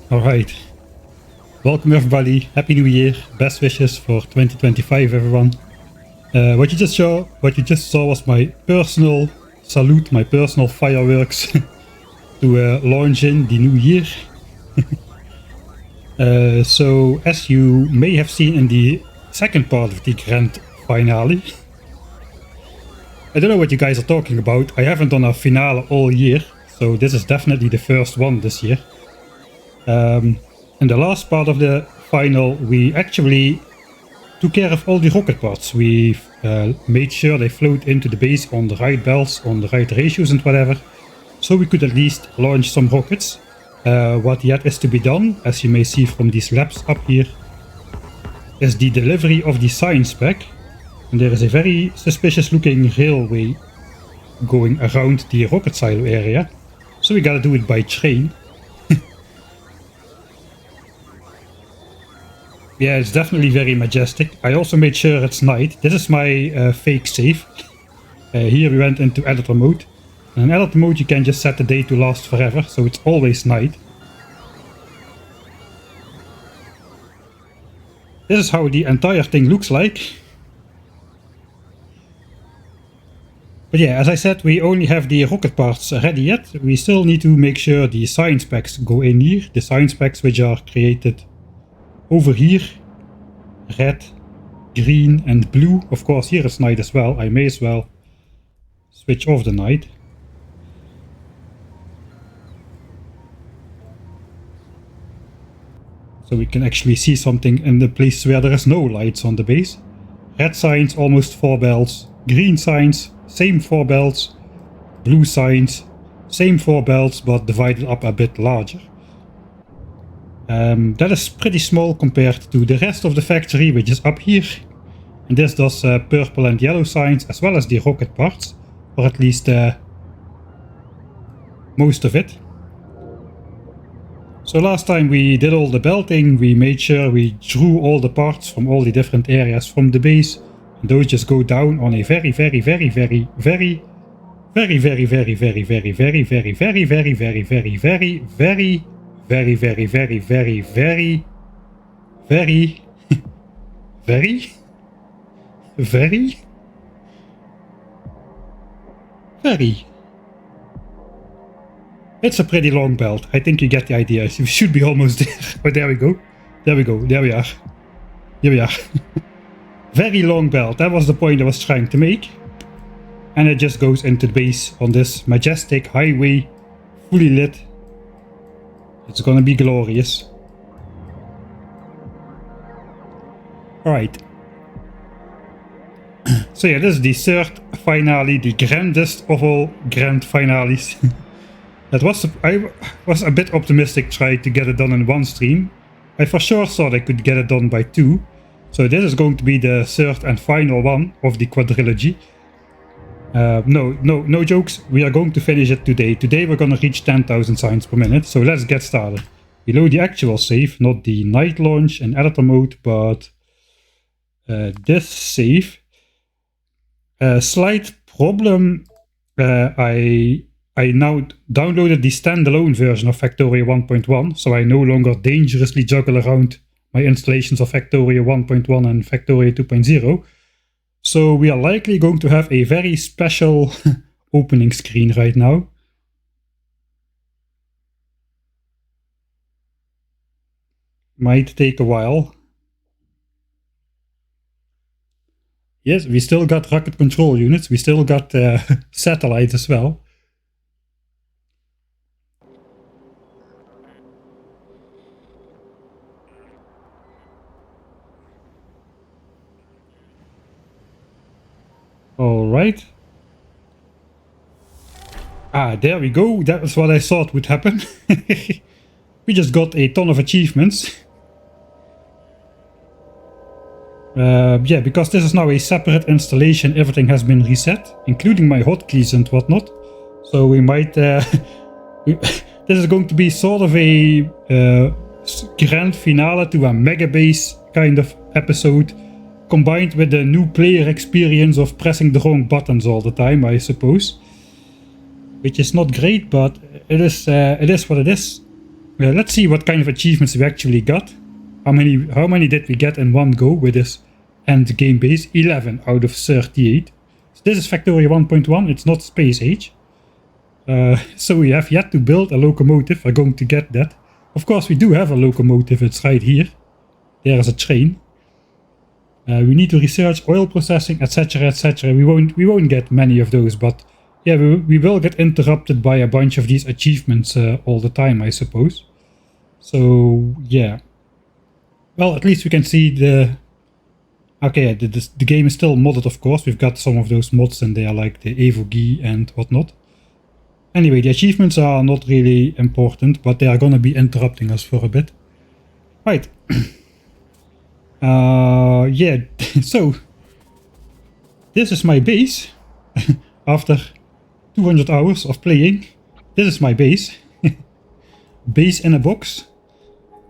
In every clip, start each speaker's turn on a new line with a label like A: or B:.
A: Alright, welcome everybody, Happy New Year, best wishes for 2025 everyone. What you just saw was my personal salute, my personal fireworks to launch in the new year. So as you may have seen in the second part of the grand finale, I don't know what you guys are talking about, I haven't done a finale all year, so this is definitely the first one this year. In the last part of the final, we actually took care of all the rocket parts. We made sure they float into the base on the right belts, on the right ratios and whatever, so we could at least launch some rockets. What yet is to be done, as you may see from these labs up here, is the delivery of the science pack. And there is a very suspicious looking railway going around the rocket silo area, so we gotta do it by train. Yeah, it's definitely very majestic. I also made sure it's night. This is my fake save. Here we went into editor mode. And in editor mode you can just set the day to last forever, so it's always night. This is how the entire thing looks like. But yeah, as I said, we only have the rocket parts ready yet. We still need to make sure the science packs go in here. The science packs which are created over here, red, green and blue. Of course here it's night as well, I may as well switch off the night. So we can actually see something in the place where there is no lights on the base. Red signs, almost 4 belts. Green signs, same 4 belts. Blue signs, same 4 belts but divided up a bit larger. That is pretty small compared to the rest of the factory, which is up here. And this does purple and yellow signs as well as the rocket parts, or at least most of it. So last time we did all the belting, we made sure we drew all the parts from all the different areas from the base. And those just go down on a very it's a pretty long belt. I think you get the idea. We should be almost there. But there we go. There we go. There we are. Here we are. Very long belt. That was the point I was trying to make. And it just goes into the base on this majestic highway, fully lit. It's gonna be glorious. Alright. So yeah, this is the third finale, the grandest of all grand finales. I was a bit optimistic trying to get it done in one stream. I for sure thought I could get it done by 2. So this is going to be the third and final one of the quadrilogy. No jokes, we are going to finish it today. Today we're gonna reach 10,000 signs per minute, so let's get started. Below the actual save, not the night launch in editor mode, but this save. Slight problem, I now downloaded the standalone version of Factorio 1.1, so I no longer dangerously juggle around my installations of Factorio 1.1 and Factorio 2.0. So we are likely going to have a very special opening screen right now. Might take a while. Yes, we still got rocket control units, we still got satellites as well. Alright. Ah, there we go. That was what I thought would happen. We just got a ton of achievements. Yeah, because this is now a separate installation, everything has been reset, including my hotkeys and whatnot. So we might... this is going to be sort of a grand finale to a mega base kind of episode, combined with the new player experience of pressing the wrong buttons all the time, I suppose. Which is not great, but it is what it is. Let's see what kind of achievements we actually got. How many did we get in one go with this end game base? 11 out of 38. So this is Factorio 1.1, it's not Space Age. So we have yet to build a locomotive, we're going to get that. Of course we do have a locomotive, it's right here. There is a train. We need to research oil processing, etc, etc. We won't get many of those, but yeah, we will get interrupted by a bunch of these achievements all the time, I suppose. So yeah. Well, at least we can see the... Okay, the game is still modded, of course. We've got some of those mods in there, like the Evogi and whatnot. Anyway, the achievements are not really important, but they are gonna be interrupting us for a bit. Right. Yeah, so... This is my base. After 200 hours of playing. This is my base. Base in a box.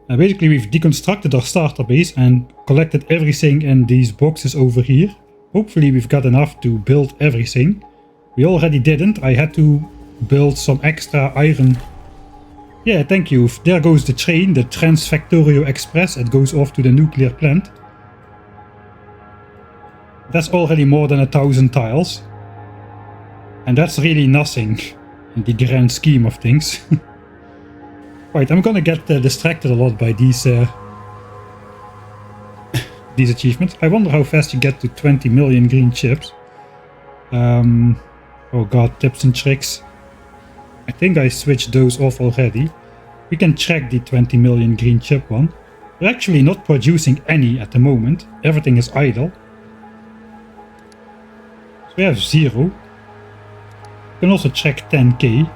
A: Basically we've deconstructed our starter base and collected everything in these boxes over here. Hopefully we've got enough to build everything. We already didn't. I had to build some extra iron. Yeah, thank you. There goes the train, the Transfactorio Express. It goes off to the nuclear plant. That's already more than 1,000 tiles. And that's really nothing in the grand scheme of things. Right, I'm gonna get distracted a lot by these achievements. I wonder how fast you get to 20 million green chips. Oh god, tips and tricks. I think I switched those off already. We can check the 20 million green chip one. We're actually not producing any at the moment. Everything is idle. So we have 0. You can also check 10k.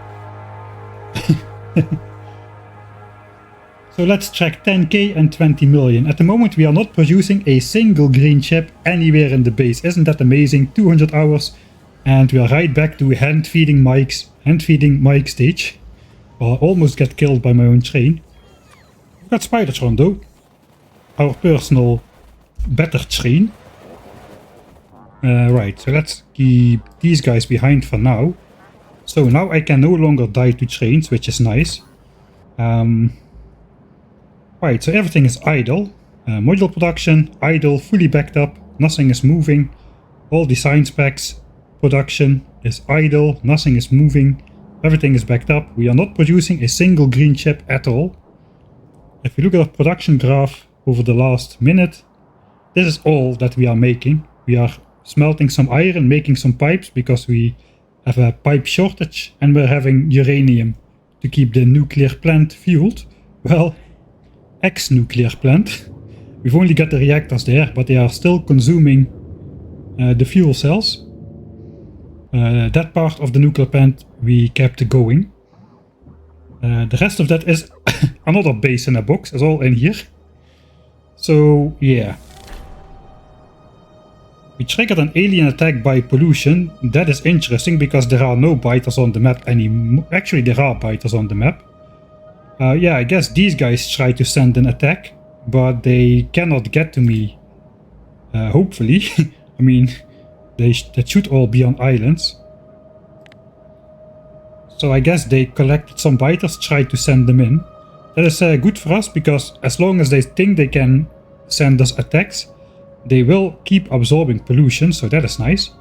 A: So let's check 10k and 20 million. At the moment we are not producing a single green chip anywhere in the base. Isn't that amazing? 200 hours and we are right back to hand feeding Mike stage. Well, I almost get killed by my own train. We've got Spidertron though. Our personal better train. Right, so let's keep these guys behind for now. So now I can no longer die to trains, which is nice. Right, so everything is idle. Module production, idle, fully backed up, nothing is moving. All design specs, production is idle, nothing is moving. Everything is backed up. We are not producing a single green chip at all. If we look at our production graph over the last minute, this is all that we are making. We are smelting some iron, making some pipes because we have a pipe shortage, and we're having uranium to keep the nuclear plant fueled. Well, ex-nuclear plant. We've only got the reactors there, but they are still consuming the fuel cells. That part of the nuclear plant we kept going. The rest of that is another base in a box. It's all in here. So yeah. We triggered an alien attack by pollution. That is interesting because there are no biters on the map anymore. Actually, there are biters on the map. Yeah, I guess these guys try to send an attack, but they cannot get to me. Hopefully. I mean, that should all be on islands. So I guess they collected some biters, tried to send them in. That is good for us because as long as they think they can send us attacks, they will keep absorbing pollution, so that is nice.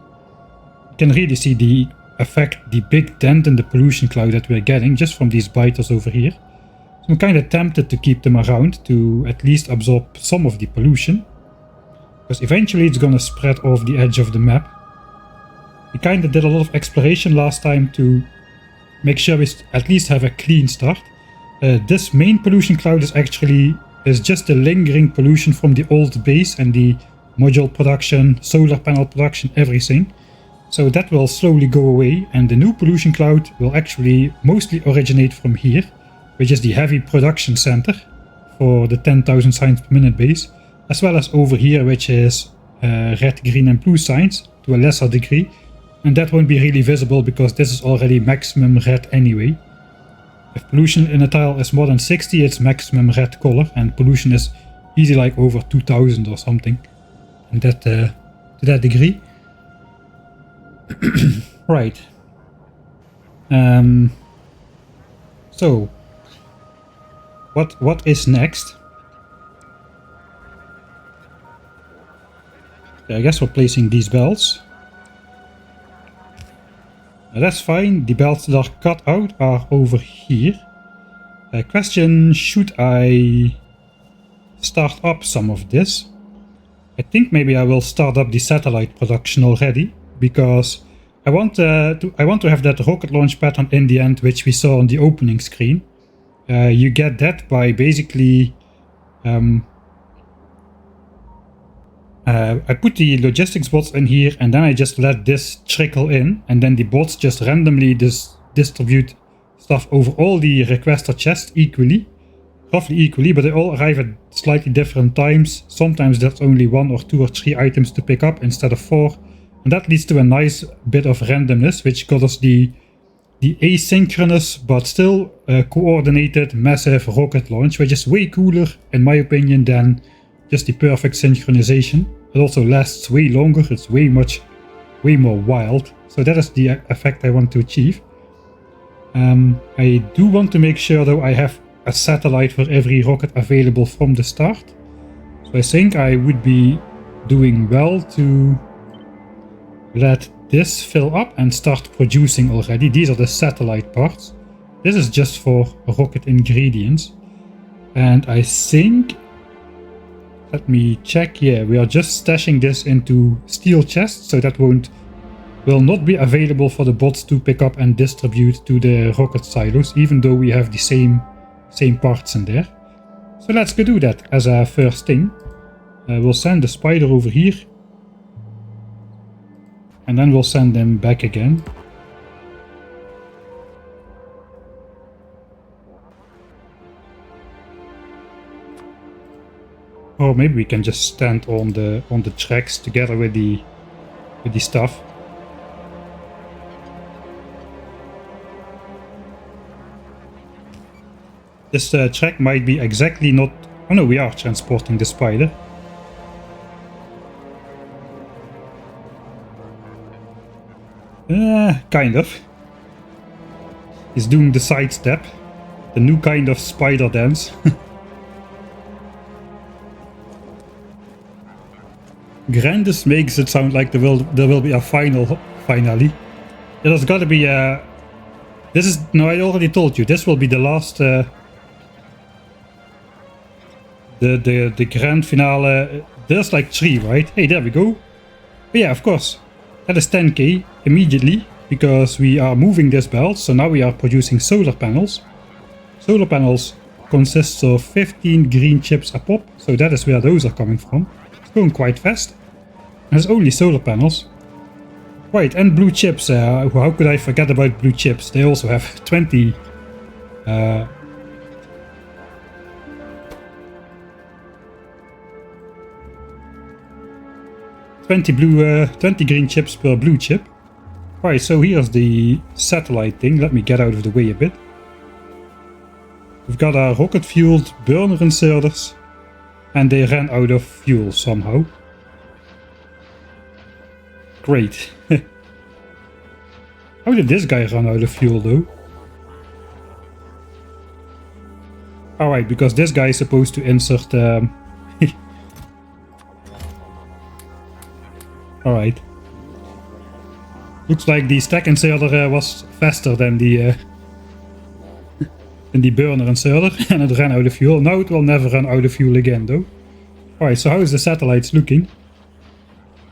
A: You can really see the effect, the big dent in the pollution cloud that we're getting just from these biters over here. So I'm kind of tempted to keep them around to at least absorb some of the pollution. Because eventually it's gonna spread off the edge of the map. We kind of did a lot of exploration last time to make sure we at least have a clean start. This main pollution cloud is just the lingering pollution from the old base and the module production, solar panel production, everything. So that will slowly go away, and the new pollution cloud will actually mostly originate from here, which is the heavy production center for the 10,000 signs per minute base, as well as over here, which is red, green and blue signs to a lesser degree. And that won't be really visible because this is already maximum red anyway. If pollution in a tile is more than 60, it's maximum red color, and pollution is easy like over 2000 or something. And that to that degree. Right. So what is next? Okay, I guess we're placing these belts. That's fine. The belts that are cut out are over here. Question, should I start up some of this? I think maybe I will start up the satellite production already, because I want to have that rocket launch pattern in the end, which we saw on the opening screen. You get that by basically I put the logistics bots in here, and then I just let this trickle in, and then the bots just randomly distribute stuff over all the requester chests equally, roughly equally, but they all arrive at slightly different times. Sometimes there's only 1 or 2 or 3 items to pick up instead of 4, and that leads to a nice bit of randomness, which got us the asynchronous but still coordinated massive rocket launch, which is way cooler in my opinion than just the perfect synchronization. It also lasts way longer, it's way more wild. So that is the effect I want to achieve. I do want to make sure though I have a satellite for every rocket available from the start. So I think I would be doing well to let this fill up and start producing already. These are the satellite parts. This is just for rocket ingredients. And I think, let me check, yeah, we are just stashing this into steel chests, so that will not be available for the bots to pick up and distribute to the rocket silos, even though we have the same parts in there. So let's go do that as a first thing. We'll send the spider over here, and then we'll send them back again. Or maybe we can just stand on the tracks together with the stuff. This track might be exactly not... Oh no, we are transporting the spider. Kind of. He's doing the sidestep. The new kind of spider dance. Grandest makes it sound like there will be a finale. Yeah, there's gotta be a... This is... No, I already told you. This will be the last... The grand finale. There's like 3, right? Hey, there we go. But yeah, of course. That is 10k immediately, because we are moving this belt. So now we are producing solar panels. Solar panels consists of 15 green chips a pop. So that is where those are coming from. It's going quite fast. There's only solar panels. Right, and blue chips. How could I forget about blue chips? They also have 20... 20 green chips per blue chip. Right, so here's the satellite thing. Let me get out of the way a bit. We've got our rocket-fueled burner inserters, and they ran out of fuel somehow. Great. How did this guy run out of fuel though? Alright, because this guy is supposed to insert... Alright. Looks like the stack inserter was faster than the burner inserter, and it ran out of fuel. Now it will never run out of fuel again though. Alright, so how is the satellites looking?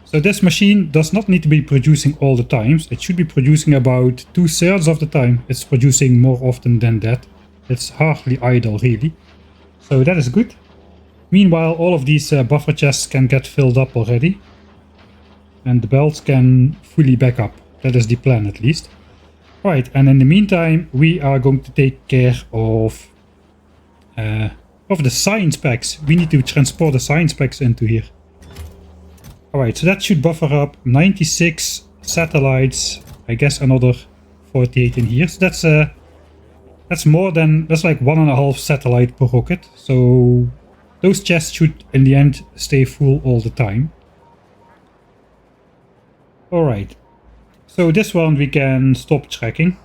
A: So this machine does not need to be producing all the times. It should be producing about 2/3 of the time. It's producing more often than that. It's hardly idle really. So that is good. Meanwhile, all of these buffer chests can get filled up already. And the belts can fully back up. That is the plan at least. Right, and in the meantime we are going to take care of the science packs. We need to transport the science packs into here. Alright, so that should buffer up 96 satellites. I guess another 48 in here. So that's more than... That's like 1.5 satellite per rocket. So those chests should in the end stay full all the time. Alright, so this one we can stop tracking.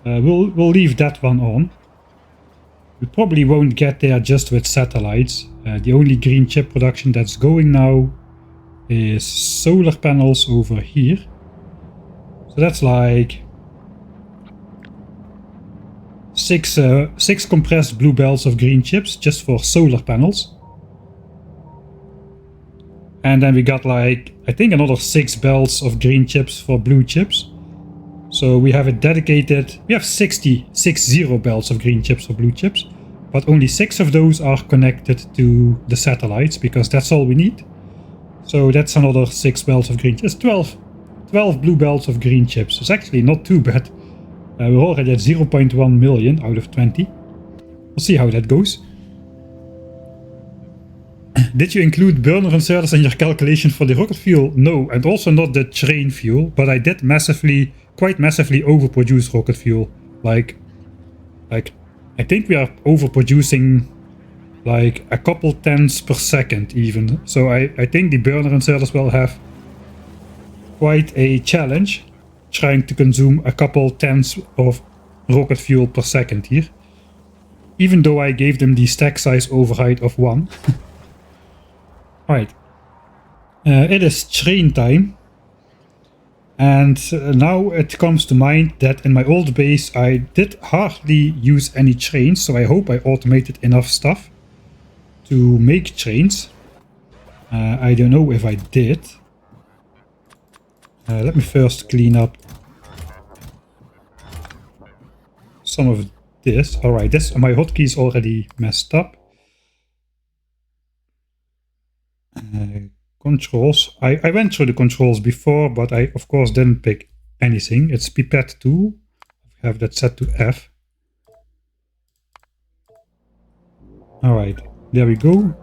A: We'll leave that one on. We probably won't get there just with satellites. The only green chip production that's going now is solar panels over here. So that's like six compressed blue belts of green chips just for solar panels. And then we got like, I think another 6 belts of green chips for blue chips. So we have a dedicated, we have 60 belts of green chips for blue chips, but only 6 of those are connected to the satellites because that's all we need. So that's another 6 belts of green chips, 12 blue belts of green chips. It's actually not too bad. We're already at 0.1 million out of 20. We'll see how that goes. Did you include burner inserters in your calculation for the rocket fuel? No, and also not the train fuel, but I did quite massively overproduce rocket fuel. Like I think we are overproducing like a couple tenths per second even. So I think the burner inserters will have quite a challenge trying to consume a couple tenths of rocket fuel per second here. Even though I gave them the stack size override of 1. Alright. It is train time. And now it comes to mind that in my old base I did hardly use any trains, so I hope I automated enough stuff to make trains. I don't know if I did. Let me first clean up some of this. Alright, my hotkey is already messed up. Controls. I went through the controls before, but I of course didn't pick anything. It's pipette tool. I have that set to F. Alright, there we go.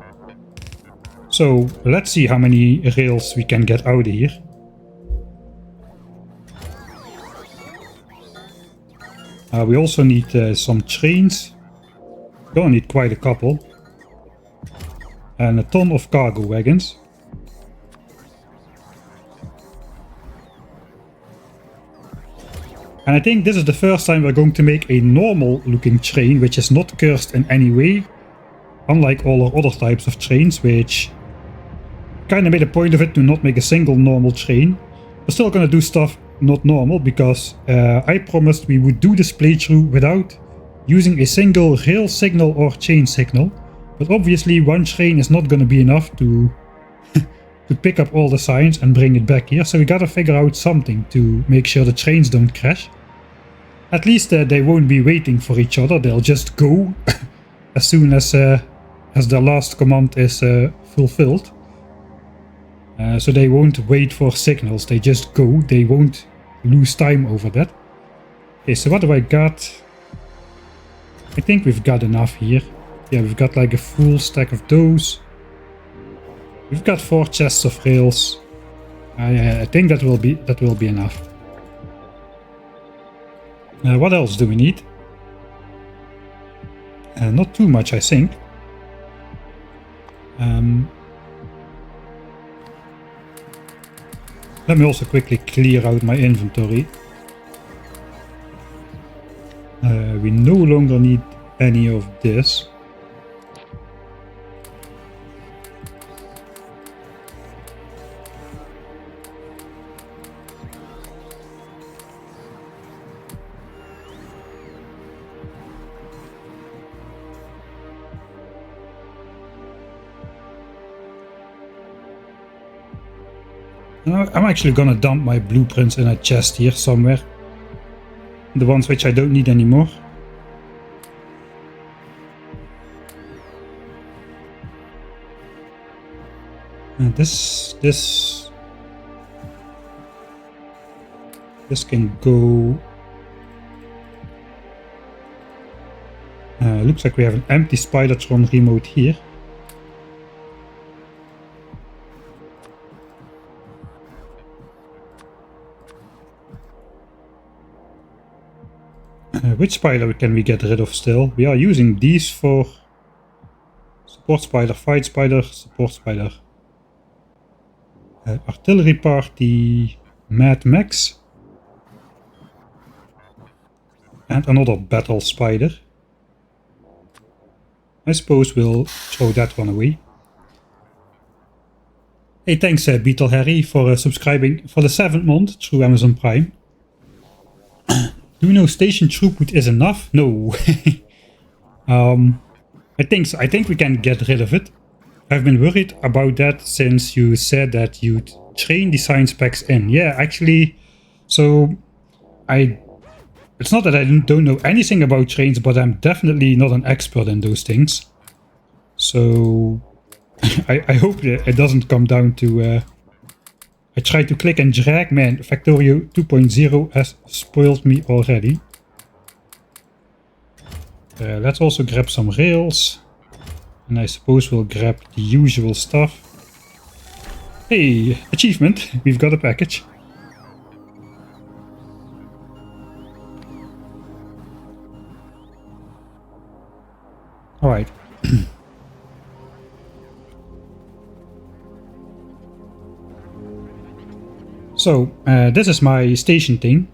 A: So let's see how many rails we can get out of here. We also need some trains. We're gonna need quite a couple. And a ton of cargo wagons. And I think this is the first time we're going to make a normal looking train, which is not cursed in any way. Unlike all our other types of trains, which kind of made a point of it to not make a single normal train. We're still gonna do stuff not normal, because I promised we would do this playthrough without using a single rail signal or chain signal. But obviously one train is not gonna be enough to to pick up all the signs and bring it back here, so we gotta figure out something to make sure the trains don't crash. At least they won't be waiting for each other, they'll just go as soon as their last command is fulfilled. So they won't wait for signals, they just go, they won't lose time over that. Okay, so what do I got? I think we've got enough here. Yeah, we've got like a full stack of those. We've got 4 chests of rails. I think that will be enough. What else do we need? Not too much, I think. Let me also quickly clear out my inventory. We no longer need any of this. I'm actually gonna dump my blueprints in a chest here somewhere. The ones which I don't need anymore. And this can go. Looks like we have an empty Spidertron remote here. Which spider can we get rid of still? We are using these for support spider, fight spider, support spider. Artillery party, Mad Max. And another battle spider. I suppose we'll throw that one away. Hey, thanks Beetle Harry for subscribing for the 7th month through Amazon Prime. Do you know station throughput is enough? No. I think so. I think we can get rid of it. I've been worried about that since you said that you'd train design specs in. Yeah, actually, so it's not that I don't know anything about trains, but I'm definitely not an expert in those things. So I hope that it doesn't come down to... I tried to click and drag, man, Factorio 2.0 has spoiled me already. Let's also grab some rails. And I suppose we'll grab the usual stuff. Hey, achievement, we've got a package. Alright. So, this is my station thing.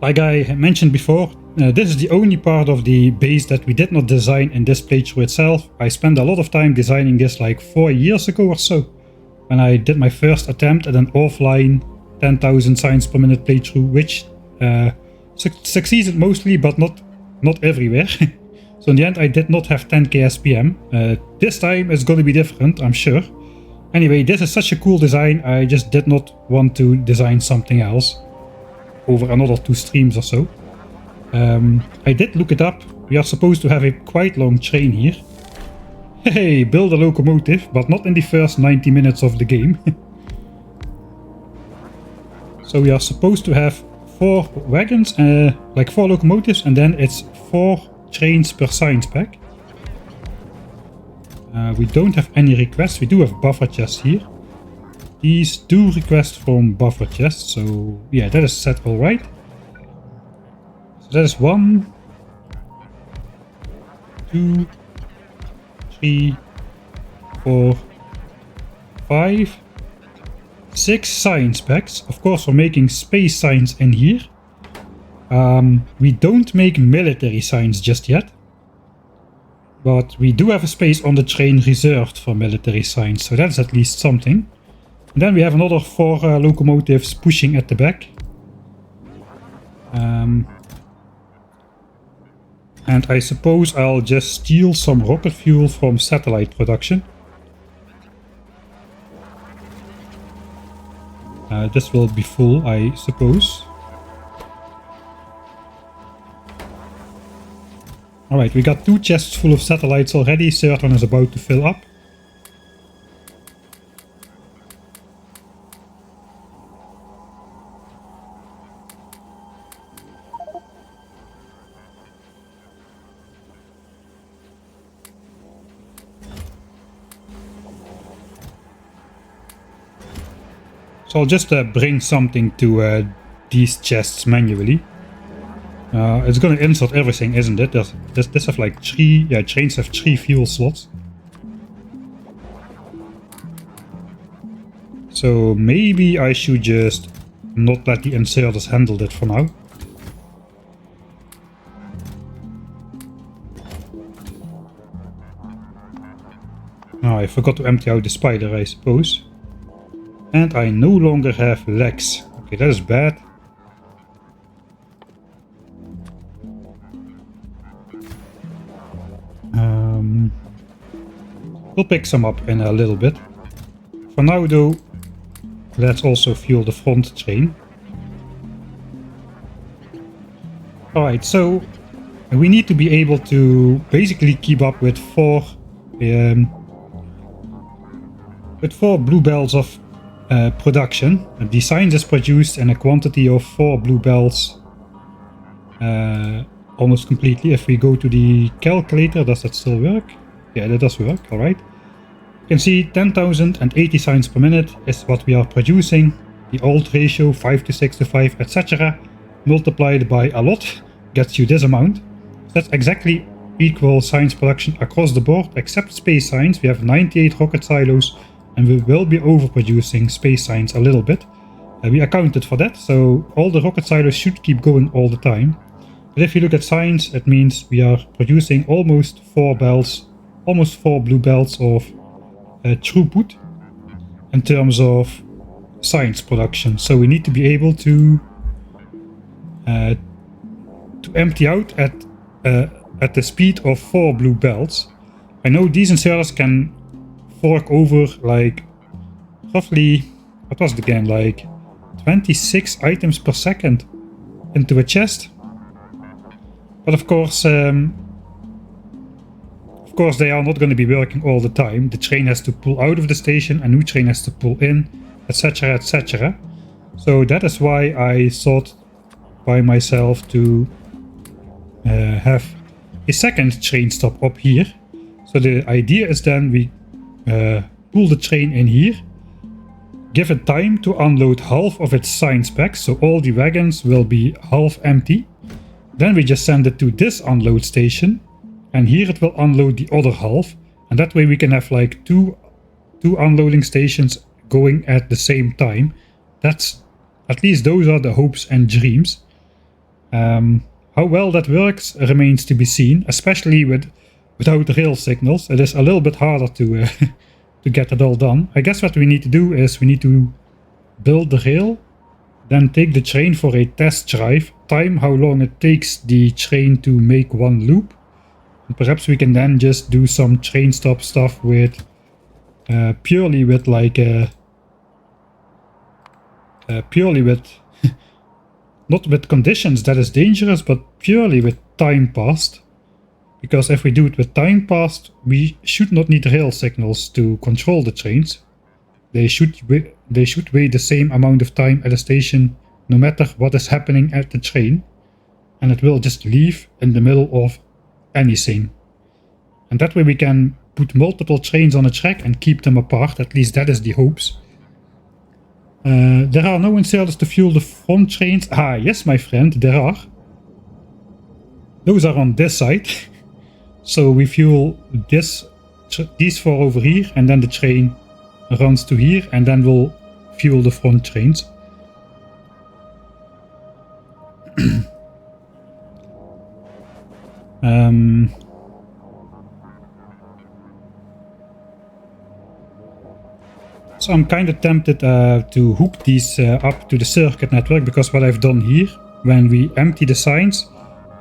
A: Like I mentioned before, this is the only part of the base that we did not design in this playthrough itself. I spent a lot of time designing this like 4 years ago or so, when I did my first attempt at an offline 10,000 signs per minute playthrough, which succeeded mostly, but not everywhere. So in the end I did not have 10k SPM. This time it's going to be different, I'm sure. Anyway, this is such a cool design, I just did not want to design something else over another 2 streams or so. I did look it up. We are supposed to have a quite long train here. Hey, build a locomotive, but not in the first 90 minutes of the game. So we are supposed to have 4 wagons, like 4 locomotives, and then it's 4 trains per science pack. We don't have any requests. We do have buffer chests here. These do request from buffer chests, so yeah, that is set all right. So that is 1, 2, 3, 4, 5, 6 science packs. Of course, we're making space science in here. We don't make military science just yet. But we do have a space on the train reserved for military science, so that's at least something. And then we have another 4 locomotives pushing at the back. And I suppose I'll just steal some rocket fuel from satellite production. This will be full, I suppose. Alright, we got 2 chests full of satellites already, 3rd one is about to fill up. So I'll just bring something to these chests manually. It's gonna insert everything, isn't it? This have like 3, yeah, trains have 3 fuel slots. So maybe I should just not let the inserters handle it for now. Oh, I forgot to empty out the spider, I suppose. And I no longer have legs. Okay, that is bad. We'll pick some up in a little bit. For now though, let's also fuel the front train. Alright, so we need to be able to basically keep up with 4 bluebells of production. The science is produced in a quantity of 4 bluebells almost completely. If we go to the calculator, does that still work? Yeah, that does work, alright. You can see 10,080 signs per minute is what we are producing. The old ratio, 5 to 6 to 5, etc. multiplied by a lot gets you this amount. So that's exactly equal science production across the board, except space science. We have 98 rocket silos, and we will be overproducing space science a little bit. We accounted for that, so all the rocket silos should keep going all the time. But if you look at science, it means we are producing almost 4 belts, almost 4 blue belts of throughput in terms of science production. So we need to be able to empty out at the speed of 4 blue belts. I know these inserters can fork over like roughly, what was it again, like 26 items per second into a chest. But of course they are not going to be working all the time. The train has to pull out of the station, a new train has to pull in, etc, etc. So that is why I thought by myself to have a second train stop up here. So the idea is then we pull the train in here, give it time to unload half of its science packs, so all the wagons will be half empty. Then we just send it to this unload station, and here it will unload the other half, and that way we can have like two unloading stations going at the same time. That's, at least those are the hopes and dreams. How well that works remains to be seen, especially without rail signals. It is a little bit harder to to get it all done. I guess what we need to do is we need to build the rail, then take the train for a test drive, time how long it takes the train to make one loop, and perhaps we can then just do some train stop stuff with purely with like purely with not with conditions that is dangerous, but purely with time passed. Because if we do it with time passed, we should not need rail signals to control the trains. They should wait the same amount of time at a station no matter what is happening at the train, and it will just leave in the middle of anything. And that way we can put multiple trains on a track and keep them apart, at least that is the hopes. There are no inserters to fuel the front trains. Ah, yes, my friend, there are. Those are on this side. So we fuel these 4 over here, and then the train runs to here, and then we'll fuel the front trains. So I'm kind of tempted to hook these up to the circuit network, because what I've done here, when we empty the signs,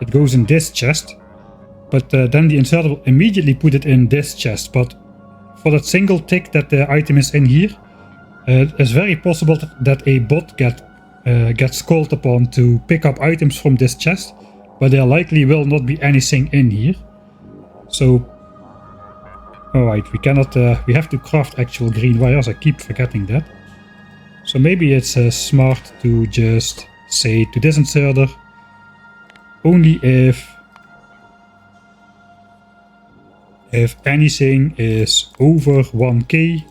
A: it goes in this chest, but then the inserter will immediately put it in this chest. But for that single tick that the item is in here, it's very possible that a bot gets called upon to pick up items from this chest, but there likely will not be anything in here. So alright, we have to craft actual green wires, I keep forgetting that. So maybe it's smart to just say to this inserter, only if anything is over 1k,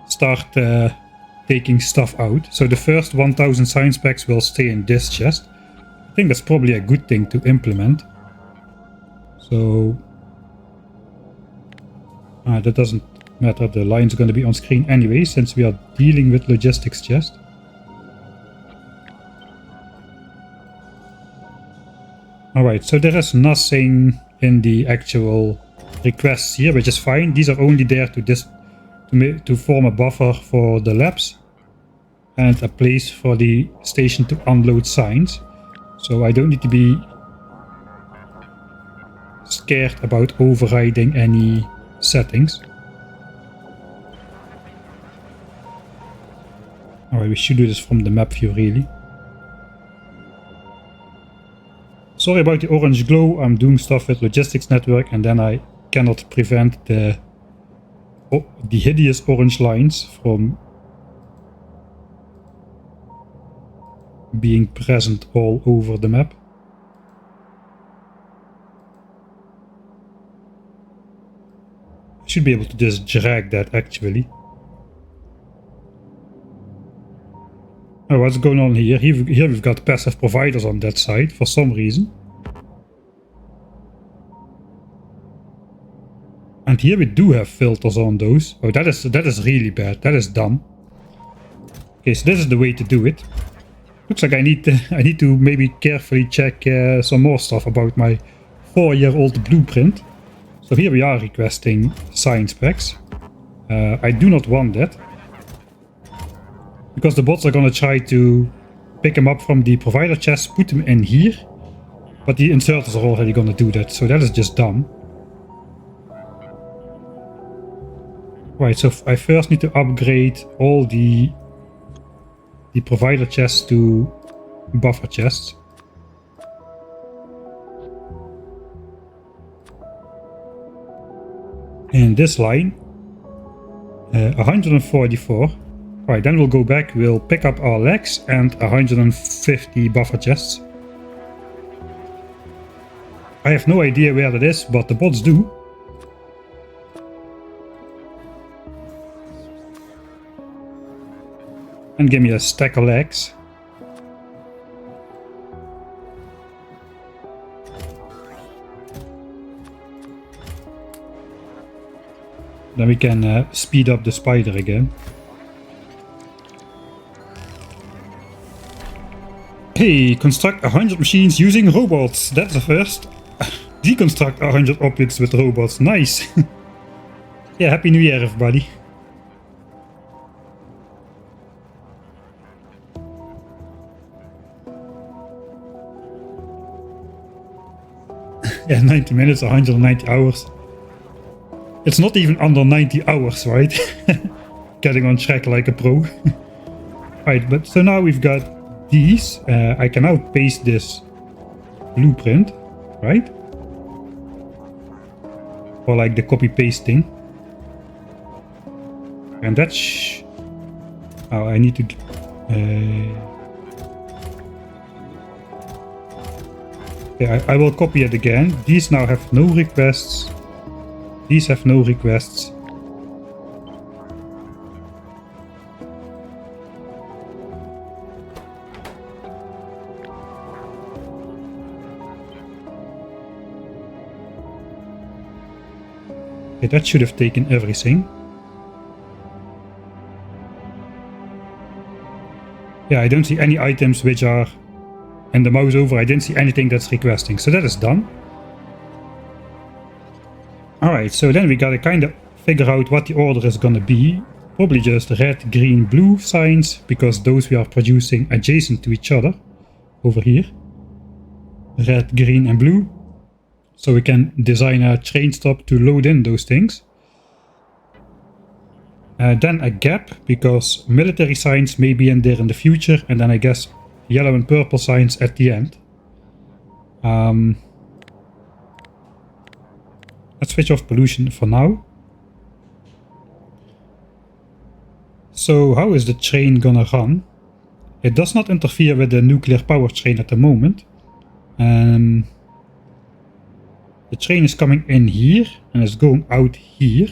A: start taking stuff out. So the first 1000 science packs will stay in this chest. I think that's probably a good thing to implement. So that doesn't matter, the line's going to be on screen anyway, since we are dealing with logistics chest. Alright, so there is nothing in the actual requests here, which is fine. These are only there to form a buffer for the labs and a place for the station to unload signs. So I don't need to be scared about overriding any settings. Alright, we should do this from the map view really. Sorry about the orange glow, I'm doing stuff with logistics network, and then I cannot prevent the hideous orange lines from being present all over the map. I should be able to just drag that actually. Oh, what's going on here? Here we've got passive providers on that side for some reason. And here we do have filters on those. Oh, that is really bad. That is dumb. Okay, so this is the way to do it. Looks like I need to maybe carefully check some more stuff about my 4-year-old blueprint. So here we are requesting science packs. I do not want that, because the bots are gonna try to pick them up from the provider chest, put them in here, but the inserters are already gonna do that, so that is just dumb. Right, so I first need to upgrade all the provider chests to buffer chests. And this line, 144. Right, then we'll go back, we'll pick up our legs and 150 buffer chests. I have no idea where that is, but the bots do. And give me a stack of legs. Then we can speed up the spider again. Hey, construct 100 machines using robots. That's the first. Deconstruct 100 objects with robots. Nice. Yeah, happy new year everybody. Yeah, 90 minutes, 190 hours. It's not even under 90 hours, right? Getting on track like a pro. Right, but so now we've got these. I can now paste this blueprint, right? Or like the copy pasting. And that's... oh, I need to... yeah, I will copy it again. These now have no requests. These have no requests. Okay, that should have taken everything. Yeah, I don't see any items which are... and the mouse over, I didn't see anything that's requesting. So that is done. Alright, so then we gotta kind of figure out what the order is gonna be. Probably just red, green, blue signs, because those we are producing adjacent to each other. Over here. Red, green and blue. So we can design a train stop to load in those things. Then a gap, because military signs may be in there in the future. And then I guess yellow and purple signs at the end. Let's switch off pollution for now. So how is the train gonna run? It does not interfere with the nuclear power train at the moment. The train is coming in here and is going out here.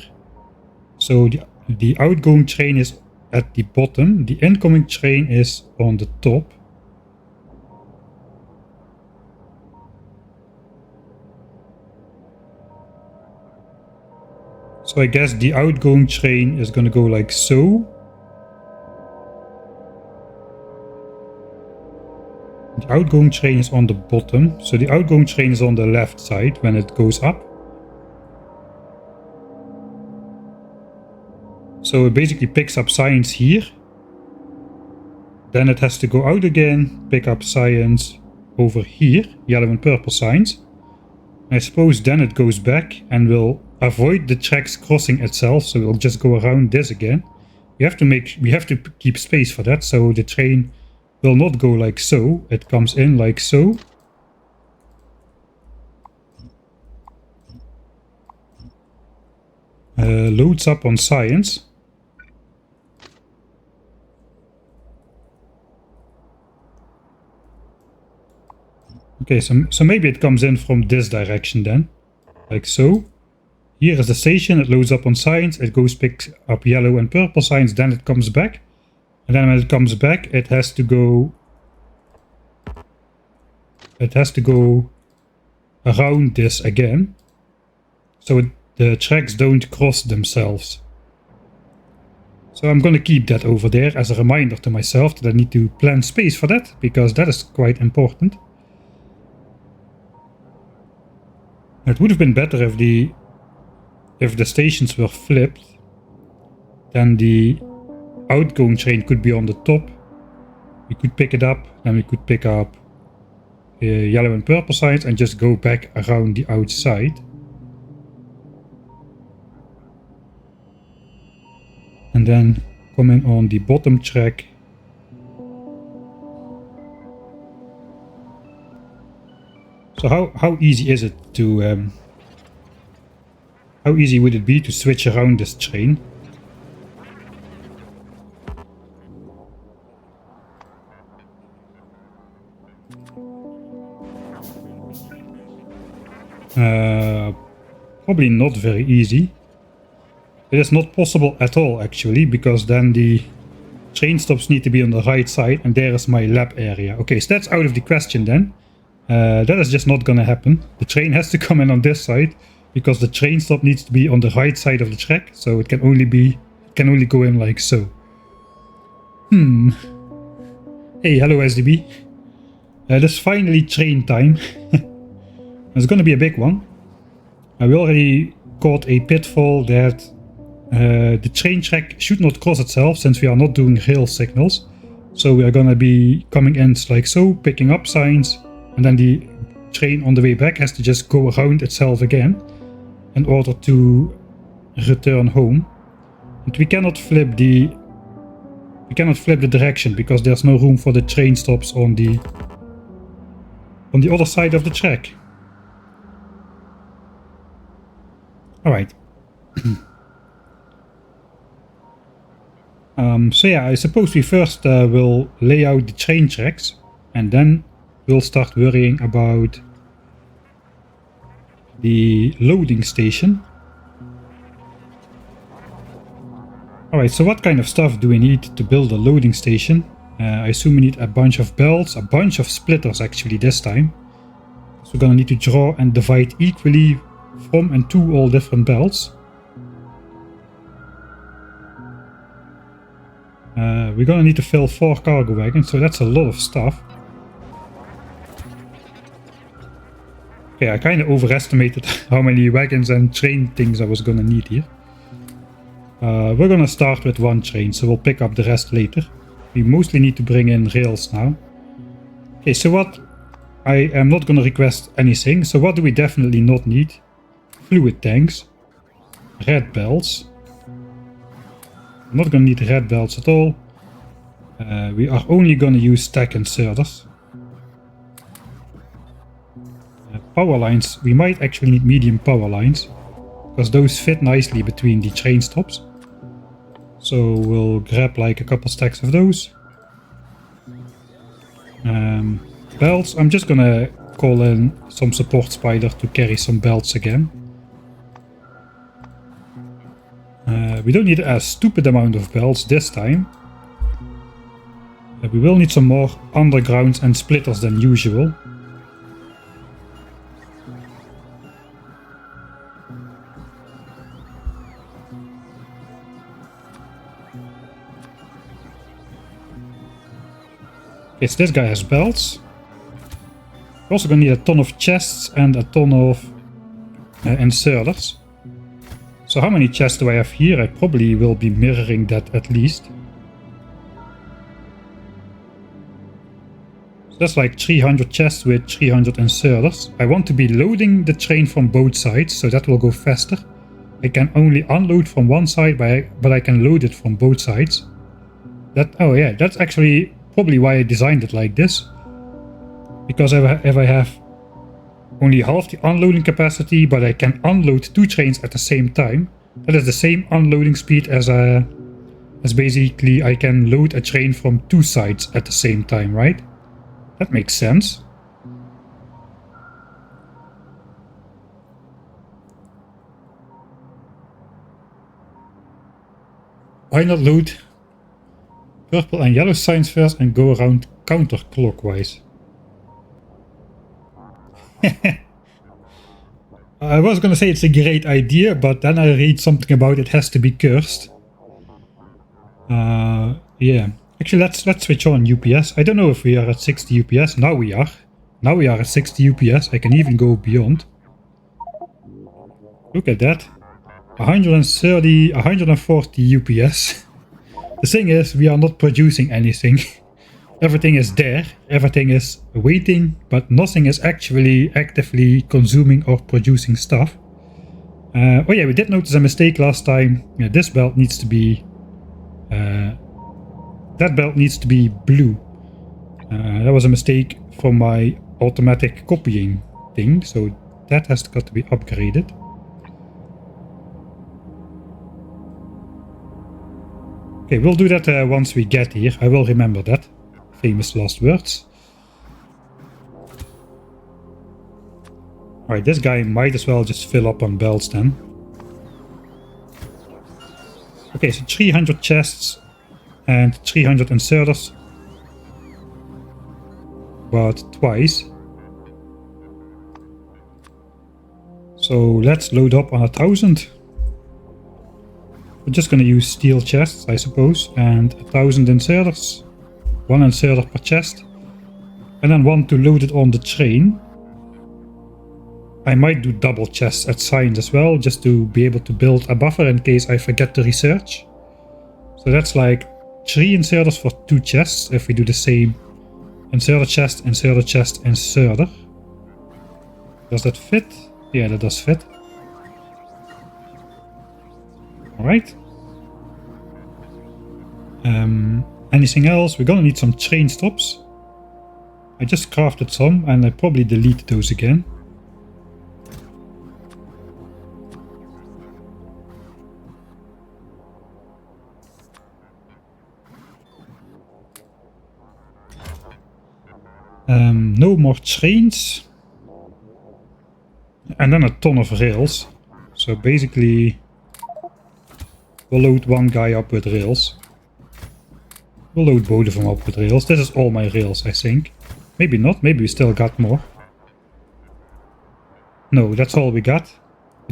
A: So the outgoing train is at the bottom. The incoming train is on the top. So I guess the outgoing train is gonna go like so. The outgoing train is on the bottom. So the outgoing train is on the left side when it goes up. So it basically picks up science here. Then it has to go out again, pick up science over here, yellow and purple signs. I suppose then it goes back and will avoid the tracks crossing itself, so we'll just go around this again. We have to keep space for that, so the train will not go like so. It comes in like so. Loads up on science. Okay, so maybe it comes in from this direction then, like so. Here is the station, it loads up on science, it goes picks up yellow and purple signs, then it comes back. And then when it comes back, it has to go around this again. So the tracks don't cross themselves. So I'm gonna keep that over there as a reminder to myself that I need to plan space for that, because that is quite important. It would have been better if the stations were flipped. Then the outgoing train could be on the top. We could pick it up, then we could pick up yellow and purple signs and just go back around the outside. And then coming on the bottom track. So how easy is it to how easy would it be to switch around this train? Probably not very easy. It is not possible at all actually, because then the train stops need to be on the right side and there is my lab area. Okay, so that's out of the question then. That is just not gonna happen. The train has to come in on this side because the train stop needs to be on the right side of the track, so it can only go in like so. Hey, hello SDB. That's finally train time. It's gonna be a big one. We already caught a pitfall that the train track should not cross itself since we are not doing rail signals. So we are gonna be coming in like so, picking up signs, and then the train on the way back has to just go around itself again in order to return home. And we cannot flip the direction because there's no room for the train stops on the other side of the track. Alright. So yeah, I suppose we first will lay out the train tracks and then we'll start worrying about the loading station. Alright, so what kind of stuff do we need to build a loading station? I assume we need a bunch of belts, a bunch of splitters actually this time. So we're gonna need to draw and divide equally from and to all different belts. We're gonna need to fill 4 cargo wagons, so that's a lot of stuff. Okay, I kind of overestimated how many wagons and train things I was gonna need here. We're gonna start with 1 train, so we'll pick up the rest later. We mostly need to bring in rails now. Okay, so what... I am not gonna request anything, so what do we definitely not need? Fluid tanks. Red belts. I'm not gonna need red belts at all. We are only gonna use stack inserters. Power lines, we might actually need medium power lines, because those fit nicely between the train stops. So we'll grab like a couple stacks of those. Belts, I'm just gonna call in some support spider to carry some belts again. We don't need a stupid amount of belts this time. We will need some more undergrounds and splitters than usual. Okay, so this guy has belts. We're also going to need a ton of chests and a ton of inserters. So how many chests do I have here? I probably will be mirroring that at least. So that's like 300 chests with 300 inserters. I want to be loading the train from both sides, so that will go faster. I can only unload from one side, but I can load it from both sides. Oh yeah, that's actually probably why I designed it like this. Because if I have only half the unloading capacity, but I can unload 2 trains at the same time, that is the same unloading speed as basically I can load a train from 2 sides at the same time, right? That makes sense. Why not load purple and yellow signs first and go around counterclockwise? I was gonna say it's a great idea, but then I read something about it has to be cursed. Yeah. Actually, let's switch on UPS. I don't know if we are at 60 UPS. Now we are. Now we are at 60 UPS. I can even go beyond. Look at that. 130, 140 UPS. The thing is, we are not producing anything. Everything is there. Everything is waiting, but nothing is actually actively consuming or producing stuff. Oh yeah, we did notice a mistake last time. Yeah, this belt needs to be... that belt needs to be blue. That was a mistake for my automatic copying thing, so that has got to be upgraded. Okay, we'll do that once we get here. I will remember that. Famous last words. Alright, this guy might as well just fill up on belts then. Okay, so 300 chests and 300 inserters. But twice. So let's load up on 1,000. We're just gonna use steel chests, I suppose, and 1,000 inserters. 1 inserter per chest. And then 1 to load it on the train. I might do double chests at signs as well, just to be able to build a buffer in case I forget to research. So that's like 3 inserters for 2 chests if we do the same. Inserter chest, inserter chest, inserter. Does that fit? Yeah, that does fit. Alright. Anything else? We're gonna need some train stops. I just crafted some and I probably delete those again. No more trains. And then a ton of rails. So basically we'll load one guy up with rails. We'll load both of them up with rails. This is all my rails, I think. Maybe not, maybe we still got more. No, that's all we got.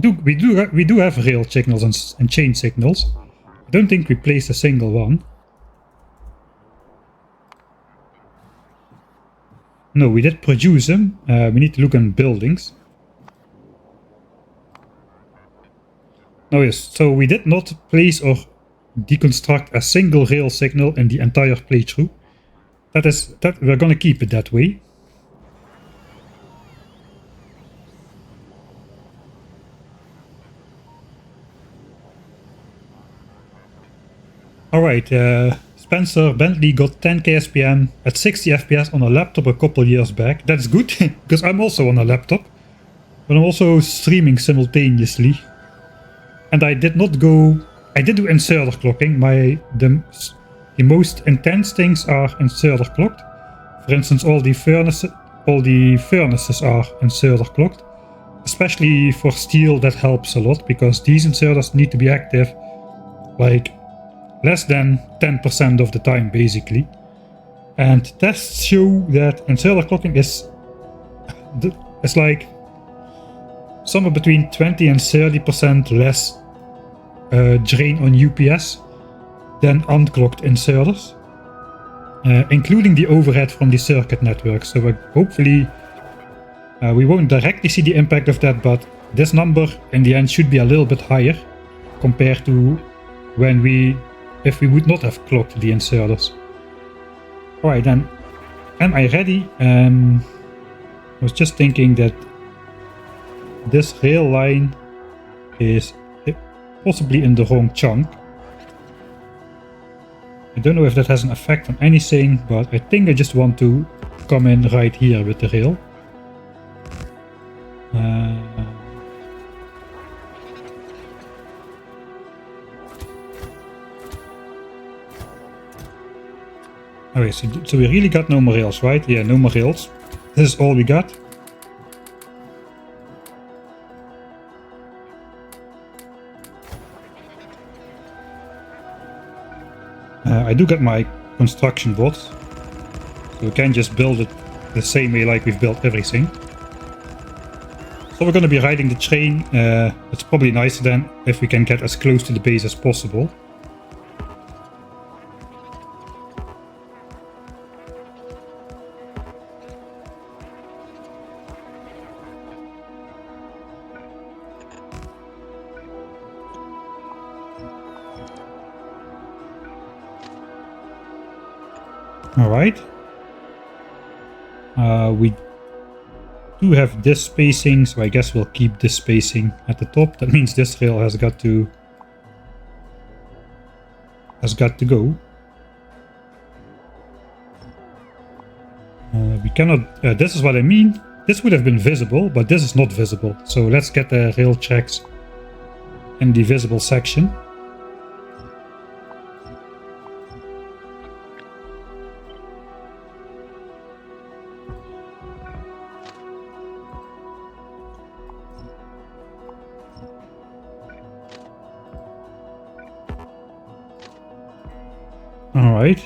A: We do have rail signals and chain signals. I don't think we placed a single one. No, we did produce them. We need to look in buildings. Oh yes, so we did not place or deconstruct a single rail signal in the entire playthrough. That we're gonna keep it that way. Alright, Spencer Bentley got 10k SPM at 60 FPS on a laptop a couple years back. That's good, because I'm also on a laptop. But I'm also streaming simultaneously. And I did not go... I did do inserter clocking. The most intense things are inserter clocked. For instance, all the furnaces are inserter clocked. Especially for steel, that helps a lot, because these inserters need to be active like less than 10% of the time, basically. And tests show that inserter clocking is like somewhere between 20 and 30% less drain on UPS than unclocked inserters, including the overhead from the circuit network. So hopefully we won't directly see the impact of that, but this number in the end should be a little bit higher compared to if we would not have clocked the inserters. Alright then, am I ready? I was just thinking that this rail line is possibly in the wrong chunk. I don't know if that has an effect on anything, but I think I just want to come in right here with the rail. Okay, so we really got no more rails, right? Yeah, no more rails. This is all we got. I do get my construction bots, so we can just build it the same way like we've built everything. So we're going to be riding the train. It's probably nicer then if we can get as close to the base as possible. Alright. We do have this spacing, so I guess we'll keep this spacing at the top. That means this rail has got to go. We cannot, this is what I mean. This would have been visible, but this is not visible. So let's get the rail tracks in the visible section. Alright.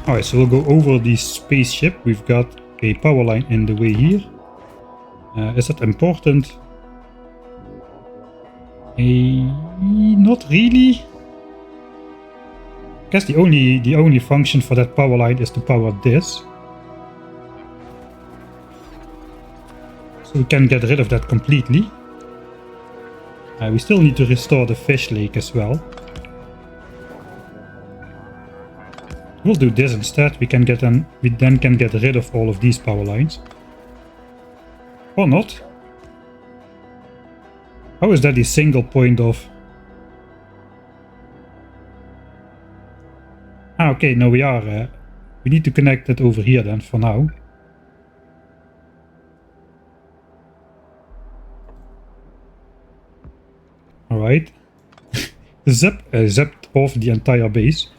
A: Alright, so we'll go over the spaceship. We've got a power line in the way here. Is that important? Not really. I guess the only function for that power line is to power this. So we can get rid of that completely. We still need to restore the fish lake as well. We'll do this instead. We then can get rid of all of these power lines. Or not. How is that a single point of... Ah, okay, no, we are... we need to connect it over here then, for now. Alright. Zipped off the entire base.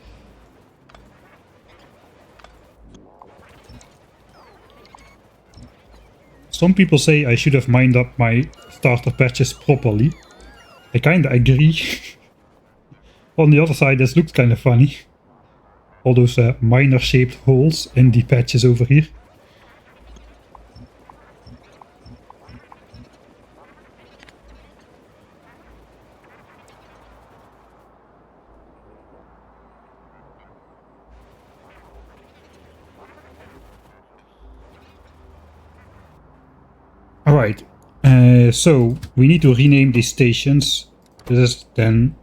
A: Some people say I should have mined up my starter patches properly. I kinda agree. On the other side, this looks kinda funny. All those miner shaped holes in the patches over here. Alright, so we need to rename these stations. This is then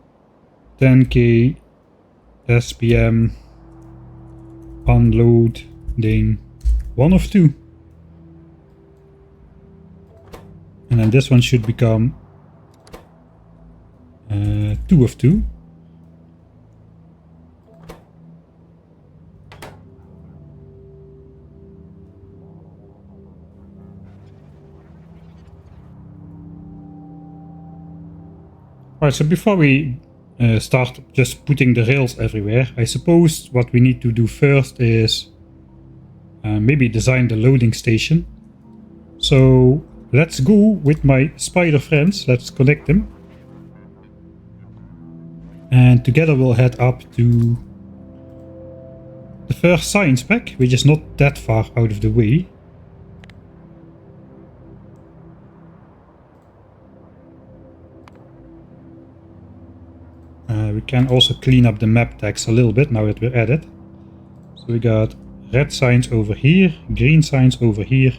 A: 10k SPM unloading 1 of 2. And then this one should become 2 of 2. Alright, so before we start just putting the rails everywhere, I suppose what we need to do first is maybe design the loading station. So let's go with my spider friends, let's connect them. And together we'll head up to the first science pack, which is not that far out of the way. We can also clean up the map text a little bit now that we're at it. So we got red signs over here, green signs over here.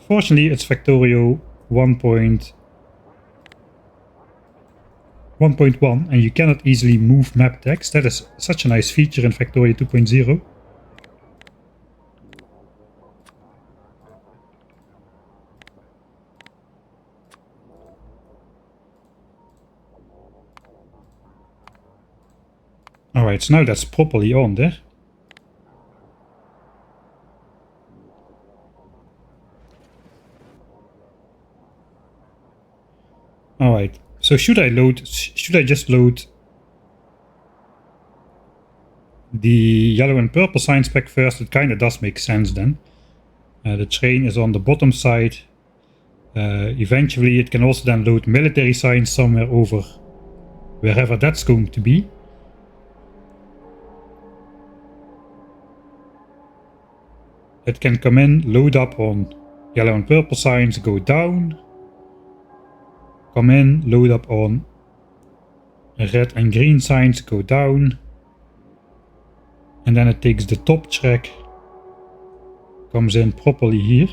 A: Fortunately, it's Factorio 1.1 and you cannot easily move map text. That is such a nice feature in Factorio 2.0. Alright, so now that's properly on there. Alright, so should I just load the yellow and purple science pack first? It kinda does make sense then. The train is on the bottom side. Eventually it can also then load military signs somewhere over wherever that's going to be. It can come in, load up on yellow and purple signs, go down. Come in, load up on red and green signs, go down. And then it takes the top track, comes in properly here.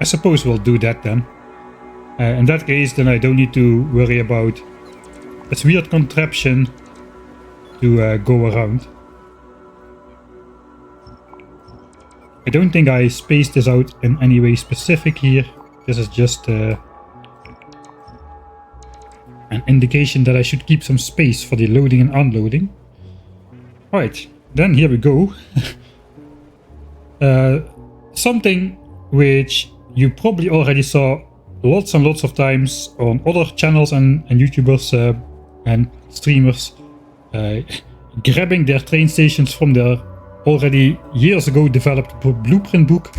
A: I suppose we'll do that then. In that case, then I don't need to worry about this weird contraption to go around. I don't think I spaced this out in any way specific here. This is just an indication that I should keep some space for the loading and unloading. Alright, then here we go. Something which you probably already saw lots and lots of times on other channels and YouTubers and streamers grabbing their train stations from their already years ago developed blueprint book.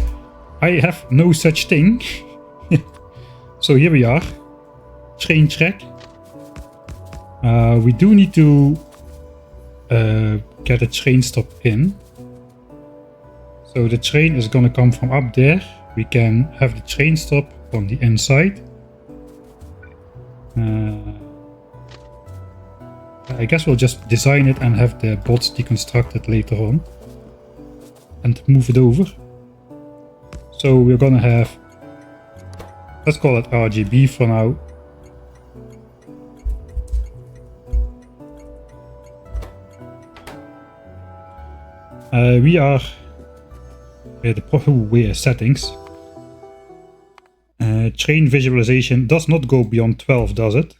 A: I have no such thing. So here we are, train track. We do need to get a train stop in. So the train is gonna come from up there. We can have the train stop on the inside. I guess we'll just design it and have the bots deconstructed later on and move it over. So we're gonna have, let's call it RGB for now. We are the proper way settings. Train visualization does not go beyond 12, does it?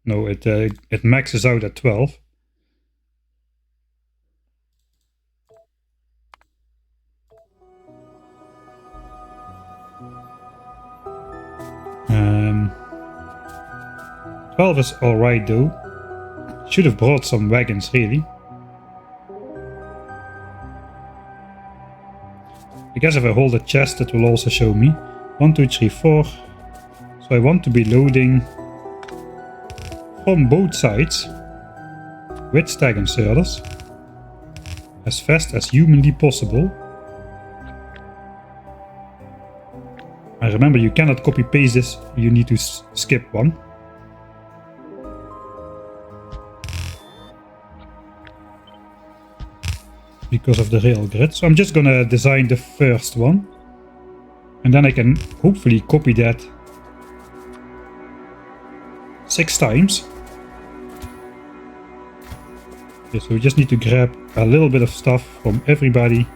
A: No, it maxes out at 12. Um, 12 is alright though. Should have brought some wagons really. I guess if I hold a chest it will also show me 1, 2, 3, 4. So I want to be loading from both sides with stack inserters as fast as humanly possible. And remember, you cannot copy paste this, you need to skip one. Because of the rail grid. So I'm just gonna design the first one. And then I can hopefully copy that 6 times. Okay, so we just need to grab a little bit of stuff from everybody.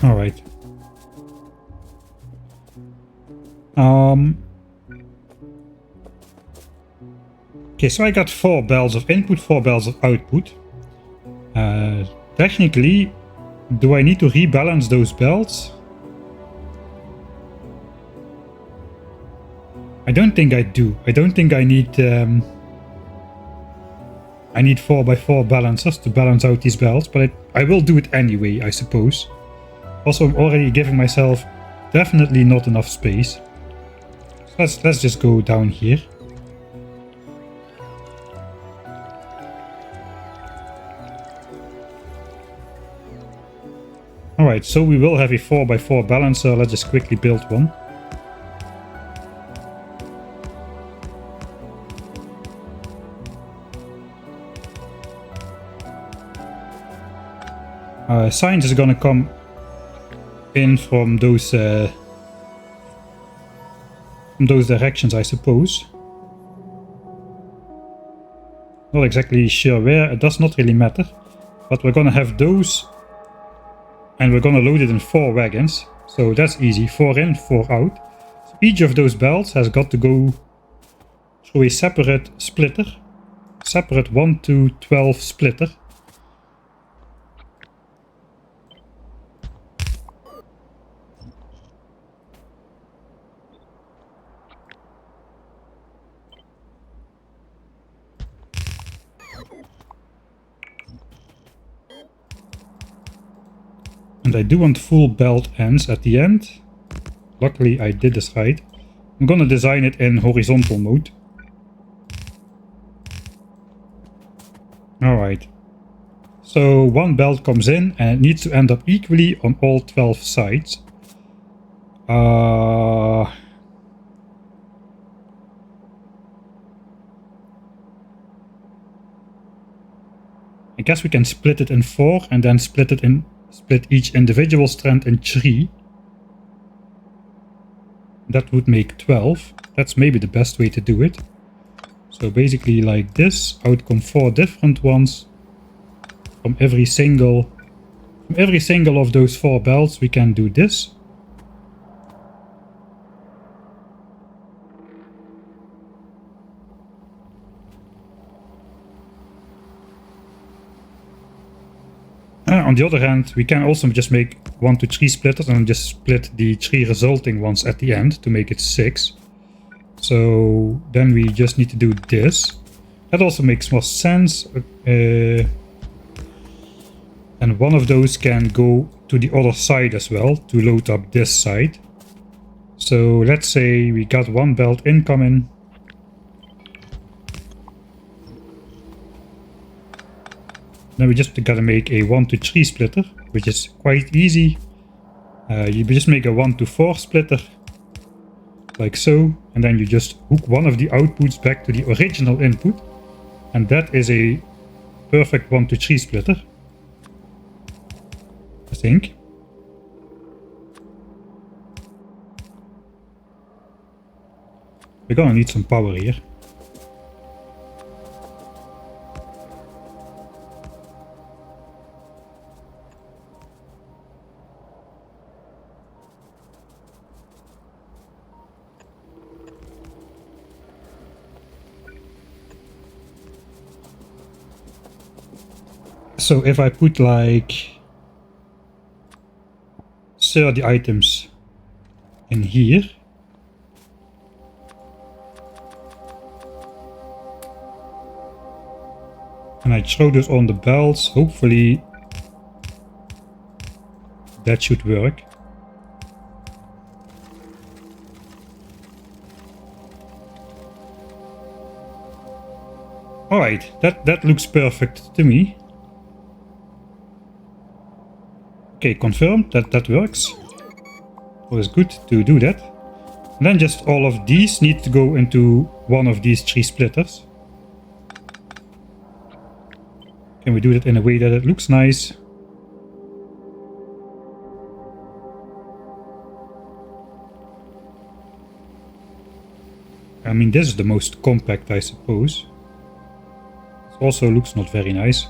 A: Alright. Okay, so I got 4 bells of input, 4 bells of output. Technically, do I need to rebalance those bells? I don't think I do. I don't think I need 4x4 balancers to balance out these bells, but I will do it anyway, I suppose. Also, I'm already giving myself definitely not enough space. So let's just go down here. Alright, so we will have a 4x4 balancer. Let's just quickly build one. Science is gonna come in from those directions, I suppose. Not exactly sure where, it does not really matter. But we're gonna have those And we're gonna load it in 4 wagons. So that's easy, 4 in, 4 out. So each of those belts has got to go through a separate splitter. Separate 1 to 12 splitter. And I do want full belt ends at the end. Luckily I did this right. I'm gonna design it in horizontal mode. Alright. So one belt comes in and it needs to end up equally on all 12 sides. I guess we can split it in 4 and then split each individual strand in 3. That would make 12. That's maybe the best way to do it. So basically like this, out come 4 different ones. From every single of those 4 belts we can do this. On the other hand, we can also just make 1 to 3 splitters and just split the 3 resulting ones at the end to make it 6. So then we just need to do this. That also makes more sense. And one of those can go to the other side as well to load up this side. So let's say we got 1 belt incoming. Then we just gotta make a 1 to 3 splitter, which is quite easy. You just make a 1 to 4 splitter, like so, and then you just hook one of the outputs back to the original input, and that is a perfect 1 to 3 splitter, I think. We're gonna need some power here. So if I put like 30 items in here, and I throw those on the belts, hopefully that should work. Alright, that looks perfect to me. Okay, confirmed that works. Always good to do that. And then just all of these need to go into one of these 3 splitters. Can we do that in a way that it looks nice? I mean, this is the most compact, I suppose. It also looks not very nice.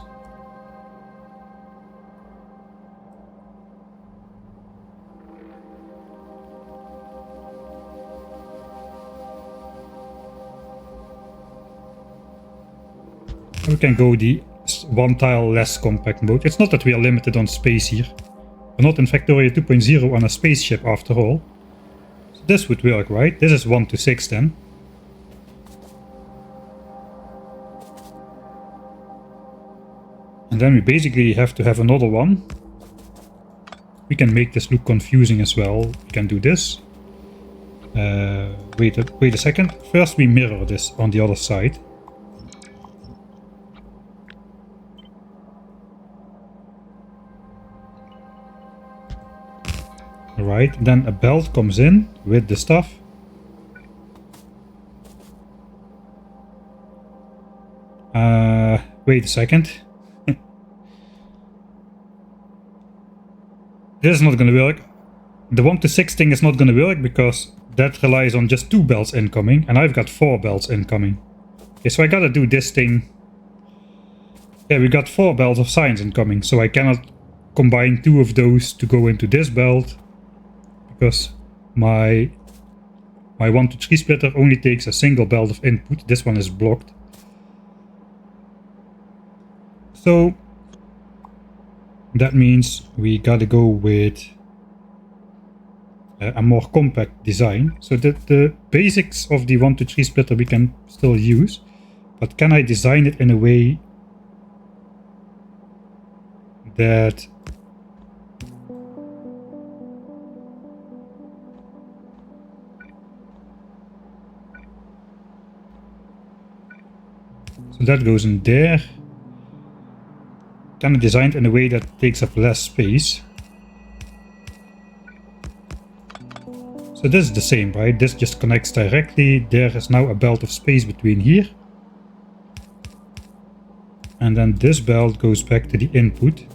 A: We can go the 1 tile less compact mode. It's not that we are limited on space here. We're not in Factorio 2.0 on a spaceship after all. So this would work, right? This is 1 to 6 then. And then we basically have to have another one. We can make this look confusing as well. We can do this. Wait a second. First we mirror this on the other side. Right, then a belt comes in with the stuff. Wait a second. This is not gonna work. The 1 to 6 thing is not gonna work because that relies on just 2 belts incoming, and I've got 4 belts incoming. Okay, so I gotta do this thing. Yeah, we got 4 belts of science incoming, so I cannot combine 2 of those to go into this belt, because my 1 to 3 splitter only takes a single belt of input. This one is blocked. So that means we gotta go with a more compact design. So that the basics of the 1 to 3 splitter we can still use, but can I design it in a way that so that goes in there. Can I design it in a way that takes up less space? So this is the same, right? This just connects directly. There is now a belt of space between here. And then this belt goes back to the input.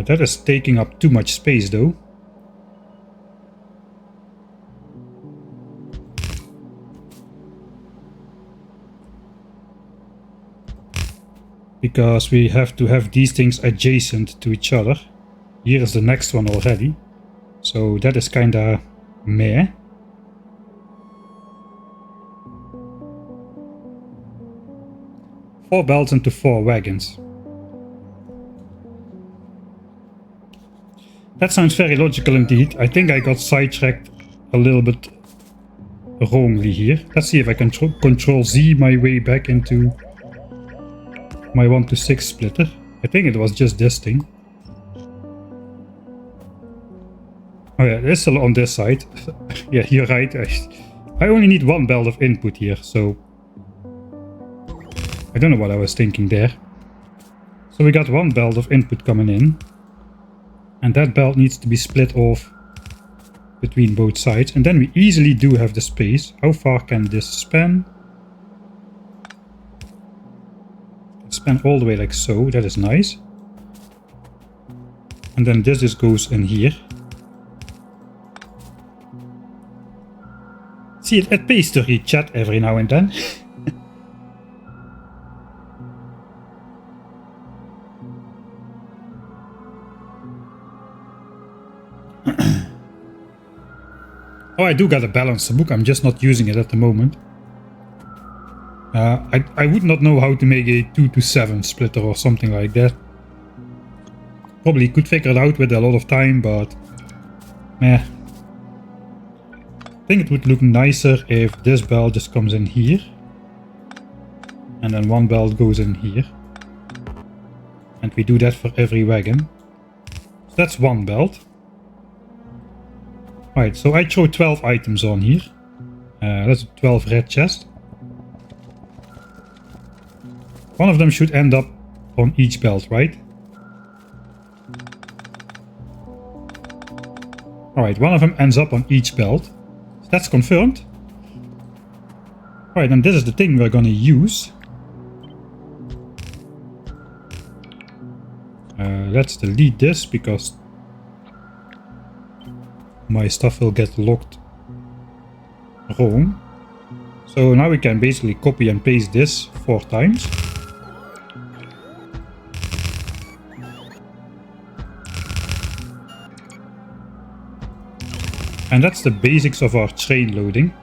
A: That is taking up too much space though. Because we have to have these things adjacent to each other. Here is the next one already. So that is kinda meh. Four belts into 4 wagons. That sounds very logical indeed. I think I got sidetracked a little bit wrongly here. Let's see if I can control Z my way back into my 1 to 6 splitter. I think it was just this thing. Oh yeah, it's still on this side. Yeah, you're right. I only need 1 belt of input here, so I don't know what I was thinking there. So we got 1 belt of input coming in. And that belt needs to be split off between both sides. And then we easily do have the space. How far can this span? It span all the way like so. That is nice. And then this just goes in here. See, it pays to read chat every now and then. Oh, I do got a balance book, I'm just not using it at the moment. I would not know how to make a 2 to 7 splitter or something like that. Probably could figure it out with a lot of time, but meh. I think it would look nicer if this belt just comes in here. And then 1 belt goes in here. And we do that for every wagon. So that's 1 belt. Right, so I throw 12 items on here. That's a 12 red chest. One of them should end up on each belt, right? Alright, one of them ends up on each belt. So that's confirmed. Alright, and this is the thing we're gonna use. Let's delete this because my stuff will get locked wrong. So now we can basically copy and paste this 4 times. And that's the basics of our train loading.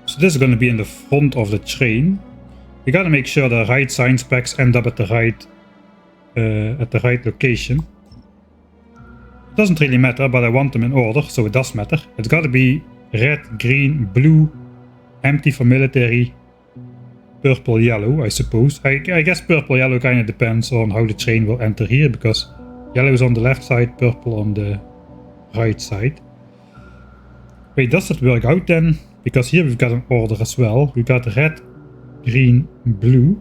A: So this is going to be in the front of the train. We got to make sure the right sign specs end up at the right location. It doesn't really matter, but I want them in order, so it does matter. It's got to be red, green, blue, empty for military, purple, yellow, I suppose. I guess purple, yellow kind of depends on how the train will enter here, because yellow is on the left side, purple on the right side. Wait, does it work out then? Because here we've got an order as well. We've got red, green, blue.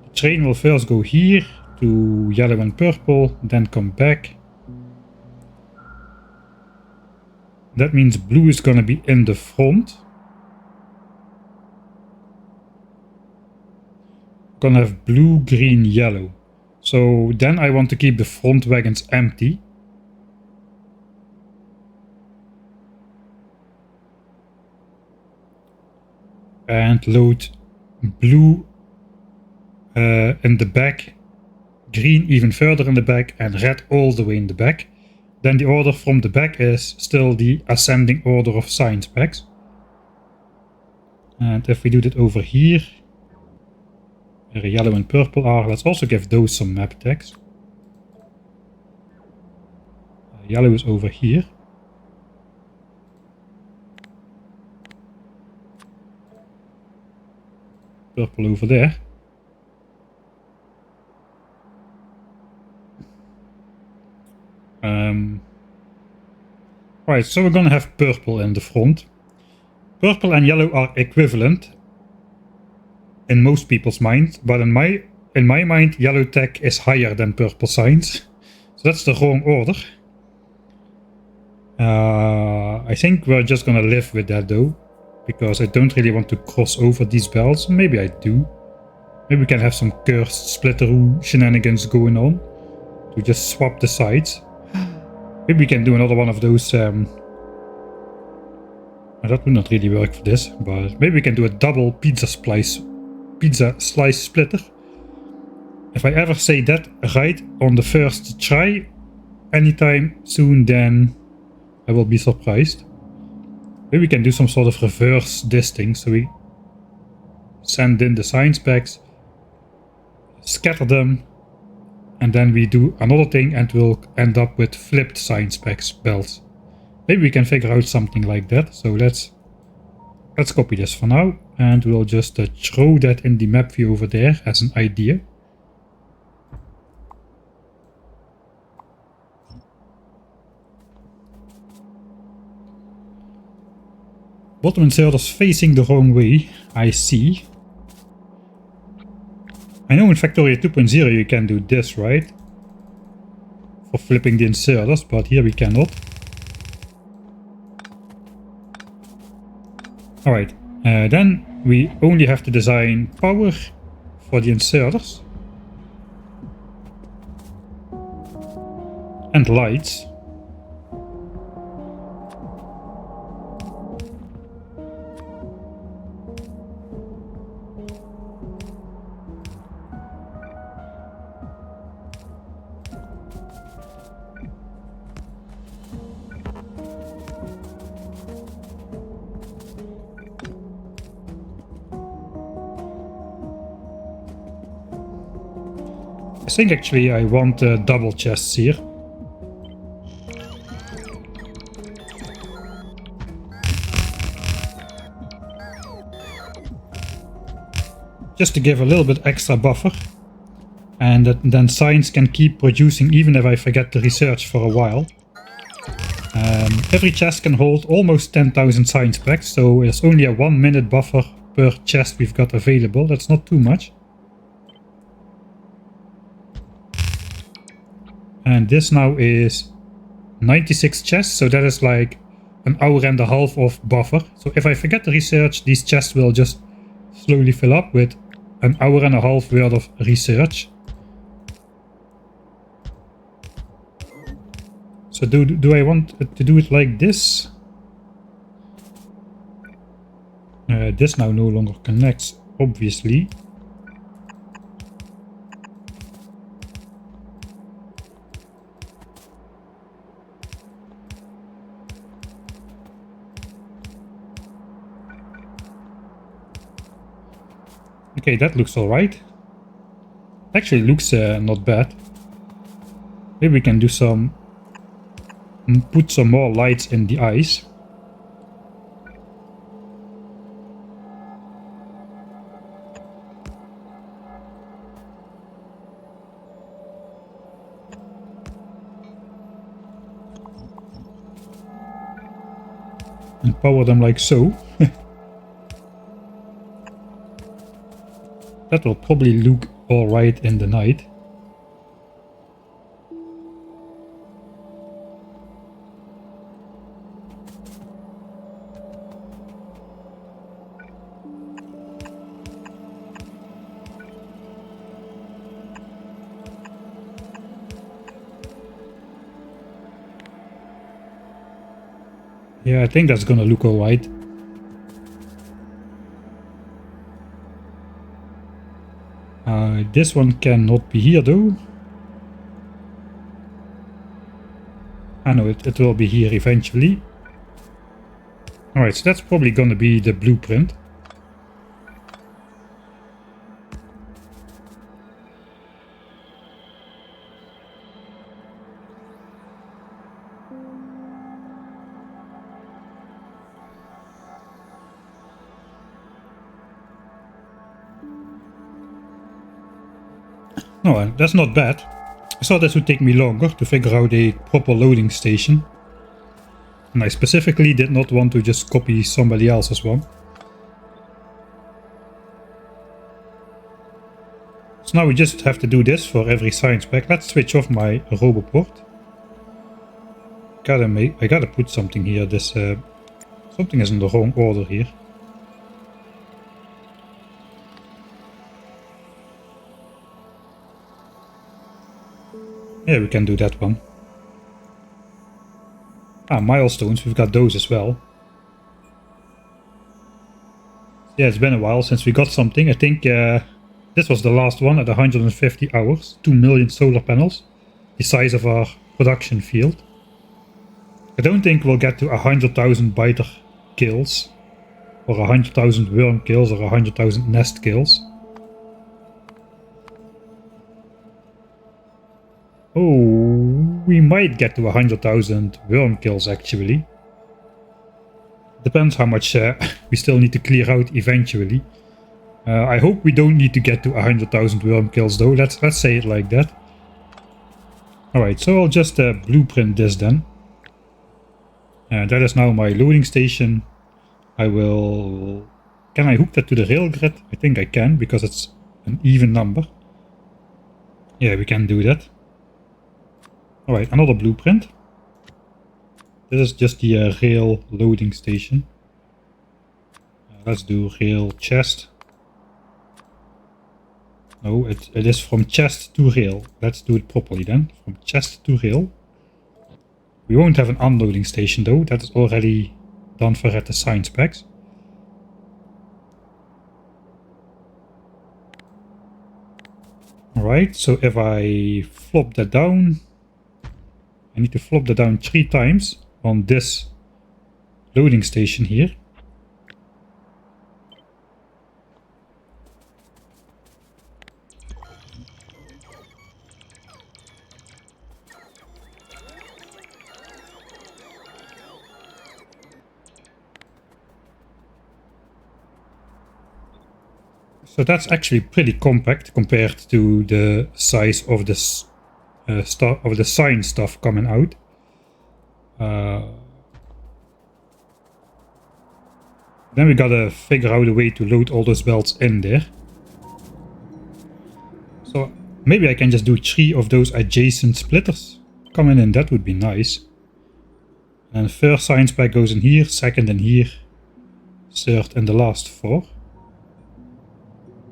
A: The train will first go here to yellow and purple, then come back. That means blue is gonna be in the front. gonna have blue, green, yellow. So then I want to keep the front wagons empty. And load blue in the back, green even further in the back, and red all the way in the back. Then the order from the back is still the ascending order of science packs. And if we do that over here, where yellow and purple are, let's also give those some map tags. Yellow is over here. Purple over there. Right, so we're gonna have purple in the front. Purple and yellow are equivalent in most people's mind, but in my mind, yellow tech is higher than purple science. So that's the wrong order. I think we're just gonna live with that though, because I don't really want to cross over these belts. Maybe I do. Maybe we can have some cursed splitteroo shenanigans going on to just swap the sides. Maybe we can do another one of those. That would not really work for this, but maybe we can do a double pizza slice splitter. If I ever say that right on the first try anytime soon, then I will be surprised. Maybe we can do some sort of reverse this thing, so we send in the science packs, scatter them, and then we do another thing and we'll end up with flipped science packs belts. Maybe we can figure out something like that. So let's copy this for now, and we'll just throw that in the map view over there as an idea. Bottom inserters facing the wrong way, I see. I know in Factorio 2.0 you can do this, right? For flipping the inserters, but here we cannot. Alright, then we only have to design power for the inserters. And lights. I think actually I want double chests here. Just to give a little bit extra buffer. And then science can keep producing even if I forget to research for a while. Every chest can hold almost 10,000 science packs, so there's only a 1 minute buffer per chest we've got available. That's not too much. And this now is 96 chests, so that is like an hour and a half of buffer. So if I forget to research, these chests will just slowly fill up with an hour and a half worth of research. So do I want to do it like this? This now no longer connects, obviously. Okay, that looks alright. Actually looks not bad. Maybe we can do some... put some more lights in the eyes. And power them like so. That will probably look alright in the night. Yeah, I think that's gonna look alright. This one cannot be here though. I know it will be here eventually. Alright, so that's probably gonna be the blueprint. No, that's not bad. I thought this would take me longer to figure out a proper loading station. And I specifically did not want to just copy somebody else's one. So now we just have to do this for every science pack. Let's switch off my Roboport. I gotta put something here. Something is in the wrong order here. Yeah, we can do that one. Milestones, we've got those as well. Yeah, it's been a while since we got something. I think this was the last one at 150 hours. 2 million solar panels. The size of our production field. I don't think we'll get to 100,000 biter kills. Or 100,000 worm kills or 100,000 nest kills. Oh, we might get to 100,000 worm kills actually. Depends how much we still need to clear out eventually. I hope we don't need to get to 100,000 worm kills though. Let's say it like that. Alright, so I'll just blueprint this then. That is now my loading station. Can I hook that to the rail grid? I think I can because it's an even number. Yeah, we can do that. Alright, another blueprint. This is just the rail loading station. Let's do rail chest. No, it is from chest to rail. Let's do it properly then. From chest to rail. We won't have an unloading station though. That is already done for at the science packs. Alright, so if I flop that down, I need to flop that down 3 times on this loading station here. So that's actually pretty compact compared to the size of this of the science stuff coming out. Then we gotta figure out a way to load all those belts in there. So maybe I can just do 3 of those adjacent splitters coming in. That would be nice. And first science pack goes in here, second in here, third and the last 4.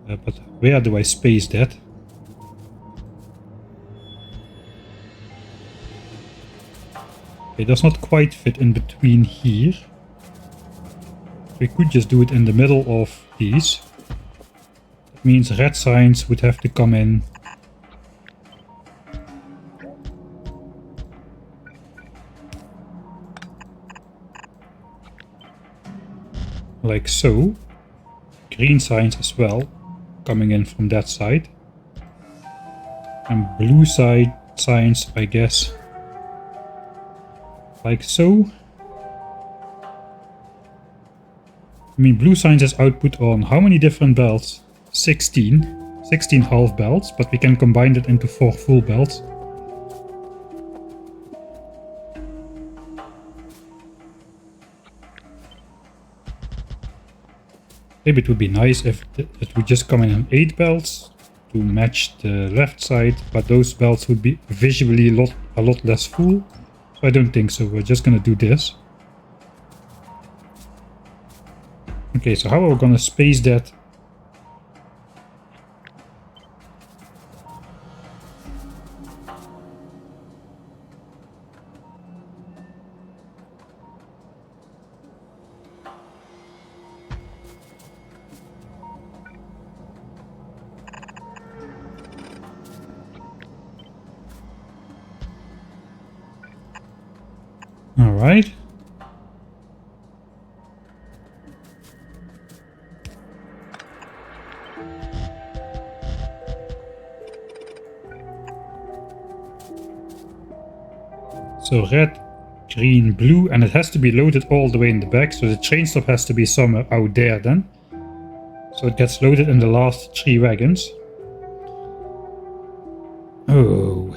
A: But where do I space that? It does not quite fit in between here. We could just do it in the middle of these. That means red signs would have to come in like so. Green signs as well, coming in from that side. And blue side signs, I guess, like so. I mean, blue signs is output on how many different belts? 16 half belts, but we can combine it into 4 full belts. Maybe it would be nice if it would just come in 8 belts to match the left side, but those belts would be visually a lot less full. So I don't think so. We're just gonna do this. Okay, so how are we gonna space that? Alright. So red, green, blue, and it has to be loaded all the way in the back, so the train stop has to be somewhere out there then. So it gets loaded in the last 3 wagons. Oh.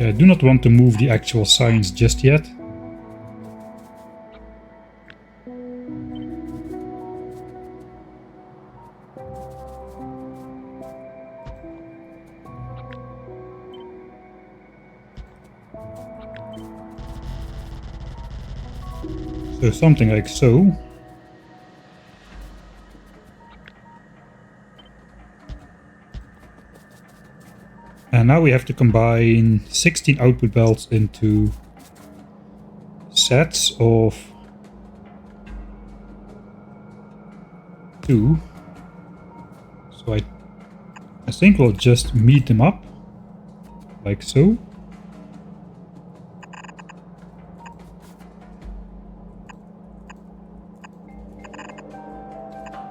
A: I do not want to move the actual signs just yet. So something like so. And now we have to combine 16 output belts into sets of 2. So I think we'll just meet them up like so.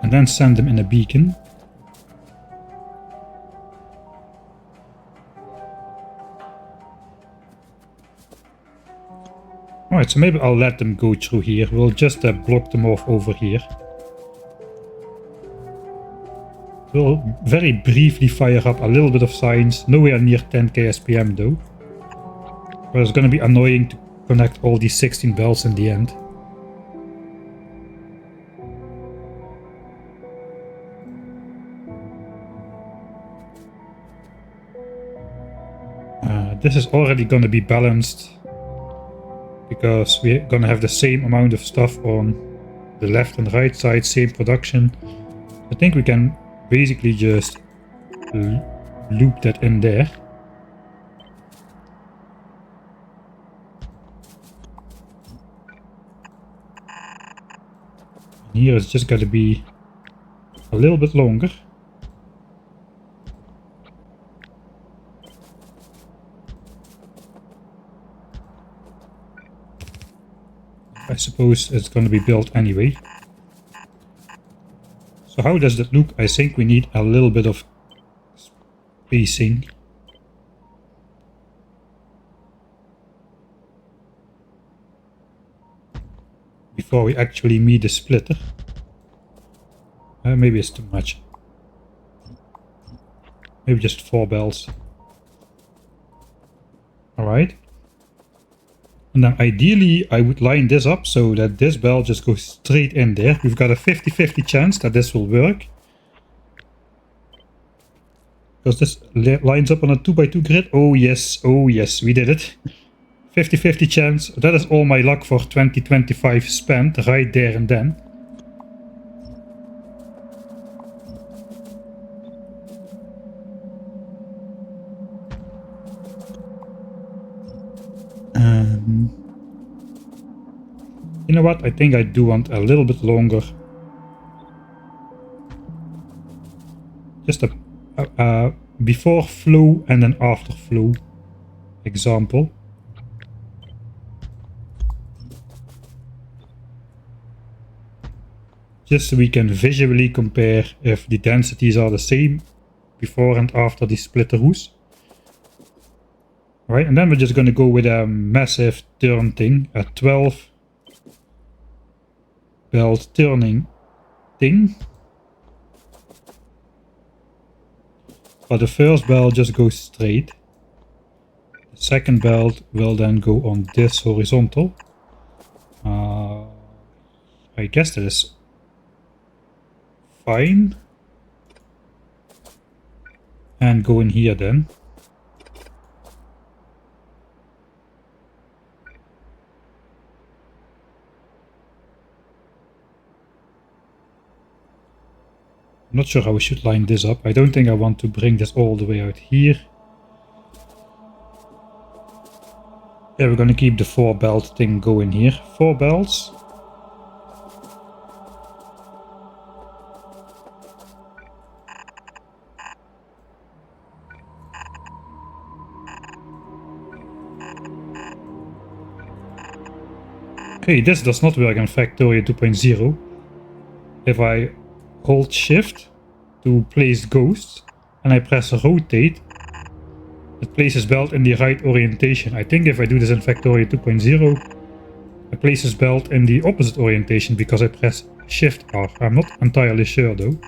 A: And then send them in a beacon. Alright, so maybe I'll let them go through here. We'll just block them off over here. We'll very briefly fire up a little bit of signs. Nowhere near 10k SPM though. But it's gonna be annoying to connect all these 16 bells in the end. This is already gonna be balanced, because we're gonna have the same amount of stuff on the left and right side, same production. I think we can basically just loop that in there. And here it's just gotta be a little bit longer. I suppose it's going to be built anyway. So how does that look? I think we need a little bit of spacing. Before we actually meet the splitter. Maybe it's too much. Maybe just 4 bells. Alright. And then ideally I would line this up so that this bell just goes straight in there. We've got a 50-50 chance that this will work. Because this lines up on a 2x2 grid. Oh yes, we did it. 50-50 chance. That is all my luck for 2025 spent right there and then. You know what? I think I do want a little bit longer. Just a before flow and an after flow example. Just so we can visually compare if the densities are the same before and after the splitter hoes. Right, and then we're just going to go with a massive turn thing, a 12 belt turning thing. But the first belt just goes straight. The second belt will then go on this horizontal. I guess that is fine. And go in here then. I'm not sure how we should line this up. I don't think I want to bring this all the way out here. Yeah, we're gonna keep the 4 belt thing going here. 4 belts. Okay, this does not work in Factorio 2.0. If I hold shift to place ghosts and I press rotate, it places belt in the right orientation. I think if I do this in Factorio 2.0, it places belt in the opposite orientation because I press shift R. I'm not entirely sure though,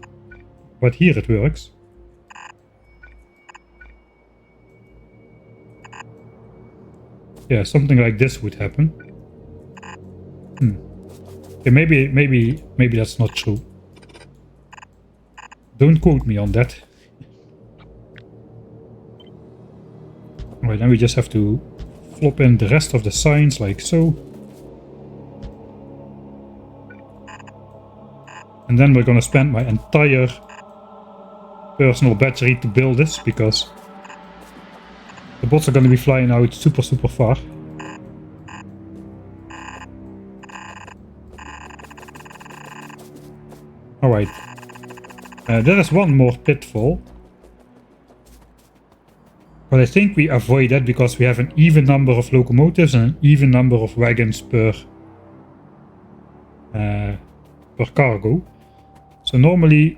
A: but here it works. Yeah, something like this would happen. Okay, maybe that's not true. Don't quote me on that. Alright, then we just have to flop in the rest of the signs like so. And then we're gonna spend my entire personal battery to build this because the bots are gonna be flying out super far. Alright. There is one more pitfall. But I think we avoid that because we have an even number of locomotives and an even number of wagons per cargo. So normally,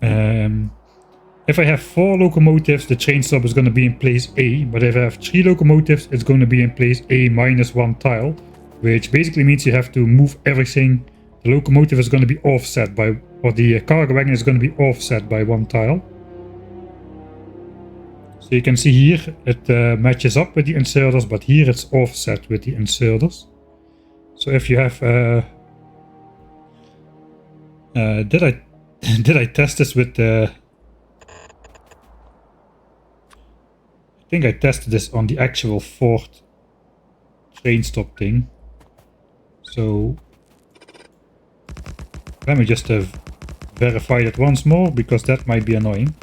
A: if I have 4 locomotives, the train stop is going to be in place A. But if I have 3 locomotives, it's going to be in place A minus 1 tile. Which basically means you have to move everything. The locomotive is going to be offset by, or the cargo wagon is going to be offset by 1 tile. So you can see here it matches up with the inserters, but here it's offset with the inserters. So if you have, did I test this with the? I think I tested this on the actual 4th train stop thing. So let me just verify that once more because that might be annoying.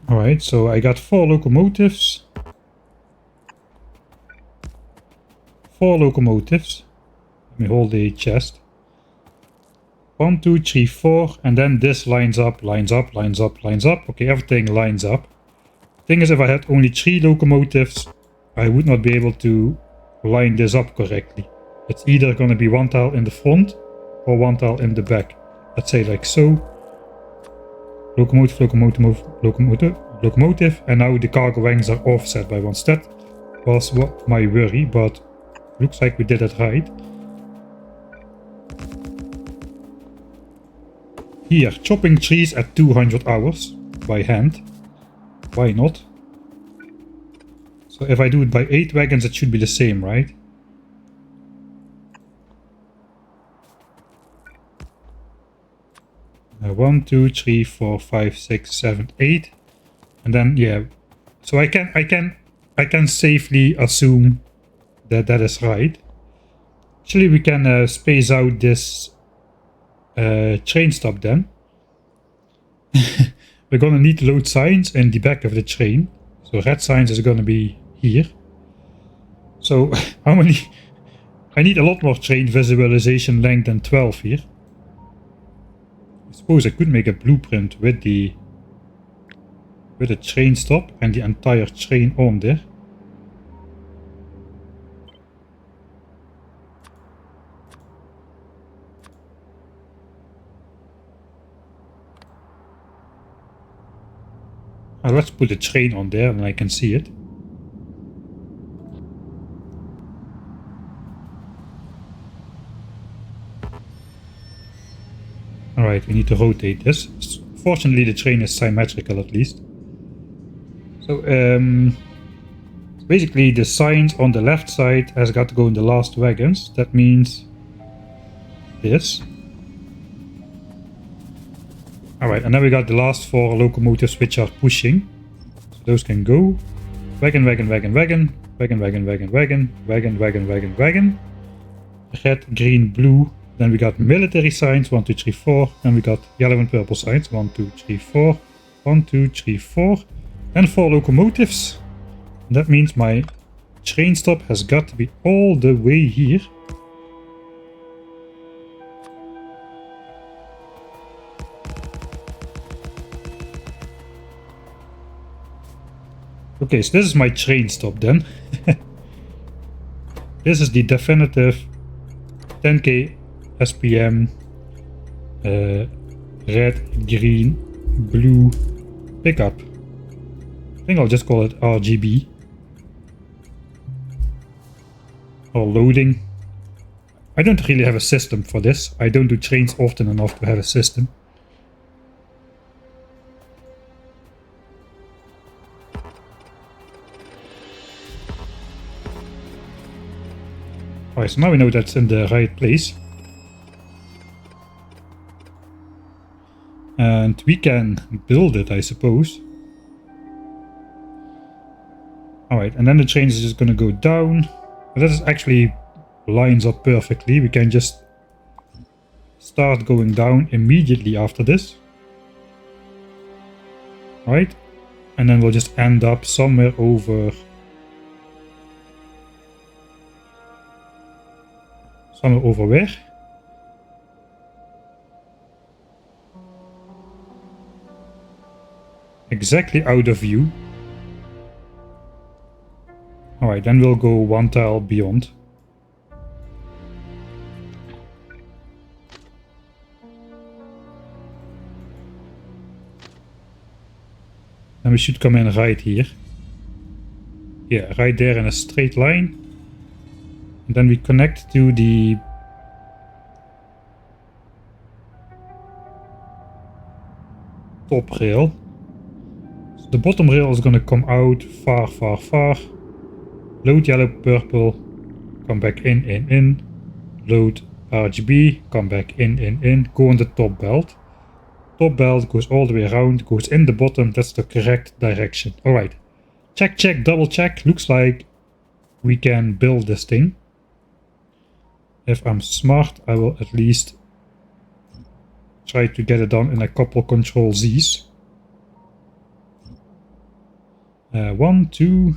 A: Alright, so I got 4 locomotives. 4 locomotives. Let me hold the chest. 1, 2, 3, 4, and then this lines up, lines up, lines up, lines up. Okay, everything lines up. Thing is, if I had only 3 locomotives, I would not be able to line this up correctly. It's either going to be 1 tile in the front or 1 tile in the back. Let's say like so. Locomotive, locomotive, locomotive, locomotive, and now the cargo wagons are offset by 1. That was what my worry, but looks like we did it right. Here, chopping trees at 200 hours by hand. Why not? So if I do it by 8 wagons, it should be the same, right? One, 2, 3, 4, 5, 6, 7, 8, and then yeah. So I can safely assume that that is right. Actually, we can space out this train stop then. We're gonna need load signs in the back of the train. So red signs is gonna be here. So how many? I need a lot more train visualization length than 12 here. I suppose I could make a blueprint with the train stop and the entire train on there. Let's put the train on there and I can see it. Alright, we need to rotate this. Fortunately, the train is symmetrical at least. So, basically the signs on the left side has got to go in the last wagons. That means this. Alright, and then we got the last 4 locomotives which are pushing. So those can go. Wagon, wagon, wagon, wagon. Wagon, wagon, wagon, wagon. Wagon, wagon, wagon, wagon. Red, green, blue. Then we got military signs, 1, 2, 3, 4. Then we got yellow and purple signs, 1, 2, 3, 4. 1, 2, 3, 4. And 4 locomotives. And that means my train stop has got to be all the way here. Okay, so this is my train stop then. This is the definitive 10k SPM red, green, blue pickup. I think I'll just call it RGB. Or loading. I don't really have a system for this. I don't do trains often enough to have a system. Alright, so now we know that's in the right place. And we can build it, I suppose. Alright, and then the train is just going to go down. But that is actually lines up perfectly. We can just start going down immediately after this. Right? And then we'll just end up somewhere over... Somewhere over where? Exactly out of view. Alright, then we'll go one tile beyond. And we should come in right here. Yeah, right there in a straight line. And then we connect to the top rail. So the bottom rail is going to come out far, far, far. Load yellow, purple, come back in. Load RGB, come back in. Go on the top belt. Top belt goes all the way around, goes in the bottom. That's the correct direction. Alright. Check, check, double check. Looks like we can build this thing. If I'm smart, I will at least try to get it done in a couple Control Z's. 1, 2,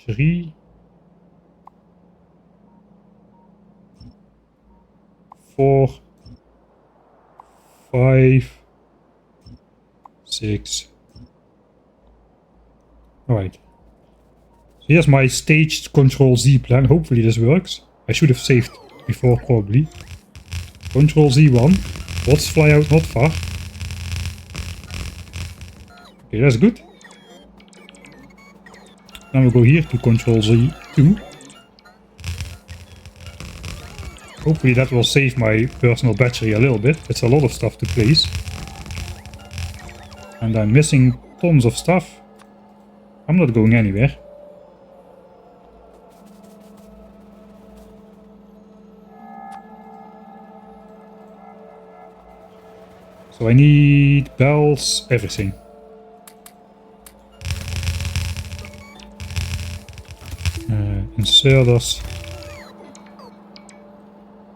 A: 3, 4, 5, 6. Alright. So here's my staged Control Z plan. Hopefully this works. I should have saved before probably. Control Z1. Bots fly out not far. Okay, that's good. Then we go here to Control Z2. Hopefully that will save my personal battery a little bit. It's a lot of stuff to place. And I'm missing tons of stuff. I'm not going anywhere. So I need bells, everything. Inserters.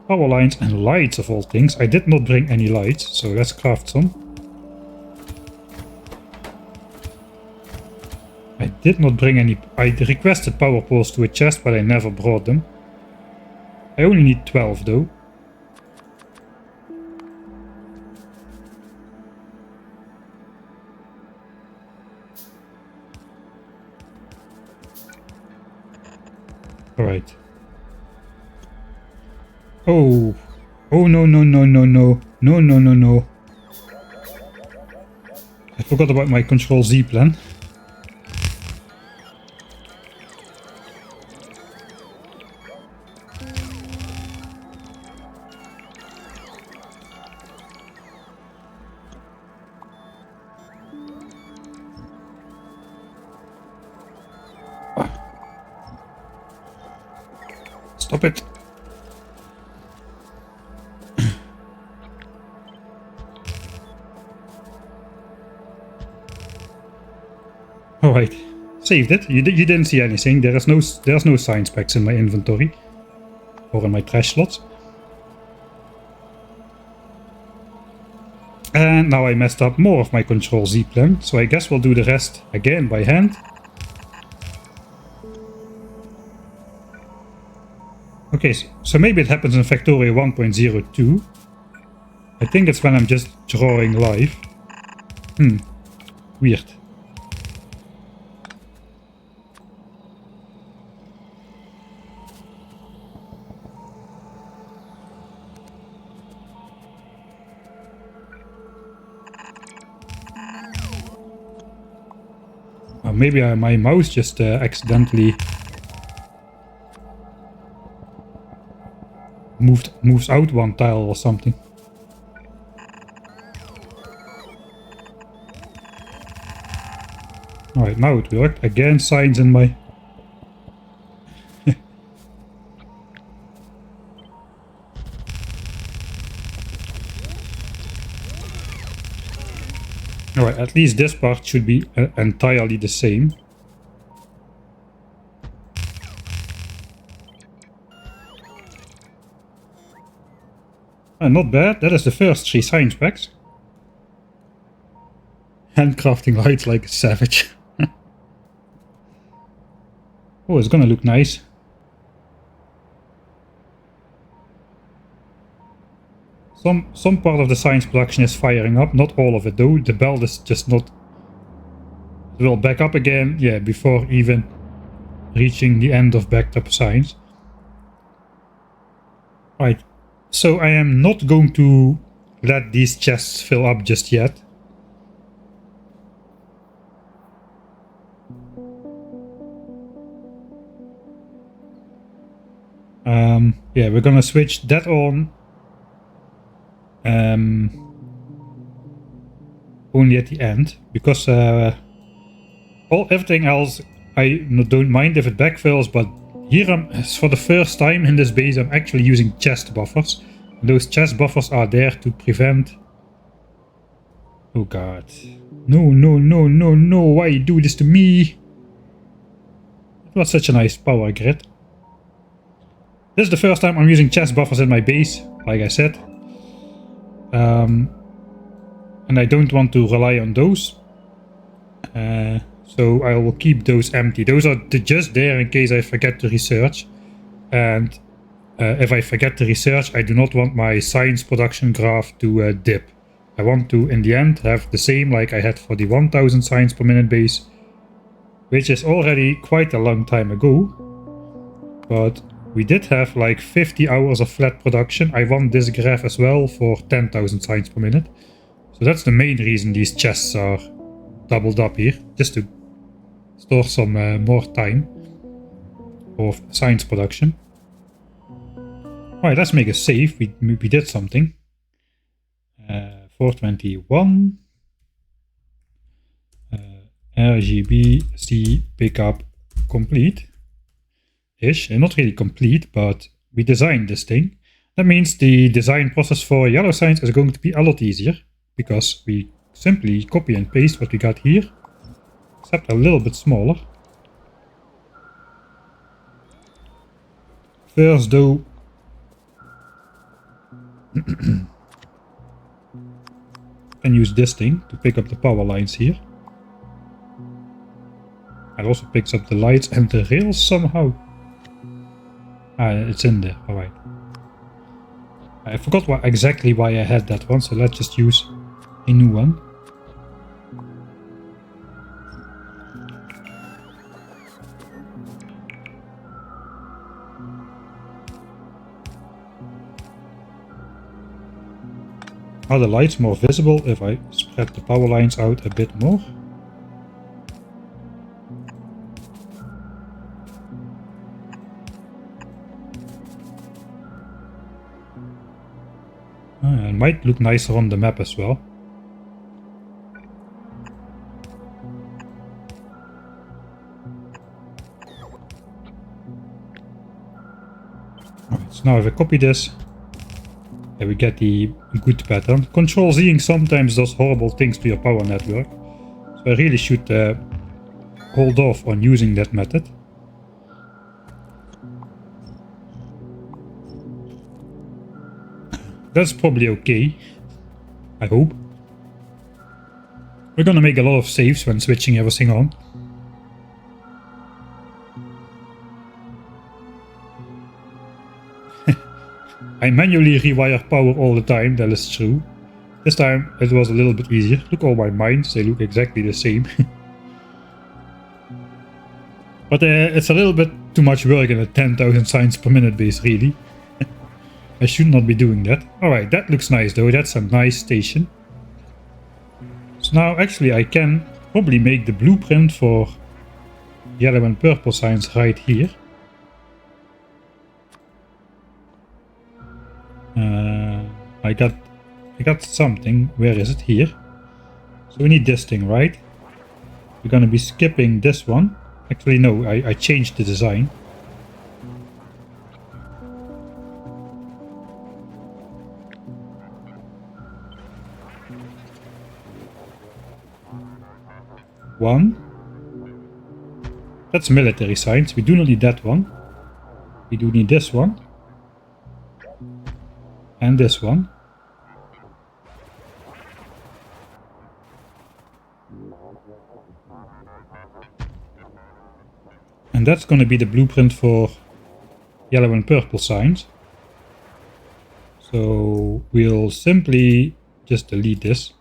A: Power lines and lights of all things. I did not bring any lights, so let's craft some. I did not bring any... I requested power poles to a chest, but I never brought them. I only need 12 though. Alright. Oh. Oh no. I forgot about my Control Z plan. Stop it. Alright. Saved it. You didn't see anything. There's no science packs in my inventory. Or in my trash slots. And now I messed up more of my Control Z plan. So I guess we'll do the rest again by hand. Okay, so maybe it happens in Factorio 1.02. I think it's when I'm just drawing live. Weird. maybe my mouse just accidentally moves out one tile or something. Alright, now it worked. Again, signs in my... Alright, at least this part should be entirely the same. Not bad, that is the first 3 science packs. Handcrafting lights like a savage. Oh, it's gonna look nice. Some part of the science production is firing up, not all of it though. The belt is just not... It will back up again, yeah, before even reaching the end of backed up science. Right, so I am not going to let these chests fill up just yet. Yeah, we're gonna switch that on only at the end, because everything else I don't mind if it backfills, but here for the first time in this base I'm actually using chest buffers. And those chest buffers are there to prevent... Oh god. No, no, no, no, no, why you do this to me? It was such a nice power grid. This is the first time I'm using chest buffers in my base, like I said. And I don't want to rely on those. So I will keep those empty. Those are just there in case I forget to research. And if I forget to research, I do not want my science production graph to dip. I want to, in the end, have the same like I had for the 1000 science per minute base. Which is already quite a long time ago. But... we did have like 50 hours of flat production. I want this graph as well for 10,000 signs per minute. So that's the main reason these chests are doubled up here. Just to store some more time of science production. Alright, let's make a save. We did something. 421. RGB C pickup complete. Ish, and not really complete, but we designed this thing. That means the design process for yellow signs is going to be a lot easier, because we simply copy and paste what we got here, except a little bit smaller. First though, and use this thing to pick up the power lines here. It also picks up the lights and the rails somehow. Ah, it's in there, alright. I forgot exactly why I had that one, so let's just use a new one. Are the lights more visible if I spread the power lines out a bit more? It might look nicer on the map as well. Alright, so now if I copy this, we get the good pattern. Control-Zing sometimes does horrible things to your power network. So I really should hold off on using that method. That's probably okay, I hope. We're gonna make a lot of saves when switching everything on. I manually rewire power all the time, that is true. This time it was a little bit easier. Look, all my mines, they look exactly the same. But it's a little bit too much work in a 10,000 signs per minute base, really. I should not be doing that. Alright, that looks nice though, that's a nice station. So now actually I can probably make the blueprint for yellow and purple signs right here. I got something. Where is it? Here. So we need this thing, right? We're gonna be skipping this one. Actually, no, I changed the design. One. That's military signs. We do not need that one. We do need this one. And this one. And that's going to be the blueprint for yellow and purple signs. So we'll simply just delete this.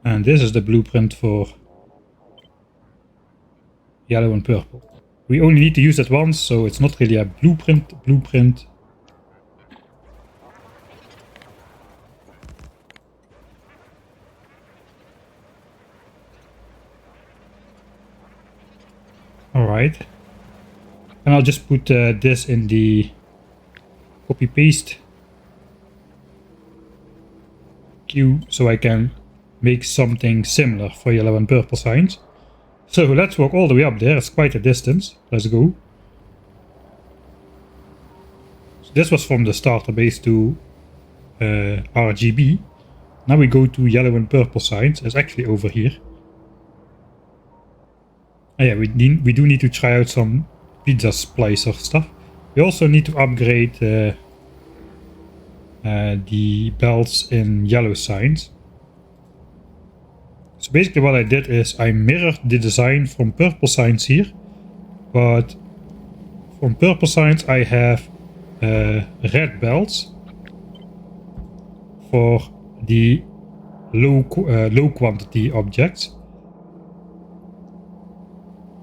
A: And this is the blueprint for yellow and purple. We only need to use that once, so it's not really a blueprint. Alright. And I'll just put this in the copy paste queue so I can make something similar for yellow and purple signs. So let's walk all the way up there. It's quite a distance. Let's go. So this was from the starter base to RGB. Now we go to yellow and purple signs. It's actually over here. Oh yeah, we do need to try out some pizza splicer stuff. We also need to upgrade the belts in yellow signs. So basically what I did is I mirrored the design from purple signs here, but from purple signs I have red belts for the low quantity objects,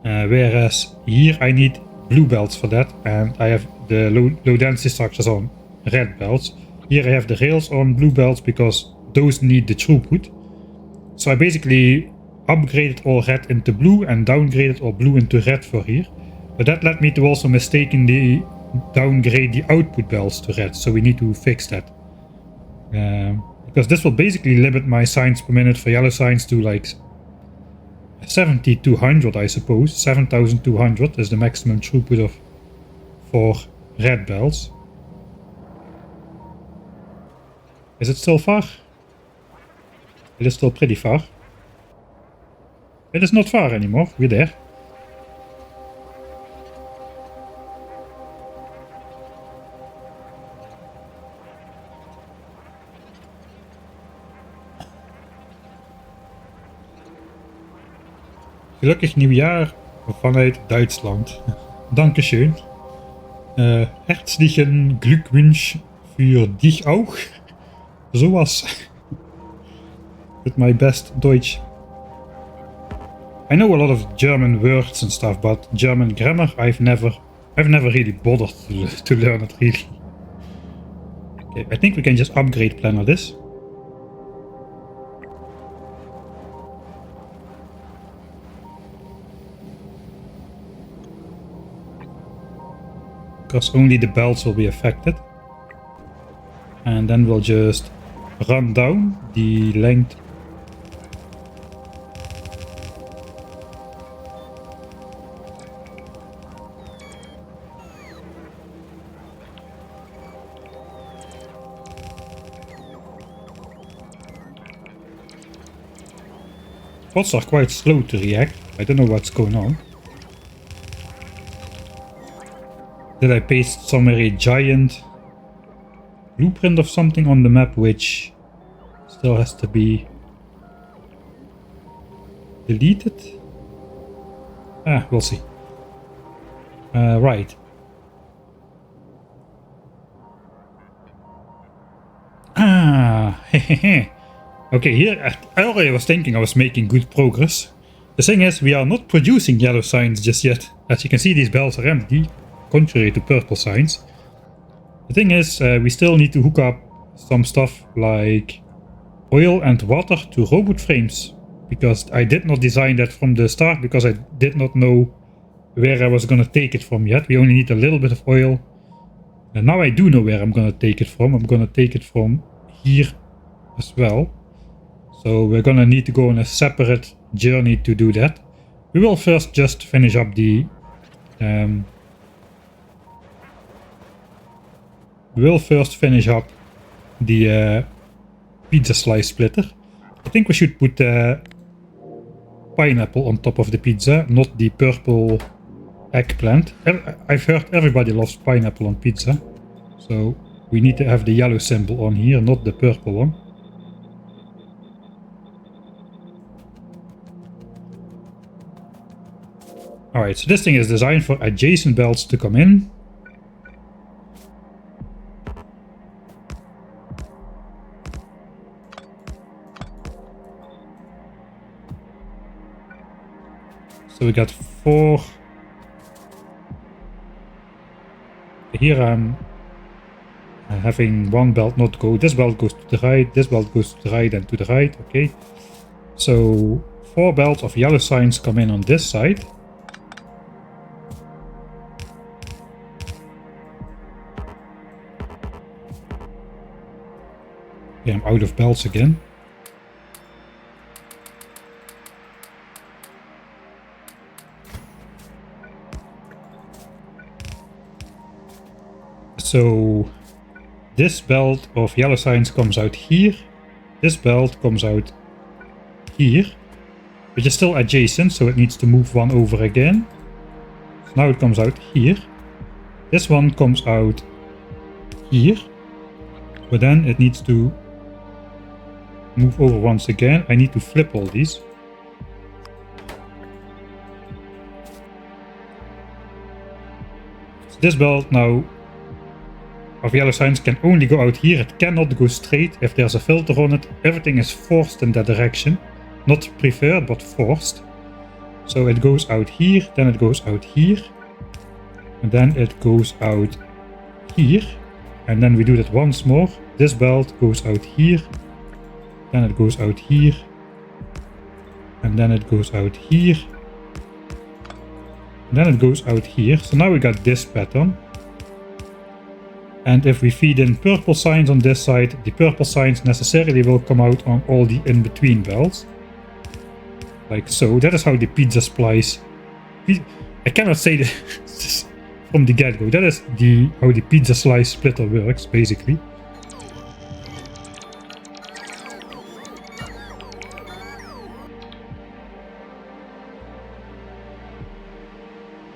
A: whereas here I need blue belts for that, and I have the low density structures on red belts. Here I have the rails on blue belts because those need the throughput. So I basically upgraded all red into blue and downgraded all blue into red for here. But that led me to also mistakenly downgrade the output belts to red, so we need to fix that. Because this will basically limit my signs per minute for yellow signs to like 7,200, I suppose. 7,200 is the maximum throughput for red belts. Is it still far? It is still pretty far. It is not far anymore. We're there. Gelukkig nieuwjaar vanuit Duitsland. Dankeschön. Herzlichen Glückwunsch für dich auch. Sowas. With my best Deutsch. I know a lot of German words and stuff, but German grammar I've never really bothered to learn it really. Okay, I think we can just upgrade planner this. Because only the belts will be affected. And then we'll just run down the length. Pots are quite slow to react. I don't know what's going on. Did I paste somewhere a giant blueprint of something on the map which still has to be deleted? Ah, we'll see. Right. Ah, hehehe. Okay, here I already was thinking I was making good progress. The thing is, we are not producing yellow signs just yet. As you can see, these belts are empty, contrary to purple signs. The thing is, we still need to hook up some stuff like oil and water to robot frames, because I did not design that from the start because I did not know where I was gonna take it from yet. We only need a little bit of oil. And now I do know where I'm gonna take it from. I'm gonna take it from here as well. So we're gonna need to go on a separate journey to do that. We will first just finish up the pizza slice splitter. I think we should put pineapple on top of the pizza, not the purple eggplant. I've heard everybody loves pineapple on pizza, so we need to have the yellow symbol on here, not the purple one. Alright, so this thing is designed for adjacent belts to come in. So we got 4. Here I'm having one belt not go. This belt goes to the right, this belt goes to the right and to the right. Okay. So 4 belts of yellow signs come in on this side. Yeah, I'm out of belts again. So this belt of yellow signs comes out here. This belt comes out here, which is still adjacent, so it needs to move one over again. So now it comes out here. This one comes out here, but then it needs to move over once again. I need to flip all these. So this belt now of yellow signs can only go out here. It cannot go straight if there's a filter on it. Everything is forced in that direction. Not preferred, but forced. So it goes out here, then it goes out here, and then it goes out here. And then we do that once more. This belt goes out here, then it goes out here, and then it goes out here, and then it goes out here. So now we got this pattern. And if we feed in purple signs on this side, the purple signs necessarily will come out on all the in-between belts. Like so. That is how the pizza splice... I cannot say this from the get-go. That is how the pizza slice splitter works, basically.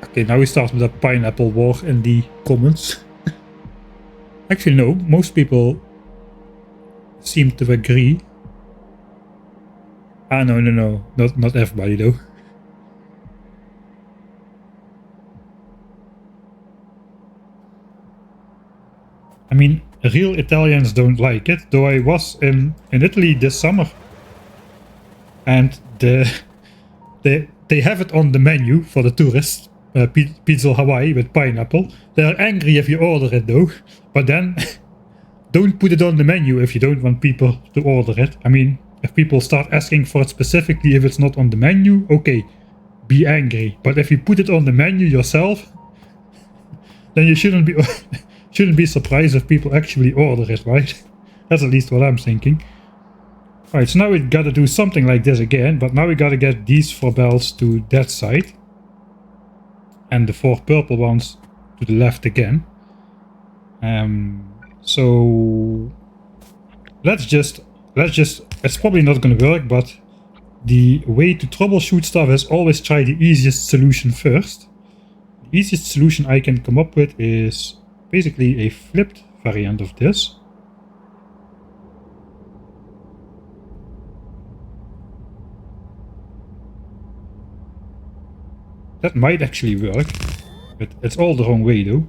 A: Okay, now we start with a pineapple war in the comments. Actually, no, most people seem to agree. Ah, no, not everybody though. I mean, real Italians don't like it, though I was in Italy this summer. And they have it on the menu for the tourists. Pizza Hawaii with pineapple. They're angry if you order it though, but then don't put it on the menu if you don't want people to order it. I mean, if people start asking for it specifically if it's not on the menu, okay, be angry. But if you put it on the menu yourself, then you shouldn't be surprised if people actually order it, right? That's at least what I'm thinking. Alright, so now we gotta do something like this again, but now we gotta get these 4 belts to that side. And the 4 purple ones to the left again. So let's just it's probably not gonna work, but the way to troubleshoot stuff is always try the easiest solution first. The easiest solution I can come up with is basically a flipped variant of this. That might actually work, but it's all the wrong way though.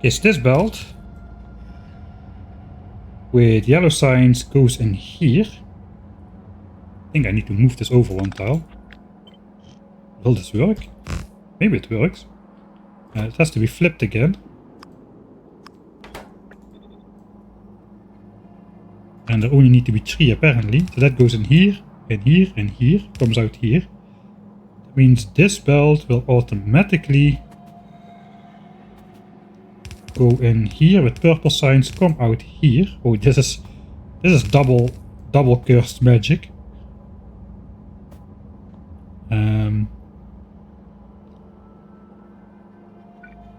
A: Okay, so this belt with yellow signs goes in here. I think I need to move this over one tile. Will this work? Maybe it works. It has to be flipped again. And there only need to be 3 apparently. So that goes in here, and here, and here. Comes out here. That means this belt will automatically go in here with purple signs, come out here. Oh, this is double cursed magic.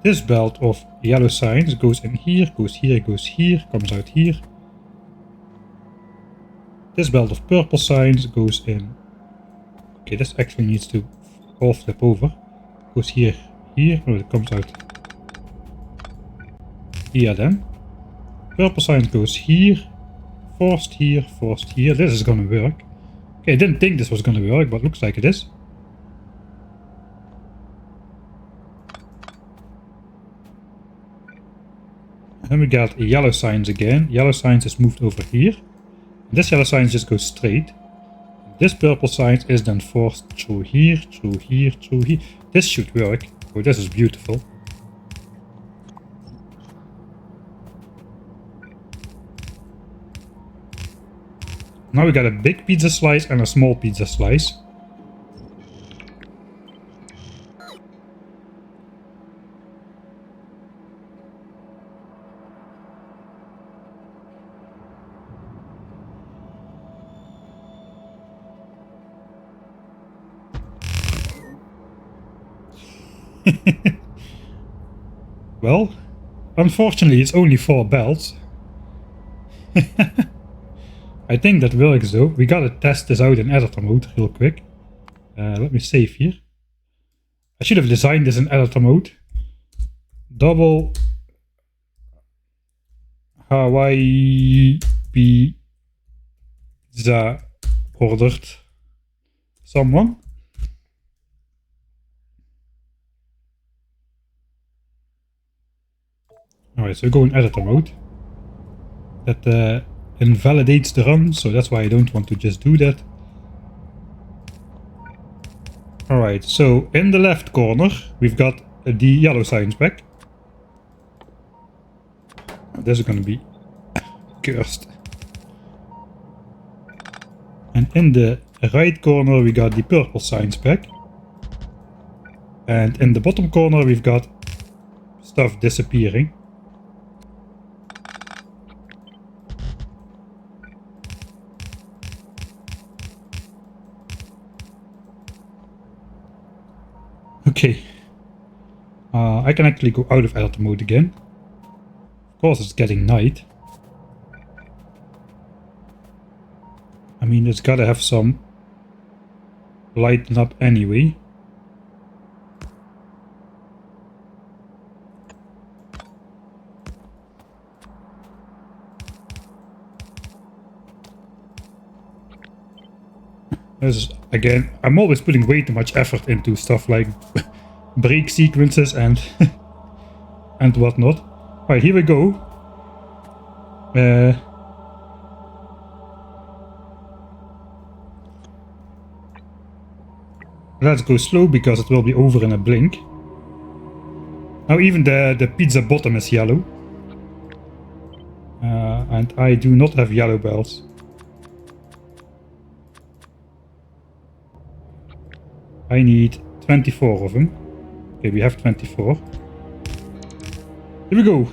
A: This belt of yellow signs goes in here, goes here, goes here, comes out here. This belt of purple signs goes in. Okay, this actually needs to all flip over. Goes here, here. Oh, it comes out here then. Purple sign goes here. Forced here, forced here. This is gonna work. Okay, I didn't think this was gonna work, but looks like it is. Then we got yellow signs again. Yellow signs is moved over here. This yellow sign just goes straight. This purple sign is then forced through here, through here, through here. This should work. Oh, this is beautiful. Now we got a big pizza slice and a small pizza slice. Well, unfortunately it's only 4 belts. I think that works though. We gotta test this out in editor mode real quick. Let me save here. I should have designed this in editor mode. Double Hawaii pizza ordered. Someone? Alright, so go in editor mode. That invalidates the run, so that's why I don't want to just do that. Alright, so in the left corner we've got the yellow signs back. This is gonna be cursed. And in the right corner we got the purple signs back. And in the bottom corner we've got stuff disappearing. Okay, I can actually go out of editor mode again. Of course it's getting night. I mean, it's gotta have some lighting up anyway. This is, again, I'm always putting way too much effort into stuff like break sequences and and whatnot. Alright, here we go. Let's go slow because it will be over in a blink. Now even the pizza bottom is yellow. And I do not have yellow belts. I need 24 of them. Okay, we have 24. Here we go.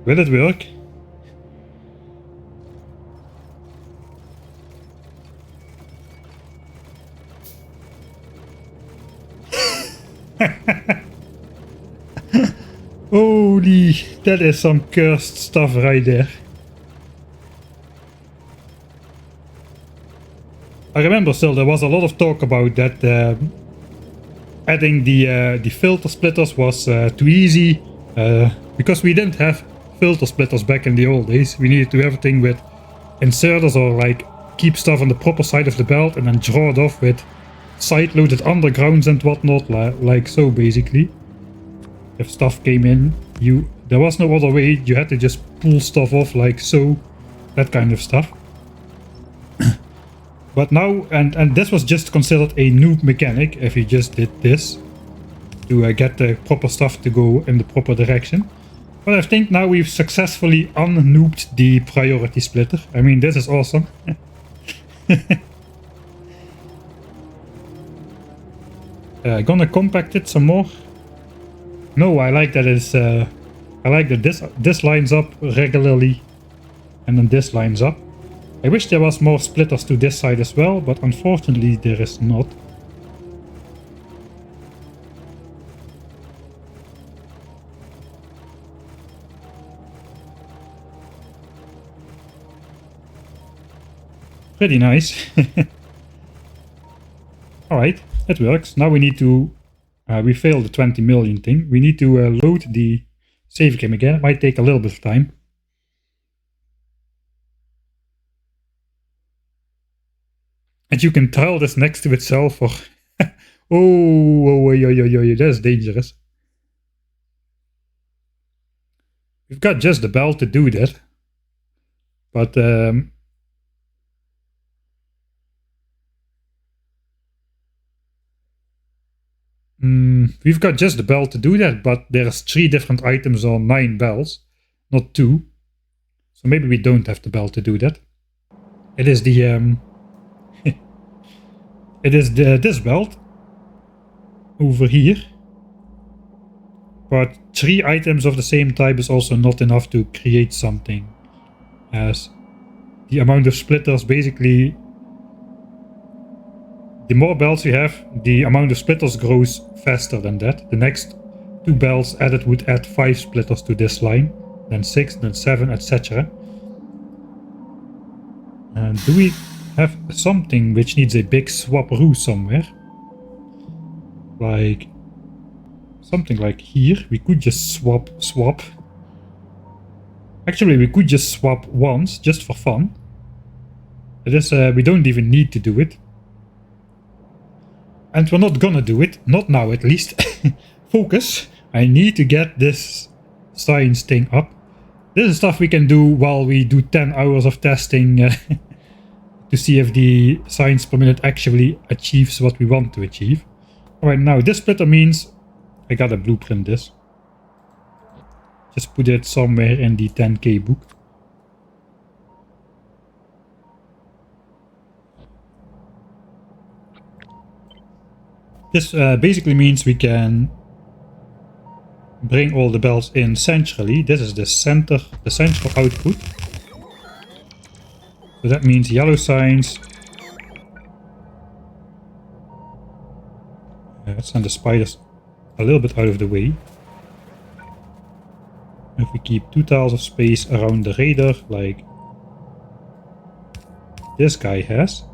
A: Will it work? Holy, that is some cursed stuff right there. I remember still there was a lot of talk about that adding the filter splitters was too easy because we didn't have filter splitters back in the old days. We needed to do everything with inserters or like keep stuff on the proper side of the belt and then draw it off with side-loaded undergrounds and whatnot, like so basically. If stuff came in, there was no other way. You had to just pull stuff off like so, that kind of stuff. But now, and this was just considered a noob mechanic if you just did this to get the proper stuff to go in the proper direction. But I think now we've successfully unnoobed the priority splitter. I mean, this is awesome. Gonna compact it some more. No, I like that it's I like that this lines up regularly and then this lines up. I wish there was more splitters to this side as well, but unfortunately there is not. Pretty nice. Alright, it works. Now we need to... we failed the 20 million thing. We need to load the save game again. It might take a little bit of time. And you can tile this next to itself or... oh, that's dangerous. We've got just the bell to do that. But... we've got just the bell to do that, but there's 3 different items on 9 bells, not 2. So maybe we don't have the bell to do that. It is the it is this belt over here. But 3 items of the same type is also not enough to create something, as the amount of splitters basically... The more bells you have, the amount of splitters grows faster than that. The next 2 bells added would add 5 splitters to this line, then 6, then 7, etc. And do we have something which needs a big swap-roo somewhere? Like... something like here. We could just swap. Actually, we could just swap once, just for fun. It is, we don't even need to do it. And we're not gonna do it, not now at least. Focus. I need to get this science thing up. This is stuff we can do while we do 10 hours of testing to see if the science per minute actually achieves what we want to achieve. Alright, now this splitter means I gotta blueprint this. Just put it somewhere in the 10k book. This basically means we can bring all the bells in centrally. This is the central output. So that means yellow signs. Let's send the spiders a little bit out of the way. If we keep 2 tiles of space around the radar, like this guy has.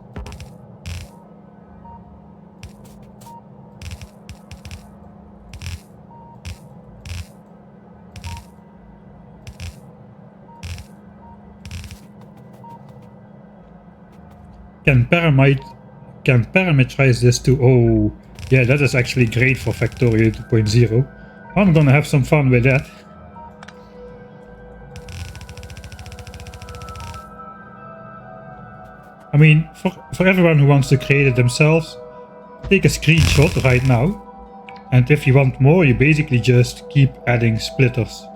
A: Can parameterize this to... oh, yeah, that is actually great for Factorio 2.0. I'm gonna have some fun with that. I mean, for everyone who wants to create it themselves, take a screenshot right now. And if you want more, you basically just keep adding splitters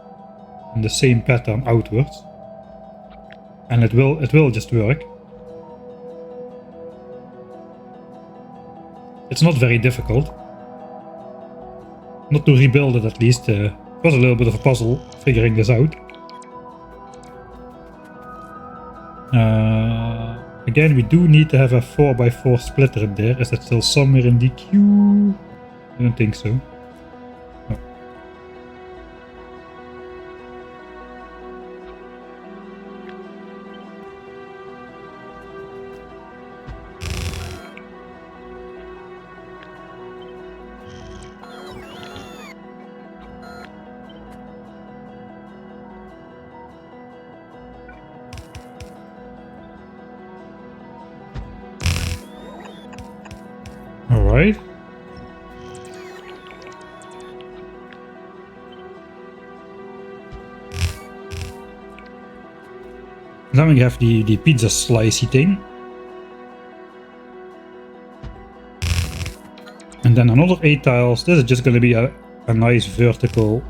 A: in the same pattern outwards. And it will just work. It's not very difficult. Not to rebuild it at least. It was a little bit of a puzzle figuring this out. Again, we do need to have a 4x4 splitter in there. Is that still somewhere in the queue? I don't think so. No. Alright. Then we have the pizza slicey thing. And then another 8 tiles. This is just going to be a nice vertical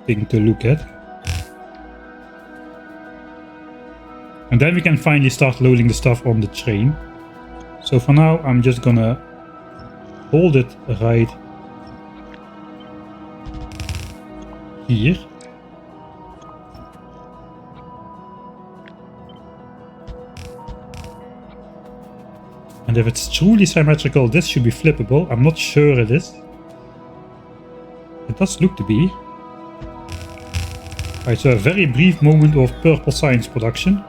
A: thing to look at. And then we can finally start loading the stuff on the train. So for now, I'm just gonna hold it right here. And if it's truly symmetrical, this should be flippable. I'm not sure it is. It does look to be. Alright, so a very brief moment of purple science production.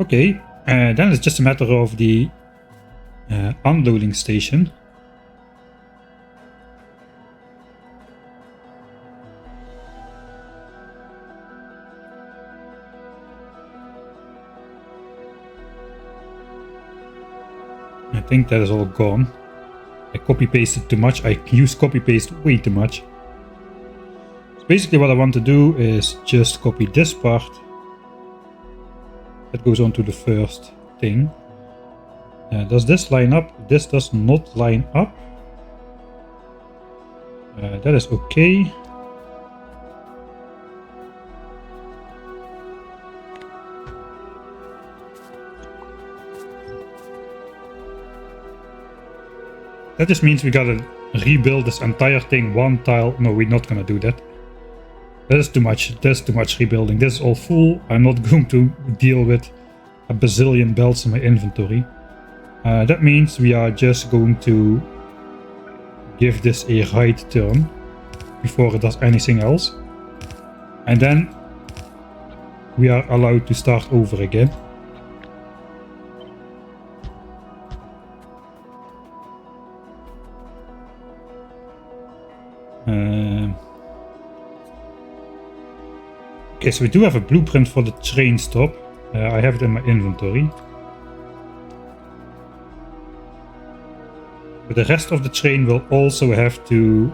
A: Okay, then it's just a matter of the unloading station. I think that is all gone. I copy pasted too much. I use copy paste way too much. So basically what I want to do is just copy this part. That goes on to the first thing. Does this line up? This does not line up. That is okay. That just means we gotta rebuild this entire thing one tile. No, we're not gonna do that. That is too much. That's too much rebuilding. This is all full. I'm not going to deal with a bazillion belts in my inventory. That means we are just going to give this a right turn before it does anything else. And then we are allowed to start over again. Okay, so we do have a blueprint for the train stop. I have it in my inventory. But the rest of the train will also have to...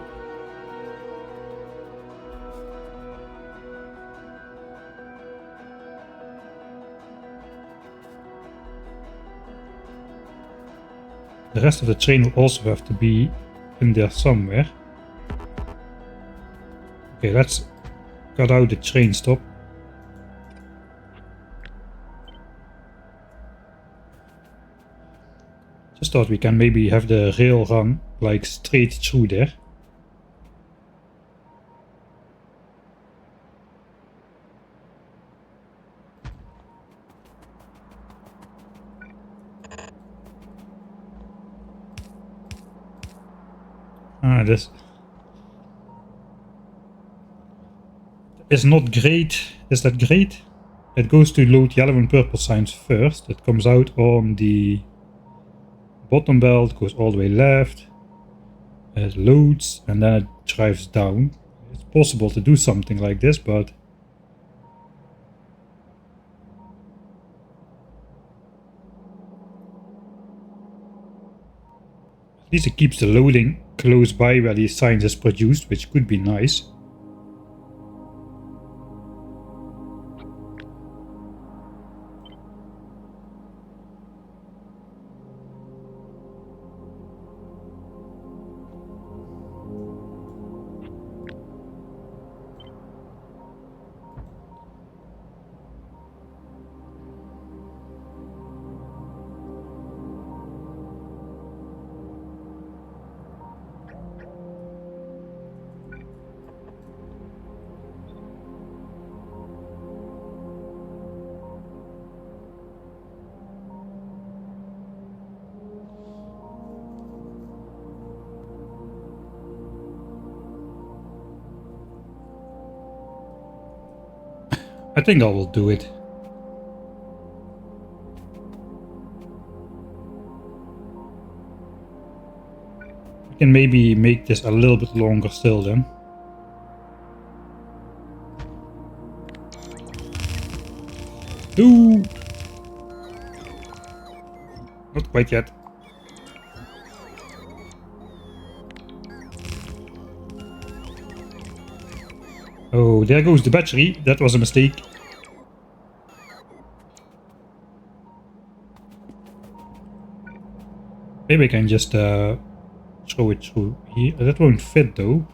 A: The rest of the train will also have to be in there somewhere. Okay, let's cut out the train stop. Just thought we can maybe have the rail run like straight through there. This is not great. Is that great? It goes to load yellow and purple signs first. It comes out on the bottom belt, goes all the way left. It loads and then it drives down. It's possible to do something like this, but at least it keeps the loading close by where the signs is produced, which could be nice. I think I will do it. I can maybe make this a little bit longer still then. No! Not quite yet. Oh, there goes the battery. That was a mistake. Maybe I can just throw it through here. That won't fit though.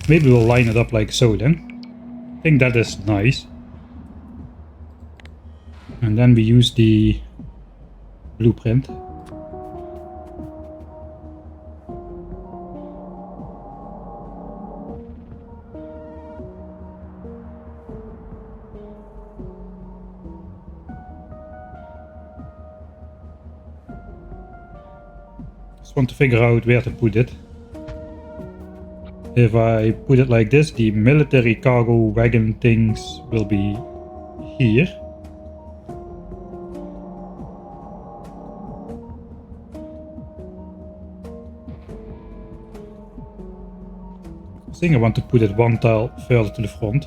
A: Maybe we'll line it up like so then. I think that is nice. And then we use the blueprint. Just want to figure out where to put it. If I put it like this, the military cargo wagon things will be here. I think I want to put it one tile further to the front.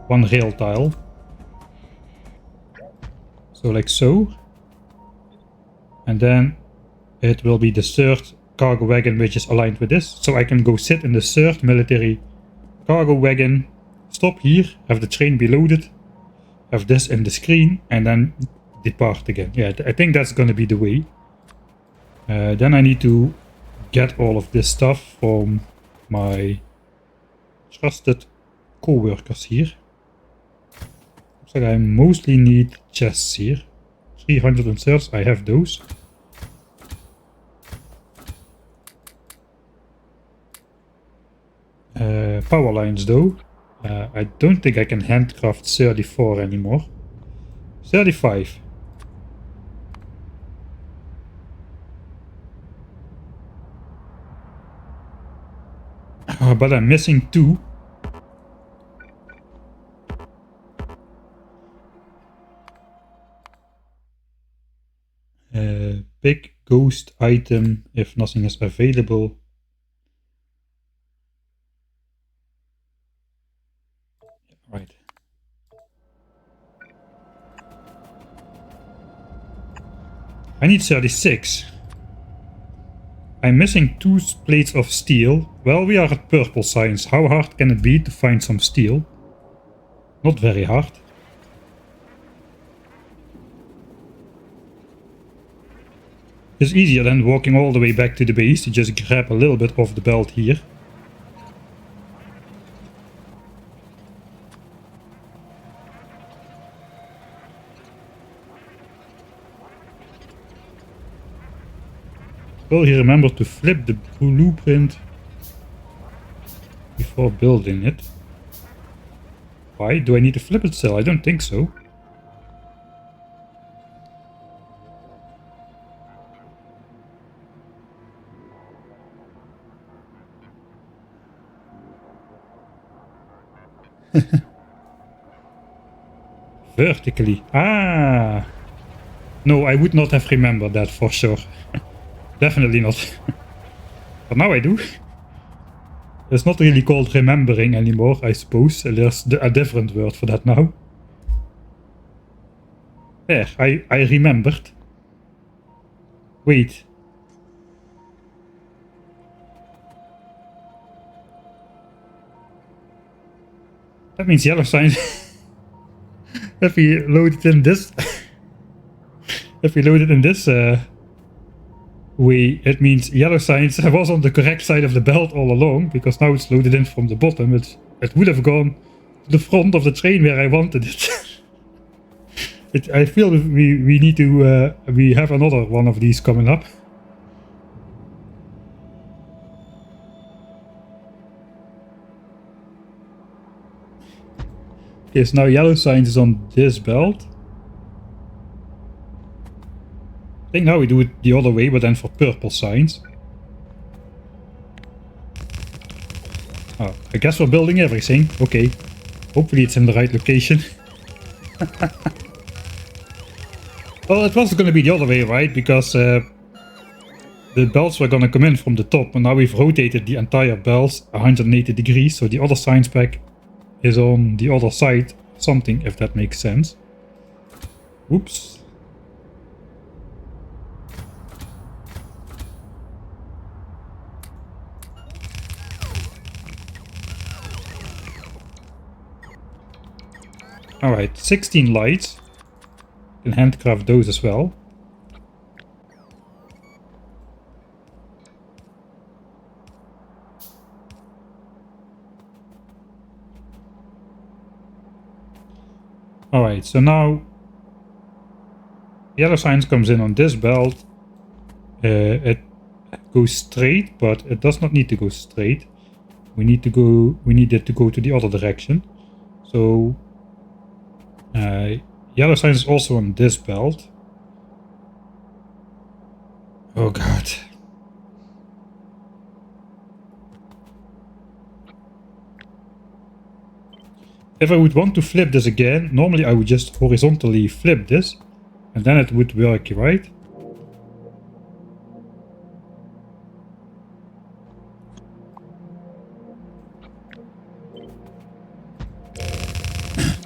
A: One rail tile. So like so. And then it will be the third cargo wagon which is aligned with this. So I can go sit in the third military cargo wagon, stop here, have the train be loaded, have this in the screen, and then depart again. Yeah, I think that's gonna be the way. Then I need to get all of this stuff from my trusted co-workers here. Looks like I mostly need chests here. 300 inserts, I have those. Power lines though. I don't think I can handcraft 34 anymore. 35. But I'm missing 2. Big ghost item if nothing is available. Right. I need 36. I'm missing 2 plates of steel. Well, we are at purple science. How hard can it be to find some steel? Not very hard. It's easier than walking all the way back to the base to just grab a little bit off the belt here. Will you remember to flip the blueprint before building it? Why? Do I need to flip it still? I don't think so. Vertically. Ah! No, I would not have remembered that for sure. Definitely not. But now I do. It's not really called remembering anymore, I suppose. There's a different word for that now. There, I remembered. Wait. That means yellow signs. If we load it in this... if we load it in this way, it means yellow signs was on the correct side of the belt all along, because now it's loaded in from the bottom. It would have gone to the front of the train where I wanted it. I feel we need to... we have another one of these coming up. Okay, so now yellow signs is on this belt. I think now we do it the other way, but then for purple signs. Oh, I guess we're building everything. Okay. Hopefully it's in the right location. Well, it was going to be the other way, right? Because the belts were going to come in from the top, and now we've rotated the entire belts 180 degrees, so the other sign spec is on the other side. Something, if that makes sense. Oops. Alright, 16 lights. You can handcraft those as well. Alright, so now the other signs comes in on this belt. It goes straight, but it does not need to go straight. We need it to go to the other direction. So yellow sign is also on this belt. Oh god. If I would want to flip this again, normally I would just horizontally flip this, and then it would work, right?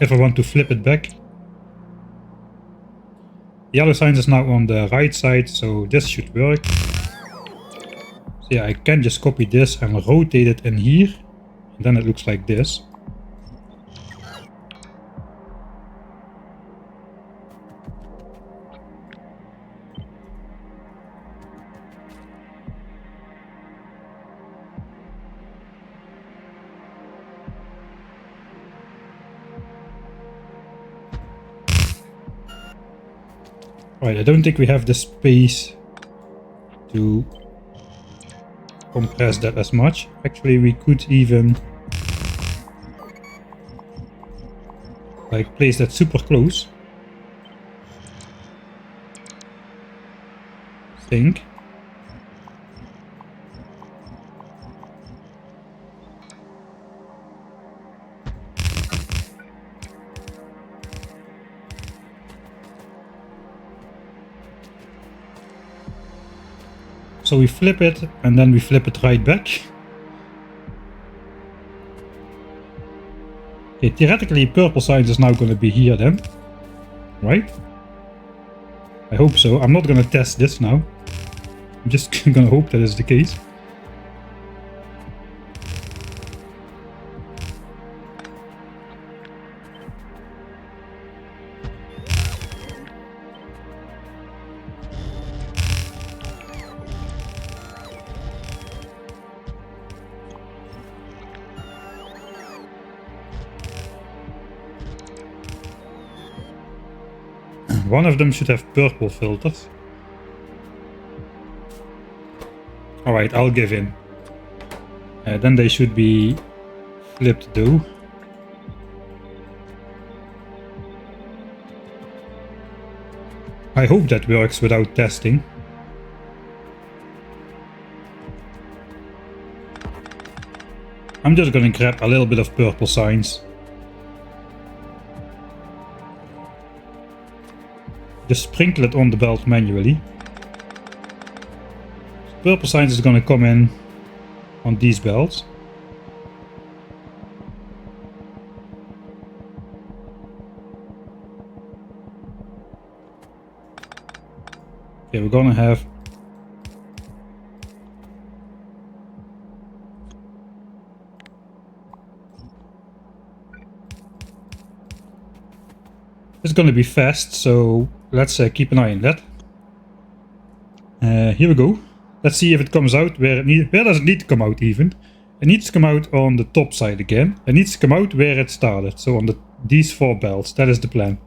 A: If I want to flip it back. The yellow sign is now on the right side, so this should work. So yeah, I can just copy this and rotate it in here, and then it looks like this. Alright, I don't think we have the space to compress that as much. Actually, we could even like place that super close. Think. So we flip it, and then we flip it right back. Okay, theoretically purple signs is now going to be here then. Right? I hope so. I'm not going to test this now. I'm just going to hope that is the case. One of them should have purple filters. Alright, I'll give in. Then they should be flipped though. I hope that works without testing. I'm just gonna grab a little bit of purple signs. Just sprinkle it on the belt manually. Purple signs is gonna come in on these belts. Okay, we're gonna have it's gonna be fast, so let's keep an eye on that. Here we go. Let's see if it comes out where it needs. Where does it need to come out even? It needs to come out on the top side again. It needs to come out where it started. So on these 4 belts. That is the plan.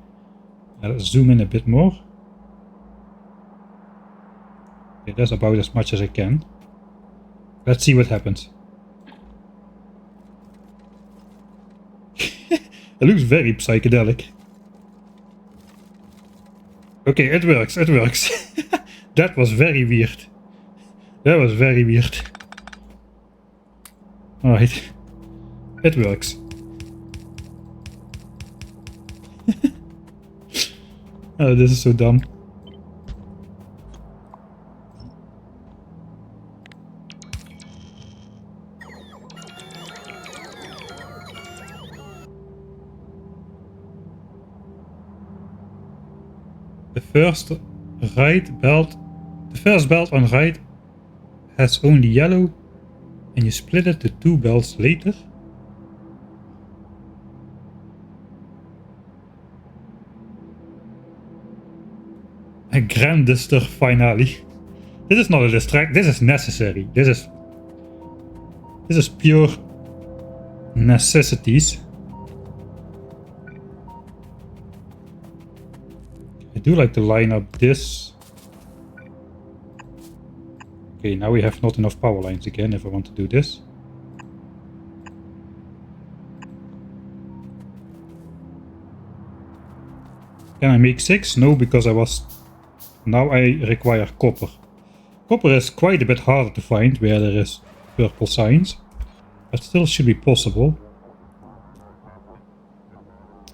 A: Let's zoom in a bit more. Okay, that's about as much as I can. Let's see what happens. It looks very psychedelic. Okay, it works, it works. That was very weird. That was very weird. Alright. It works. Oh, this is so dumb. The first belt on right has only yellow, and you split it to 2 belts later. A Grandester finale. This is not a distract. This is necessary. This is pure necessities. I do like to line up this. Okay, now we have not enough power lines again if I want to do this. Can I make 6? No, because now I require copper. Copper is quite a bit harder to find where there is purple signs, but still should be possible.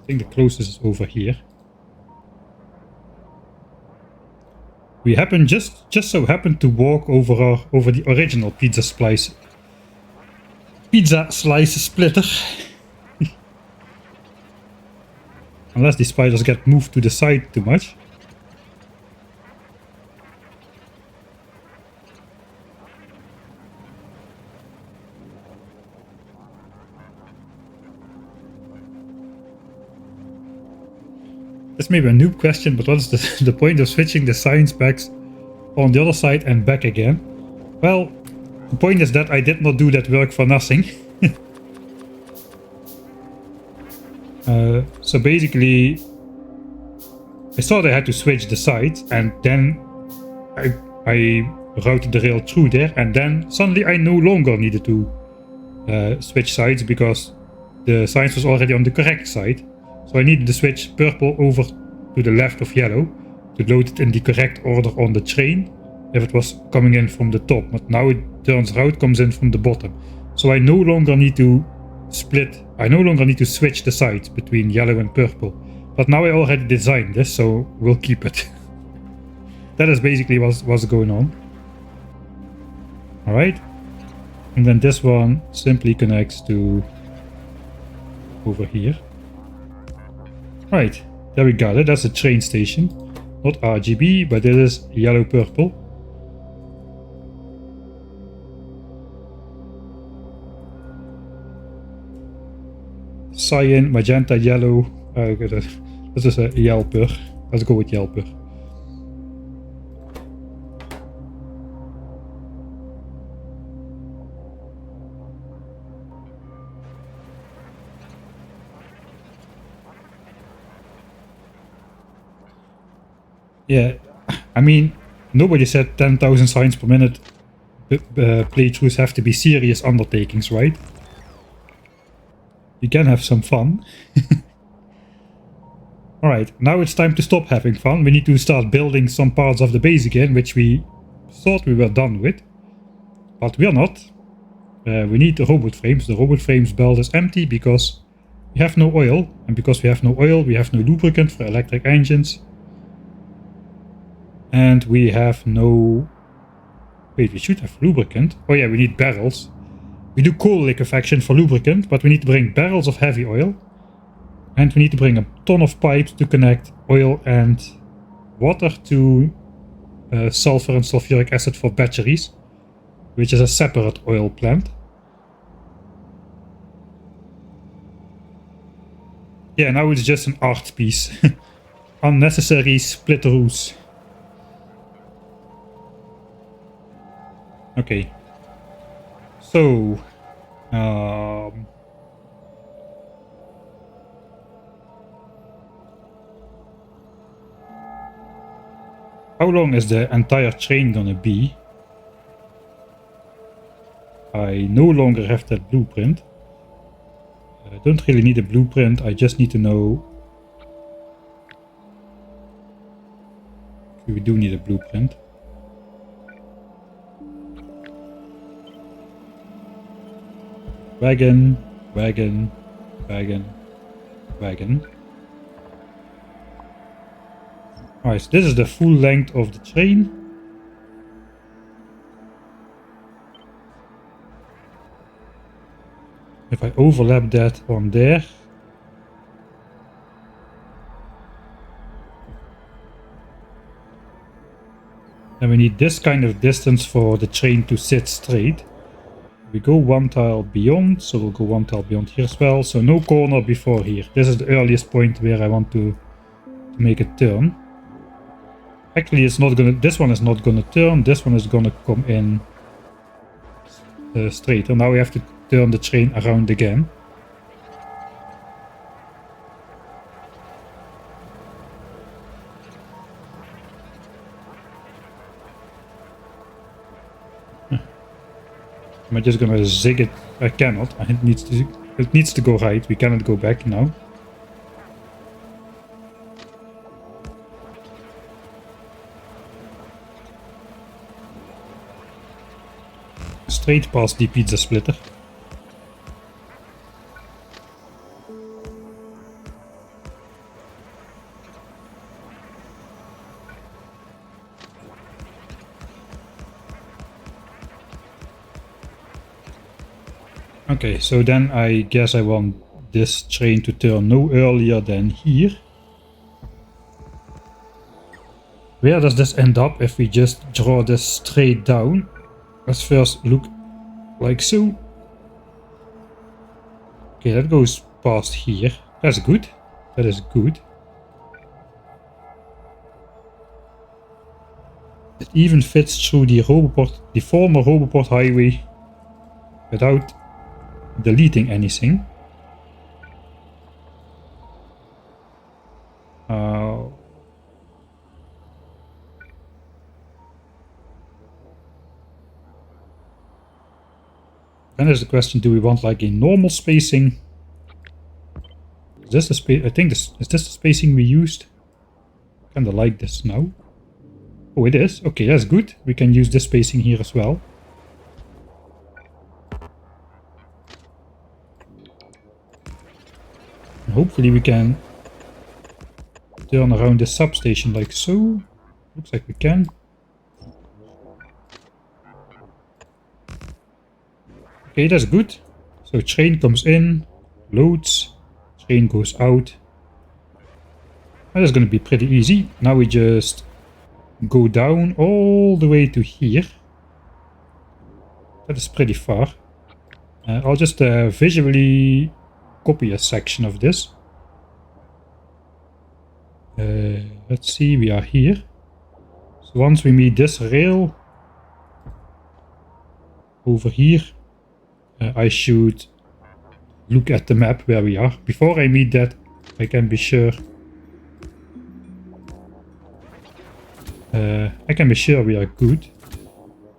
A: I think the closest is over here. We just so happened to walk over the original pizza slice splitter. Unless the spiders get moved to the side too much. This may be a noob question, but what's the point of switching the sign specs on the other side and back again? Well, the point is that I did not do that work for nothing. So basically, I thought I had to switch the sides, and then I routed the rail through there, and then suddenly I no longer needed to switch sides because the signs was already on the correct side. So I needed to switch purple over to the left of yellow to load it in the correct order on the train if it was coming in from the top. But now it turns out comes in from the bottom. So I no longer need to switch the sides between yellow and purple. But now I already designed this, so we'll keep it. That is basically what's going on. Alright. And then this one simply connects to over here. Right, there we got it. That's a train station. Not RGB, but it is yellow-purple. Cyan, magenta, yellow. This is a Yelper. Let's go with Yelper. Yeah, I mean, nobody said 10,000 signs per minute playthroughs have to be serious undertakings, right? You can have some fun. Alright, now it's time to stop having fun. We need to start building some parts of the base again, which we thought we were done with. But we are not. We need the robot frames. The robot frames belt is empty because we have no oil. And because we have no oil, we have no lubricant for electric engines. And we have no... Wait, we should have lubricant. Oh yeah, we need barrels. We do coal liquefaction for lubricant, but we need to bring barrels of heavy oil. And we need to bring a ton of pipes to connect oil and water to sulfur and sulfuric acid for batteries, which is a separate oil plant. Yeah, now it's just an art piece. Unnecessary splitteroos. Okay. So, how long is the entire train gonna be? I no longer have that blueprint. I don't really need a blueprint, I just need to know... We do need a blueprint. Wagon, wagon, wagon, wagon. Alright, so this is the full length of the train. If I overlap that on there. Then we need this kind of distance for the train to sit straight. We go one tile beyond, so we'll go one tile beyond here as well. So no corner before here. This is the earliest point where I want to make a turn. Actually, it's not gonna. This one is not gonna turn. This one is gonna come in straight. And now we have to turn the train around again. Am I just gonna zig it? I cannot. It needs to go right. We cannot go back now. Straight past the pizza splitter. Okay, so then I guess I want this train to turn no earlier than here. Where does this end up if we just draw this straight down? Let's first look like so. Okay, that goes past here. That's good. That is good. It even fits through the former Roboport highway without deleting anything. Then there's the question, do we want like a normal spacing? Is this the space? I think is this the spacing we used? Kinda like this now. Oh, it is. Okay, that's good. We can use this spacing here as well. And hopefully we can turn around the substation like so. Looks like we can. Okay, that's good. So train comes in, loads, train goes out. That is going to be pretty easy. Now we just go down all the way to here. That is pretty far. I'll just visually copy a section of this. Let's see, we are here. So once we meet this rail over here, I should look at the map where we are. Before I meet that, I can be sure. I can be sure we are good.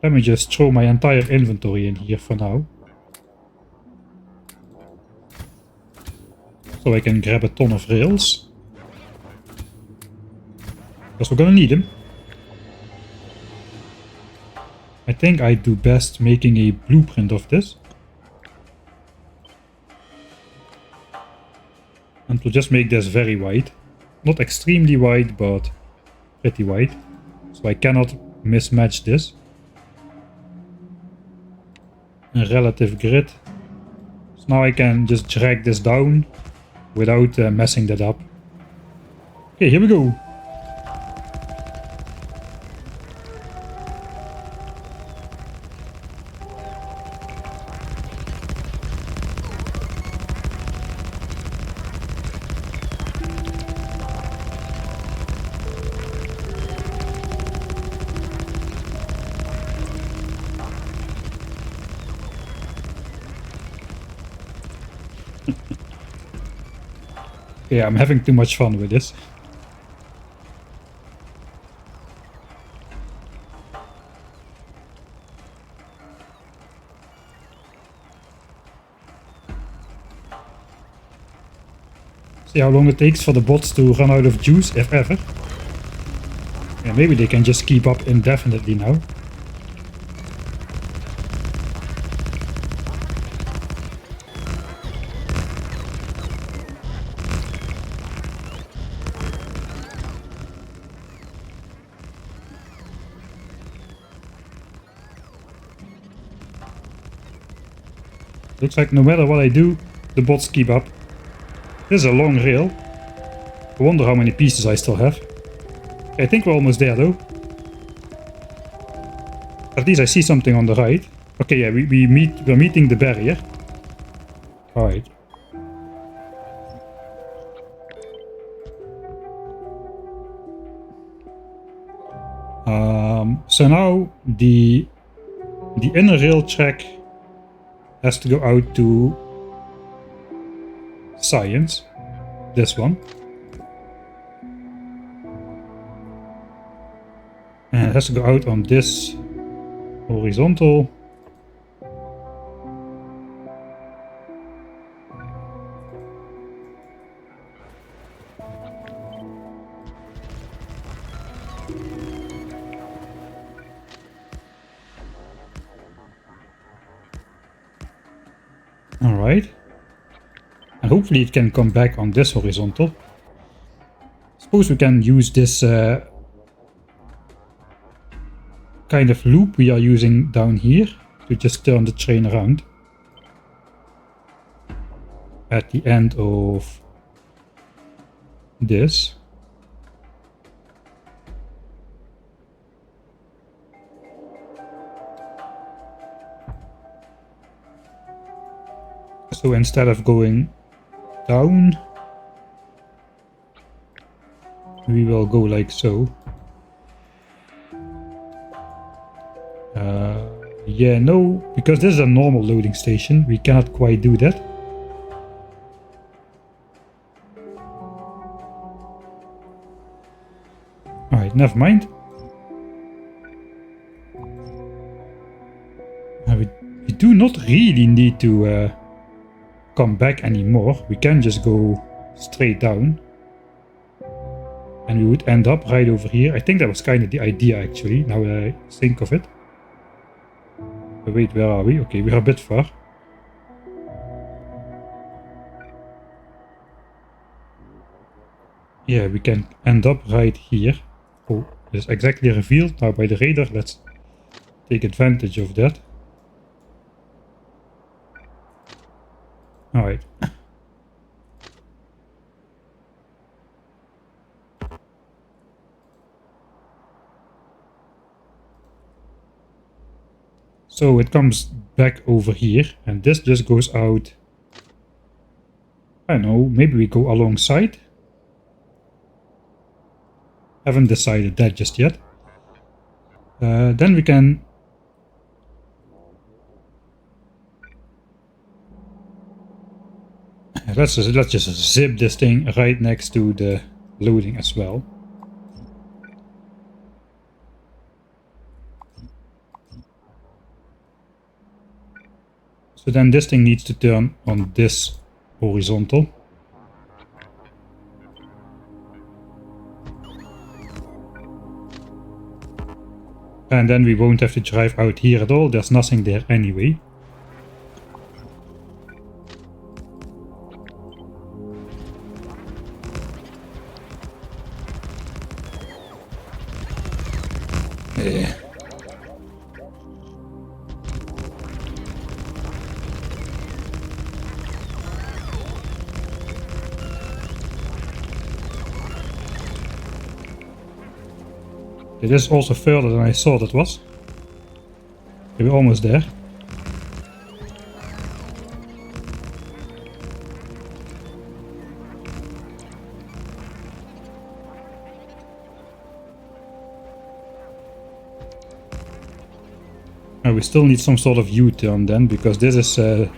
A: Let me just throw my entire inventory in here for now. So I can grab a ton of rails. Because we're gonna need them. I think I do best making a blueprint of this. And we'll just make this very wide. Not extremely wide, but pretty wide. So I cannot mismatch this. A relative grid. So now I can just drag this down without messing that up. Okay, here we go. Yeah, I'm having too much fun with this. See how long it takes for the bots to run out of juice, if ever. Yeah, maybe they can just keep up indefinitely now. Looks like no matter what I do, the bots keep up. This is a long rail. I wonder how many pieces I still have. I think we're almost there though. At least I see something on the right. Okay, yeah, we're meeting the barrier. Alright. So now the inner rail track has to go out to science. This one. And it has to go out on this horizontal. Alright. And hopefully it can come back on this horizontal. Suppose we can use this kind of loop we are using down here to just turn the train around at the end of this. So instead of going down, we will go like so. Yeah, no, because this is a normal loading station, we cannot quite do that. Alright, never mind. We do not really need to come back anymore. We can just go straight down. And we would end up right over here. I think that was kind of the idea actually, now that I think of it. But wait, where are we? Okay, we are a bit far. Yeah, we can end up right here. Oh, it's exactly revealed now by the radar. Let's take advantage of that. Alright. So it comes back over here, and this just goes out. I don't know, maybe we go alongside? Haven't decided that just yet. Then we can... Let's just zip this thing right next to the loading as well. So then this thing needs to turn on this horizontal. And then we won't have to drive out here at all, there's nothing there anyway. It is also further than I thought it was. We're almost there. We still need some sort of U-turn then, because this is too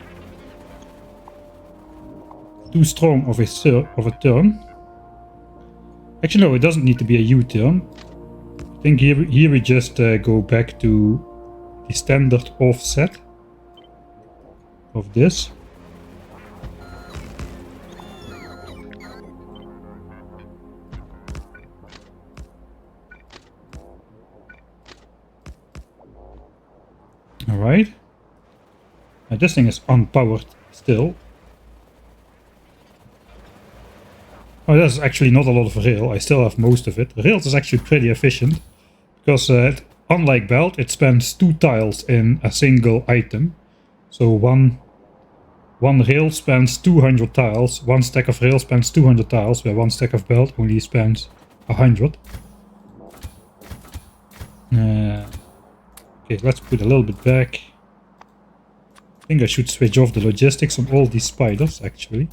A: strong of a turn. Actually no, it doesn't need to be a U-turn. I think here we just go back to the standard offset of this. Alright. Now this thing is unpowered still. Oh, that's actually not a lot of rail. I still have most of it. Rails is actually pretty efficient. Because unlike belt, it spans 2 tiles in a single item. So one One rail spans 200 tiles. One stack of rail spans 200 tiles, where one stack of belt only spans 100. Okay, let's put a little bit back. I think I should switch off the logistics on all these spiders, actually.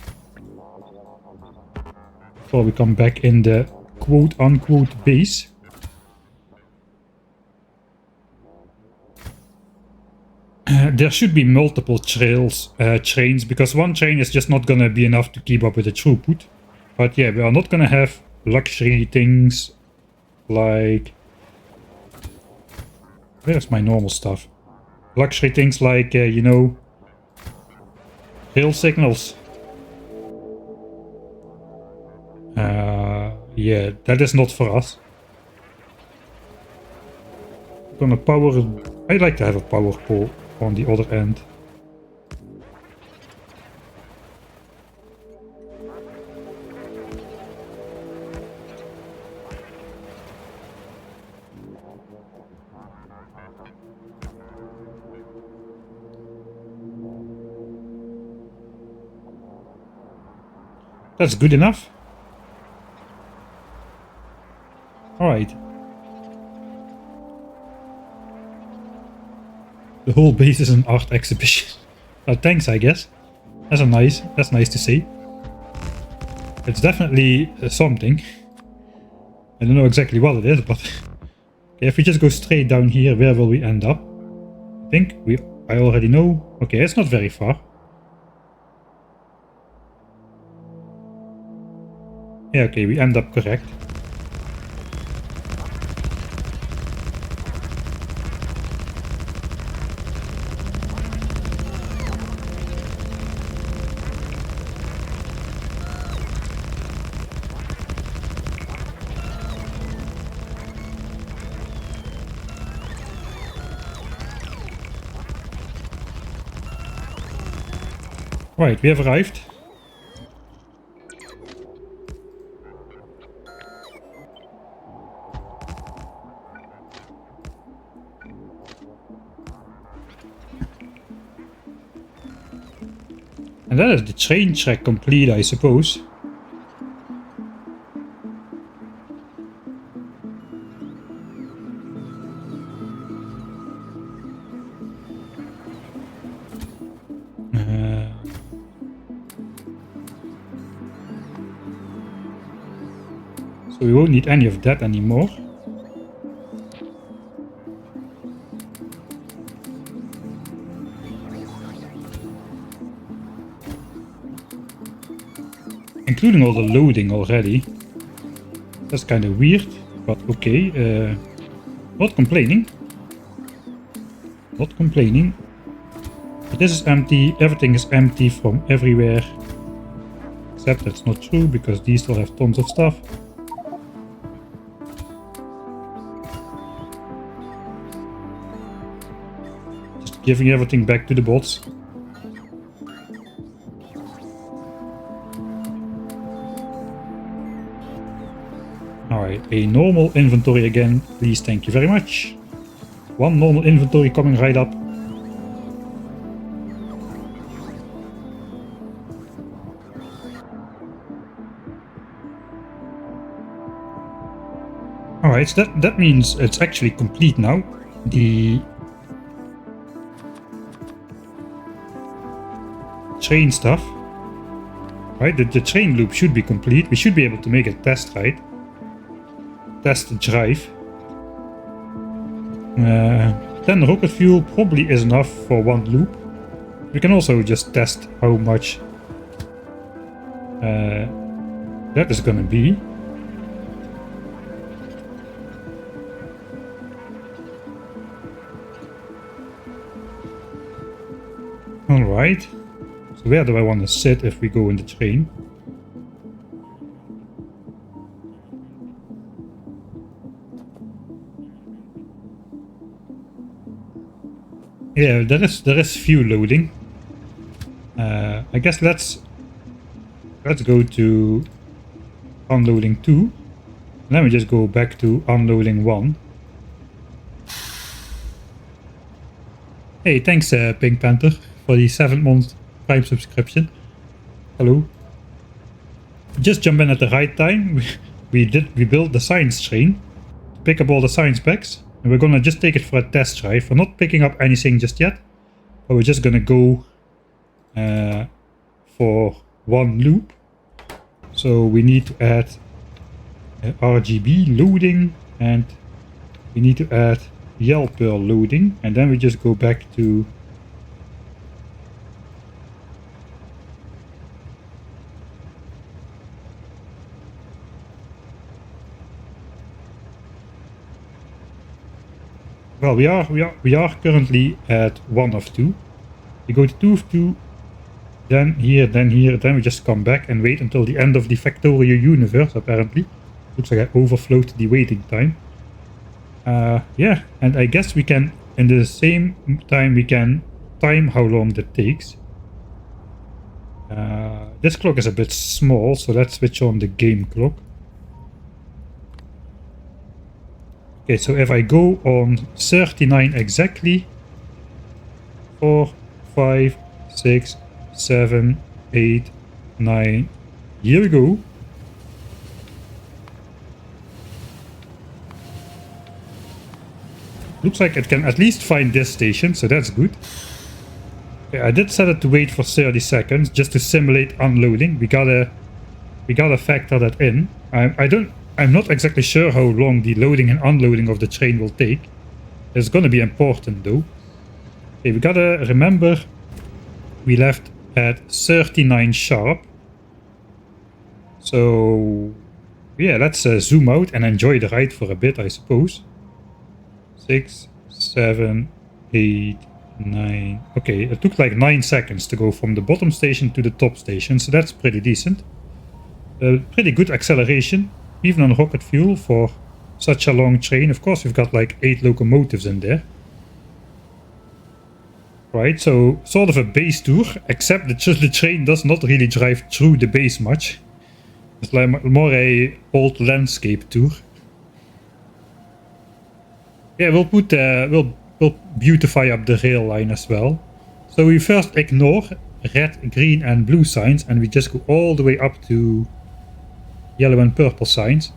A: Before we come back in the quote-unquote base. There should be multiple trains, because one train is just not gonna be enough to keep up with the throughput. But yeah, we are not gonna have luxury things like... Where's my normal stuff? Luxury things like, you know, rail signals. Yeah, that is not for us. I'm gonna power... I'd like to have a power pole on the other end. That's good enough. Alright. The whole base is an art exhibition. Thanks, I guess. That's nice to see. It's definitely something. I don't know exactly what it is, but okay, if we just go straight down here, where will we end up? I think I already know. Okay, it's not very far. Yeah, okay, we end up correct. Right, we have arrived. And that is the train track complete, I suppose. So we won't need any of that anymore. Including all the loading already. That's kind of weird, but okay. Not complaining. Not complaining. But this is empty. Everything is empty from everywhere. Except that's not true, because these still have tons of stuff. Just giving everything back to the bots. Alright, a normal inventory again, please, thank you very much. One normal inventory coming right up. Alright, so that means it's actually complete now. The train stuff. Right, the train loop should be complete. We should be able to make a test ride. Test drive. 10 rocket fuel probably is enough for one loop. We can also just test how much that is gonna be. Alright. So where do I want to sit if we go in the train? Yeah, there is fuel loading. I guess let's go to unloading 2. And then we just go back to unloading 1. Hey, thanks Pink Panther for the 7th month Prime subscription. Hello. Just jump in at the right time. We built the science train to pick up all the science packs, and we're gonna just take it for a test drive. We're not picking up anything just yet, but we're just gonna go for one loop. So we need to add RGB loading, and we need to add Yell Pearl loading, and then we just go back to well, we are currently at 1 of 2. We go to 2 of 2, then here, then we just come back and wait until the end of the Factorio universe, apparently. Looks like I overflowed the waiting time. Yeah, and I guess we can, in the same time, we can time how long that takes. This clock is a bit small, so let's switch on the game clock. Okay, so if I go on 39 exactly, 4, 5, 6, 7, 8, 9, here we go. Looks like it can at least find this station, so that's good. Okay, I did set it to wait for 30 seconds just to simulate unloading. We gotta factor that in. I'm not exactly sure how long the loading and unloading of the train will take. It's gonna be important though. Okay, we gotta remember we left at 39 sharp. So yeah, let's zoom out and enjoy the ride for a bit, I suppose. 6, 7, 8, 9. Okay, it took like 9 seconds to go from the bottom station to the top station, so that's pretty decent. Pretty good acceleration, even on rocket fuel for such a long train. Of course, we've got like 8 locomotives in there. Right, so sort of a base tour, except that just the train does not really drive through the base much. It's like more a old landscape tour. Yeah, we'll put we'll beautify up the rail line as well. So we first ignore red, green and blue signs, and we just go all the way up to yellow and purple signs.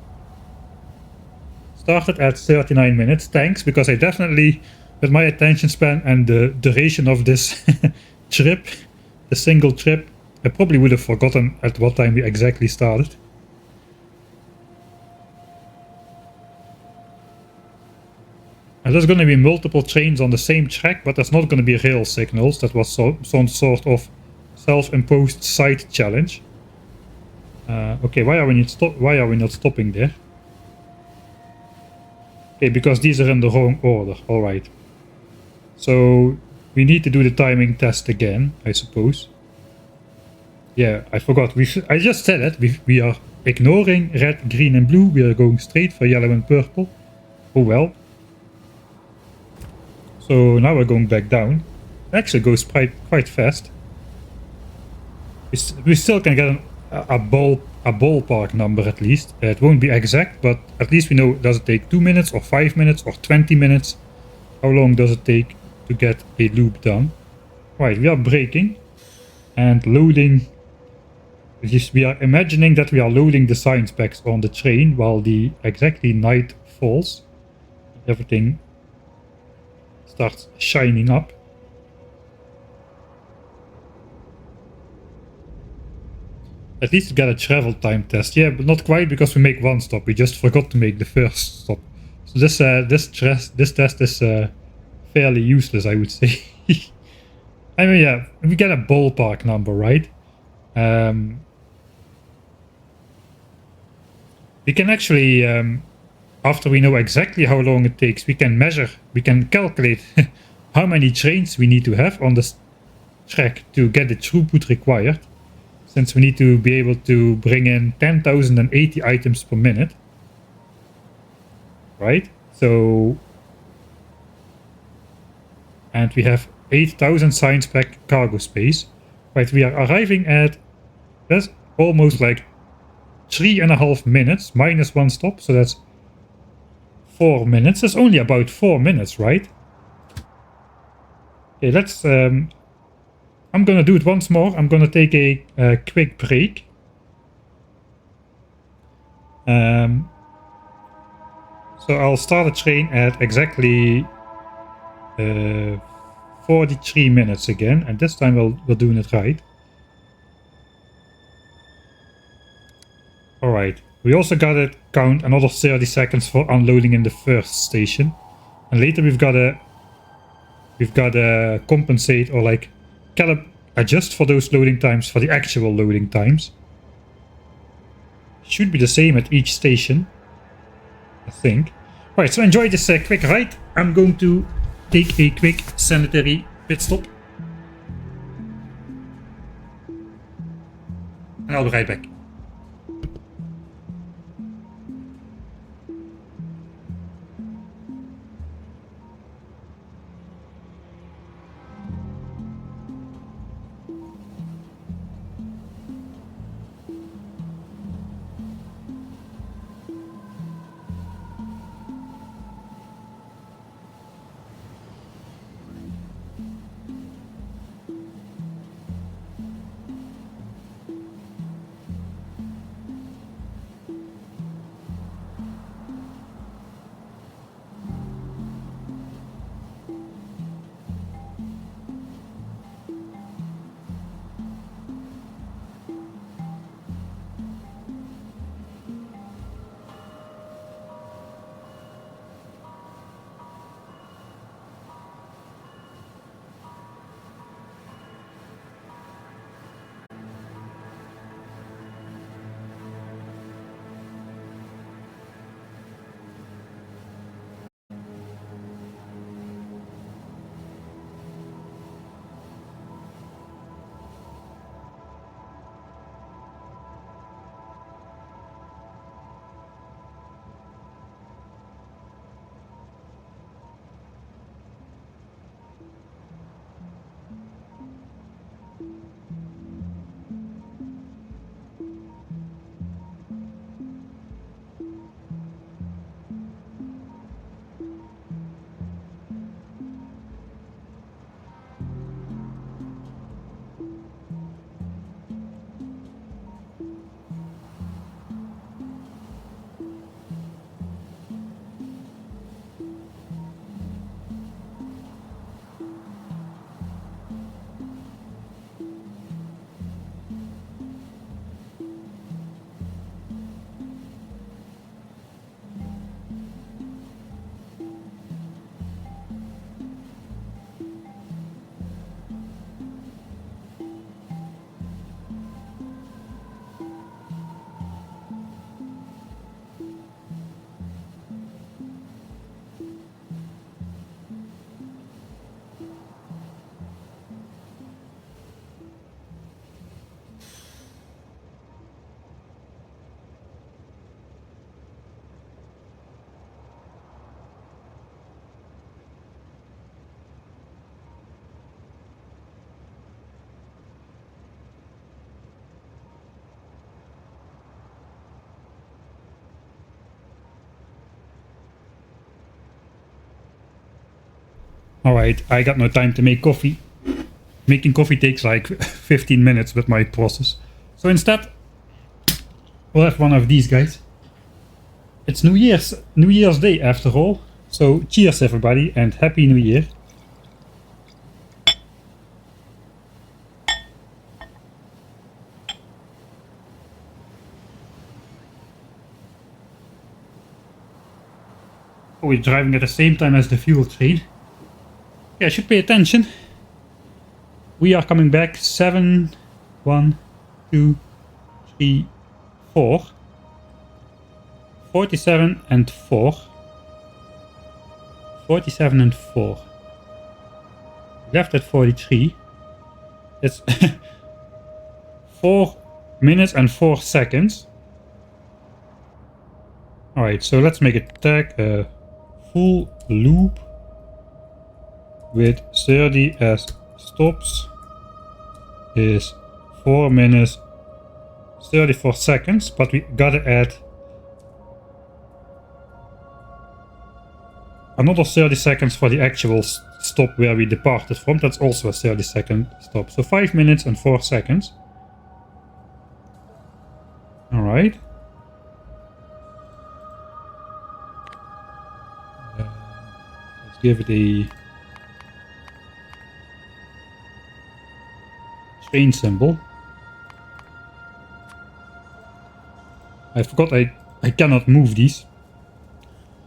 A: Started at 39 minutes. Thanks, because I definitely, with my attention span and the duration of this trip, the single trip, I probably would have forgotten at what time we exactly started. And there's going to be multiple trains on the same track, but there's not going to be rail signals. That was some sort of self-imposed side challenge. Okay, why are we not stopping there? Okay, because these are in the wrong order. All right. So we need to do the timing test again, I suppose. Yeah, I forgot. I just said it. We are ignoring red, green, and blue. We are going straight for yellow and purple. Oh well. So now we're going back down. It actually goes quite fast. We still can get a ballpark number at least. It won't be exact, but at least we know, does it take 2 minutes or 5 minutes or 20 minutes? How long does it take to get a loop done? Right, we are braking and loading. We are imagining that we are loading the science packs on the train while the exactly night falls. Everything starts shining up. At least we got a travel time test. Yeah, but not quite, because we make one stop. We just forgot to make the first stop. So this test is fairly useless, I would say. I mean, yeah, we get a ballpark number, right? We can actually, after we know exactly how long it takes, we can calculate how many trains we need to have on this track to get the throughput required. Since we need to be able to bring in 10,080 items per minute. Right? So, and we have 8,000 science pack cargo space. Right, we are arriving at, that's almost like 3.5 minutes minus one stop, so that's 4 minutes. That's only about 4 minutes, right? Okay, let's I'm gonna do it once more. I'm gonna take a quick break. So I'll start the train at exactly 43 minutes again, and this time we're doing it right. Alright, we also gotta count another 30 seconds for unloading in the first station. And later we've gotta compensate or like adjust for those loading times for the actual loading times. Should be the same at each station, I think. Alright, so enjoy this quick ride. I'm going to take a quick sanitary pit stop. And I'll be right back. Alright, I got no time to make coffee. Making coffee takes like 15 minutes with my process. So instead, we'll have one of these guys. It's New Year's Day after all. So cheers everybody and Happy New Year. Oh, we're driving at the same time as the fuel train. Yeah, I should pay attention. We are coming back 7, 1, 2, 3, 4. 47 and 4. 47 and 4. Left at 43. It's 4 minutes and 4 seconds. Alright, so let's make it tag a full loop with 30 as stops is 4 minutes 34 seconds, but we gotta add another 30 seconds for the actual stop where we departed from. That's also a 30-second stop. So 5 minutes and 4 seconds. Alright. Let's give it a train symbol. I forgot I cannot move these.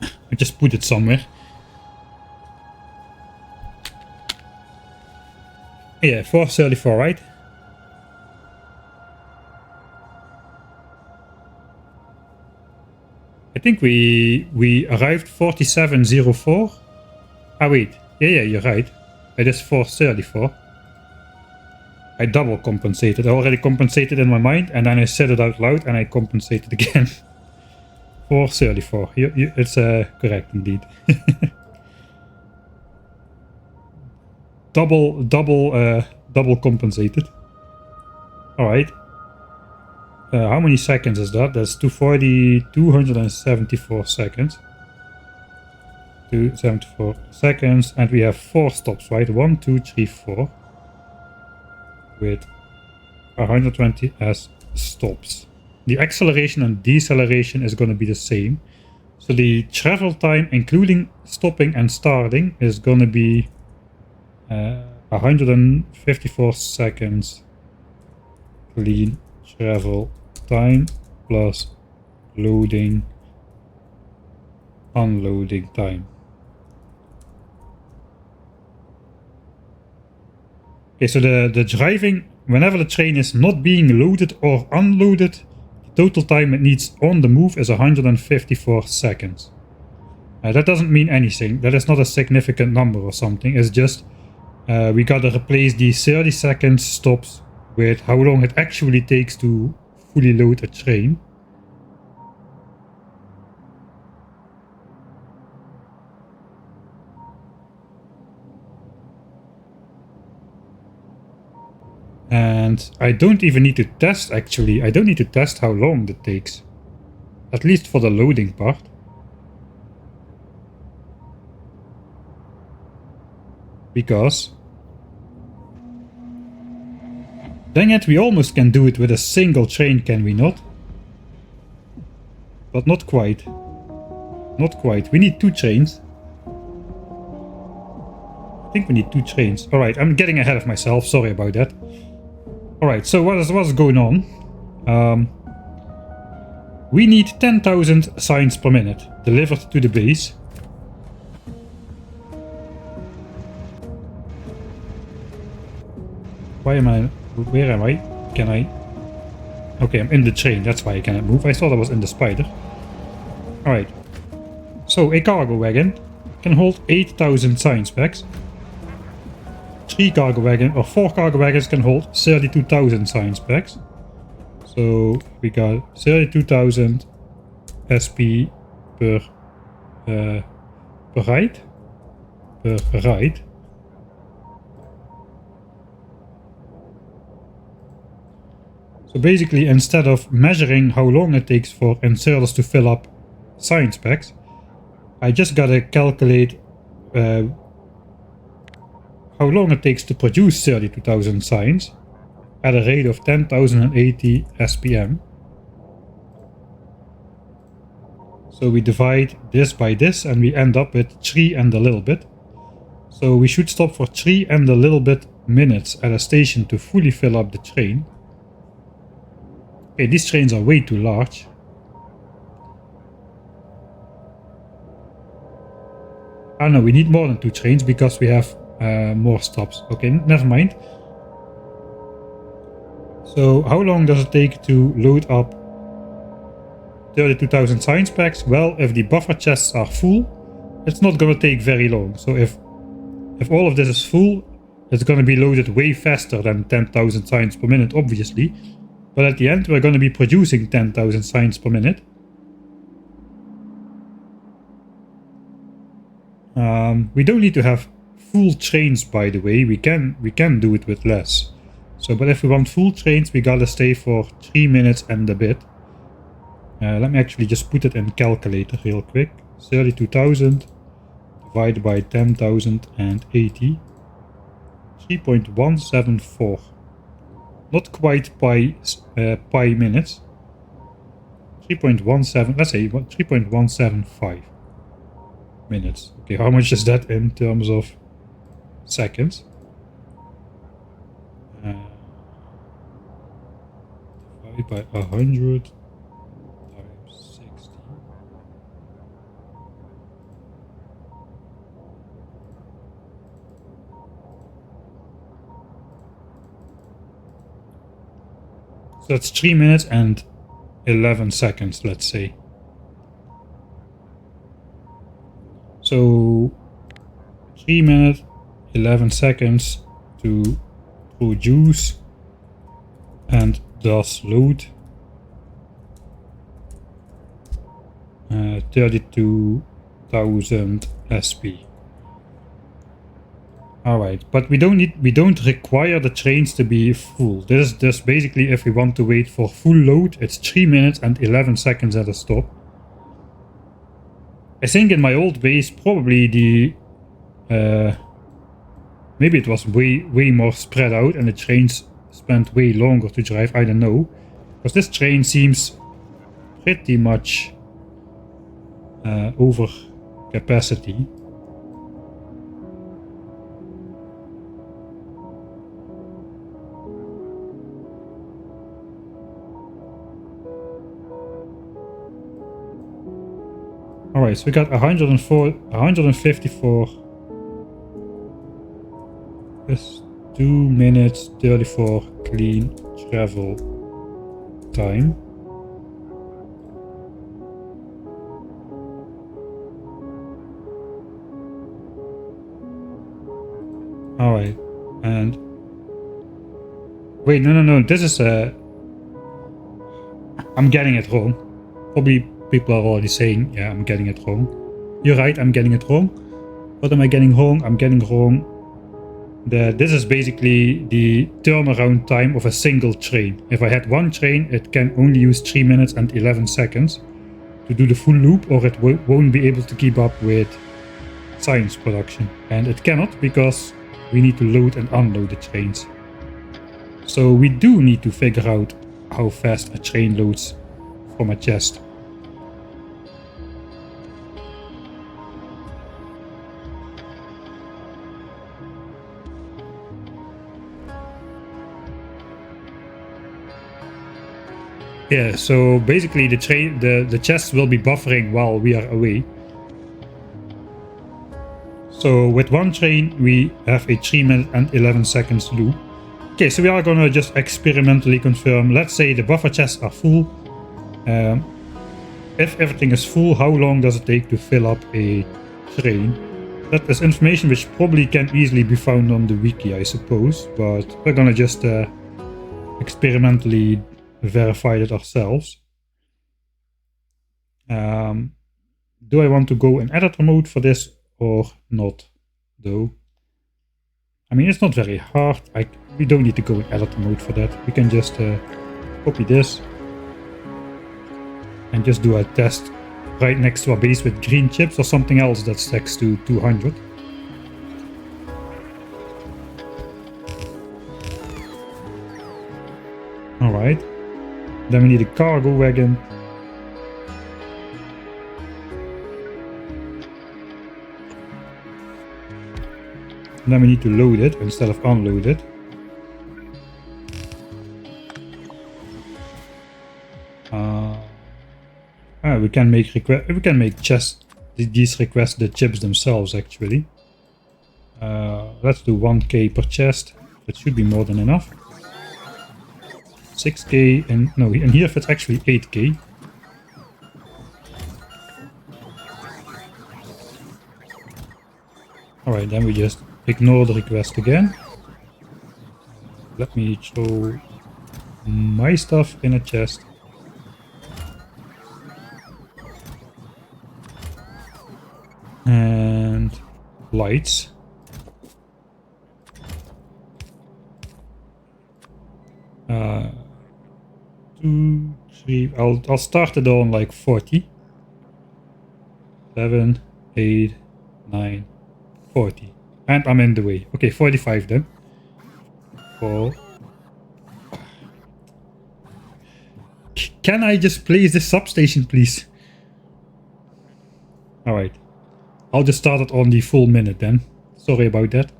A: I just put it somewhere. Yeah, 434, right? I think we arrived 4704. Ah wait, yeah, you're right. It is 434. I double compensated. I already compensated in my mind, and then I said it out loud, and I compensated again. 434. It's correct indeed. double compensated. All right. How many seconds is that? That's 274 seconds. 274 seconds, and we have 4 stops, right? 1, 2, 3, 4. With 120 as stops. The acceleration and deceleration is going to be the same. So the travel time, including stopping and starting, is going to be 154 seconds clean travel time plus loading, unloading time. Okay, so the driving, whenever the train is not being loaded or unloaded, the total time it needs on the move is 154 seconds. That doesn't mean anything. That is not a significant number or something. It's just we gotta replace the 30 seconds stops with how long it actually takes to fully load a train. And I don't even need to test, actually. I don't need to test how long that takes. At least for the loading part. Because... dang it, we almost can do it with a single train, can we not? But not quite. Not quite. We need 2 trains. I think we need 2 trains. Alright, I'm getting ahead of myself. Sorry about that. Alright, so what's going on? We need 10,000 signs per minute delivered to the base. Why am I... where am I? Can I... okay, I'm in the train, that's why I cannot move. I thought I was in the spider. Alright. So, a cargo wagon can hold 8,000 science packs. 3 cargo wagon or 4 cargo wagons can hold 32,000 science packs. So we got 32,000 SP per ride. Per ride. So basically, instead of measuring how long it takes for inserters to fill up science packs, I just gotta calculate how long it takes to produce 32,000 signs at a rate of 10,080 SPM. So we divide this by this and we end up with 3 and a little bit. So we should stop for 3 and a little bit minutes at a station to fully fill up the train. Okay, these trains are way too large. Ah no, we need more than 2 trains because we have more stops. Okay, never mind. So how long does it take to load up 32,000 science packs? Well, if the buffer chests are full, it's not gonna take very long. So if all of this is full, it's gonna be loaded way faster than 10,000 signs per minute, obviously. But at the end, we're gonna be producing 10,000 signs per minute. We don't need to have full trains, by the way. We can do it with less. So, but if we want full trains, we gotta stay for 3 minutes and a bit. Let me actually just put it in calculator real quick. 32,000 divided by 10,080. 3.174. Not quite pi minutes. 3.17, let's say 3.175 minutes. Okay, how much is that in terms of seconds? Divided by 100 times 60. So that's 3 minutes and 11 seconds, let's say. So 3 minutes, 11 seconds to produce and thus load 32,000 SP. Alright, but we don't require the trains to be full. This is just basically if we want to wait for full load, it's 3 minutes and 11 seconds at a stop. I think in my old base probably the maybe it was way more spread out and the trains spent way longer to drive, I don't know. Because this train seems pretty much over capacity. Alright, so we got 154. That's 2 minutes 34 clean travel time. Alright, and wait, no, this is I'm getting it wrong. Probably people are already saying, yeah, I'm getting it wrong. You're right, I'm getting it wrong. What am I getting wrong? I'm getting wrong. This is basically the turnaround time of a single train. If I had one train, it can only use 3 minutes and 11 seconds to do the full loop, or it won't be able to keep up with science production. And it cannot, because we need to load and unload the trains. So we do need to figure out how fast a train loads from a chest. Yeah, so basically the chests will be buffering while we are away. So with one train we have a 3 minute and 11 seconds loop. Okay, so we are gonna just experimentally confirm. Let's say the buffer chests are full. If everything is full, how long does it take to fill up a train? That is information which probably can easily be found on the wiki, I suppose, but we're gonna just experimentally verify it ourselves. Do I want to go in editor mode for this or not, though? I mean, it's not very hard. We don't need to go in editor mode for that. We can just copy this and just do a test right next to our base with green chips or something else that stacks to 200. Alright. Then we need a cargo wagon. And then we need to load it instead of unload it. We can make these requests the chips themselves actually. Let's do 1k per chest. That should be more than enough. 6k and no, and here it's actually 8k. Alright, then we just ignore the request again. Let me throw my stuff in a chest. And lights. 2, 3. I'll start it on like 40. 7, 8, 9, 40. And I'm in the way. Okay, 45 then. 4. Can I just place this substation, please? Alright. I'll just start it on the full minute then. Sorry about that.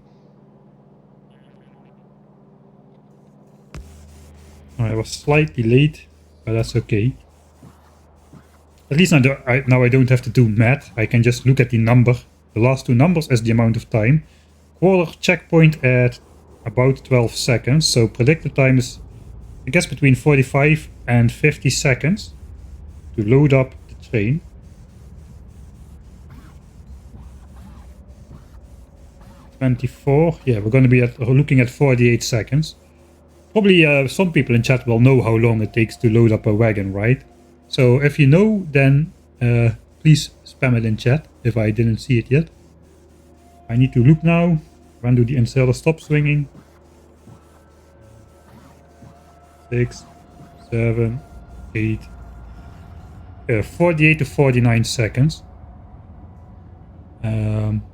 A: I was slightly late, but that's okay. At least now I don't have to do math. I can just look at the number. The last two numbers as the amount of time. Quarter checkpoint at about 12 seconds. So predicted time is, I guess, between 45 and 50 seconds to load up the train. 24. Yeah, we're going to be looking at 48 seconds. Probably some people in chat will know how long it takes to load up a wagon, right? So if you know, then please spam it in chat if I didn't see it yet. I need to look now. When do the inserter stop swinging? 6, 7, 8, 48 to 49 seconds.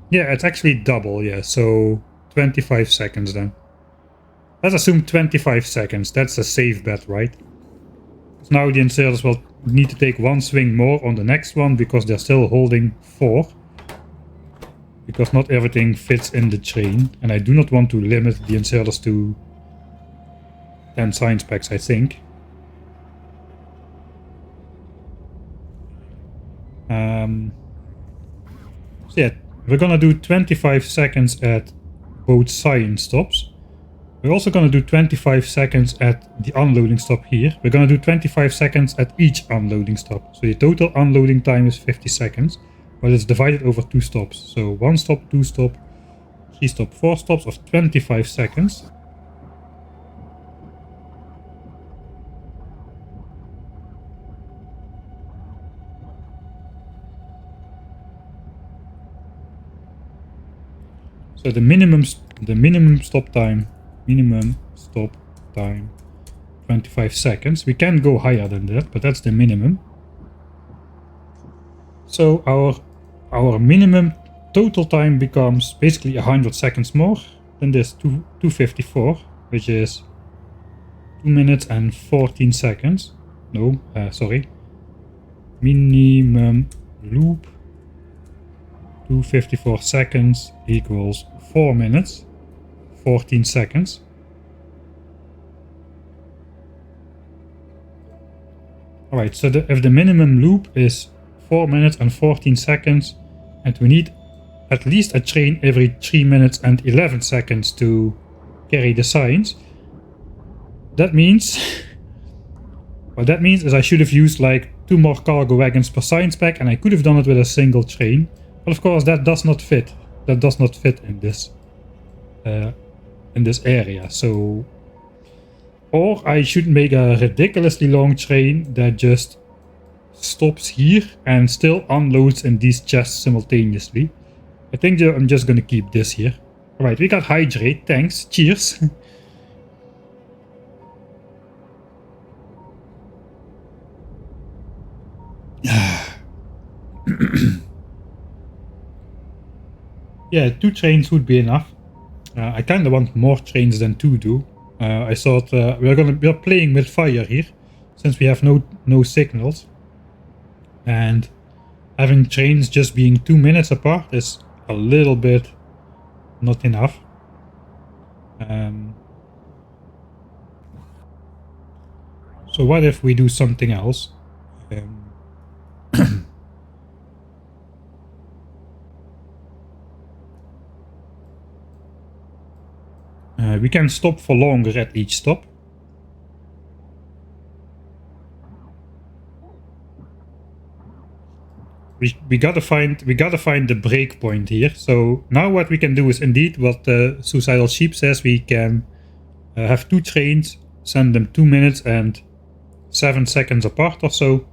A: Yeah, it's actually double, yeah, so 25 seconds then. Let's assume 25 seconds, that's a safe bet, right? Now the inserters will need to take one swing more on the next one because they're still holding 4. Because not everything fits in the train, and I do not want to limit the inserters to 10 science packs, I think. So yeah, we're gonna do 25 seconds at both science stops. We're also gonna do 25 seconds at the unloading stop here. We're gonna do 25 seconds at each unloading stop. So the total unloading time is 50 seconds, but it's divided over 2 stops. So 1 stop, 2 stop, 3 stop, 4 stops of 25 seconds. So the minimum stop time, 25 seconds. We can go higher than that, but that's the minimum. So our minimum total time becomes basically 100 seconds more than this 254, which is 2 minutes and 14 seconds. No, sorry. Minimum loop 254 seconds equals 4 minutes 14 seconds. Alright, so if the minimum loop is 4 minutes and 14 seconds, and we need at least a train every 3 minutes and 11 seconds to carry the signs, that means what that means is I should have used like 2 more cargo wagons per science pack, and I could have done it with a single train. But of course that does not fit. That does not fit in this area. So, or I should make a ridiculously long train that just stops here and still unloads in these chests simultaneously. I think I'm just gonna keep this here. Alright, we got hydrate, thanks, cheers. Yeah, 2 trains would be enough. I kinda want more trains than 2 do. I thought we're playing with fire here, since we have no signals. And having trains just being 2 minutes apart is a little bit not enough. So what if we do something else? We can stop for longer at each stop. We gotta find the break point here. So now what we can do is indeed what the Suicidal Sheep says. We can have 2 trains, send them 2 minutes and 7 seconds apart or so.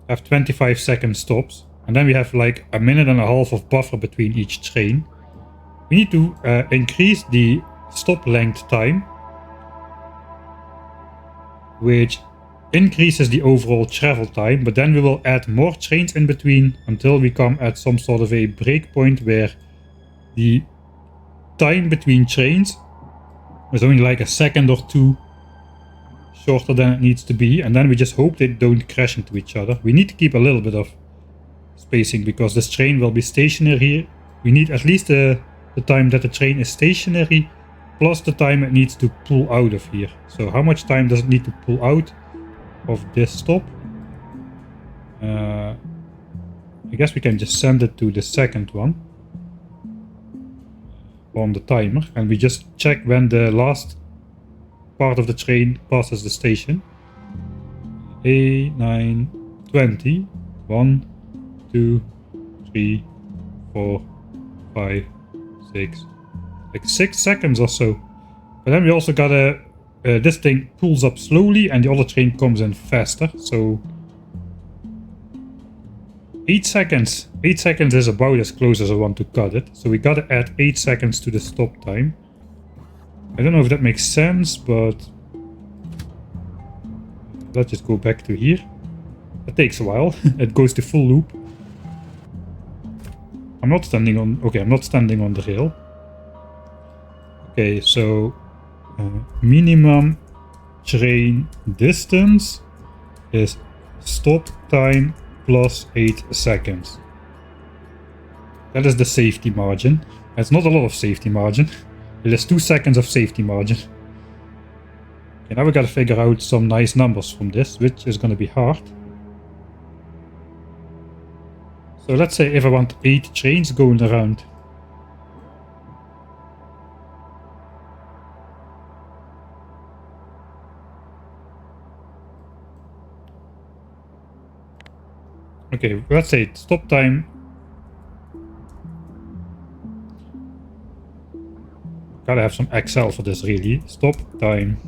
A: Have 25 second stops, and then we have like a minute and a half of buffer between each train. We need to increase the stop length time, which increases the overall travel time, but then we will add more trains in between until we come at some sort of a breakpoint where the time between trains is only like a second or two shorter than it needs to be, and then we just hope they don't crash into each other. We need to keep a little bit of spacing because this train will be stationary here. We need at least the time that the train is stationary plus the time it needs to pull out of here. So how much time does it need to pull out of this stop? I guess we can just send it to the second one on the timer, and we just check when the last part of the train passes the station. A920. 1, 2, 3, 4, 5, 6. Like 6 seconds or so. But then we also gotta... this thing pulls up slowly and the other train comes in faster, so... 8 seconds. 8 seconds is about as close as I want to cut it. So we gotta add 8 seconds to the stop time. I don't know if that makes sense, but... let's just go back to here. It takes a while. It goes to full loop. I'm not standing on... okay, I'm not standing on the rail. Okay, so... minimum train distance is stop time plus 8 seconds. That is the safety margin. It's not a lot of safety margin. It is 2 seconds of safety margin. Okay, now we gotta figure out some nice numbers from this, which is gonna be hard. So let's say if I want 8 trains going around. Okay, let's say stop time. Gotta have some Excel for this, really. Stop time.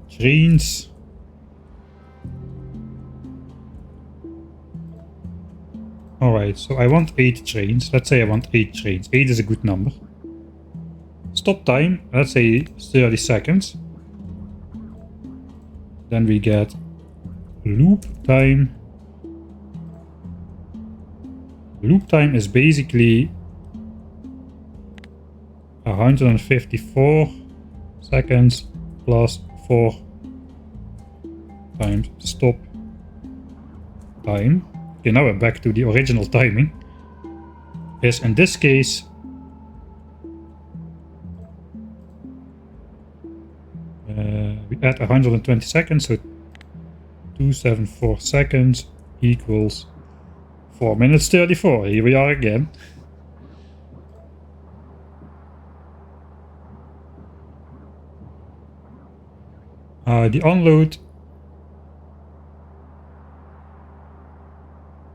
A: Trains. Alright, so I want 8 trains. Let's say I want 8 trains. 8 is a good number. Stop time, let's say 30 seconds. Then we get loop time. Loop time is basically 154 seconds plus 4 times stop time. Okay, now we're back to the original timing. Is in this case we add 120 seconds, so 274 seconds equals 4 minutes 34. Here we are again. The unload.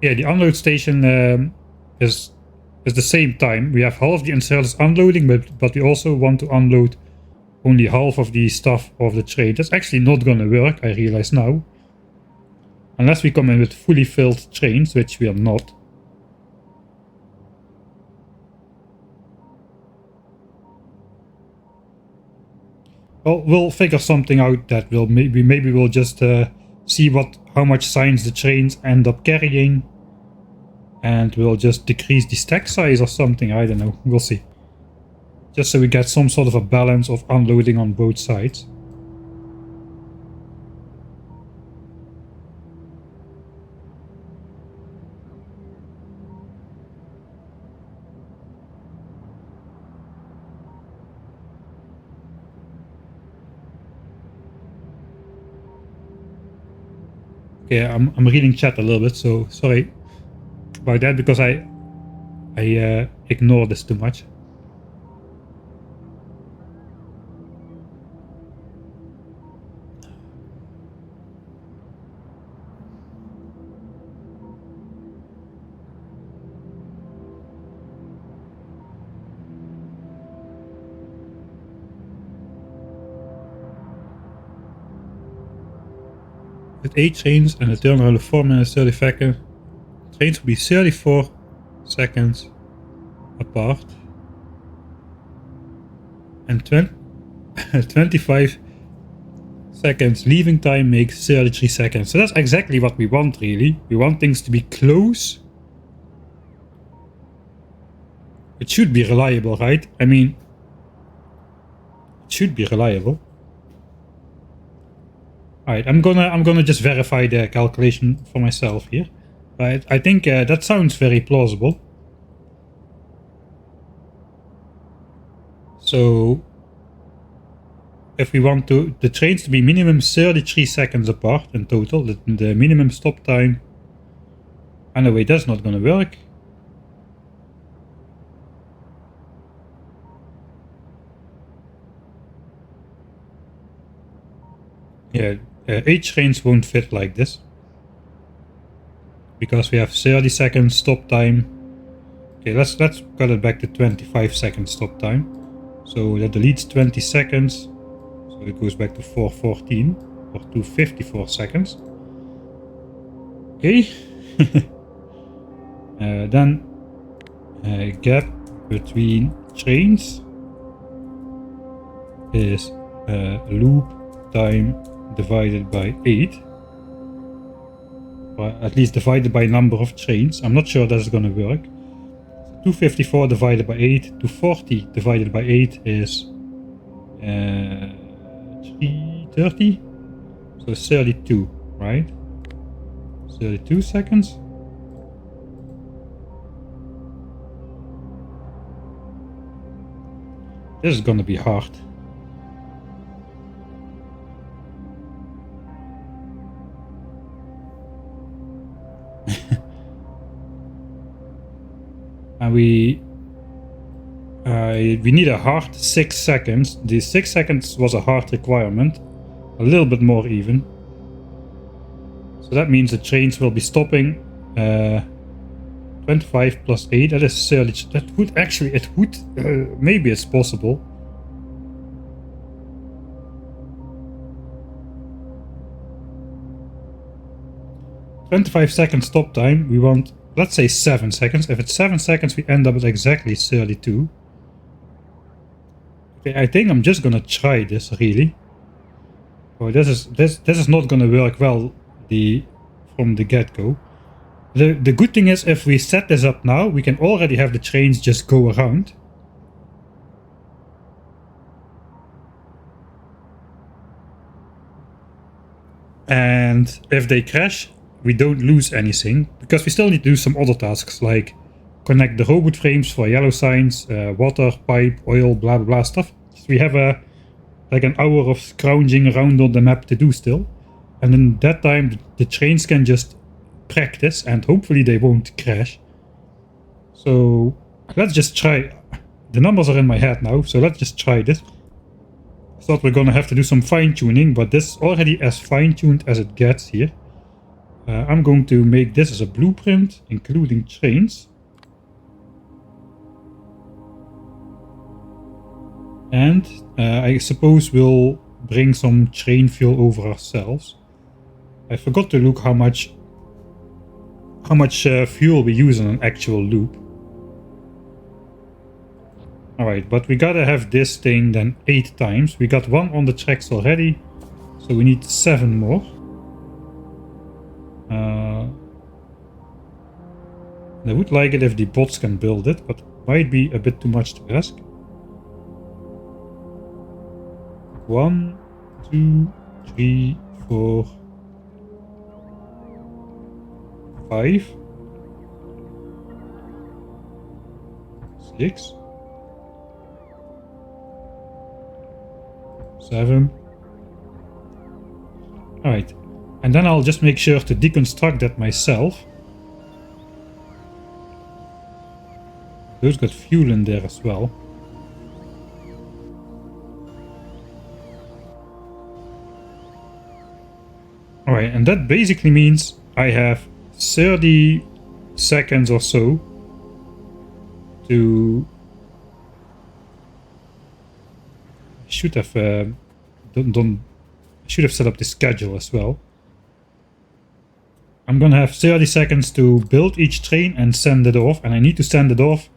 A: Yeah, the unload station is the same time. We have half the installers unloading, but we also want to unload only half of the stuff of the train. That's actually not gonna work, I realize now. Unless we come in with fully filled trains, which we are not. Well, we'll figure something out that will maybe we'll just see how much signs the trains end up carrying. And we'll just decrease the stack size or something, I don't know, we'll see. Just so we get some sort of a balance of unloading on both sides. Okay, I'm reading chat a little bit, so sorry about that, because I ignore this too much. With 8 trains and a turnaround of 4 minutes 30 seconds, trains will be 34 seconds apart. And 25 seconds leaving time makes 33 seconds. So that's exactly what we want, really. We want things to be close. It should be reliable, right? I mean, it should be reliable. Alright, I'm gonna just verify the calculation for myself here. Right, I think that sounds very plausible. So if we want the trains to be minimum 33 seconds apart in total, the minimum stop time. And no, wait, that's not gonna work. Yeah, 8 trains won't fit like this. Because we have 30 seconds stop time. Okay, let's cut it back to 25 seconds stop time. So that deletes 20 seconds. So it goes back to 414 or 254 seconds. Okay. Then gap between trains is loop time divided by 8. Or at least divided by number of trains. I'm not sure that's gonna work. 254 divided by 8, 240 divided by 8 is 330. So 32, right? 32 seconds. This is gonna be hard. And we need a hard 6 seconds. The 6 seconds was a hard requirement. A little bit more even. So that means the trains will be stopping 25 plus 8. That is 30. That would actually, it would, maybe it's possible. "25 seconds stop time." We want, let's say 7 seconds. If it's 7 seconds, we end up with exactly 32. Okay, I think I'm just gonna try this, really. Oh, this is not gonna work well from the get-go. The good thing is, if we set this up now, we can already have the trains just go around. And if they crash, we don't lose anything, because we still need to do some other tasks like connect the robot frames for yellow signs, water, pipe, oil, blah blah blah stuff. So we have like an hour of scrounging around on the map to do still, and in that time the trains can just practice and hopefully they won't crash. So let's just try. The numbers are in my head now, so let's just try this. I thought we're gonna have to do some fine-tuning, but this is already as fine-tuned as it gets here. I'm going to make this as a blueprint, including trains. And I suppose we'll bring some train fuel over ourselves. I forgot to look how much fuel we use on an actual loop. Alright, but we gotta have this thing then 8 times. We got 1 on the tracks already, so we need 7 more. I would like it if the bots can build it, but might be a bit too much to ask. 1, 2, 3, 4, 5, 6, 7. Alright, and then I'll just make sure to deconstruct that myself. Those got fuel in there as well. Alright, and that basically means I have 30 seconds or so to... should have should have set up the schedule as well. I'm gonna have 30 seconds to build each train and send it off, and I need to send it off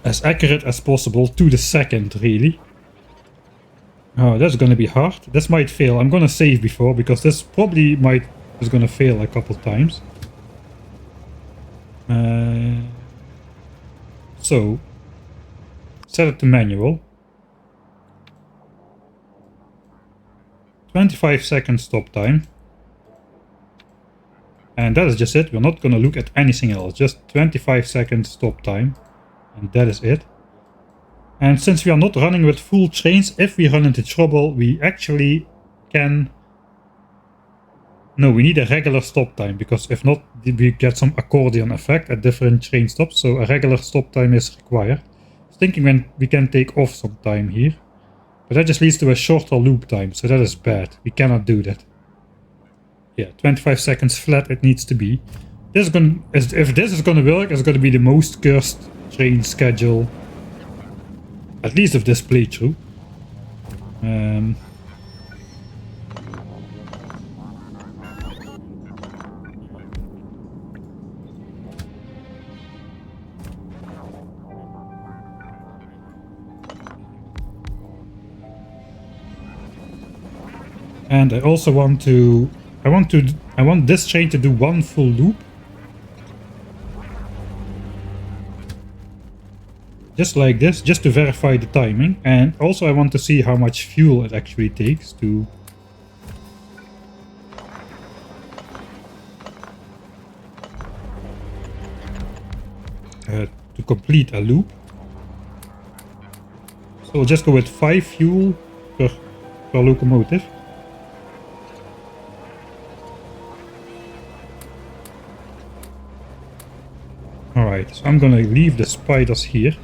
A: as accurate as possible to the second, really. Oh, that's gonna be hard. This might fail. I'm gonna save before because this probably is gonna fail a couple times. So set it to manual. 25 seconds stop time. And that is just it. We're not gonna look at anything else. Just 25 seconds stop time. And that is it. And since we are not running with full trains, if we run into trouble, we actually can... No, we need a regular stop time, because if not, we get some accordion effect at different train stops, so a regular stop time is required. I was thinking when we can take off some time here, but that just leads to a shorter loop time, so that is bad. We cannot do that. Yeah, 25 seconds flat it needs to be. This is gonna, if this is gonna work, it's gonna be the most cursed train schedule, at least of this playthrough. And I also want to, I want this train to do one full loop. Just like this, just to verify the timing. And also I want to see how much fuel it actually takes to... to complete a loop. So we'll just go with 5 fuel per locomotive. Alright, so I'm gonna leave the spiders here.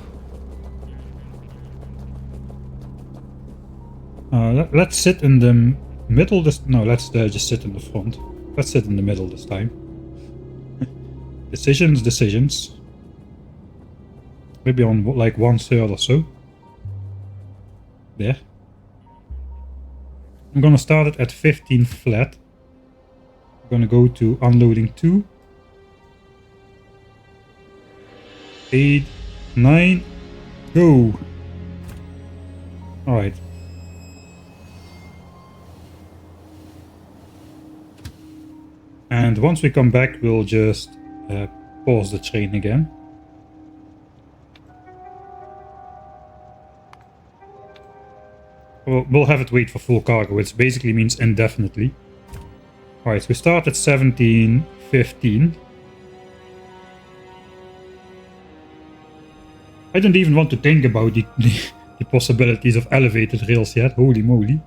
A: Let's sit in the middle this... No, let's just sit in the front. Let's sit in the middle this time. Decisions. Maybe on like 1/3 or so. There. I'm gonna start it at 15 flat. I'm gonna go to unloading 2. 8, 9, go! Alright. And once we come back, we'll just pause the train again. We'll have it wait for full cargo, which basically means indefinitely. Alright, so we start at 17:15. I don't even want to think about the possibilities of elevated rails yet, holy moly.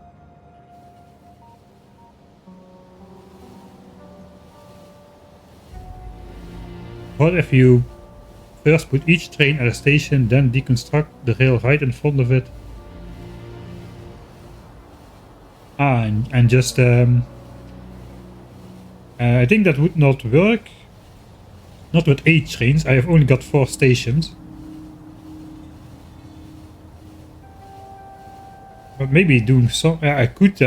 A: What if you first put each train at a station, then deconstruct the rail right in front of it? And just... I think that would not work. Not with 8 trains, I have only got 4 stations. But maybe doing some... I could...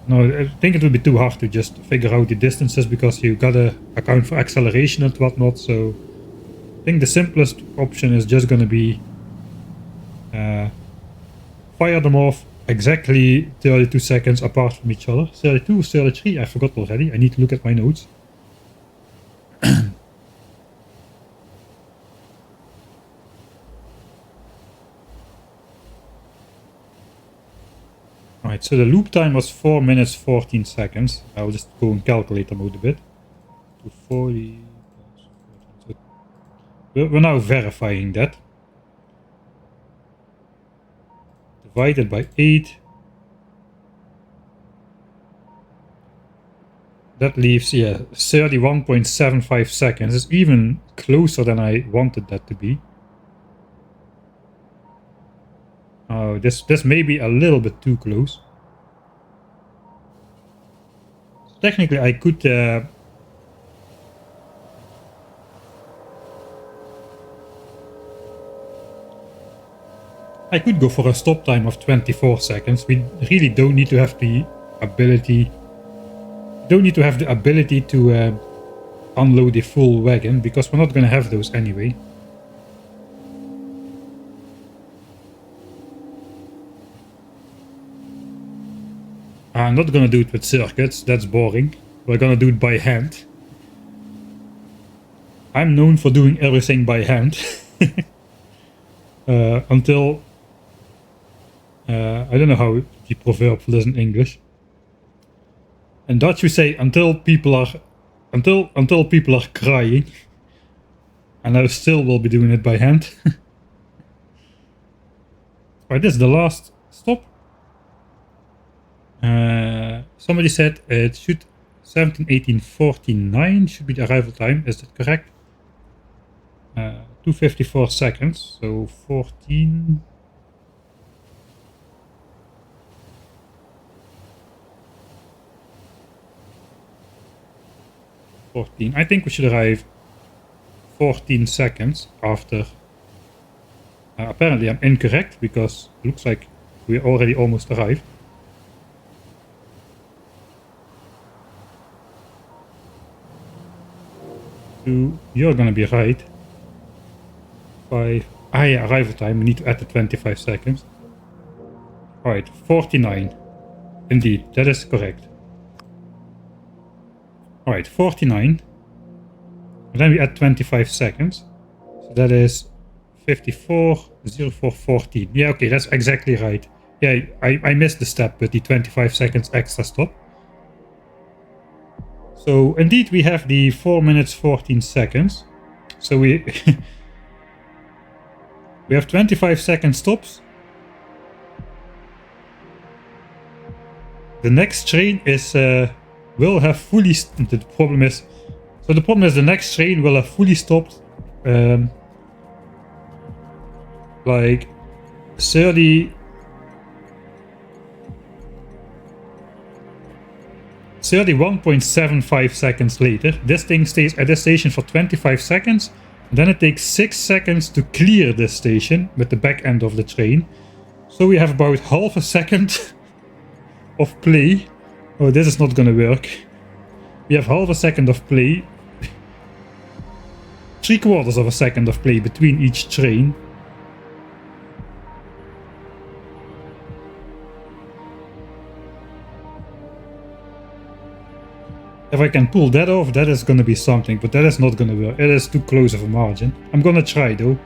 A: No, I think it would be too hard to just figure out the distances, because you gotta account for acceleration and whatnot, so... I think the simplest option is just gonna be... fire them off exactly 32 seconds apart from each other. 32 or 33, I forgot already. I need to look at my notes. Alright, so the loop time was 4 minutes 14 seconds. I'll just go in calculator mode a bit. 240. We're now verifying that. Divided by 8. That leaves, yeah, 31.75 seconds. It's even closer than I wanted that to be. Oh, this may be a little bit too close. Technically, I could... I could go for a stop time of 24 seconds. We really don't need to have the ability... Don't need to have the ability to unload a full wagon, because we're not going to have those anyway. I'm not gonna do it with circuits, that's boring. We're gonna do it by hand. I'm known for doing everything by hand. Until... I don't know how the proverb is in English. In Dutch we say until people are crying. And I still will be doing it by hand. Right, this is the last stop. Somebody said it should 17:18:49 should be the arrival time. Is that correct? 2:54 seconds. So 14. I think we should arrive 14 seconds after. Apparently I'm incorrect because it looks like we already almost arrived. So you're gonna be right. 5. Yeah, arrival time. We need to add the 25 seconds. Alright, 49. Indeed, that is correct. Alright, 49. And then we add 25 seconds. So that is 54:04:14. Yeah, okay, that's exactly right. Yeah, I missed the step with the 25 seconds extra stop. So indeed we have the 4 minutes 14 seconds. So we we have 25 second stops. The next train is will have fully the problem is the next train will have fully stopped like 31.75 seconds later. This thing stays at this station for 25 seconds. Then it takes 6 seconds to clear this station with the back end of the train. So we have about half a second of play. Oh, this is not gonna work. We have half a second of play. 3/4 of a second of play between each train. If I can pull that off, that is gonna be something, but that is not gonna work. It is too close of a margin. I'm gonna try though.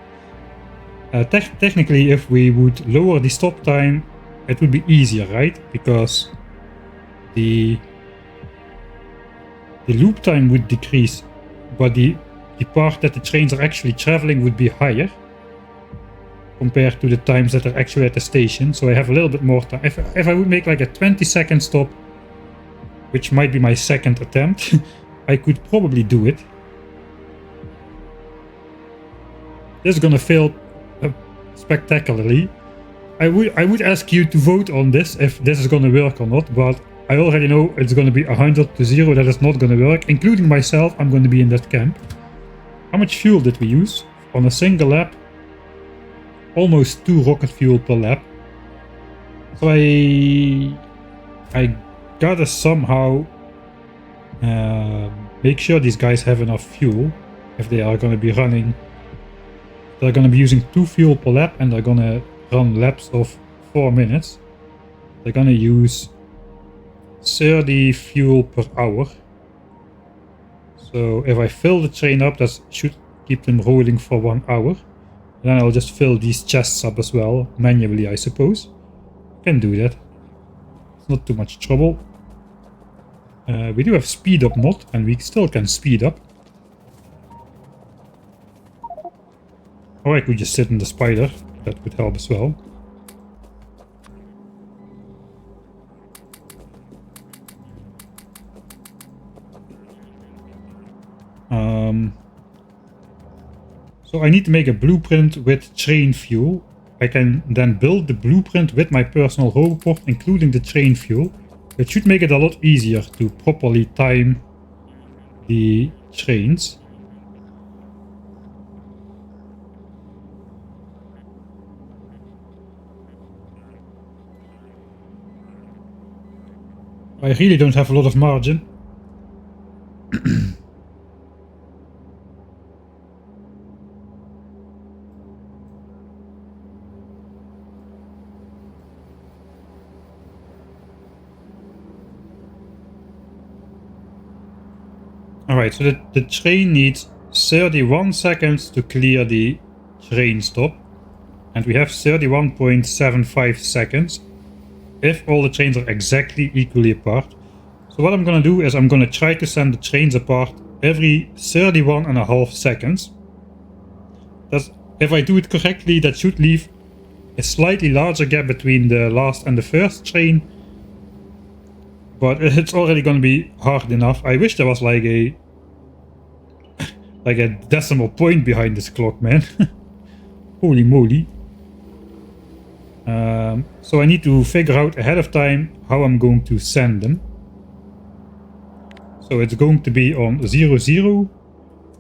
A: Technically, if we would lower the stop time, it would be easier, right? Because the loop time would decrease, but the part that the trains are actually traveling would be higher compared to the times that are actually at the station. So I have a little bit more time. If I would make like a 20-second stop, which might be my second attempt, I could probably do it. This is gonna fail spectacularly. I would ask you to vote on this if this is gonna work or not, but I already know it's gonna be 100-0 that is not gonna work, including myself. I'm gonna be in that camp. How much fuel did we use on a single lap? Almost 2 rocket fuel per lap. So I gotta somehow make sure these guys have enough fuel if they are gonna be running. They're gonna be using 2 fuel per lap and they're gonna run laps of 4 minutes. They're gonna use 30 fuel per hour. So if I fill the train up, that should keep them rolling for 1 hour. And then I'll just fill these chests up as well, manually I suppose. Can do that. It's not too much trouble. We do have speed up mod, and we still can speed up. Or I could just sit in the spider, that would help as well. So I need to make a blueprint with train fuel. I can then build the blueprint with my personal roboport, including the train fuel. It should make it a lot easier to properly time the trains. I really don't have a lot of margin. Alright, so the train needs 31 seconds to clear the train stop. And we have 31.75 seconds if all the trains are exactly equally apart. So what I'm gonna do is I'm gonna try to send the trains apart every 31.5 seconds. That's, if I do it correctly, that should leave a slightly larger gap between the last and the first train. But it's already gonna be hard enough. I wish there was like a decimal point behind this clock, man. Holy moly. So I need to figure out ahead of time how I'm going to send them. So it's going to be on 00,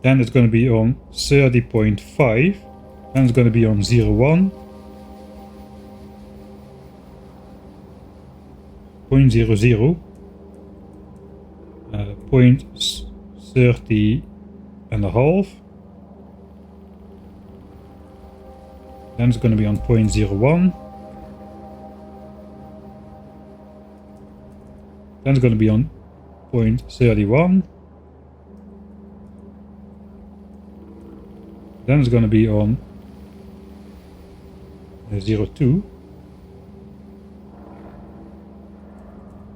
A: then it's going to be on 30.5, then it's going to be on 01, 0.00, 0.30 and a half, then it's going to be on 0.01, then it's going to be on 0.31, then it's going to be on 02,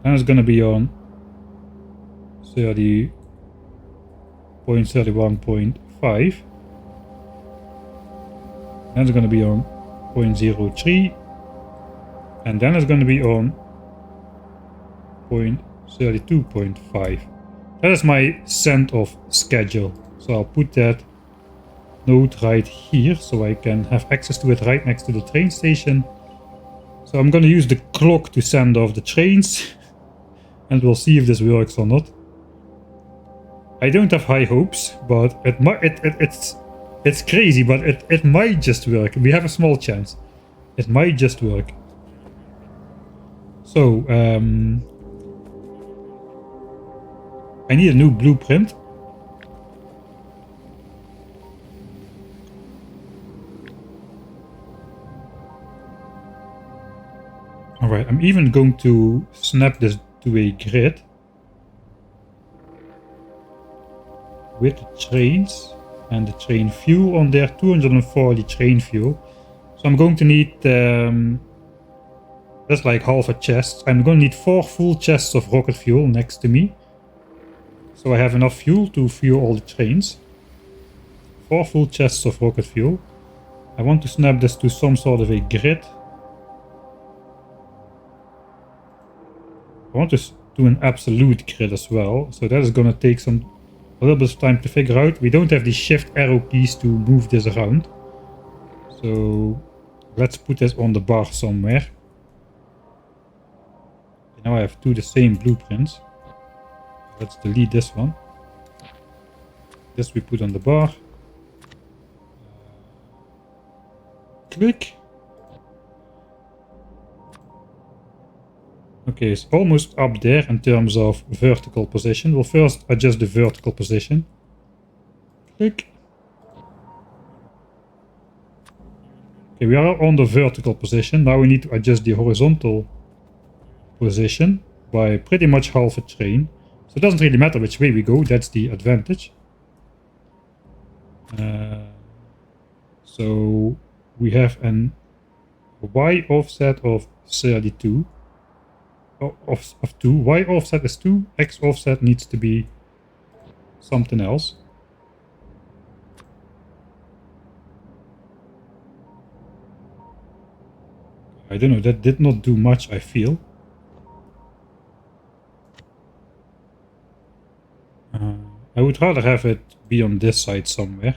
A: then it's going to be on 30.31.5, then it's going to be on 0.03, and then it's going to be on 0.32.5. That is my send off schedule. So I'll put that note right here so I can have access to it right next to the train station. So I'm going to use the clock to send off the trains and we'll see if this works or not. I don't have high hopes, but it's crazy, but it might just work. We have a small chance. It might just work. So I need a new blueprint. Alright, I'm even going to snap this to a grid with the trains and the train fuel on there, 240 train fuel. So I'm going to need, that's like half a chest. I'm going to need 4 full chests of rocket fuel next to me. So I have enough fuel to fuel all the trains. 4 full chests of rocket fuel. I want to snap this to some sort of a grid. I want to do an absolute grid as well. So that is going to take a little bit of time to figure out. We don't have the shift arrow keys to move this around. So let's put this on the bar somewhere. Now I have 2 the same blueprints. Let's delete this one. This we put on the bar. Click. Okay, it's almost up there in terms of vertical position. We'll first adjust the vertical position. Click. Okay, we are on the vertical position. Now we need to adjust the horizontal position by pretty much half a train. So it doesn't really matter which way we go, that's the advantage. So we have a Y offset of 32. Of 2. Y offset is 2. X offset needs to be something else. I don't know, that did not do much, I feel. I would rather have it be on this side somewhere.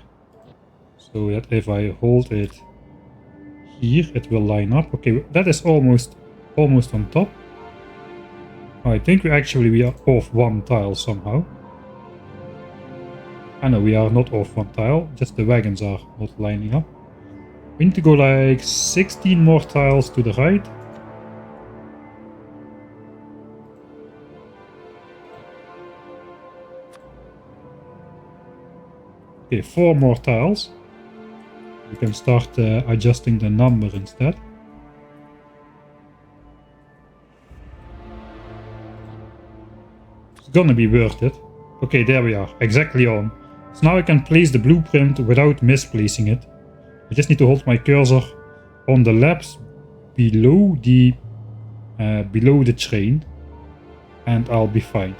A: So that if I hold it here, it will line up. Okay, that is almost on top. I think we are off 1 tile somehow. I know we are not off 1 tile, just the wagons are not lining up. We need to go like 16 more tiles to the right. Okay, 4 more tiles. We can start adjusting the number instead. It's gonna be worth it. Okay, there we are, exactly on. So now I can place the blueprint without misplacing it. I just need to hold my cursor on the labs below the train, and I'll be fine.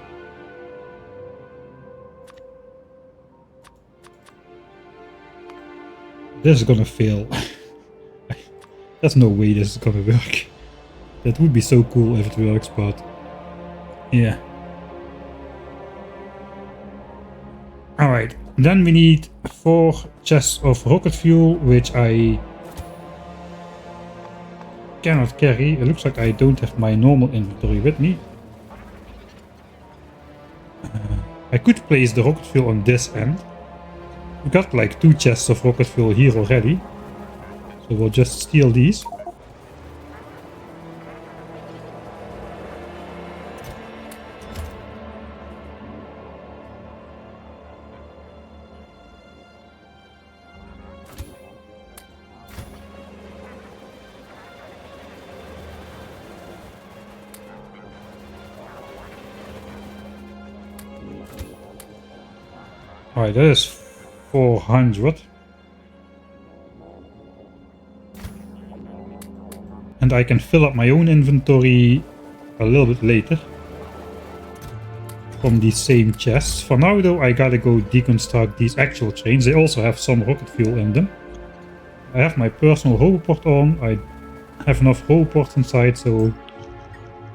A: This is gonna fail. There's no way this is gonna work. That would be so cool if it works, but yeah. Alright, then we need 4 chests of rocket fuel, which I cannot carry. It looks like I don't have my normal inventory with me. I could place the rocket fuel on this end. We got like 2 chests of rocket fuel here already. So we'll just steal these. Alright, that is 400. And I can fill up my own inventory a little bit later from these same chests. For now though, I gotta go deconstruct these actual trains. They also have some rocket fuel in them. I have my personal hoverport on. I have enough hoverports inside, so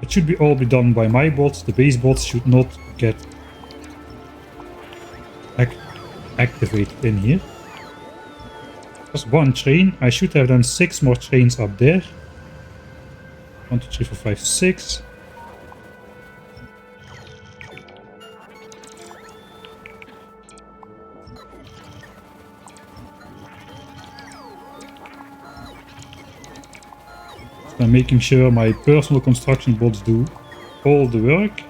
A: it should be all be done by my bots. The base bots should not get activated in here. Just 1 train. I should have then 6 more trains up there. 1, 2, 3, 4, 5, 6. So I'm making sure my personal construction bots do all the work.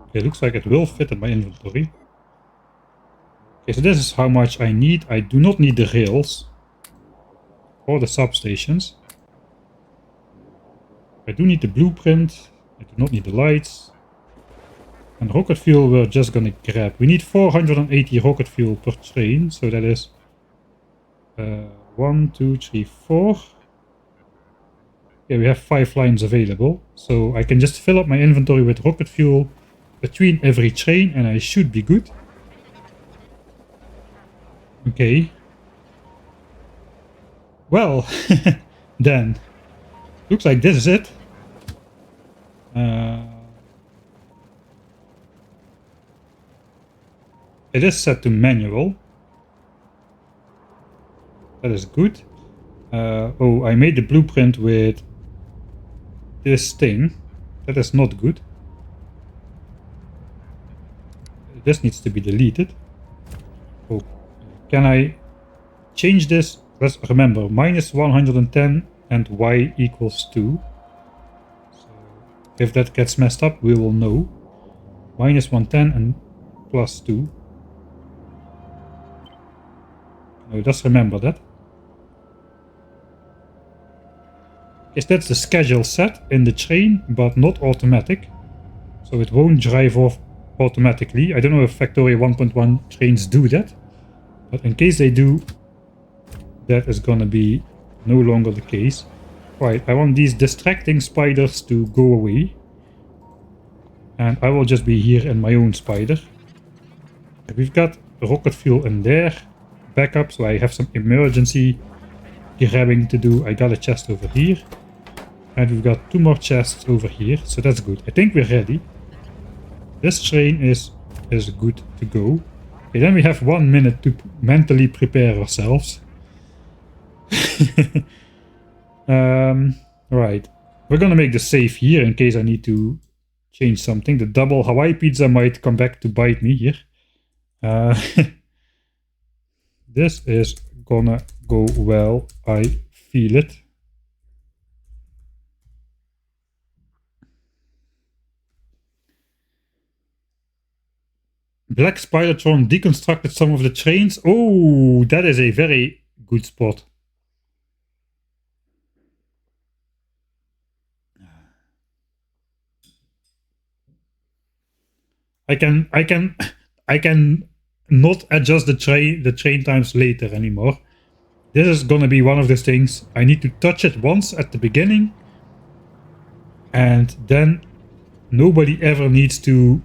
A: Okay, looks like it will fit in my inventory. Okay, so this is how much I need. I do not need the rails or the substations. I do need the blueprint. I do not need the lights. And rocket fuel we're just gonna grab. We need 480 rocket fuel per train, so that is 1, 2, 3, 4. Yeah, we have 5 lines available, so I can just fill up my inventory with rocket fuel between every train and I should be good. Okay. Well, then. Looks like this is it. It is set to manual. That is good. Oh, I made the blueprint with this thing. That is not good. This needs to be deleted. Oh, can I change this? Let's remember, minus 110 and y equals 2. So if that gets messed up, we will know. Minus 110 and plus 2. No, just remember that. Yes, that's the schedule set in the train, but not automatic. So it won't drive off automatically. I don't know if Factorio 1.1 trains do that. But in case they do, that is gonna be no longer the case. Right, I want these distracting spiders to go away. And I will just be here in my own spider. We've got rocket fuel in there. Backup, so I have some emergency grabbing to do. I got a chest over here. And we've got 2 more chests over here, so that's good. I think we're ready. This train is good to go. Okay, then we have 1 minute to mentally prepare ourselves. Right. We're gonna make the save here in case I need to change something. The double Hawaii pizza might come back to bite me here. This is gonna go well. I feel it. Black Spidertron deconstructed some of the trains. Oh, that is a very good spot. I can not adjust the train times later anymore. This is gonna be one of those things. I need to touch it once at the beginning, and then nobody ever needs to.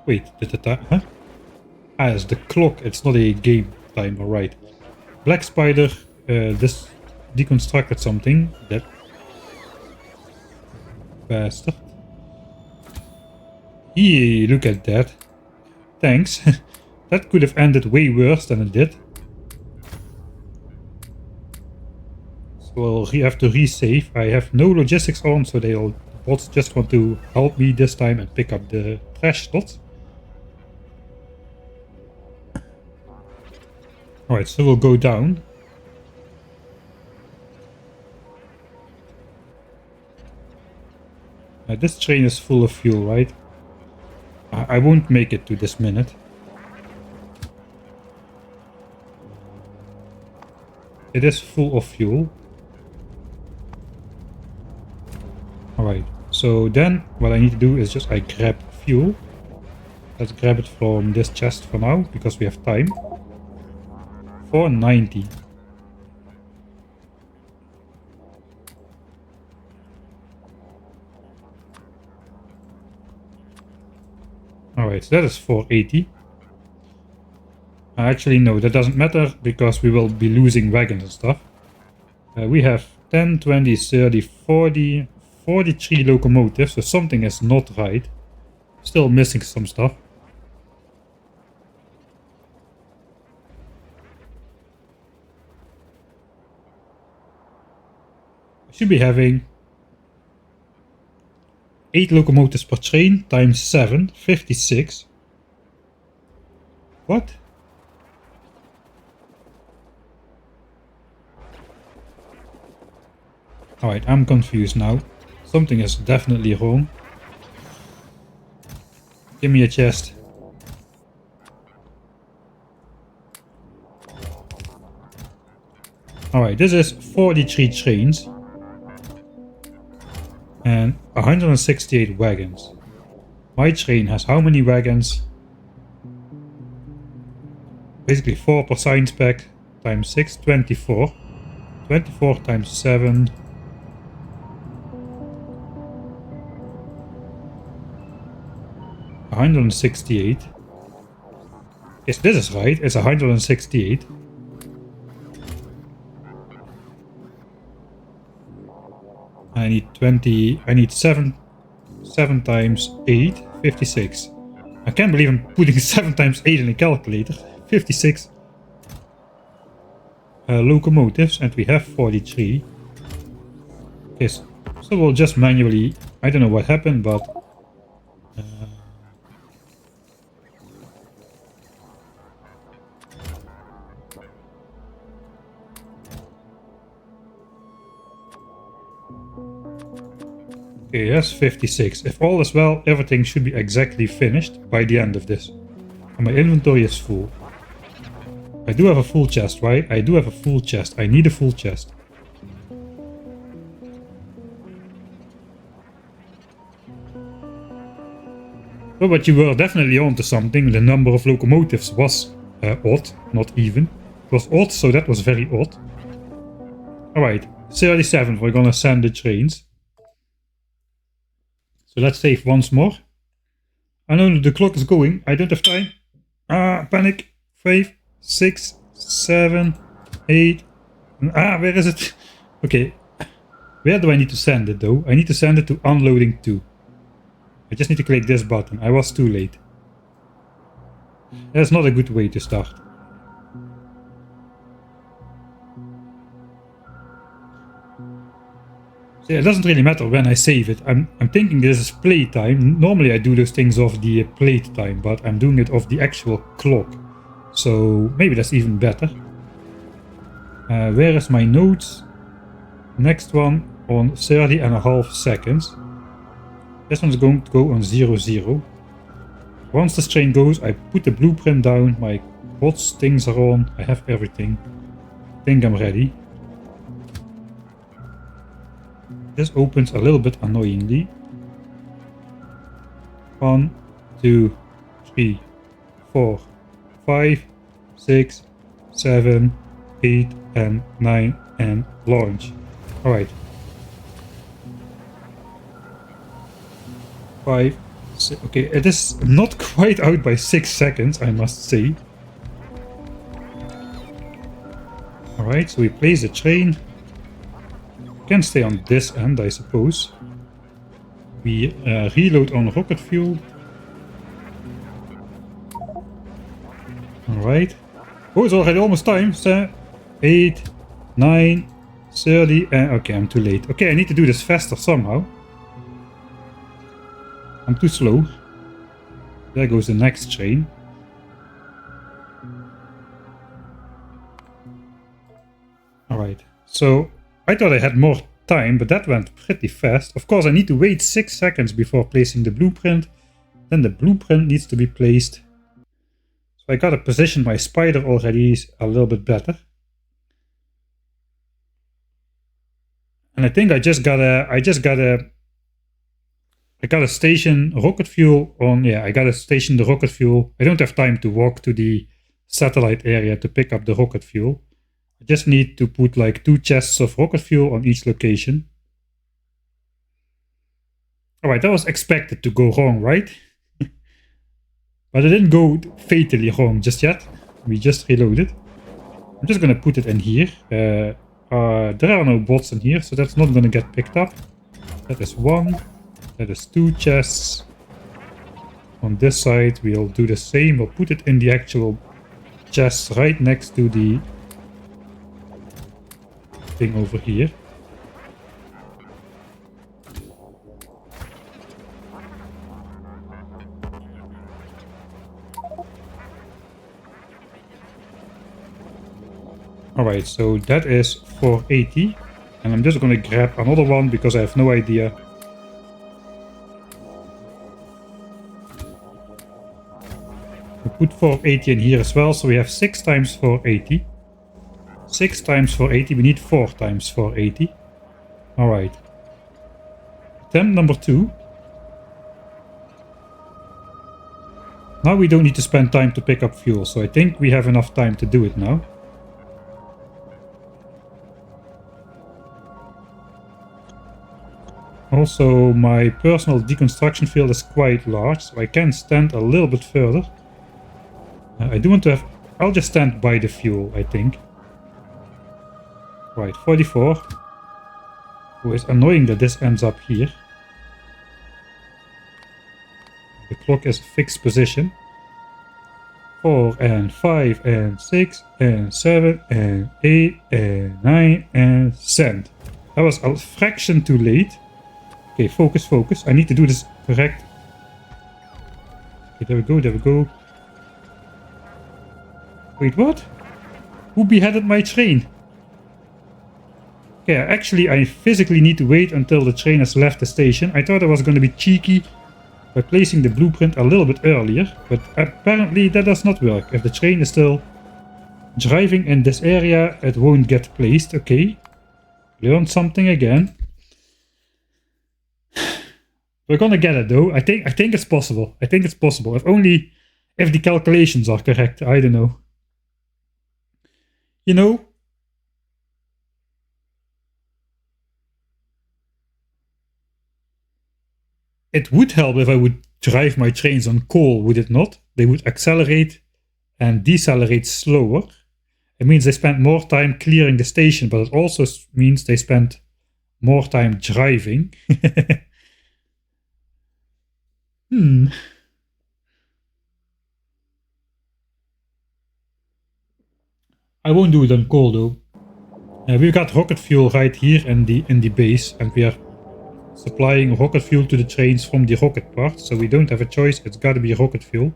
A: Wait, did the time? Huh? Ah, it's the clock. It's not a game timer, right? Black Spider. This deconstructed something. That bastard. Hey, look at that. Thanks. That could have ended way worse than it did. So I'll have to resave. I have no logistics on, so the bots just want to help me this time and pick up the trash slots. Alright, so we'll go down. This train is full of fuel, right? I won't make it to this minute. It is full of fuel. Alright, so then what I need to do is just I grab fuel. Let's grab it from this chest for now, because we have time. 490. Alright, so that is 480. Actually, no, that doesn't matter because we will be losing wagons and stuff. We have 10, 20, 30, 40, 43 locomotives, so something is not right. Still missing some stuff. I should be having 8 locomotives per train times 7, 56. What? Alright, I'm confused now. Something is definitely wrong. Give me a chest. Alright, this is 43 trains. And 168 wagons. My train has how many wagons? Basically 4 per science pack times 6, 24. 24 times 7. $168. Yes, this is right. It's 168. I need 20. I need 7 times 8, 56. I can't believe I'm putting 7 times 8 in a calculator. 56 locomotives, and we have 43. Okay, so we'll just manually. I don't know what happened, but. Okay, yes, 56. If all is well, everything should be exactly finished by the end of this. And my inventory is full. I do have a full chest, right? I do have a full chest. I need a full chest. Well, but you were definitely onto something. The number of locomotives was odd, not even. It was odd, so that was very odd. Alright, 37, we're gonna send the trains. So let's save once more. I know the clock is going. I don't have time. Panic. 5, 6, 7, 8. Where is it? Okay. Where do I need to send it though? I need to send it to unloading 2. I just need to click this button. I was too late. That's not a good way to start. So it doesn't really matter when I save it. I'm thinking this is playtime. Normally I do those things off the playtime, but I'm doing it off the actual clock. So maybe that's even better. Where is my notes? Next one on 30.5 seconds. This one's going to go on 0, 0. Once this train goes, I put the blueprint down, my bots things are on, I have everything. I think I'm ready. This opens a little bit annoyingly. 1, 2, 3, 4, 5, 6, 7, 8, and 9, and launch. Alright. 5, 6, okay, it is not quite out by 6 seconds, I must say. Alright, so we place the train. We can stay on this end, I suppose. We reload on rocket fuel. Alright. Oh, it's already almost time. So 8, 9, 30. Okay, I'm too late. Okay, I need to do this faster somehow. I'm too slow. There goes the next train. Alright, so I thought I had more time, but that went pretty fast. Of course, I need to wait 6 seconds before placing the blueprint. Then the blueprint needs to be placed. So I gotta position my spider already a little bit better. And I think I gotta station rocket fuel on, yeah, I gotta station the rocket fuel. I don't have time to walk to the satellite area to pick up the rocket fuel. I just need to put like 2 chests of rocket fuel on each location. Alright, that was expected to go wrong, right? But it didn't go fatally wrong just yet. We just reloaded. I'm just gonna put it in here. There are no bots in here, so that's not gonna get picked up. That is 1. That is 2 chests. On this side, we'll do the same. We'll put it in the actual chest right next to the thing over here. Alright, so that is 480. And I'm just gonna grab another one because I have no idea. We put 480 in here as well, so we have 6 times 480. 6 times 480, we need 4 times 480. Alright. Attempt number 2. Now we don't need to spend time to pick up fuel, so I think we have enough time to do it now. Also, my personal deconstruction field is quite large, so I can stand a little bit further. I do want to have... I'll just stand by the fuel, I think. Right, 44. Oh, it's annoying that this ends up here. The clock is a fixed position. 4 and 5 and 6 and 7 and 8 and 9 and send. That was a fraction too late. Okay, focus, focus. I need to do this correct. Okay, there we go, there we go. Wait, what? Who beheaded my train? Okay, actually I physically need to wait until the train has left the station. I thought I was going to be cheeky by placing the blueprint a little bit earlier, but apparently that does not work. If the train is still driving in this area, it won't get placed. Okay, learned something again. We're gonna get it though. I think it's possible. I think it's possible. If the calculations are correct. I don't know. You know, it would help if I would drive my trains on coal, would it not? They would accelerate and decelerate slower. It means they spend more time clearing the station, but it also means they spend more time driving. I won't do it on coal though. We've got rocket fuel right here in the base, and we are supplying rocket fuel to the trains from the rocket part, so we don't have a choice. It's gotta be rocket fuel.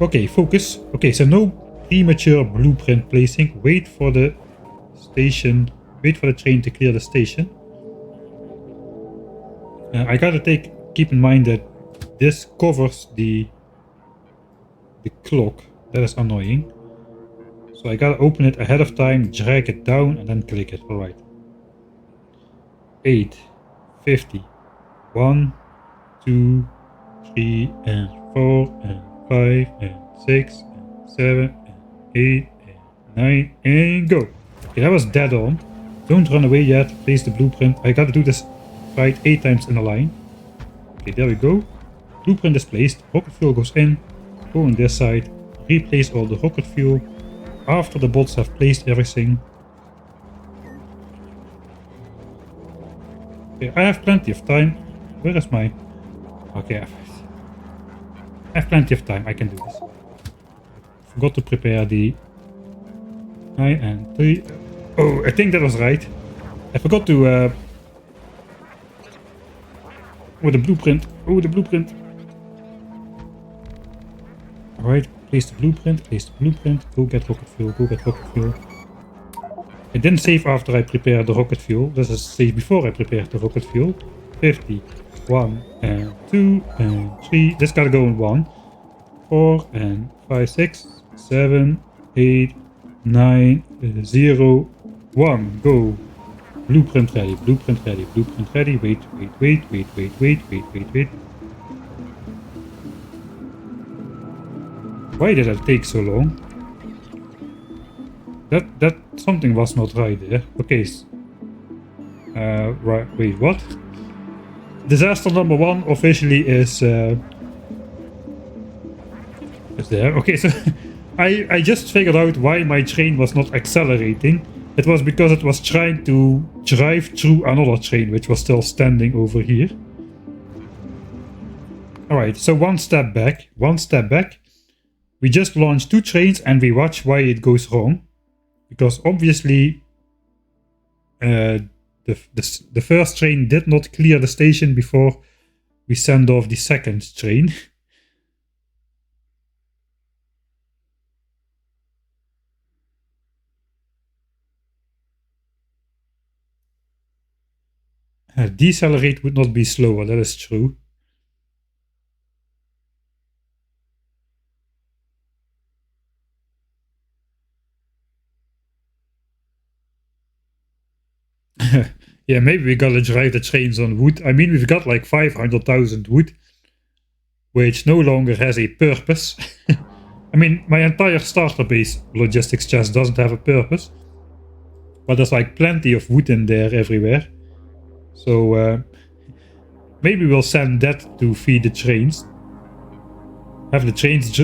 A: Okay, focus. Okay, so no premature blueprint placing. Wait for the station. Wait for the train to clear the station. I gotta keep in mind that this covers the clock. That is annoying. So I gotta open it ahead of time, drag it down, and then click it. Alright. 8:50. 1, 2, 3, and 4, and 5, and 6, and 7, and 8, and 9, and go. Okay, that was dead on. Don't run away yet. Place the blueprint. I gotta do this right 8 times in a line. Okay, there we go. Blueprint is placed. Rocket fuel goes in. Go on this side. Replace all the rocket fuel. After the bots have placed everything. Okay, I have plenty of time. Where is my... Okay, I have plenty of time. I can do this. Forgot to prepare the... 9 and 3. Oh, I think that was right. I forgot to... Oh, the blueprint. Oh, the blueprint. Alright, place the blueprint. Place the blueprint. Go get rocket fuel. Go get rocket fuel. I didn't save after I prepared the rocket fuel. This is save before I prepared the rocket fuel. 50. 1 and 2 and 3. This gotta go in 1. 4 and 5, 6, 7, 8, 9, 0, 1. Go. Blueprint ready. Blueprint ready. Blueprint ready. Wait. Why did that take so long? That something was not right there. Okay. Right. Wait. What? Disaster number 1 officially is there. Okay, so I just figured out why my train was not accelerating. It was because it was trying to drive through another train, which was still standing over here. Alright, so one step back. We just launched 2 trains and we watch why it goes wrong. Because obviously the first train did not clear the station before we send off the second train. Decelerate would not be slower, that is true. Yeah, maybe we gotta drive the trains on wood. I mean, we've got like 500,000 wood, which no longer has a purpose. I mean, my entire starter base logistics chest doesn't have a purpose, but there's like plenty of wood in there everywhere. So maybe we'll send that to feed the trains. Have the trains...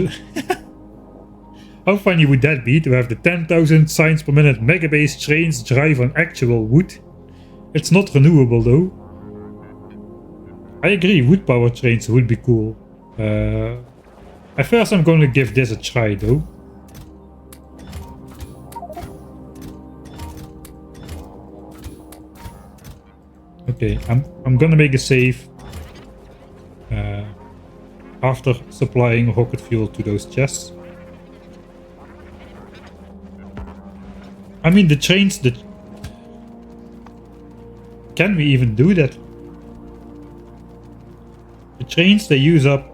A: How funny would that be to have the 10,000 signs per minute megabase trains drive on actual wood? It's not renewable though. I agree, wood power trains would be cool. At first I'm going to give this a try though. Okay, I'm gonna make a save after supplying rocket fuel to those chests. I mean, the trains, can we even do that? The trains, they use up...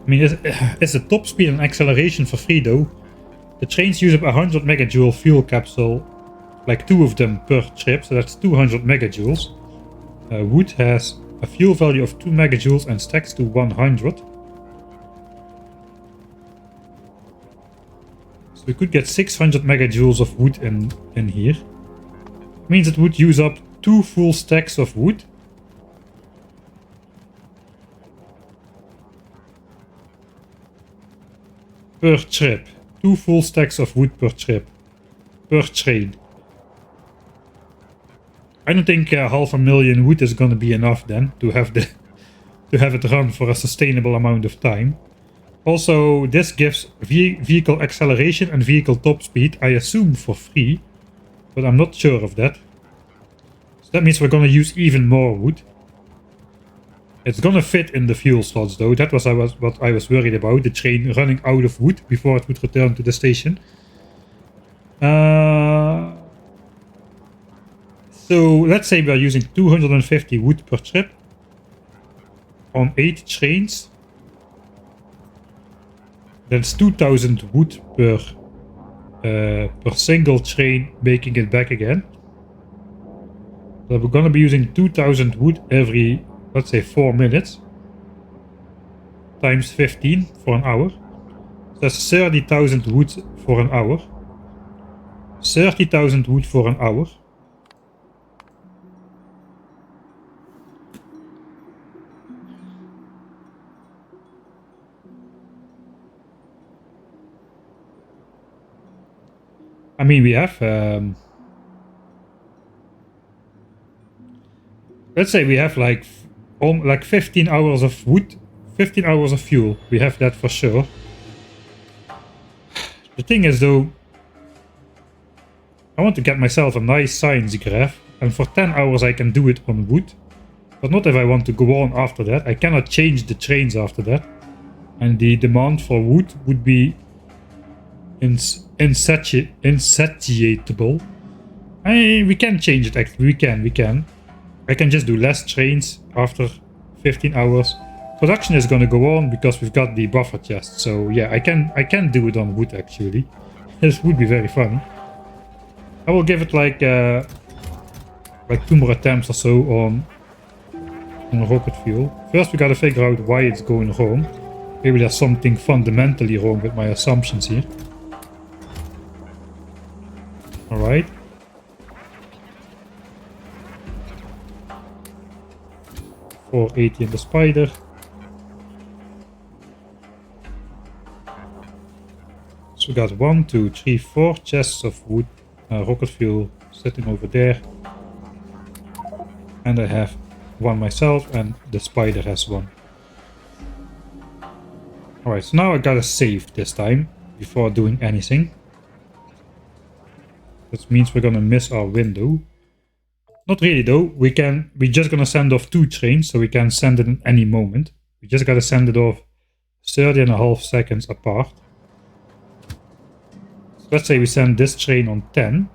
A: I mean, is the top speed and acceleration for free though? The trains use up 100 megajoule fuel capsule, like 2 of them per trip, so that's 200 megajoules. Wood has a fuel value of 2 megajoules and stacks to 100. So we could get 600 megajoules of wood in here. Means it would use up 2 full stacks of wood. Per trip. 2 full stacks of wood per trip. Per train. I don't think 500,000 wood is gonna be enough then to have it run for a sustainable amount of time. Also, this gives vehicle acceleration and vehicle top speed, I assume for free, but I'm not sure of that. So that means we're gonna use even more wood. It's gonna fit in the fuel slots though, that was what I was worried about, the train running out of wood before it would return to the station. So let's say we are using 250 wood per trip on 8 trains. That's 2000 wood per single train, making it back again. So we're gonna be using 2000 wood every, let's say, 4 minutes. Times 15 for an hour. So that's 30,000 wood for an hour. 30,000 wood for an hour. I mean, we have, let's say we have like 15 hours of wood, 15 hours of fuel. We have that for sure. The thing is though, I want to get myself a nice science graph, and for 10 hours I can do it on wood. But not if I want to go on after that. I cannot change the trains after that. And the demand for wood would be insatiable. We can change it actually, we can. I can just do less trains after 15 hours. Production is gonna go on because we've got the buffer chest. So yeah, I can do it on wood actually. This would be very fun. I will give it like 2 more attempts or so on rocket fuel. First we gotta figure out why it's going wrong. Maybe there's something fundamentally wrong with my assumptions here. Alright. $480 in the spider. So we got 1, 2, 3, 4 chests of wood, rocket fuel sitting over there. And I have one myself, and the spider has one. Alright, so now I gotta save this time before doing anything. That means we're gonna miss our window. Not really though, we're just gonna send off 2 trains, so we can send it in any moment. We just gotta send it off 30.5 seconds apart. So let's say we send this train on 10.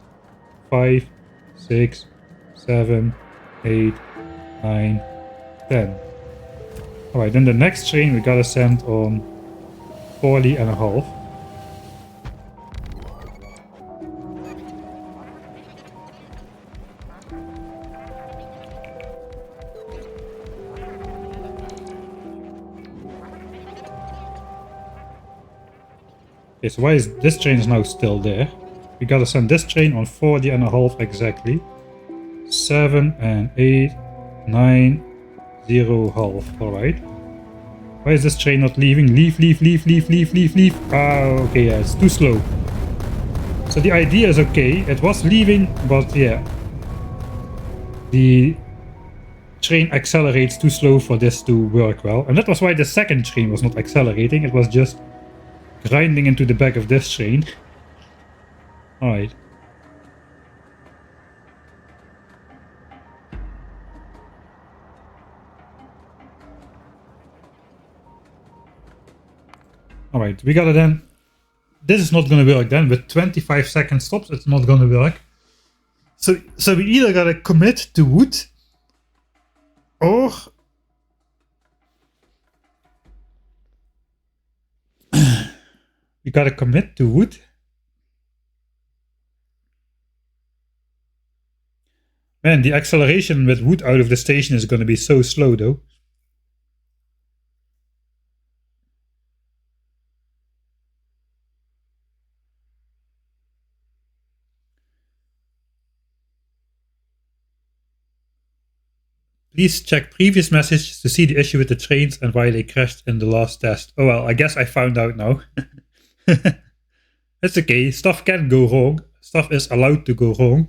A: 5, 6, 7, 8, 9, 10. Alright, then the next train we gotta send on 40.5. Okay, so why is this train is now still there? We gotta send this train on 40.5 exactly. 7 and 8, 9, 0 half. Alright. Why is this train not leaving? Leave. Ah, okay, yeah, it's too slow. So the idea is okay. It was leaving, but yeah. The train accelerates too slow for this to work well. And that was why the second train was not accelerating. It was just grinding into the back of this train. Alright. Alright, we gotta then... This is not gonna work then. With 25 second stops, it's not gonna work. So we either gotta commit to wood, or... we gotta commit to wood. Man, the acceleration with wood out of the station is gonna be so slow though. Please check previous messages to see the issue with the trains and why they crashed in the last test. Oh well, I guess I found out now. It's okay, stuff can go wrong. Stuff is allowed to go wrong.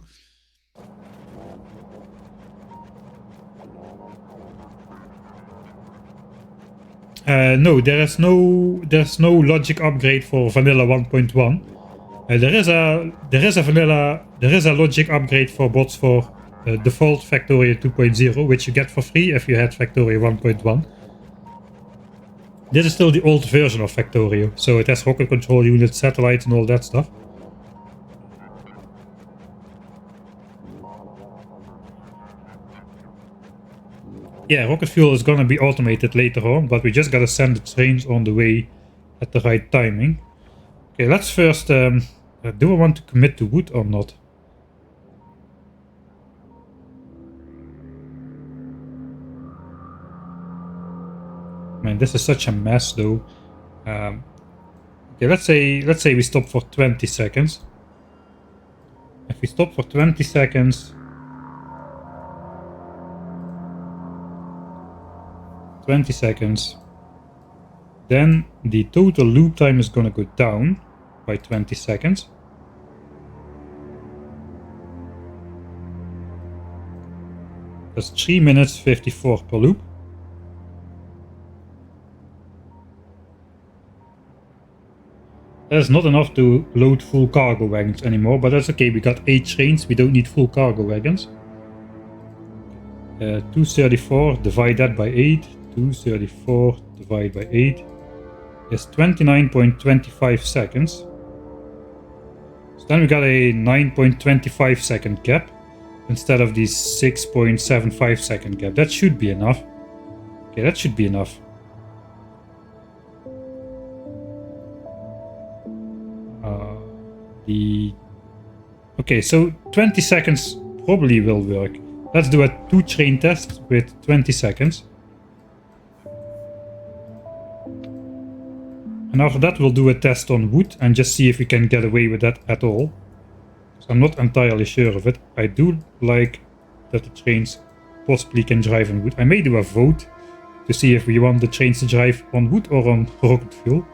A: No, there's no logic upgrade for vanilla 1.1. There is a logic upgrade for bots for default Factorio 2.0, which you get for free if you had Factorio 1.1. This is still the old version of Factorio, so it has rocket control units, satellites and all that stuff. Yeah, rocket fuel is gonna be automated later on, but we just gotta send the trains on the way at the right timing. Okay, let's first... do I want to commit to wood or not? Man, this is such a mess though. Okay, let's say we stop for 20 seconds. If we stop for 20 seconds... 20 seconds. Then the total loop time is gonna go down by 20 seconds. That's 3 minutes 54 per loop. That is not enough to load full cargo wagons anymore, but that's okay. We got 8 trains, we don't need full cargo wagons. 234, divide that by 8. 234 divided by 8 is 29.25 seconds. So then we got a 9.25 second gap instead of the 6.75 second gap. That should be enough. Okay, that should be enough. Okay, so 20 seconds probably will work. Let's do a 2 train test with 20 seconds. And after that we'll do a test on wood and just see if we can get away with that at all. So I'm not entirely sure of it. I do like that the trains possibly can drive on wood. I may do a vote to see if we want the trains to drive on wood or on rocket fuel.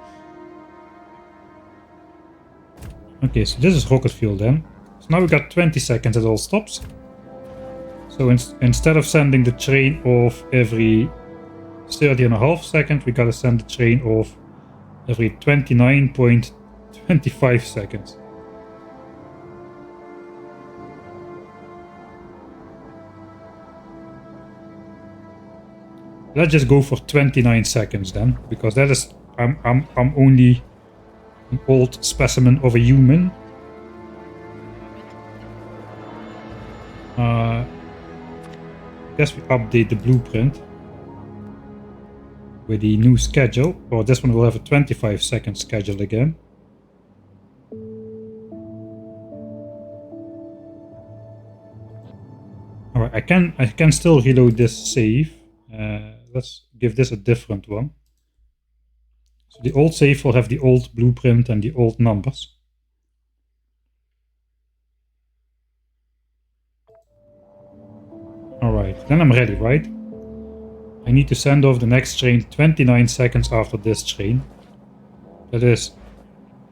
A: Okay, so this is rocket fuel then. So now we got 20 seconds, it all stops. So instead of sending the train off every 30.5 seconds, we gotta send the train off every 29.25 seconds. Let's just go for 29 seconds then, because that is I'm only an old specimen of a human. I guess we update the blueprint with the new schedule, or this one will have a 25 second schedule again. Alright, I can still reload this save. Let's give this a different one. So the old save will have the old blueprint and the old numbers. Alright, then I'm ready, right? I need to send off the next train 29 seconds after this train. That is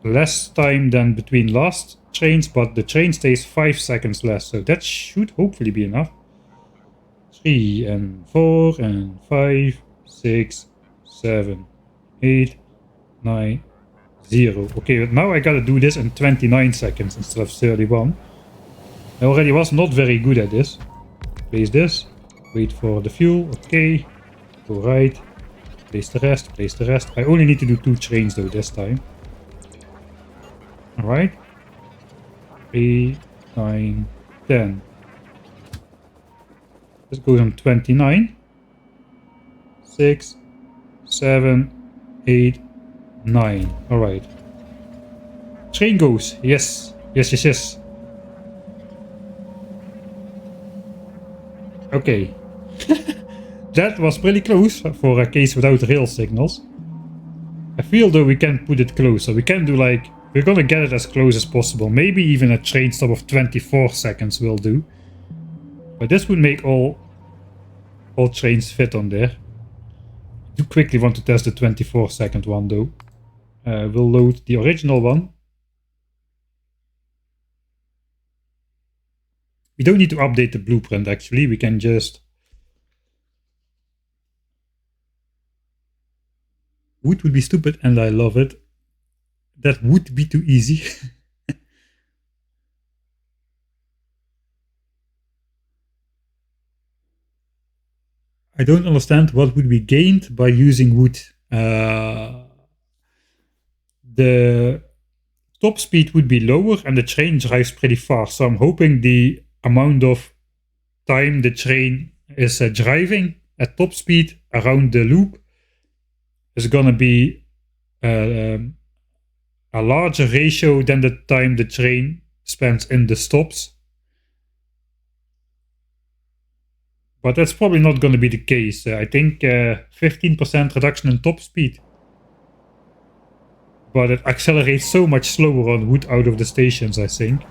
A: less time than between last trains, but the train stays 5 seconds less, so that should hopefully be enough. 3 and 4 and 5, 6, 7, 8, 9, 0. Okay, now I gotta do this in 29 seconds instead of 31. I already was not very good at this. Place this, wait for the fuel, okay. Go right, place the rest, place the rest. I only need to do 2 trains though this time. Alright. 3, 9, 10. This goes on 29. 6, 7, 8, 9. Alright. Train goes. Yes. Yes, yes, yes. Okay. That was pretty close for a case without rail signals. I feel though we can put it closer. We can do like... We're gonna get it as close as possible. Maybe even a train stop of 24 seconds will do. But this would make all trains fit on there. I do quickly want to test the 24 second one though. We'll load the original one. We don't need to update the blueprint actually. We can just... Wood would be stupid and I love it. That would be too easy. I don't understand what would be gained by using wood. The top speed would be lower and the train drives pretty fast. So I'm hoping the amount of time the train is driving at top speed around the loop is gonna be a larger ratio than the time the train spends in the stops. But that's probably not going to be the case. I think 15% reduction in top speed. But it accelerates so much slower on route out of the stations, I think.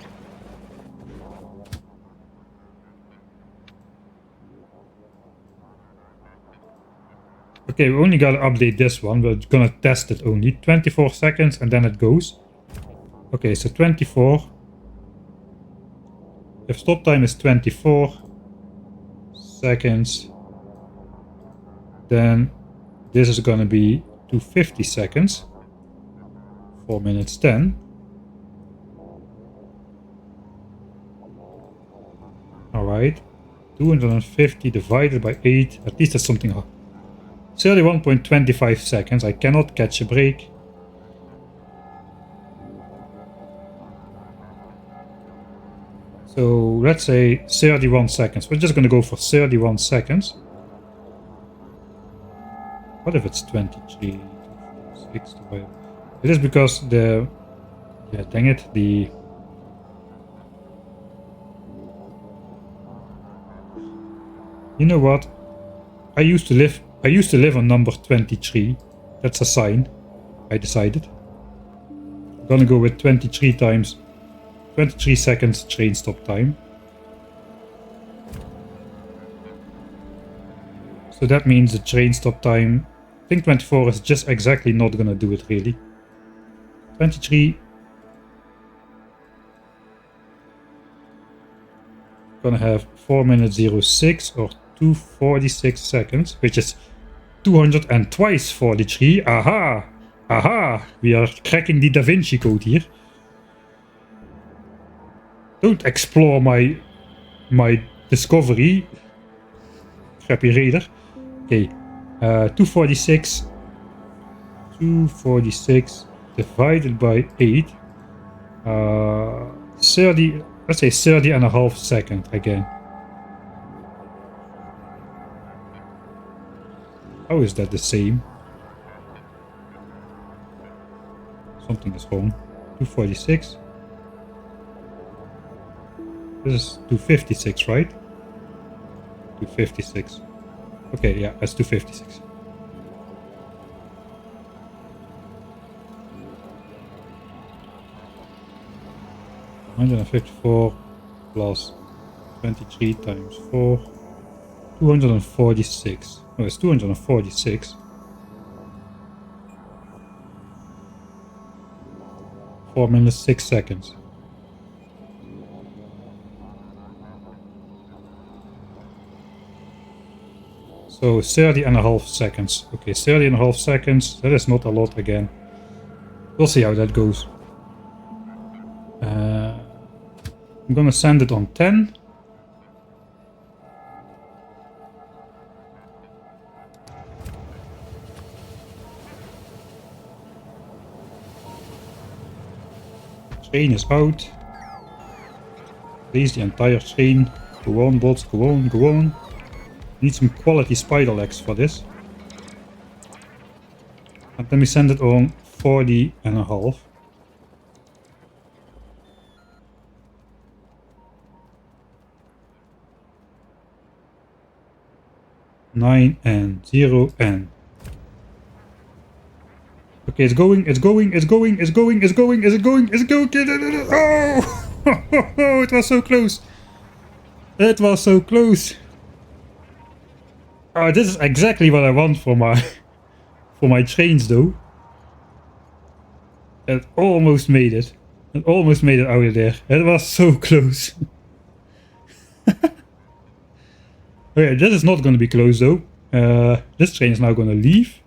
A: Okay, we only gotta update this one. We're gonna test it only. 24 seconds and then it goes. Okay, so 24. If stop time is 24 seconds, then this is gonna be 250 seconds. 4 minutes 10. Alright. 250 divided by 8. At least that's something. 31.25 seconds. I cannot catch a break. So let's say 31 seconds. We're just going to go for 31 seconds. What if it's 23? 6 divided? It is because the... Yeah, dang it. The... You know what? I used to live on number 23. That's a sign. I decided. I'm gonna go with 23 times 23 seconds train stop time. So that means the train stop time, I think 24 is just exactly not gonna do it really. 23 gonna have 4 minutes 06 or 246 seconds, which is 200 and twice 43. Aha! Aha! We are cracking the Da Vinci Code here. Don't explore my discovery. Crappy raider. Okay. 246 divided by 8. 30, let's say 30 and a half seconds again. How is that the same? Something is wrong. 246. This is 256, right? 256. Okay, yeah, that's 256. $154 plus 23 times 4. 246. No, it's 246. 4 minutes 6 seconds. So 30 and a half seconds. Okay, 30 and a half seconds. That is not a lot again. We'll see how that goes. I'm gonna send it on 10. Train is out. Raise the entire train. Go on, bots, go on, go on. Need some quality spider legs for this. And then we send it on 40 and a half. 9 and 0 and... Okay, it's going. Is it going? Oh! It was so close. It was so close. Oh, this is exactly what I want for my trains though. It almost made it. It almost made it out of there. It was so close. Okay, this is not going to be close though. This train is now going to leave.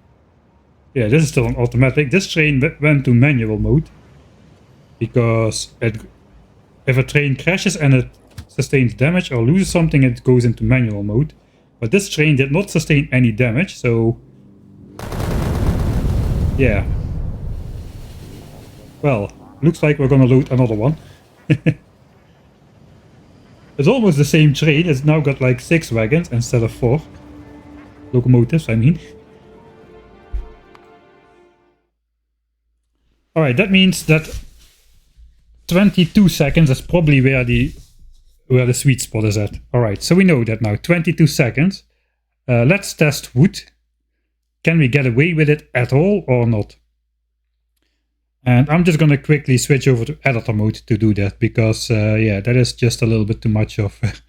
A: Yeah, this is still on automatic. This train went to manual mode. Because if a train crashes and it sustains damage or loses something, it goes into manual mode. But this train did not sustain any damage, so... Yeah. Well, looks like we're gonna load another one. It's almost the same train. It's now got like 6 wagons instead of 4 locomotives, I mean. Alright, that means that 22 seconds is probably where the sweet spot is at. Alright, so we know that now. 22 seconds. Let's test wood. Can we get away with it at all or not? And I'm just gonna quickly switch over to editor mode to do that, because yeah, that is just a little bit too much of it.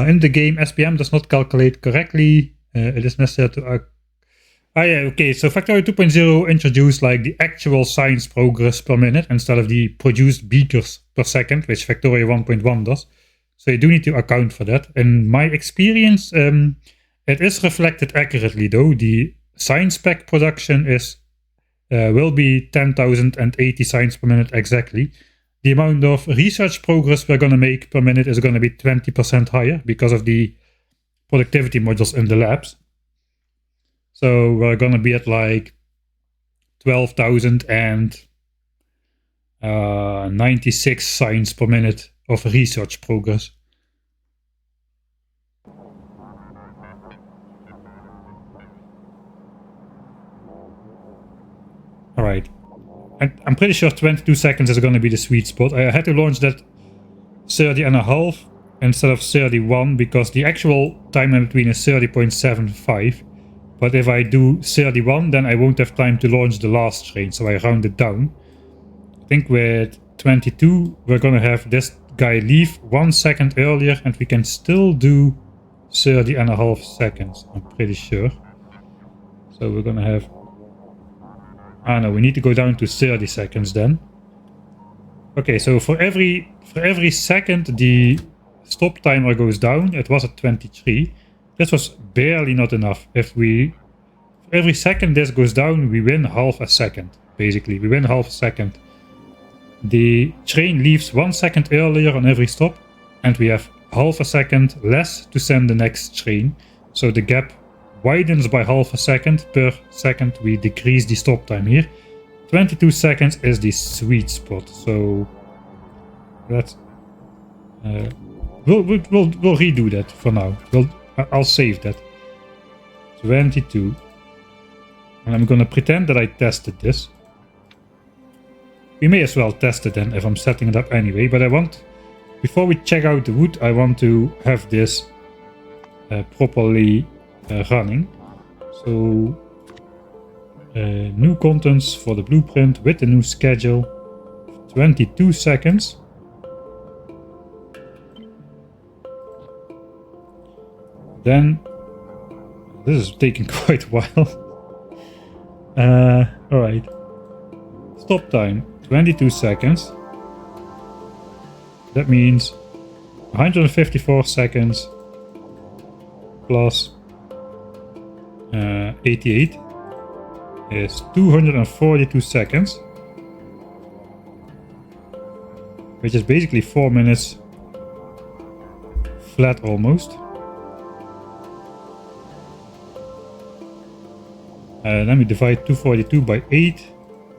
A: In the game, SPM does not calculate correctly. It is necessary to... yeah, okay, so Factorio 2.0 introduced like the actual science progress per minute instead of the produced beakers per second, which Factorio 1.1 does. So you do need to account for that. In my experience, it is reflected accurately though. The science pack production is will be 10,080 science per minute exactly. The amount of research progress we're going to make per minute is going to be 20% higher because of the productivity modules in the labs. So we're going to be at like 12,096 science per minute of research progress. Alright. I'm pretty sure 22 seconds is going to be the sweet spot. I had to launch that 30.5 instead of 31 because the actual time in between is 30.75. But if I do 31, then I won't have time to launch the last train, so I round it down. I think with 22, we're going to have this guy leave 1 second earlier, and we can still do 30.5 seconds, I'm pretty sure. So we're going to have... Ah no, we need to go down to 30 seconds then. Okay, so for every second the stop timer goes down. It was at 23. This was barely not enough. If we... For every second this goes down, we win half a second. Basically, we win half a second. The train leaves 1 second earlier on every stop, and we have half a second less to send the next train. So the gap widens by half a second per second we decrease the stop time here. 22 seconds is the sweet spot, so that's we'll redo that for now. I'll save that. 22, and I'm gonna pretend that I tested this. We may as well test it then if I'm setting it up anyway, but I want, before we check out the wood, I want to have this properly running. So new contents for the blueprint with the new schedule, 22 seconds. Then this is taking quite a while. Alright, stop time 22 seconds. That means 154 seconds plus 88 is 242 seconds, which is basically 4 minutes flat almost. Then we divide 242 by 8.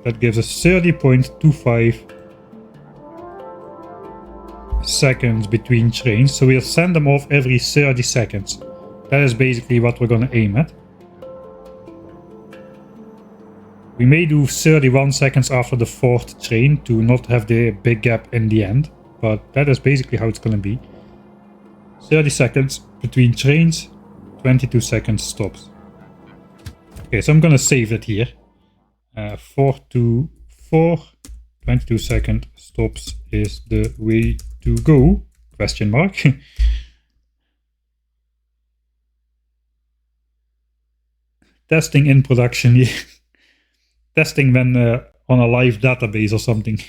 A: That gives us 30.25 seconds between trains. So we'll send them off every 30 seconds. That is basically what we're going to aim at. We may do 31 seconds after the 4th train to not have the big gap in the end. But that is basically how it's going to be. 30 seconds between trains, 22 seconds stops. Okay, so I'm going to save it here. 4 to 4, 22 second stops is the way to go, question mark. Testing in production, testing when on a live database or something.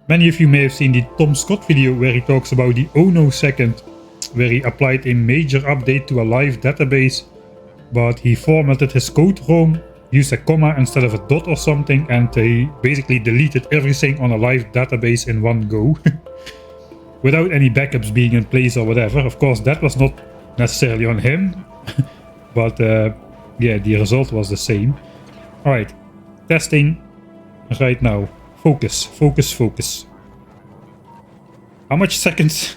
A: Many of you may have seen the Tom Scott video where he talks about the Ono second, where he applied a major update to a live database, but he formatted his code wrong, used a comma instead of a dot or something, and he basically deleted everything on a live database in one go. without any backups being in place or whatever. Of course, that was not necessarily on him, but yeah, the result was the same. All right, testing right now. Focus, focus, focus. How much seconds?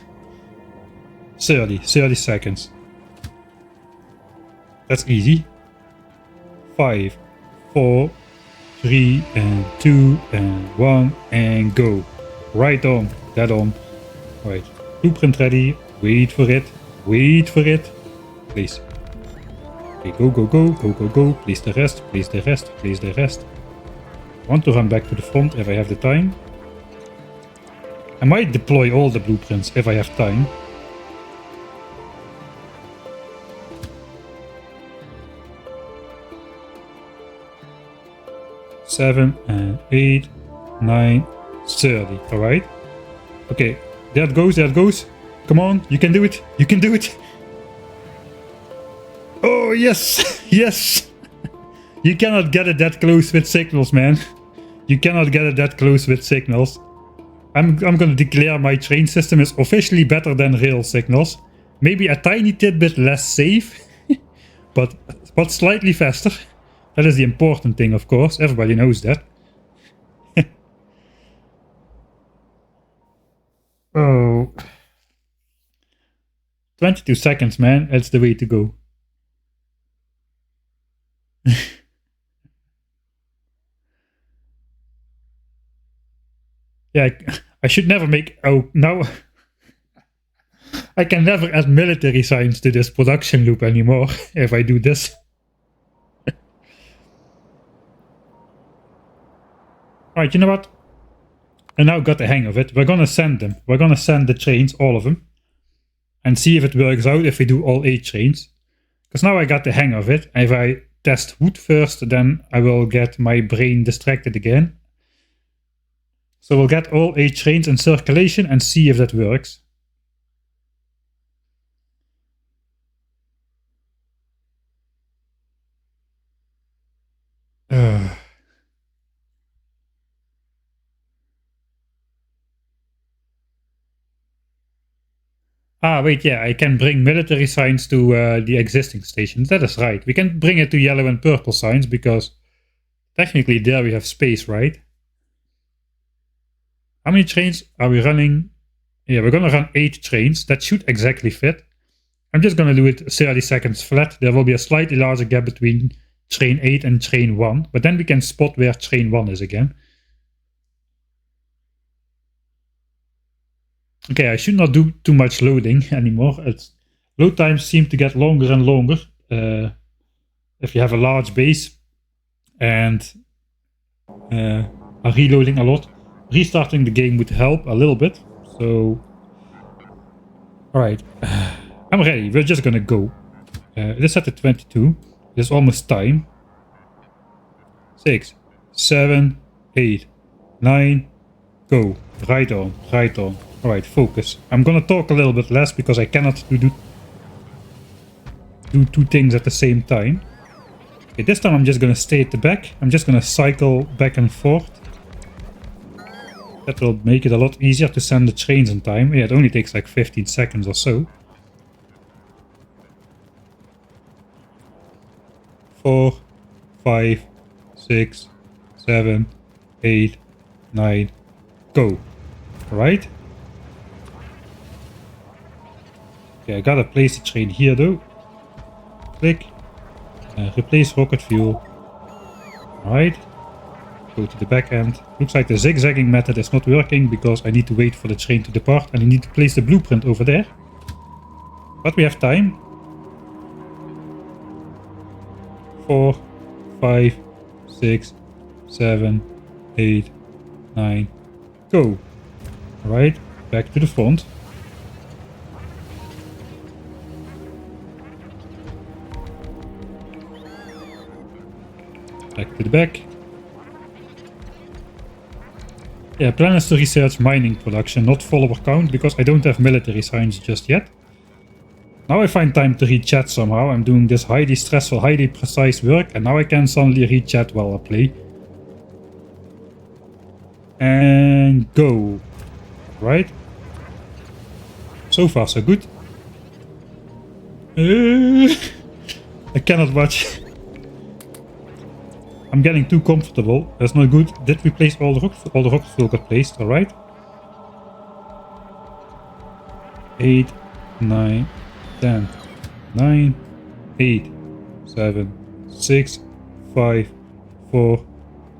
A: 30 seconds. That's easy. 5, 4, 3, and 2, and 1, and go. Right on, dead on. Right, blueprint ready. Wait for it. Wait for it. Please. Okay, go, go, go, go, go, go. Place the rest, place the rest, place the rest. I want to run back to the front if I have the time. I might deploy all the blueprints if I have time. Seven and 8, 9, 30. All right. Okay, there it goes. There it goes. Come on, you can do it. You can do it. Oh yes, yes. You cannot get it that close with signals, man. You cannot get it that close with signals. I'm gonna declare my train system is officially better than rail signals. Maybe a tiny tidbit less safe, but slightly faster. That is the important thing, of course. Everybody knows that. Oh. 22 seconds, man. That's the way to go. Yeah, I should never make... Oh, now... I can never add military signs to this production loop anymore if I do this. Alright, you know what? I now got the hang of it. We're gonna send them. We're gonna send the trains, all of them. And see if it works out if we do all 8 trains. Because now I got the hang of it. If I test wood first, then I will get my brain distracted again. So we'll get all 8 trains in circulation and see if that works. Ah, wait, yeah, I can bring military signs to the existing stations. That is right. We can bring it to yellow and purple signs because technically there we have space, right? How many trains are we running? Yeah, we're gonna run 8 trains. That should exactly fit. I'm just gonna do it 30 seconds flat. There will be a slightly larger gap between train 8 and train 1, but then we can spot where train 1 is again. Okay, I should not do too much loading anymore. Load times seem to get longer and longer if you have a large base and are reloading a lot. Restarting the game would help a little bit. So, alright, I'm ready. We're just gonna go. It is set to 22. It's almost time. 6, 7, 8, 9, go. Right on, right on. Alright, focus. I'm gonna talk a little bit less because I cannot do 2 things at the same time. Okay, this time I'm just gonna stay at the back. I'm just gonna cycle back and forth. That will make it a lot easier to send the trains in time. Yeah, it only takes like 15 seconds or so. 4, 5, 6, 7, 8, 9, go. Alright. Okay, I gotta place the train here though. Click. Replace rocket fuel. Alright. Go to the back end. Looks like the zigzagging method is not working because I need to wait for the train to depart and I need to place the blueprint over there. But we have time. 4, 5, 6, 7, 8, 9, go. Alright, back to the front. Back to the back. Yeah, plan is to research mining production, not follower count, because I don't have military signs just yet. Now I find time to read chat somehow. I'm doing this highly stressful, highly precise work, and now I can suddenly read chat while I play. And go. Right? So far so good. I cannot watch. I'm getting too comfortable. That's not good. Did we place all the rockets? All the rockets will get placed, alright. 8, 9, 10, 9, 8, 7, 6, 5, 4,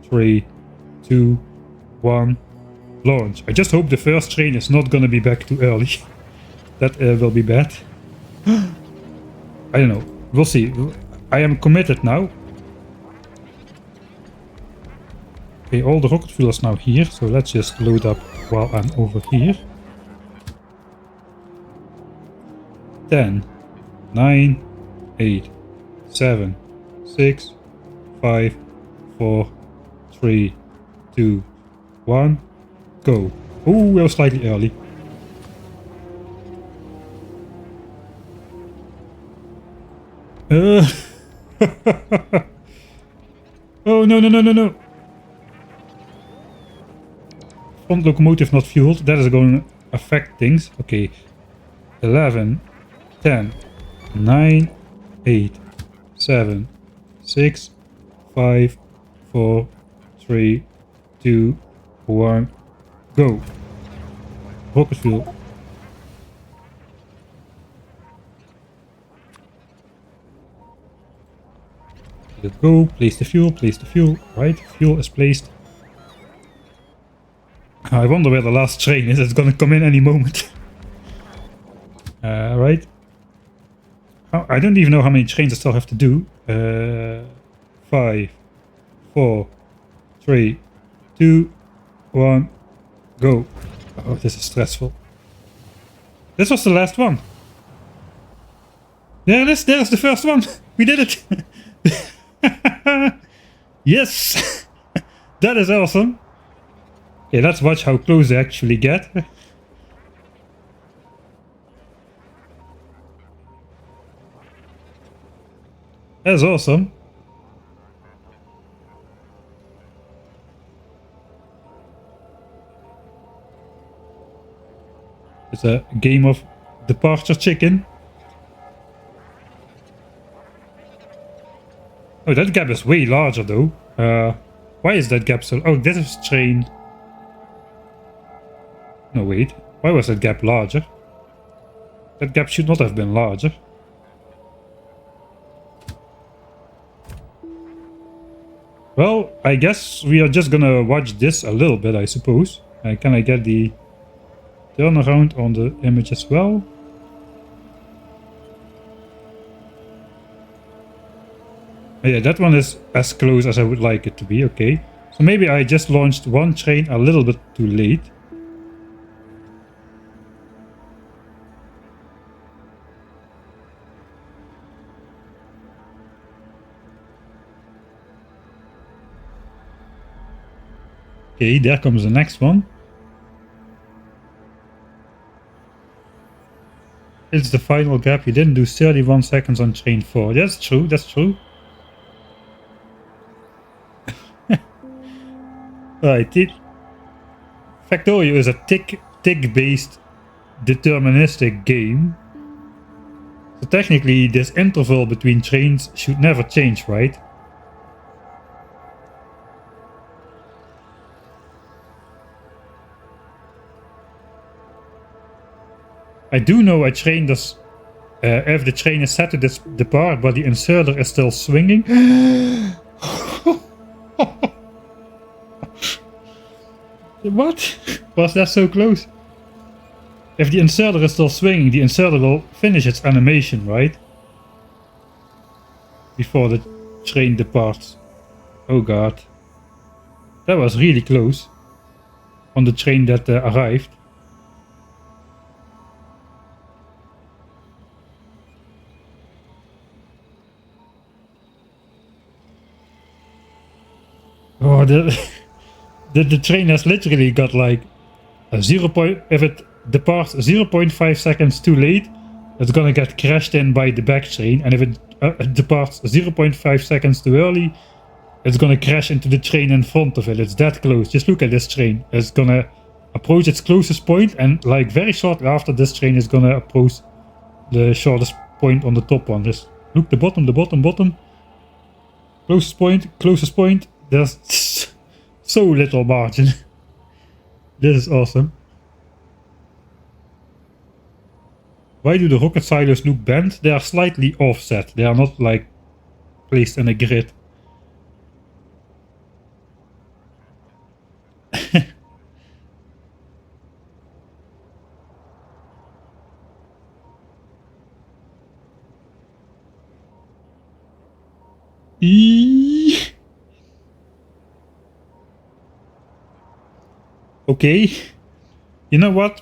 A: 3, 2, 1. Launch. I just hope the first train is not gonna be back too early. That will be bad. I don't know. We'll see. I am committed now. Okay, all the rocket fuel is now here, so let's just load up while I'm over here. 10, 9, 8, 7, 6, 5, 4, 3, 2, 1, go. Oh, we're slightly early. Oh, no, no, no, no, no. Front locomotive not fueled. That is going to affect things. Okay. 11, 10, 9, 8, 7, 6, 5, 4, 3, 2, 1, go. Rocket fuel. Let go. Place the fuel. Place the fuel. Right. Fuel is placed. I wonder where the last train is. It's gonna come in any moment. Right. Oh, I don't even know how many trains I still have to do. 5, 4, 3, 2, 1, go. Oh, this is stressful. This was the last one. There's the first one. We did it. Yes. That is awesome. Okay, let's watch how close they actually get. That's awesome. It's a game of departure chicken. Oh, that gap is way larger though. Why is that gap so... Oh, this is train... No, wait. Why was that gap larger? That gap should not have been larger. Well, I guess we are just gonna watch this a little bit, I suppose. Can I get the turnaround on the image as well? Yeah, that one is as close as I would like it to be, okay. So maybe I just launched one train a little bit too late. Okay, there comes the next one. It's the final gap. You didn't do 31 seconds on train 4. That's true, that's true. Right, Factorio is a tick-based deterministic game. So technically this interval between trains should never change, right? I do know a train does, if the train is set to depart but the inserter is still swinging. What? Was that so close? If the inserter is still swinging, the inserter will finish its animation, right? Before the train departs. Oh god. That was really close. On the train that arrived. Oh, the train has literally got like a 0. If it departs 0.5 seconds too late, it's gonna get crashed in by the back train, and if it departs 0.5 seconds too early, it's gonna crash into the train in front of it. It's that close. Just look at this train. It's gonna approach its closest point, and like very shortly after, this train is gonna approach the shortest point on the top one. Just look, the bottom, bottom. Closest point. There's so little margin. This is awesome. Why do the rocket silos look bent? They are slightly offset. They are not like placed in a grid. Okay, you know what?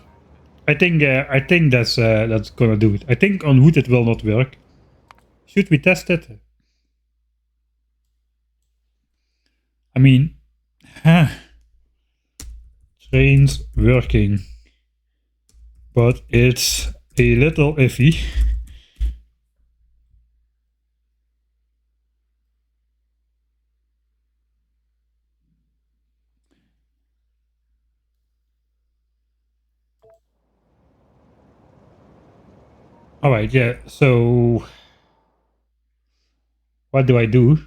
A: I think that's gonna do it. I think on wood it will not work. Should we test it? I mean, trains working, but it's a little iffy. Alright, yeah, so what do I do?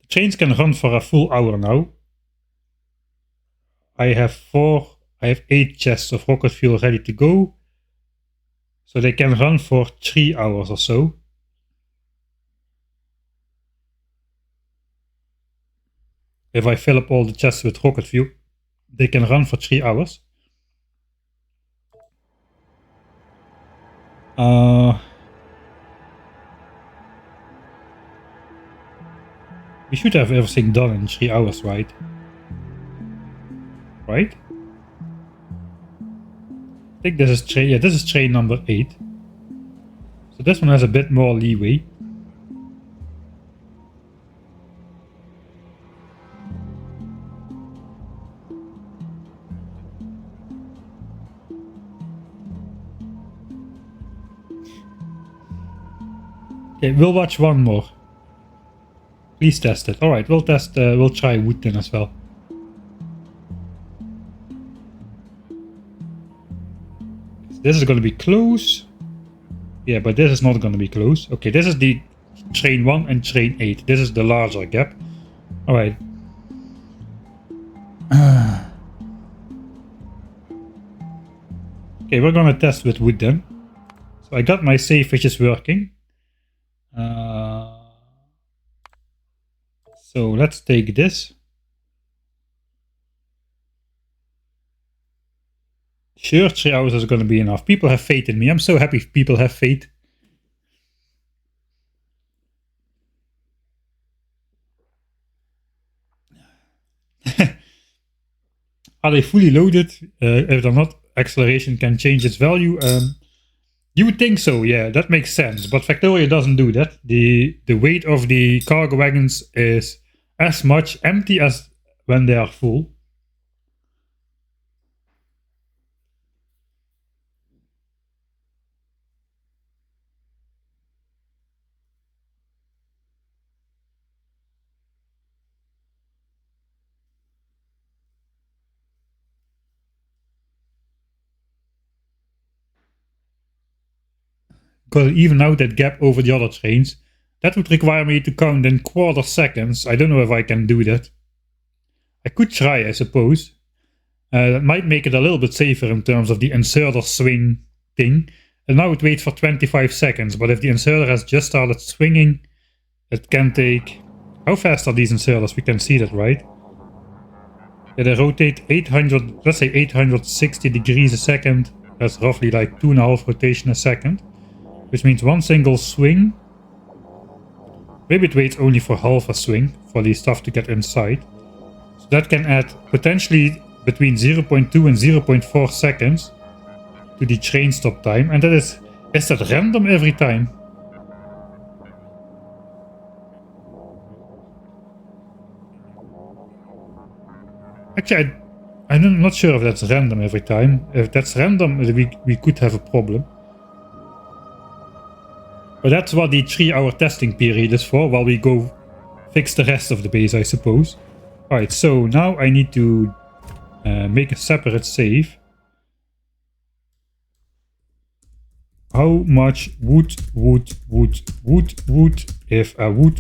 A: The trains can run for a full hour now. I have 8 chests of rocket fuel ready to go. So they can run for 3 hours or so. If I fill up all the chests with rocket fuel, they can run for 3 hours. We should have everything done in 3 hours, right? Right? I think this is train number 8. So this one has a bit more leeway. Okay, we'll watch one more. Please test it. Alright, we'll try wood then as well. This is gonna be close. Yeah, but this is not gonna be close. Okay, this is the train 1 and train 8. This is the larger gap. Alright. Okay, we're gonna test with wood then. So I got my safe, which is working. So let's take this. Sure, 3 hours is going to be enough. People have faith in me. I'm so happy people have faith. Are they fully loaded? If they're not, acceleration can change its value. You would think so, yeah, that makes sense. But Factorio doesn't do that. The weight of the cargo wagons is as much empty as when they are full. Because even out that gap over the other trains, that would require me to count in quarter seconds. I don't know if I can do that. I could try, I suppose. That might make it a little bit safer in terms of the inserter swing thing. And now it waits for 25 seconds, but if the inserter has just started swinging, it can take... How fast are these inserters? We can see that, right? Yeah, they rotate 800, let's say 860 degrees a second. That's roughly like 2.5 rotation a second. Which means one single swing. Maybe it waits only for half a swing for the stuff to get inside. So that can add potentially between 0.2 and 0.4 seconds to the train stop time. And that is that random every time? Actually, I'm not sure if that's random every time. If that's random, we could have a problem. But that's what the 3-hour testing period is for, while we go fix the rest of the base, I suppose. Alright, so now I need to make a separate save. How much wood if a wood.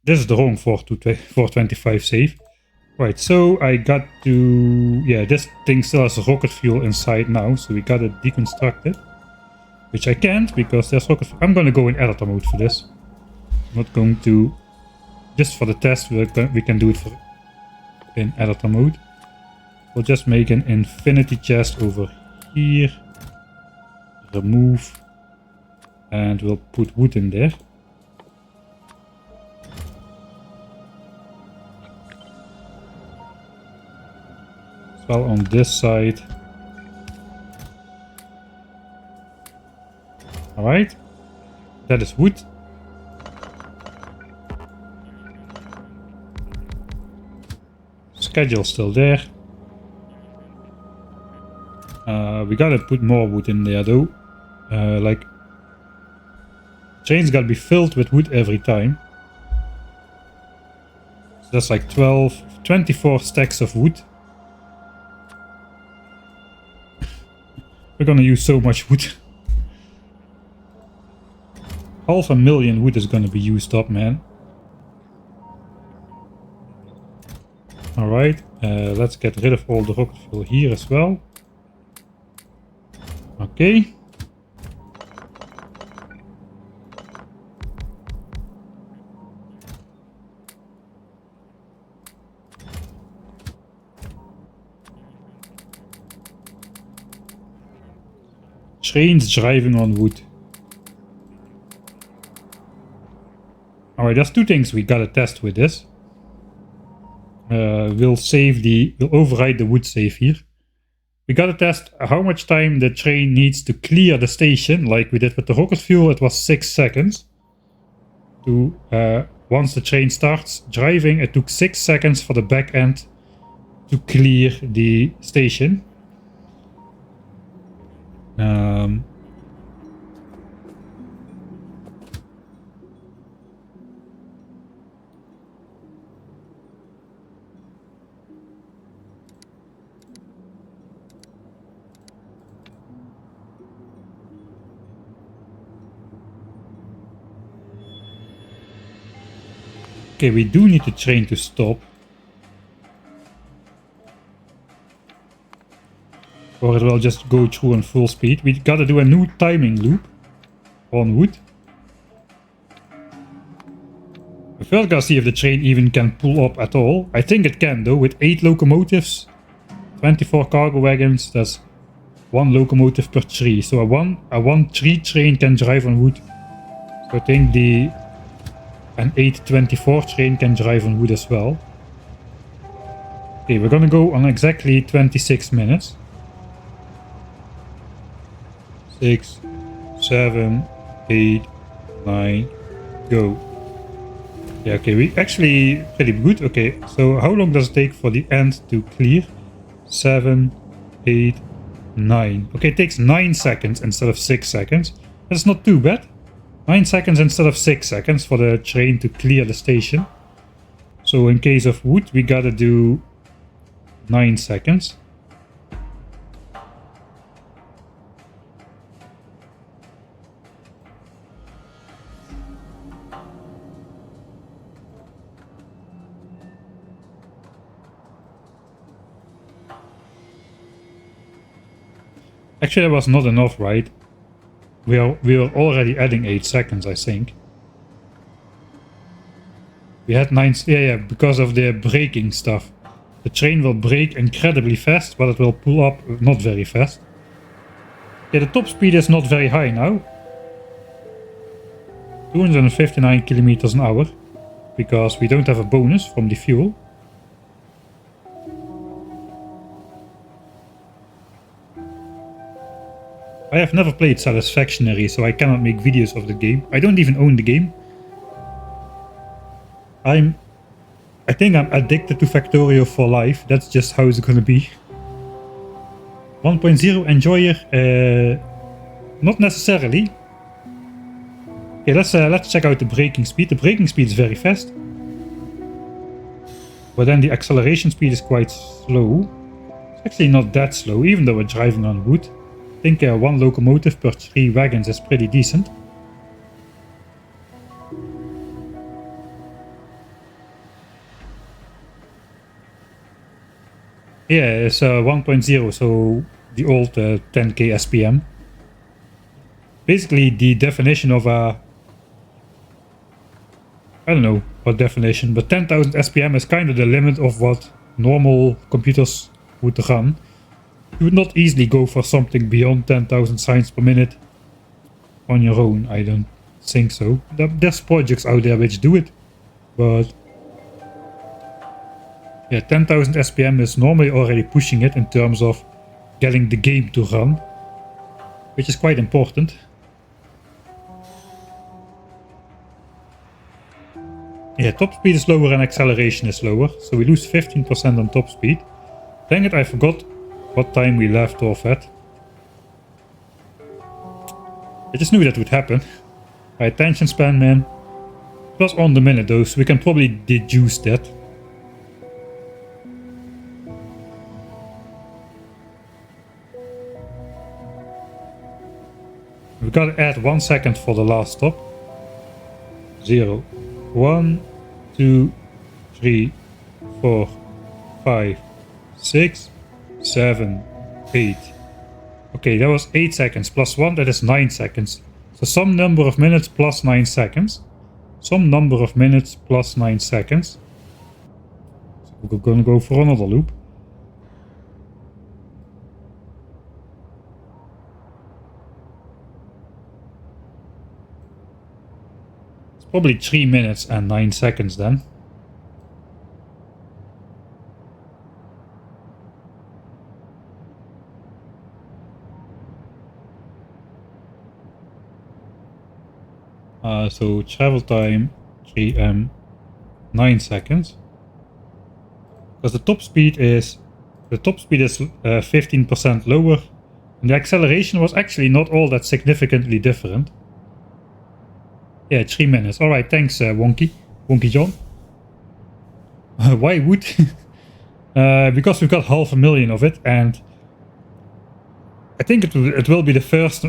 A: This is the wrong 425 save. Right, so I got to... Yeah, this thing still has rocket fuel inside now, so we gotta deconstruct it. Which I can't, because there's rocket fuel. I'm gonna go in editor mode for this. I'm not going to... Just for the test, we can do it in editor mode. We'll just make an infinity chest over here. Remove. And we'll put wood in there. As well on this side. Alright. That is wood. Schedule still there. We gotta put more wood in there though. Like, trains gotta be filled with wood every time. So that's like 24 stacks of wood. We're gonna use so much wood. 500,000 wood is gonna be used up, man. Alright, let's get rid of all the rocket fuel here as well. Okay. Trains driving on wood. Alright, there's two things we gotta test with this. We'll override the wood save here. We gotta test how much time the train needs to clear the station, like we did with the rocket fuel. It was 6 seconds. Once the train starts driving, it took 6 seconds for the back end to clear the station. Okay, we do need the train to stop. Or it will just go through on full speed. We gotta do a new timing loop on wood. We first gotta see if the train even can pull up at all. I think it can though, with 8 locomotives, 24 cargo wagons, that's 1 locomotive per tree. So a one tree train can drive on wood. So I think an 824 train can drive on wood as well. Okay, we're gonna go on exactly 26 minutes. 6, 7, 8, 9, go. Yeah, okay, we actually pretty good. Okay, so how long does it take for the end to clear? 7, 8, 9. Okay, it takes 9 seconds instead of 6 seconds. That's not too bad. 9 seconds instead of 6 seconds for the train to clear the station. So in case of wood, we gotta do 9 seconds. Actually, that was not enough, right? We are already adding 8 seconds, I think. We had 9... Yeah, because of the braking stuff. The train will brake incredibly fast, but it will pull up not very fast. Yeah, the top speed is not very high now. 259 kilometers an hour. Because we don't have a bonus from the fuel. I have never played Satisfactionary, so I cannot make videos of the game. I don't even own the game. I think I'm addicted to Factorio for life. That's just how it's gonna be. 1.0 enjoyer? Not necessarily. Okay, let's check out the braking speed. The braking speed is very fast, but then the acceleration speed is quite slow. It's actually not that slow, even though we're driving on wood. I think 1 locomotive per 3 wagons is pretty decent. Yeah, it's 1.0, so the old 10k SPM. Basically, the definition of a... I don't know what definition, but 10,000 SPM is kind of the limit of what normal computers would run. You would not easily go for something beyond 10,000 signs per minute on your own, I don't think so. There's projects out there which do it, but yeah, 10,000 SPM is normally already pushing it in terms of getting the game to run, which is quite important. Yeah, top speed is lower and acceleration is lower, so we lose 15% on top speed. Dang it, I forgot what time we left off at. I just knew that would happen. My attention span, man. It was on the minute though, so we can probably deduce that. We gotta add 1 second for the last stop. 0, 1, 2, 3, 4, 5, 6, 7, 8. Okay, that was 8 seconds plus 1, that is 9 seconds. So some number of minutes plus 9 seconds. Some number of minutes plus 9 seconds. So we're gonna go for another loop. It's probably 3 minutes and 9 seconds then. So travel time 3m 9 seconds. Because the top speed is 15% lower, and the acceleration was actually not all that significantly different. Yeah, 3 minutes. All right, thanks, Wonky John. Why wood? Because we've got 500,000 of it, and I think it will be the first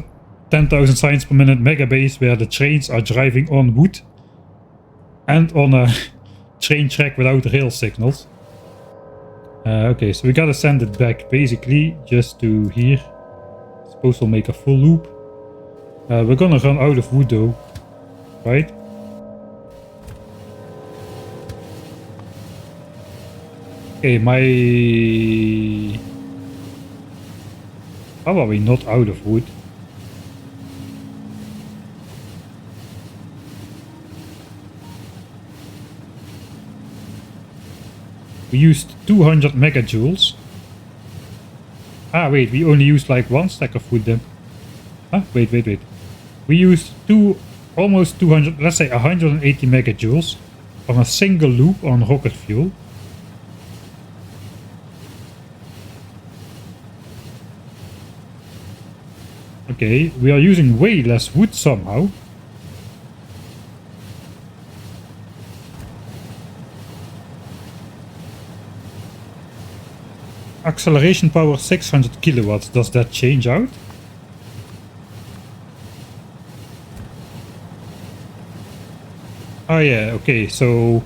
A: 10,000 signs per minute mega base where the trains are driving on wood and on a train track without rail signals. Okay, so we gotta send it back basically just to here. Suppose we'll make a full loop. We're gonna run out of wood though, right? Okay, how are we not out of wood? We used 200 megajoules. Ah, wait, we only used like 1 stack of wood then. Huh? Wait. We used almost 200, let's say 180 megajoules on a single loop on rocket fuel. Okay, we are using way less wood somehow. Acceleration power 600 kilowatts. Does that change out? Oh yeah, okay, so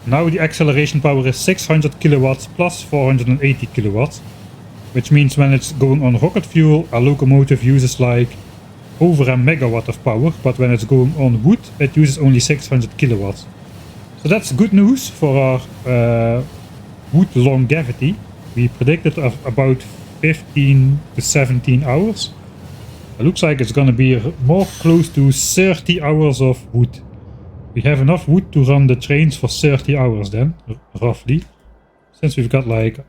A: now the acceleration power is 600 kilowatts plus 480 kilowatts, which means when it's going on rocket fuel, a locomotive uses like over a megawatt of power, but when it's going on wood, it uses only 600 kilowatts. So that's good news for our wood longevity. We predicted about 15 to 17 hours. It looks like it's gonna be more close to 30 hours of wood. We have enough wood to run the trains for 30 hours then, roughly. Since we've got like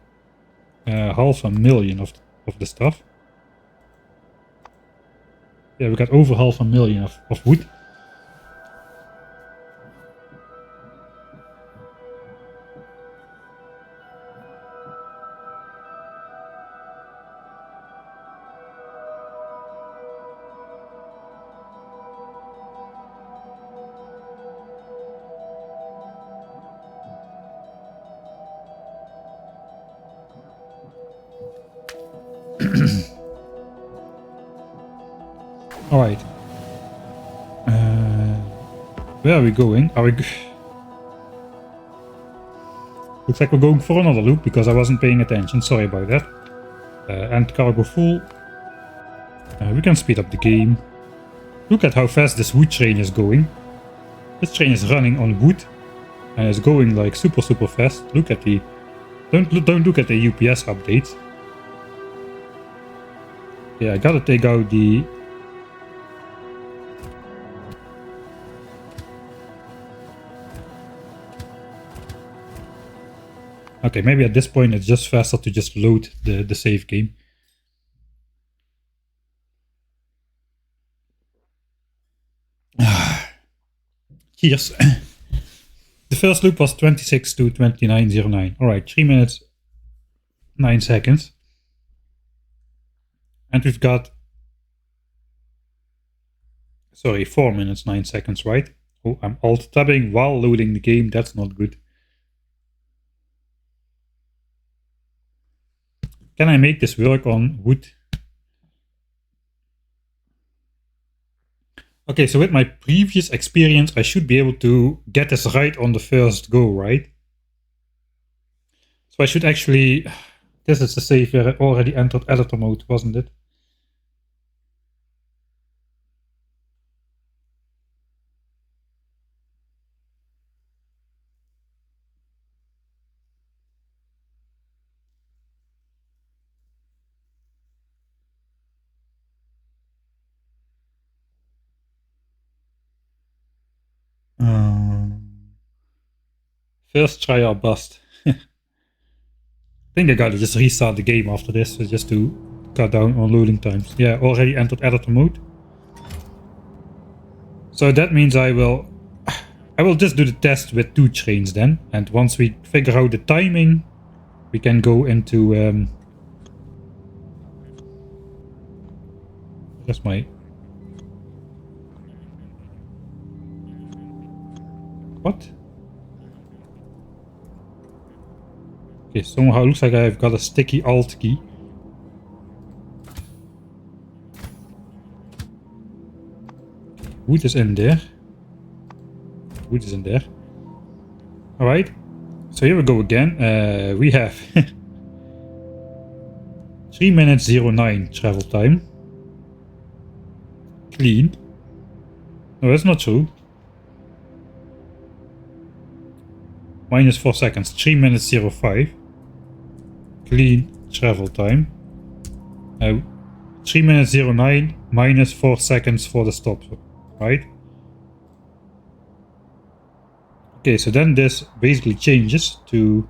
A: 500,000 of the stuff. Yeah, we got over 500,000 of wood. Alright. Where are we going? Are we... Looks like we're going for another loop because I wasn't paying attention. Sorry about that. And cargo full. We can speed up the game. Look at how fast this wood train is going. This train is running on wood and it's going like super fast. Look at the... Don't look at the UPS updates. Yeah, I gotta take out the... Okay, maybe at this point it's just faster to just load the save game. Cheers. The first loop was 26 to 29.09. Alright, 3 minutes, 9 seconds. And we've got... Sorry, 4 minutes, 9 seconds, right? Oh, I'm alt-tabbing while loading the game. That's not good. Can I make this work on wood? Okay, so with my previous experience, I should be able to get this right on the first go, right? So I should actually... This is the save where I already entered editor mode, wasn't it? First try or bust. I think I gotta just restart the game after this, just to cut down on loading times. Yeah, already entered editor mode. So that means I will just do the test with 2 trains then. And once we figure out the timing, we can go into... Where's my... What? Okay, somehow looks like I've got a sticky alt key. Wood is in there. Wood is in there. Alright. So here we go again. We have 3 minutes 09 travel time. Clean. No, that's not true. Minus 4 seconds. 3 minutes 05. Clean travel time. 3 minutes 09 minus 4 seconds for the stop. Right? Okay, so then this basically changes to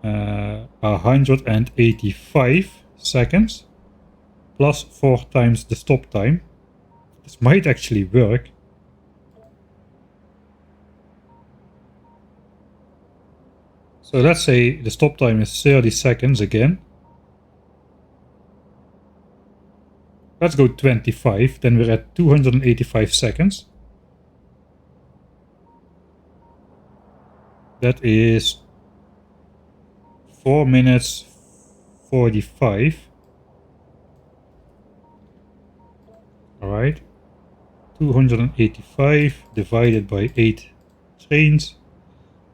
A: 185 seconds plus 4 times the stop time. This might actually work. So let's say the stop time is 30 seconds again. Let's go 25, then we're at 285 seconds. That is 4 minutes 45. Alright. 285 divided by 8 trains.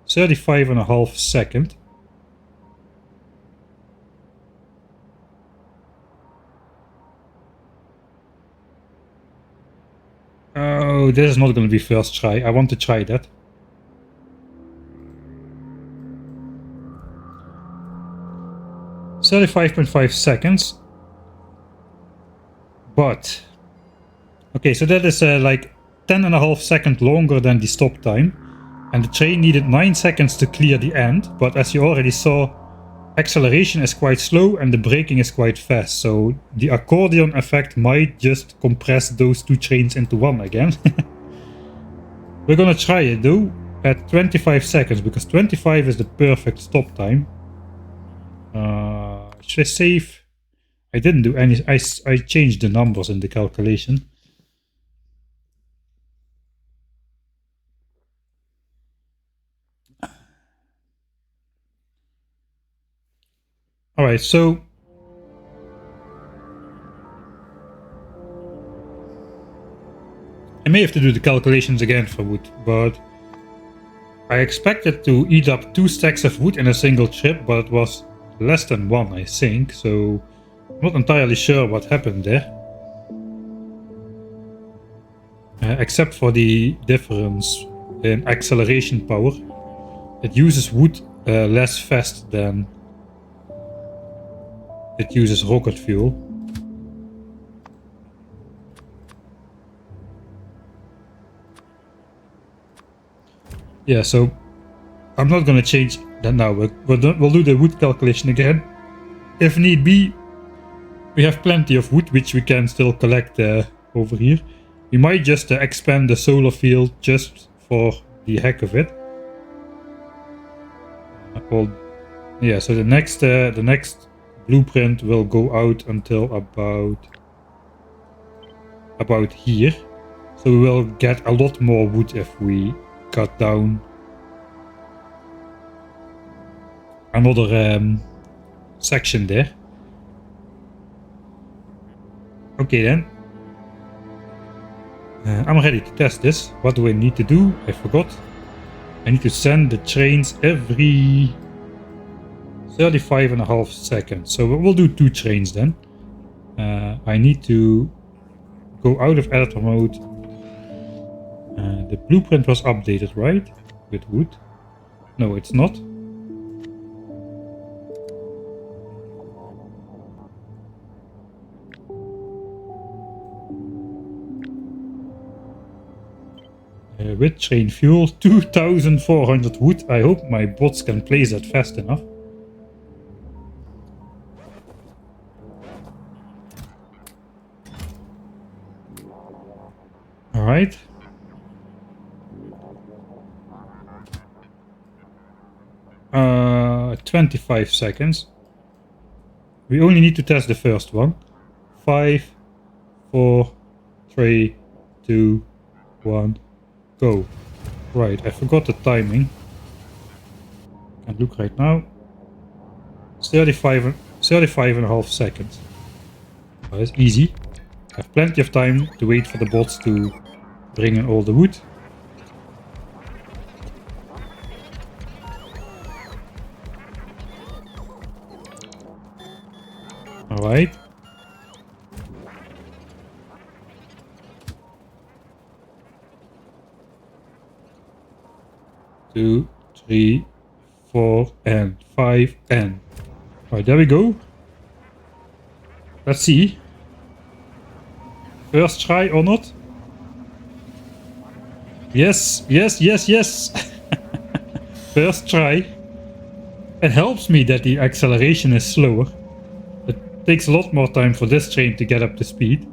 A: 35.5 seconds. Oh, this is not going to be first try. I want to try that. $35.5 seconds. But okay, so that is like 10.5 seconds longer than the stop time. And the train needed 9 seconds to clear the end. But as you already saw, acceleration is quite slow and the braking is quite fast. So the accordion effect might just compress those 2 trains into one again. We're gonna try it though at 25 seconds because 25 is the perfect stop time. Should I save? I didn't do any. I changed the numbers in the calculation. Alright, so I may have to do the calculations again for wood, but I expected to eat up 2 stacks of wood in a single trip, but it was less than 1, I think, so I'm not entirely sure what happened there. Except for the difference in acceleration power. It uses wood less fast than it uses rocket fuel. Yeah, so I'm not gonna change that now. We'll do the wood calculation again. If need be, we have plenty of wood which we can still collect over here. We might just expand the solar field just for the heck of it. Well, yeah. So the next blueprint will go out until about here. So we will get a lot more wood if we cut down another section there. Okay then. I'm ready to test this. What do I need to do? I forgot. I need to send the trains every 35.5 seconds. So we'll do 2 trains then. I need to go out of editor mode. The blueprint was updated, right? With wood? No, it's not. With train fuel, 2400 wood. I hope my bots can place that fast enough. Alright. Uh, 25 seconds. We only need to test the first one. 5, 4, 3, 2, 1. Go. Right, I forgot the timing. Can't look right now. 35.5 seconds. Oh, that's easy. I have plenty of time to wait for the bots to bring in all the wood. Alright. 2, 3, 4, and 5, and... Alright, there we go. Let's see. First try or not? Yes, yes, yes, yes. First try. It helps me that the acceleration is slower. It takes a lot more time for this train to get up to speed.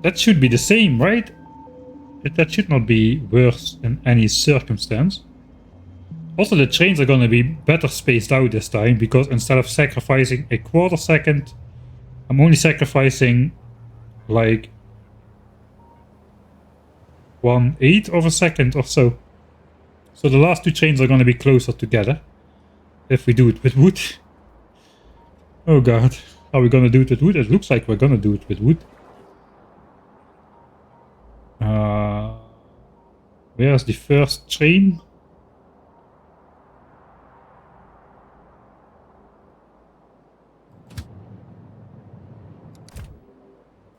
A: That should be the same, right? That should not be worse in any circumstance. Also, the trains are going to be better spaced out this time, because instead of sacrificing a quarter second, I'm only sacrificing like 1/8 of a second or so. So the last 2 trains are going to be closer together if we do it with wood. Oh god, are we going to do it with wood? It looks like we're going to do it with wood. Where's the first train?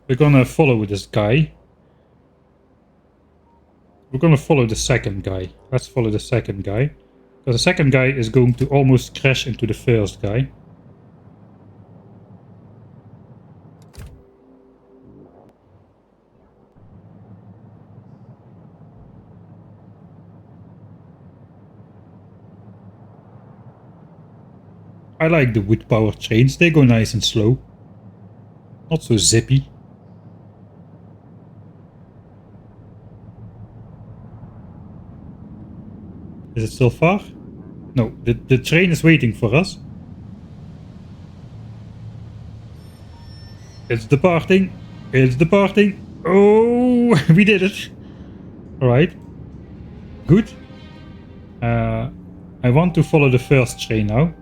A: We're gonna follow this guy. We're gonna follow the second guy. Let's follow the second guy. Because the second guy is going to almost crash into the first guy. I like the wood power trains. They go nice and slow. Not so zippy. Is it still far? No, the train is waiting for us. It's departing. It's departing. Oh, we did it. Alright. Good. I want to follow the first train now.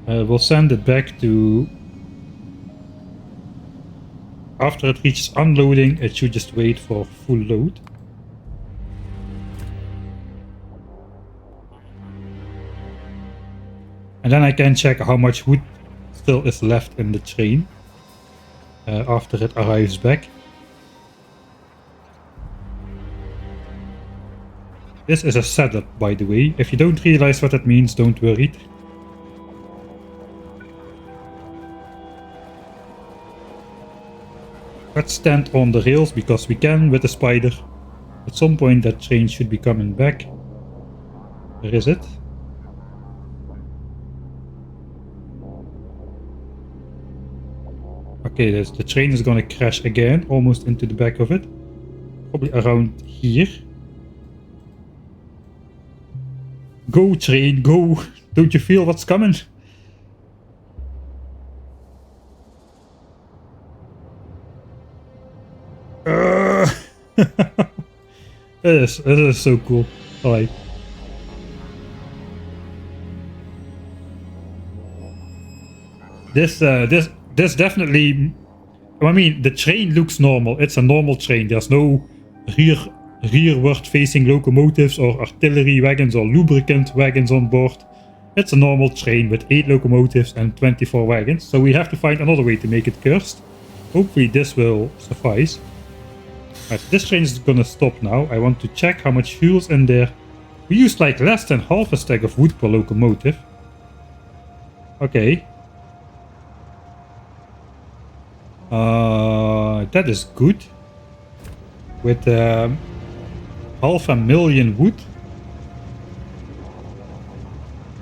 A: We'll send it back to after it reaches unloading, it should just wait for full load. And then I can check how much wood still is left in the train after it arrives back. This is a setup, by the way. If you don't realize what that means, don't worry. Let's stand on the rails because we can with the spider. At some point that train should be coming back. Where is it? Okay, the train is gonna crash again, almost into the back of it. Probably around here. Go train, go! Don't you feel what's coming? It is so cool. Alright. This definitely... I mean, the train looks normal. It's a normal train. There's no rearward facing locomotives or artillery wagons or lubricant wagons on board. It's a normal train with 8 locomotives and 24 wagons. So we have to find another way to make it cursed. Hopefully this will suffice. Right, this train is gonna stop now. I want to check how much fuel's in there. We used like less than half a stack of wood per locomotive. Okay. That is good. With 500,000 wood.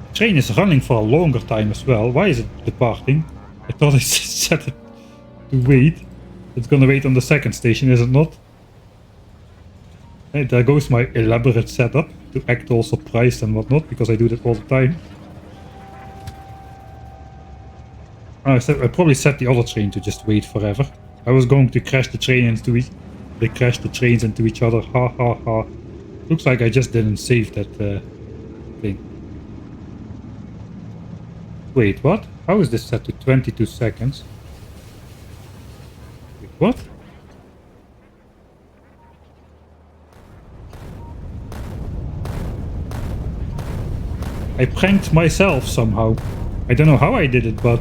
A: The train is running for a longer time as well. Why is it departing? I thought I set it to wait. It's gonna wait on the second station, is it not? Hey, there goes my elaborate setup to act all surprised and whatnot, because I do that all the time. I probably set the other train to just wait forever. I was going to crash the train into they crashed the trains into each other. Ha ha ha. Looks like I just didn't save that thing. Wait, what? How is this set to 22 seconds? Wait, what? I pranked myself somehow. I don't know how I did it, but...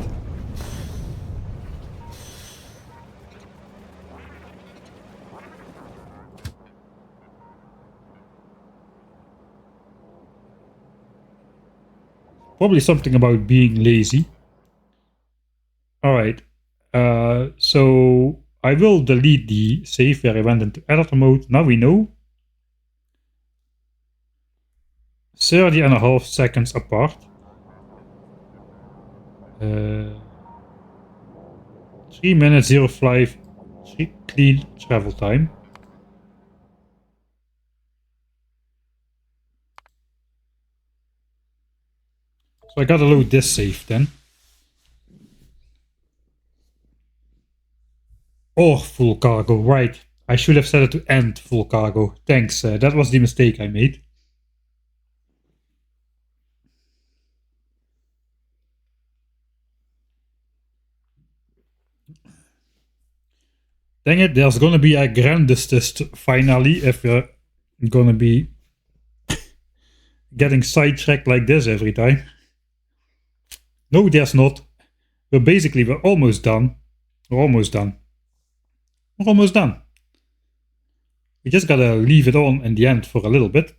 A: Probably something about being lazy. Alright. So I will delete the save where I went into editor mode. Now we know. 30.5 seconds apart. 3 minutes 05 clean travel time. So I gotta load this save then. Or full cargo, right. I should have set it to end full cargo. Thanks, that was the mistake I made. Dang it, there's gonna be a Grandest finally if we're gonna be getting sidetracked like this every time. No, there's not. We're almost done. We're almost done. We're almost done. We just gotta leave it on in the end for a little bit.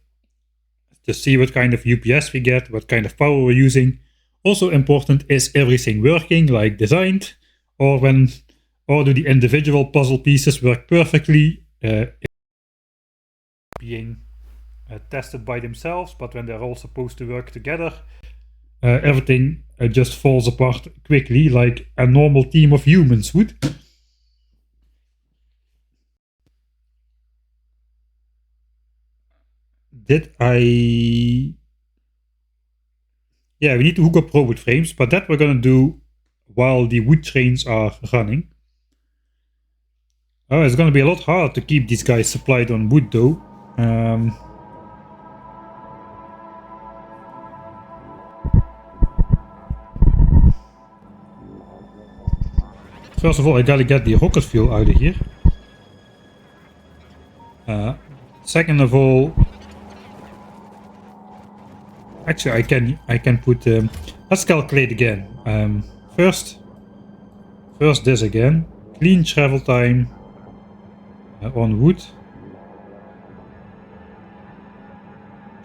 A: To see what kind of UPS we get, what kind of power we're using. Also important, is everything working like designed? Or do the individual puzzle pieces work perfectly being tested by themselves, but when they're all supposed to work together, everything just falls apart quickly like a normal team of humans would. Yeah, we need to hook up robot frames, but that we're gonna do while the wood trains are running. Oh, it's gonna be a lot harder to keep these guys supplied on wood though. First of all, I gotta get the rocket fuel out of here. Second of all, actually I can put. Let's calculate again. First this again. Clean travel time on wood.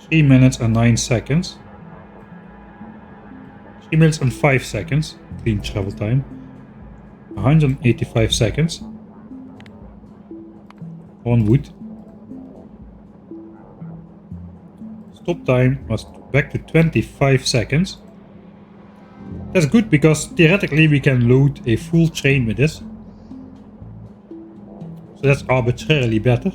A: 3 minutes and 9 seconds. 3 minutes and 5 seconds. Clean travel time. 185 seconds. On wood. Stop time was back to 25 seconds. That's good because theoretically we can load a full train with this. So that's arbitrarily better.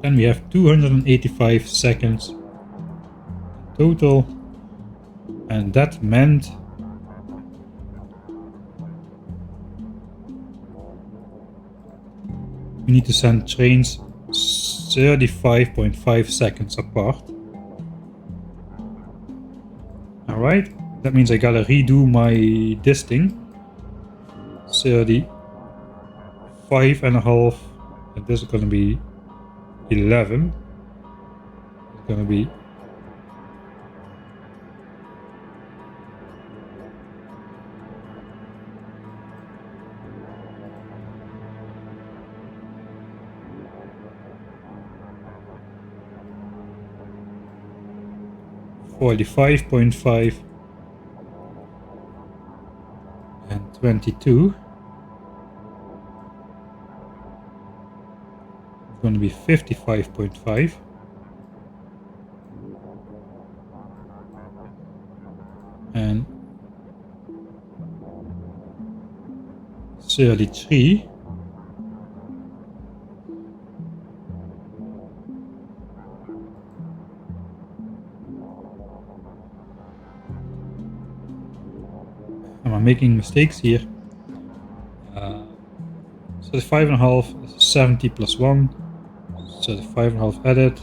A: Then we have 285 seconds total. And that meant we need to send trains 35.5 seconds apart. Alright, that means I gotta redo this thing. 35.5, and this is gonna be 11. It's gonna be 45.5 and 22. It's going to be 55.5 and 33. I'm making mistakes here. 35.5, 70 plus 1, 35.5 added,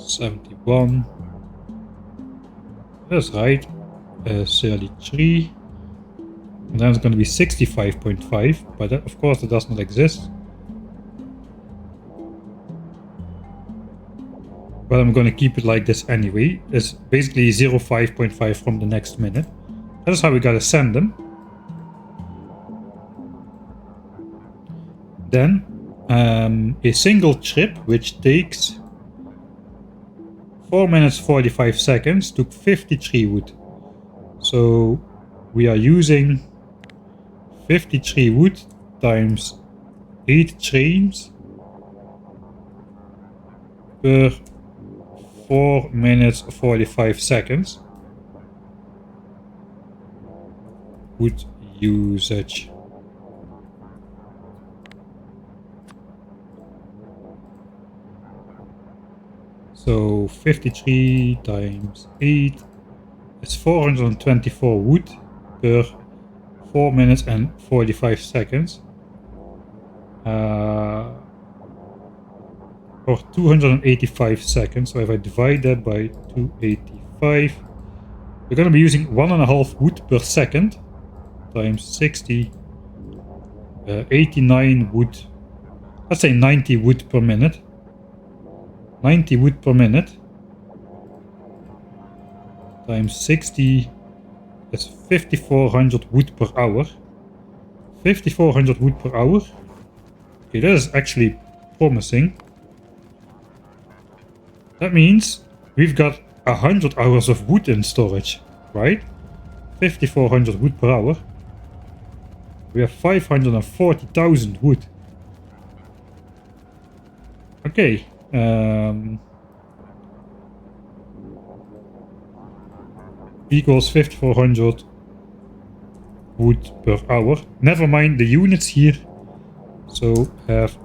A: 71. That's right. 33. And then it's going to be 65.5, but that, of course, that does not exist. But I'm going to keep it like this anyway. It's basically 0.5.5 from the next minute. That is how we got to send them. Then a single trip, which takes 4 minutes 45 seconds, took 53 wood. So we are using 53 wood times 8 trains per 4 minutes 45 seconds wood usage. So 53 times 8 is 424 wood per 4 minutes and 45 seconds. Or 285 seconds. So if I divide that by 285, we're going to be using 1.5 wood per second times 60, 89 wood. Let's say 90 wood per minute. 90 wood per minute times 60 is 5400 wood per hour. 5400 wood per hour. Okay, that is actually promising. That means we've got 100 hours of wood in storage, right? 5400 wood per hour. We have 540,000 wood. Okay. Equals 5400 wood per hour. Never mind the units here. So have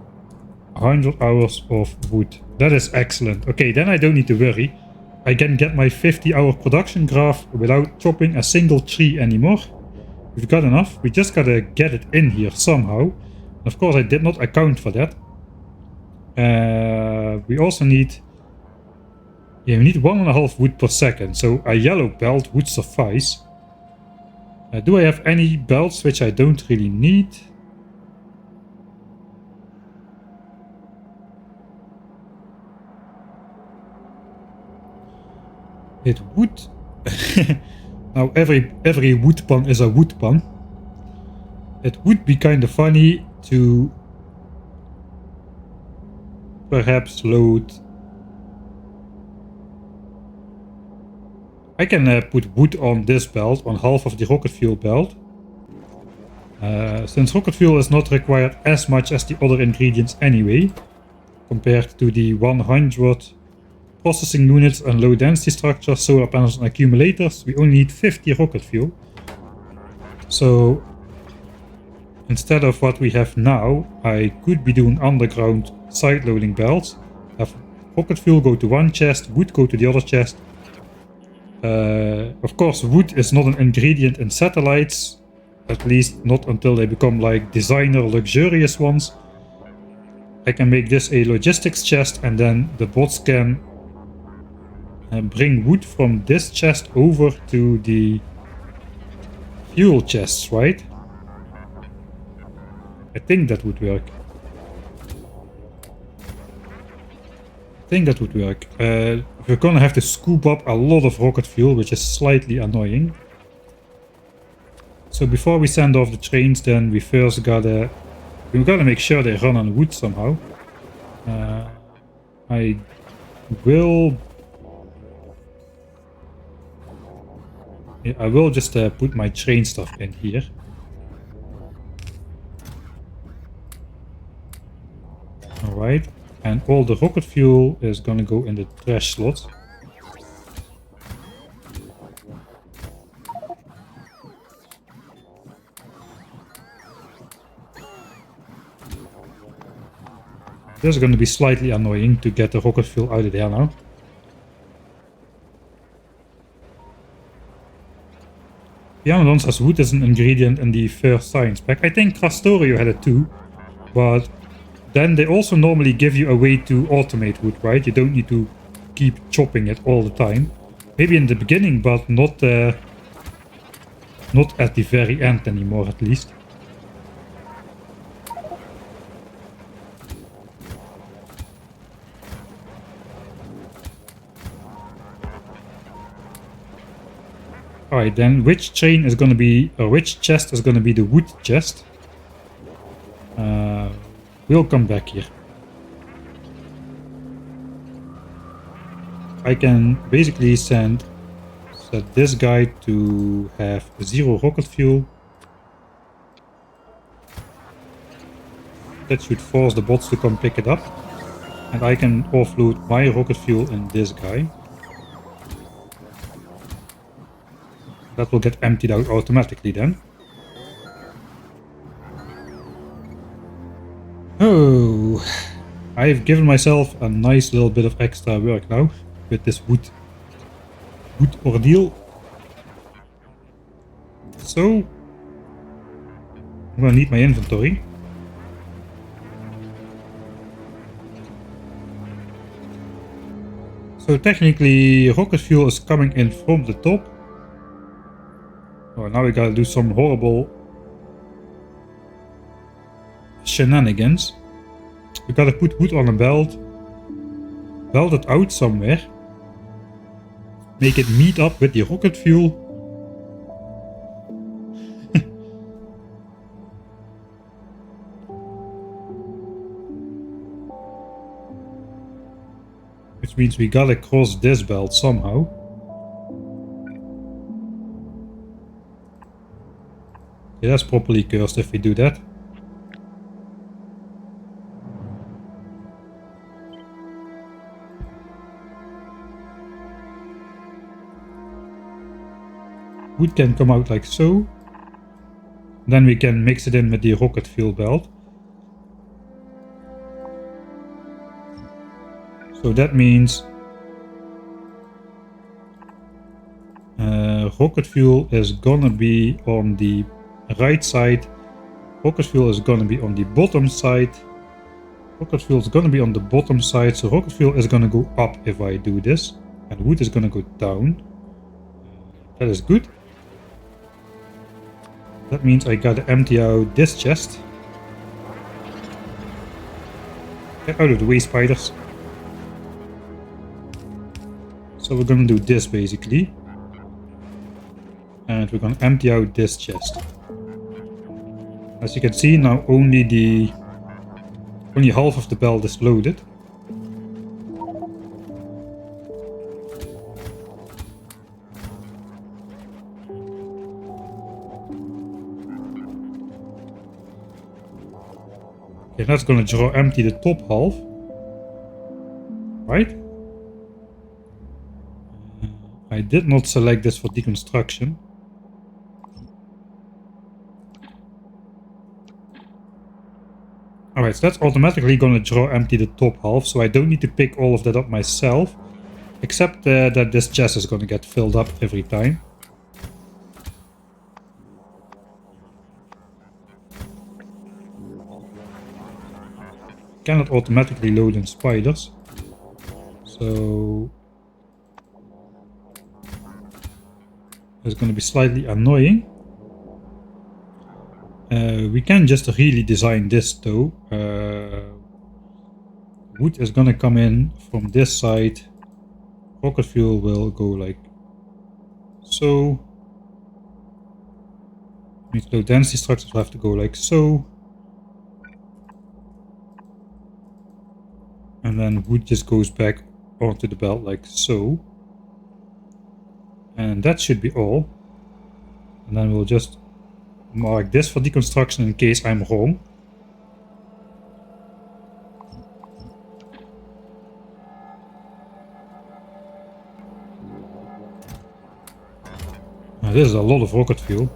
A: 100 hours of wood. That is excellent. Okay, then I don't need to worry. I can get my 50-hour production graph without chopping a single tree anymore. We've got enough. We just gotta get it in here somehow. And of course, I did not account for that. We also need Yeah, we need 1.5 wood per second, so a yellow belt would suffice. Do I have any belts which I don't really need? It would... Now every wood pun is a wood pun. It would be kind of funny to perhaps load... I can put wood on this belt, on half of the rocket fuel belt. Since rocket fuel is not required as much as the other ingredients anyway, compared to the 100 processing units and low density structures, solar panels and accumulators, we only need 50 rocket fuel. So instead of what we have now, I could be doing underground side loading belts. Have rocket fuel go to one chest, wood go to the other chest. Of course, wood is not an ingredient in satellites, at least not until they become like designer luxurious ones. I can make this a logistics chest, and then the bots can bring wood from this chest over to the fuel chests, right? I think that would work. We're gonna have to scoop up a lot of rocket fuel, which is slightly annoying. So before we send off the trains, then we first gotta make sure they run on wood somehow. I will just put my train stuff in here. Alright, and all the rocket fuel is gonna go in the trash slot. This is gonna be slightly annoying to get the rocket fuel out of there now. Pianodon says wood is an ingredient in the first science pack. I think Krastorio had it too, but then they also normally give you a way to automate wood, right? You don't need to keep chopping it all the time. Maybe in the beginning, but not at the very end anymore, at least. Alright, then which chain is gonna be, or which chest is gonna be the wood chest? We'll come back here. I can basically set this guy to have 0 rocket fuel. That should force the bots to come pick it up. And I can offload my rocket fuel in this guy. That will get emptied out automatically then. Oh, I've given myself a nice little bit of extra work now with this wood ordeal. So, I'm gonna need my inventory. So technically rocket fuel is coming in from the top. Oh, now we gotta do some horrible shenanigans. We gotta put wood on a belt, weld it out somewhere, make it meet up with the rocket fuel. Which means we gotta cross this belt somehow. Yeah, that's properly cursed if we do that. Wood can come out like so. Then we can mix it in with the rocket fuel belt. So that means rocket fuel is gonna be on the right side. Rocket fuel is gonna be on the bottom side. Rocket fuel is gonna be on the bottom side. So rocket fuel is gonna go up if I do this. And wood is gonna go down. That is good. That means I gotta empty out this chest. Get out of the way, spiders. So we're gonna do this basically. And we're gonna empty out this chest. As you can see now only half of the belt is loaded. Okay, that's gonna draw empty the top half. Right? I did not select this for deconstruction. Alright, so that's automatically gonna draw empty the top half, so I don't need to pick all of that up myself. Except that this chest is gonna get filled up every time. Cannot automatically load in spiders. So it's gonna be slightly annoying. We can just really design this though. Wood is gonna come in from this side. Rocket fuel will go like so. Means low density structures will have to go like so. And then wood just goes back onto the belt like so. And that should be all. And then we'll just mark this for deconstruction in case I'm wrong. Now, this is a lot of rocket fuel.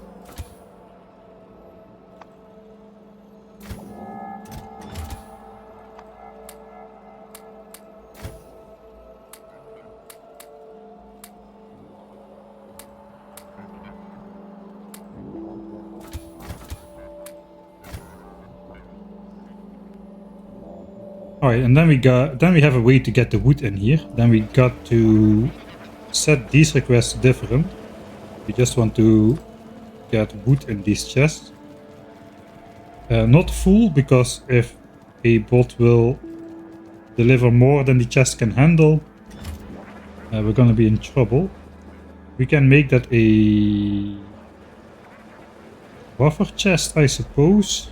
A: Alright, and then we have a way to get the wood in here. Then we got to set these requests different. We just want to get wood in these chests. Not full, because if a bot will deliver more than the chest can handle, we're gonna be in trouble. We can make that a buffer chest, I suppose.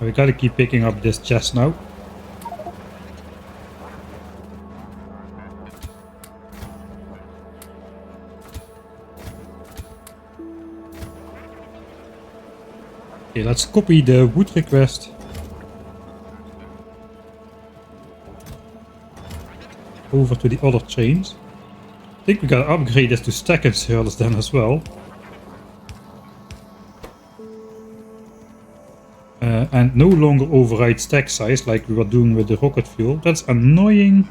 A: We gotta keep picking up this chest now. Okay, let's copy the wood request. Over to the other chains. I think we gotta upgrade this to stack inserters then as well. And no longer override stack size like we were doing with the rocket fuel. That's annoying.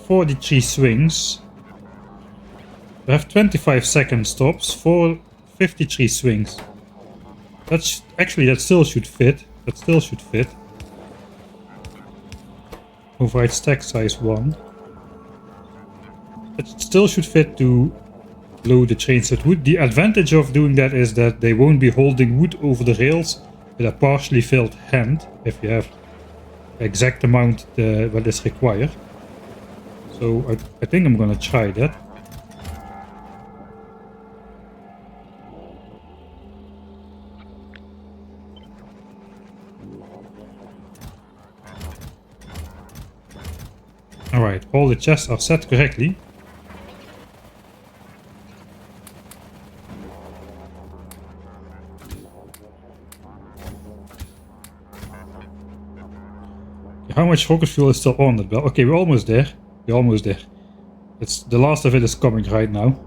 A: 43 swings. We have 25 second stops for 53 swings. That's actually, that still should fit. That still should fit. Override stack size 1. It still should fit to load the chains with wood. The advantage of doing that is that they won't be holding wood over the rails with a partially filled hand if you have the exact amount that is required. So I think I'm gonna try that. Alright, all the chests are set correctly. How much rocket fuel is still on that belt? Okay, we're almost there. We're almost there. It's the last of it is coming right now.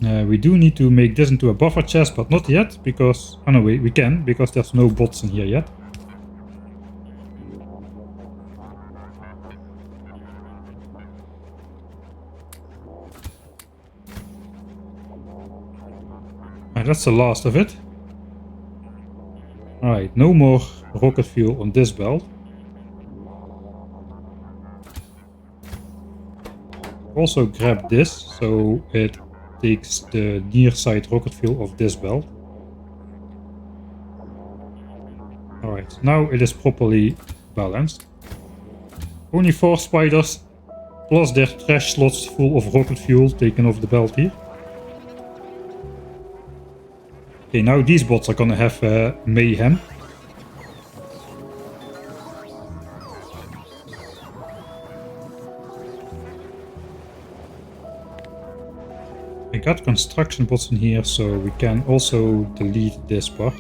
A: We do need to make this into a buffer chest, but not yet, because... Oh no, we can, because there's no bots in here yet. And that's the last of it. Alright, no more rocket fuel on this belt. Also grab this, so it takes the near side rocket fuel of this belt. Alright, now it is properly balanced. Only 4 spiders, plus their trash slots full of rocket fuel taken off the belt here. Okay, now these bots are gonna have mayhem. I got construction bots in here, so we can also delete this part.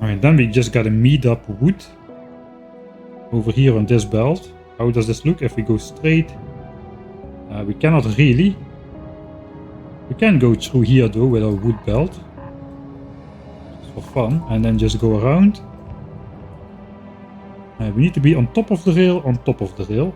A: Alright, then we just gotta meet up wood over here on this belt. How does this look if we go straight? We cannot really. We can go through here though with our wood belt. Just for fun. And then just go around. We need to be on top of the rail, on top of the rail.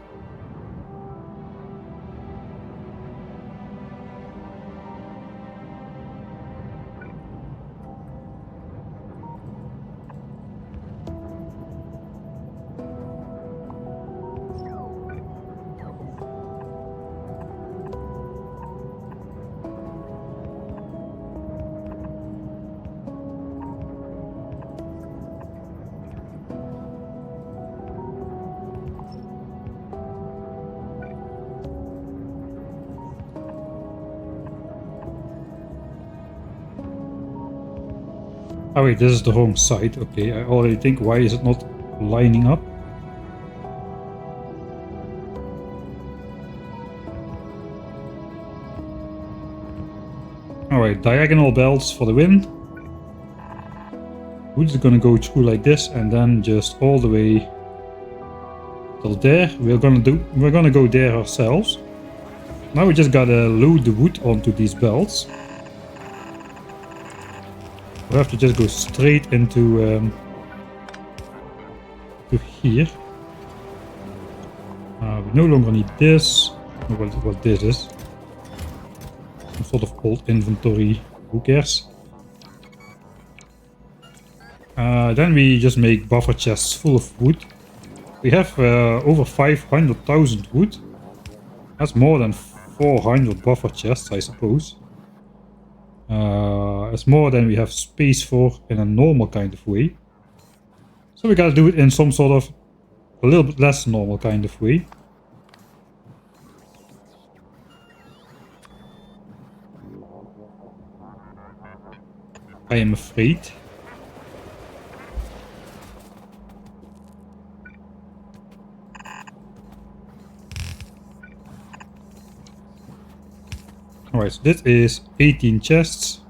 A: Oh wait, this is the wrong side. Okay, I already think, why is it not lining up? Alright, diagonal belts for the win. We're just gonna go through like this and then just all the way till there. We're gonna go there ourselves. Now we just gotta load the wood onto these belts. We have to just go straight into to here. We no longer need this. I don't know what this is. Some sort of old inventory. Who cares? Then we just make buffer chests full of wood. We have over 500,000 wood. That's more than 400 buffer chests, I suppose. It's more than we have space for in a normal kind of way. So we gotta do it in some sort of a little bit less normal kind of way. I am afraid. Alright, so this is 18 chests.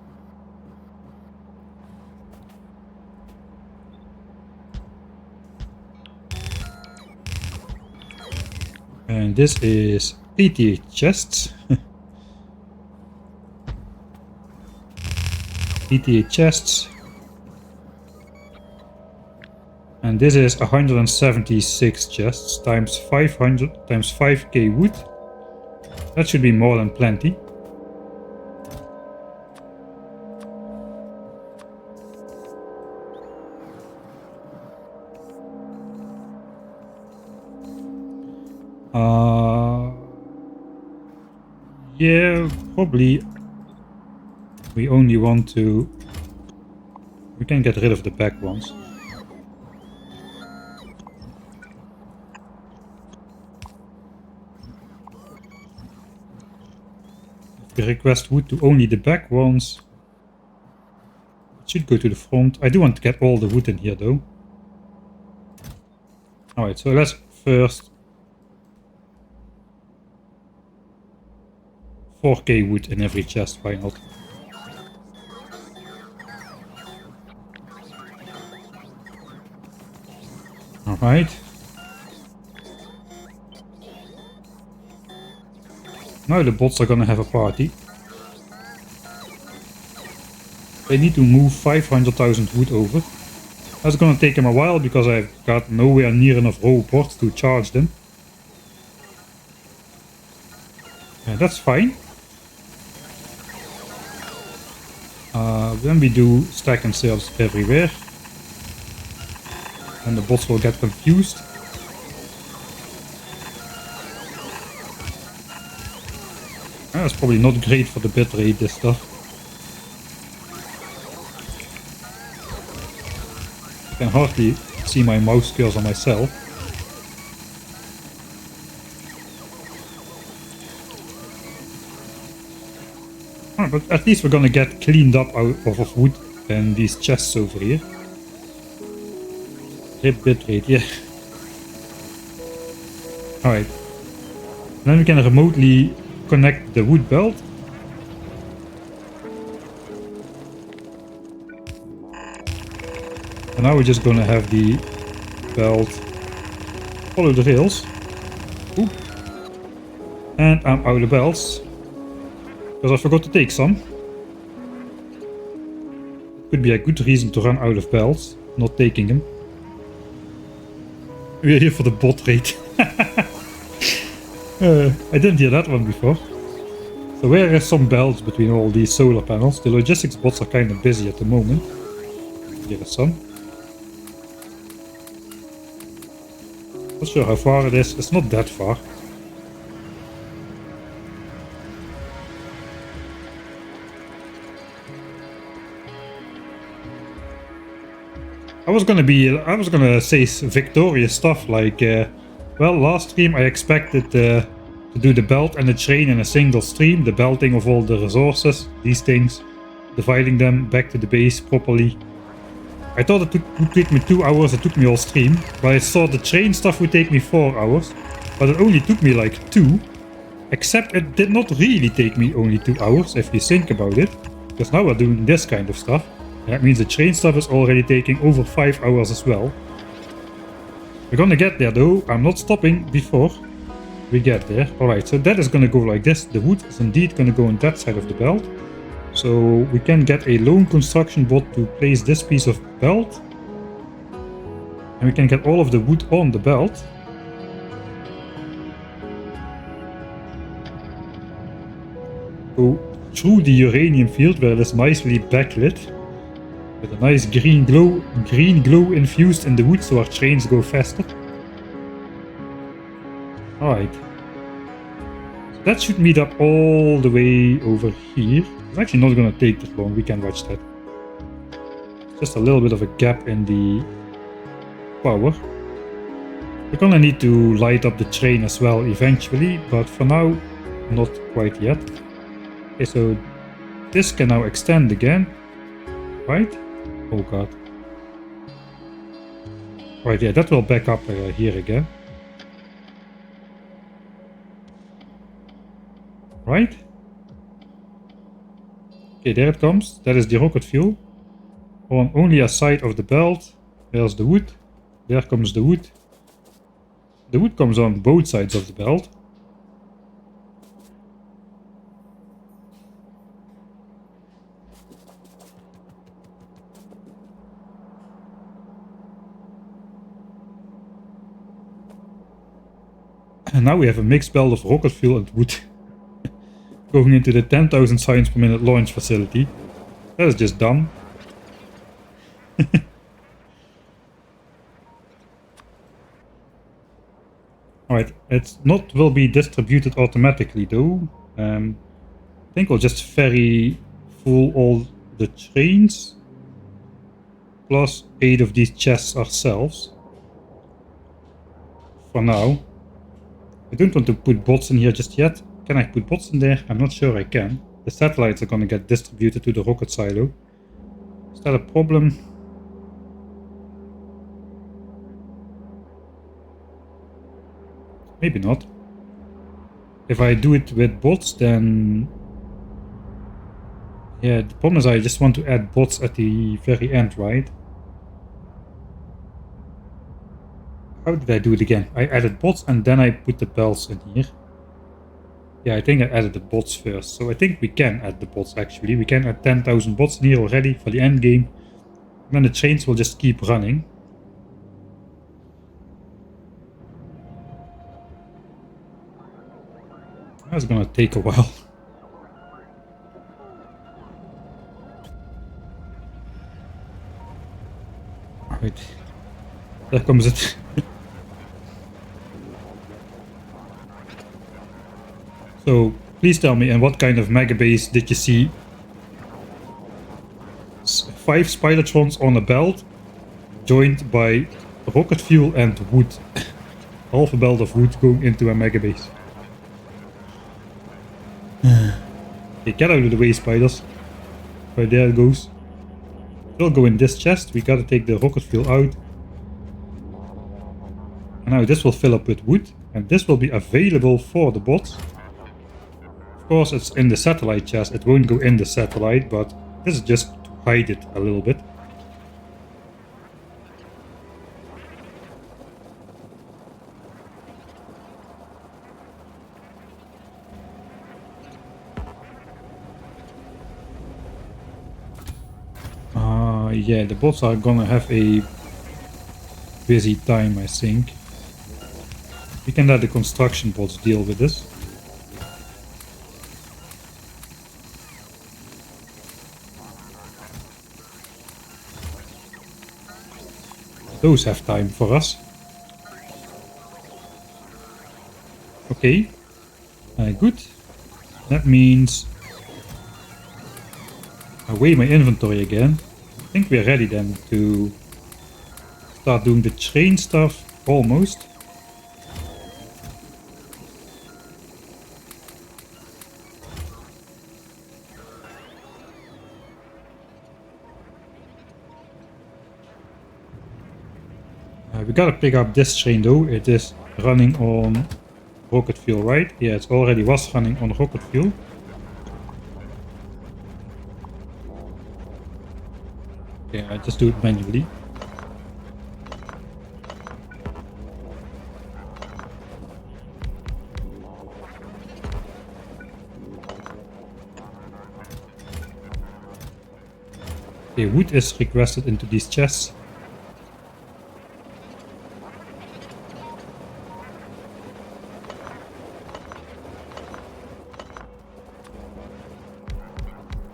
A: And this is 88 chests. 88 chests. And this is 176 chests times 500 times 5k wood. That should be more than plenty. Yeah, probably we only want to... We can get rid of the back ones. If we request wood to only the back ones, it should go to the front. I do want to get all the wood in here though. Alright, so let's first 4k wood in every chest, why not? Alright. Now the bots are gonna have a party. They need to move 500,000 wood over. That's gonna take them a while because I've got nowhere near enough robots to charge them. Yeah, that's fine. Then we do stack and sales everywhere. And the bots will get confused. That's probably not great for the bitrate, this stuff. I can hardly see my mouse cursor myself. But at least we're gonna get cleaned up out of wood and these chests over here. Rip bitrate, yeah. Alright. Then we can remotely connect the wood belt. And now we're just gonna have the belt follow the rails. Oop. And I'm out of belts. Because I forgot to take some. Could be a good reason to run out of belts, not taking them. We're here for the bot rate. I didn't hear that one before. So where is some belts between all these solar panels? The logistics bots are kind of busy at the moment. Here is some. Not sure how far it is. It's not that far. I was gonna say victorious stuff like, well, last stream I expected to do the belt and the train in a single stream, the belting of all the resources, these things, dividing them back to the base properly. I thought it would take me 2 hours, it took me all stream, but I thought the train stuff would take me 4 hours, but it only took me like 2, except it did not really take me only 2 hours if you think about it, because now we're doing this kind of stuff. That means the train stuff is already taking over 5 hours as well. We're gonna get there though, I'm not stopping before we get there. Alright, so that is gonna go like this. The wood is indeed gonna go on that side of the belt. So we can get a lone construction bot to place this piece of belt. And we can get all of the wood on the belt. Go through the uranium field where it is nicely backlit. With a nice green glow infused in the wood so our trains go faster. Alright. So that should meet up all the way over here. It's actually not gonna take that long, we can watch that. Just a little bit of a gap in the power. We're gonna need to light up the train as well eventually, but for now, not quite yet. Okay, so this can now extend again, right? Oh god. Right, yeah, that will back up here again. Right? Okay, there it comes. That is the rocket fuel. On only a side of the belt. There's the wood. There comes the wood. The wood comes on both sides of the belt. And now we have a mixed belt of rocket fuel and wood. Going into the 10,000 science per minute launch facility. That is just dumb. Alright, it will be distributed automatically though. I think we'll just ferry full all the trains. Plus 8 of these chests ourselves. For now. I don't want to put bots in here just yet. Can I put bots in there? I'm not sure I can. The satellites are gonna get distributed to the rocket silo. Is that a problem? Maybe not. if I do it with bots, then yeah, the problem is I just want to add bots at the very end, right? How did I do it again? I added bots and then I put the bells in here. Yeah, I think I added the bots first. So I think we can add the bots actually. We can add 10,000 bots in here already for the end game. And then the trains will just keep running. That's gonna take a while. Alright. There comes it. So please tell me, in what kind of mega base did you see 5 Spidertrons on a belt joined by rocket fuel and wood? Half a belt of wood going into a mega base. Okay, get out of the way, spiders. Right, there it goes. We'll go in this chest. We gotta take the rocket fuel out. And now this will fill up with wood. And this will be available for the bots. Of course, it's in the satellite chest. It won't go in the satellite, but this is just to hide it a little bit. Yeah, the bots are gonna have a busy time, I think. We can let the construction bots deal with this. Those have time for us. Okay. Good. That means I weigh my inventory again. I think we're ready then to start doing the train stuff, almost. We gotta pick up this train though. It is running on rocket fuel, right? Yeah, it already was running on rocket fuel. Yeah, I just do it manually. Okay, wood is requested into these chests.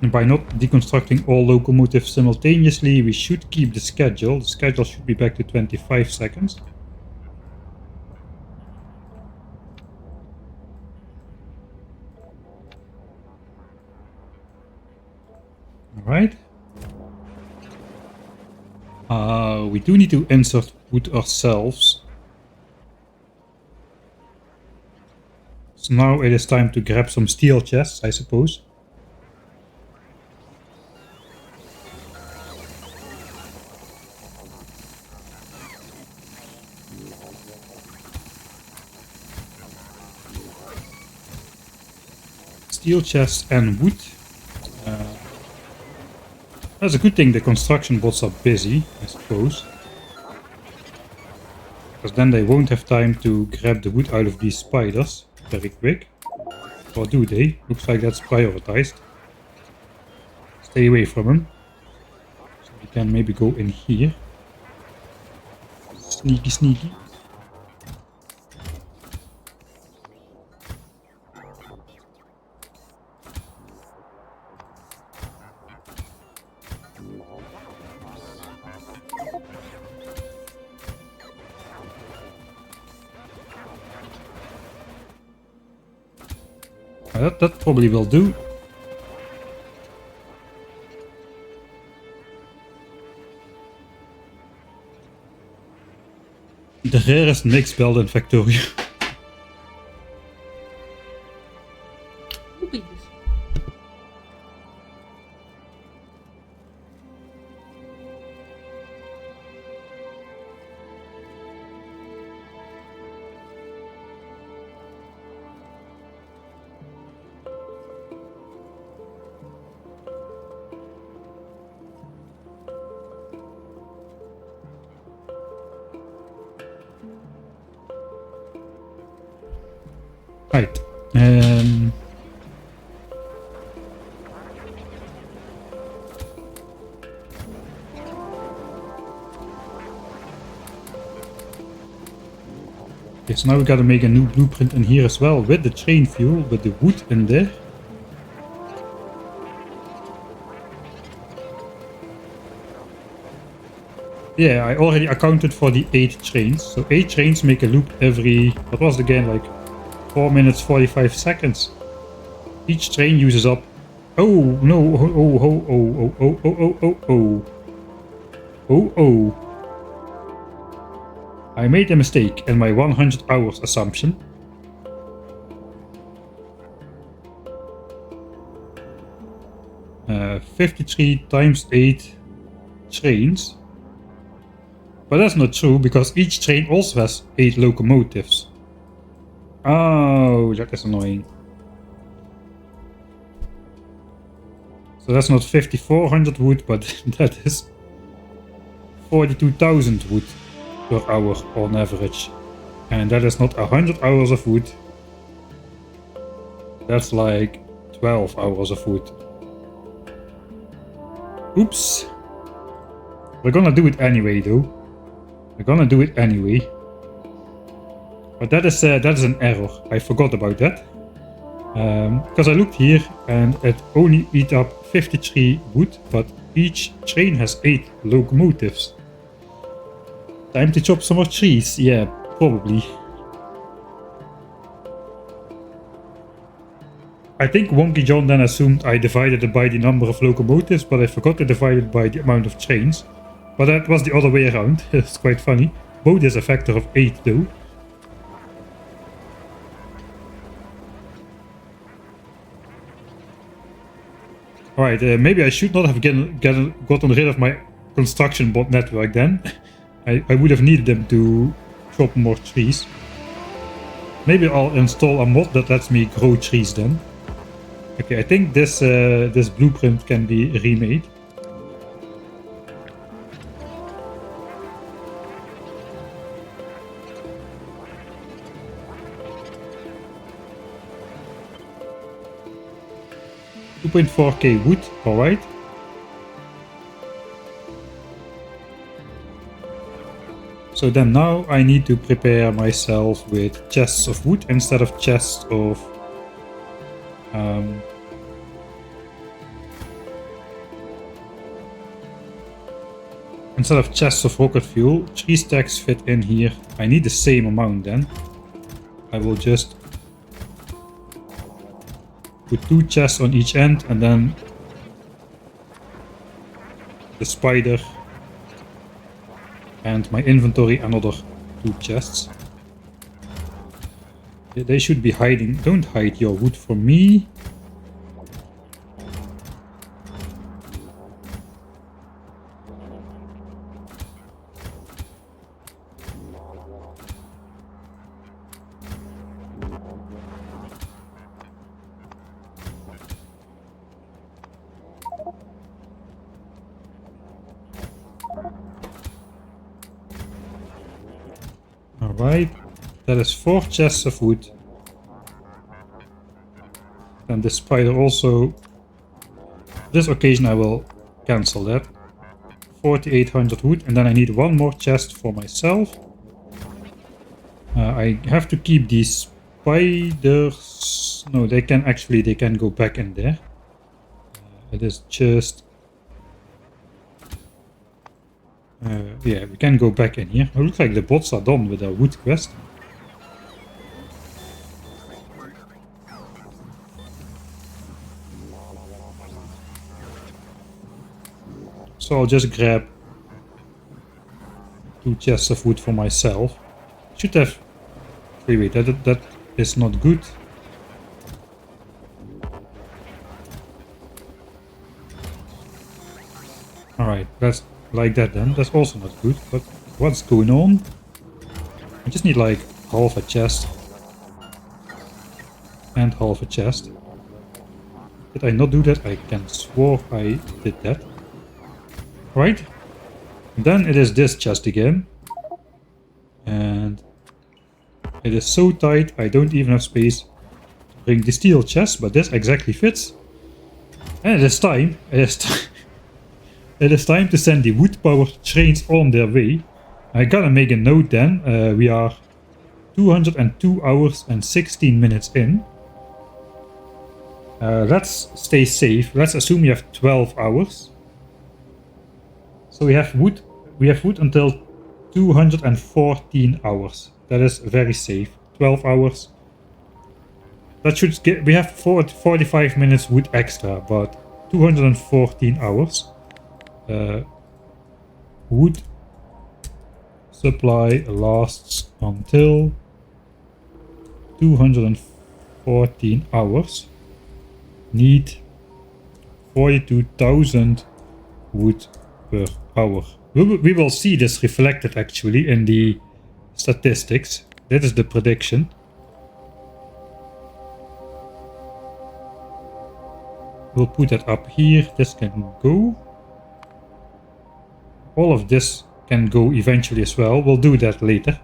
A: And by not deconstructing all locomotives simultaneously, we should keep the schedule. The schedule should be back to 25 seconds. Alright. We do need to insert wood ourselves. So now it is time to grab some steel chests, I suppose. Steel chests and wood. That's a good thing the construction bots are busy, I suppose. Because then they won't have time to grab the wood out of these spiders very quick. Or do they? Looks like that's prioritized. Stay away from them. So we can maybe go in here. Sneaky, sneaky. That probably will do. The rarest mixed belt in Factorio. Right. Okay, so now we gotta make a new blueprint in here as well with the train fuel, with the wood in there. Yeah, I already accounted for the 8 trains. So 8 trains make a loop every, what was it again, like 4 minutes 45 seconds. Each train uses up. Oh no! Oh oh oh oh oh oh oh oh oh oh! I made a mistake in my 100 hours assumption. Uh, 53 times 8 trains. But that's not true, because each train also has 8 locomotives. Oh, that is annoying. So that's not 5400 wood, but that is 42,000 wood per hour on average. And that is not 100 hours of wood. That's like 12 hours of wood. Oops. We're gonna do it anyway though. We're gonna do it anyway. But that is an error. I forgot about that. Because I looked here and it only eat up 53 wood, but each train has 8 locomotives. Time to chop some more trees. Yeah, probably. I think Wonky John then assumed I divided it by the number of locomotives, but I forgot to divide it by the amount of trains. But that was the other way around. It's quite funny. Both is a factor of 8 though. Alright, maybe I should not have gotten rid of my construction bot network then. I would have needed them to chop more trees. Maybe I'll install a mod that lets me grow trees then. Okay, I think this this blueprint can be remade. $2.4k wood, alright. So then now I need to prepare myself with chests of wood instead of chests of rocket fuel. 3 stacks fit in here. I need the same amount then. I will just put 2 chests on each end and then the spider and my inventory another 2 chests. They should be hiding. Don't hide your wood from me. Alright, that is 4 chests of wood. And the spider also. This occasion I will cancel that. 4800 wood, and then I need 1 more chest for myself. I have to keep these spiders. No, they can go back in there. It is just. Yeah, we can go back in here. It looks like the bots are done with their wood quest. So I'll just grab 2 chests of wood for myself. Should have. Wait, that is not good. Alright, that's like that then. That's also not good. But what's going on? I just need like half a chest. And half a chest. Did I not do that? I can swear I did that. Right? Then it is this chest again. And it is so tight I don't even have space bring the steel chest, but this exactly fits. And it is time. It is time to send the wood-powered trains on their way. I gotta make a note then. We are 202 hours and 16 minutes in. Let's stay safe. Let's assume we have 12 hours. So we have wood. We have wood until 214 hours. That is very safe. 12 hours. That should get. We have 45 minutes wood extra, but 214 hours. Wood supply lasts until 214 hours. Need 42,000 wood per hour. We will see this reflected actually in the statistics. That is the prediction. We'll put that up here. This can go. All of this can go eventually as well. We'll do that later.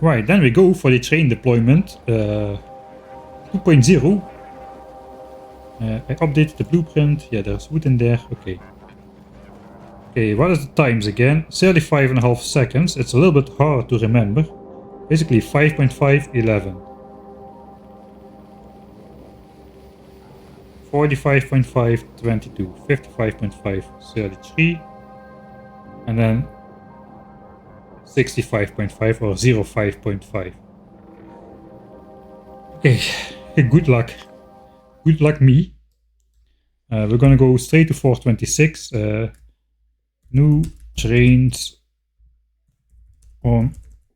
A: Right, then we go for the train deployment 2.0. I updated the blueprint. Yeah, there's wood in there. Okay. Okay, what is the times again? 35.5 seconds. It's a little bit hard to remember. Basically 5.5, 11. 45.5, 22. 55.5, 33. And then 65.5 or 05.5. Okay, good luck. Good luck me. We're gonna go straight to 426. New trains on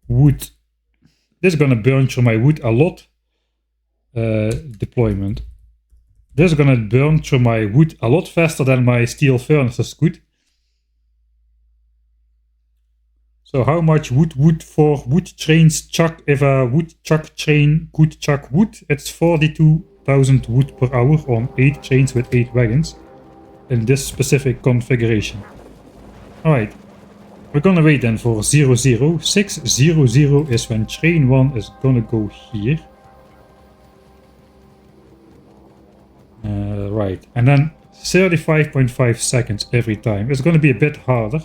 A: wood. This is gonna burn through my wood a lot. Deployment. This is gonna burn through my wood a lot faster than my steel furnaces could. So how much wood for wood trains chuck if a wood chuck train could chuck wood? It's 42,000 wood per hour on 8 trains with 8 wagons in this specific configuration. Alright, we're gonna wait then for 00. 600 is when train 1 is gonna go here. Right, and then 35.5 seconds every time. It's gonna be a bit harder,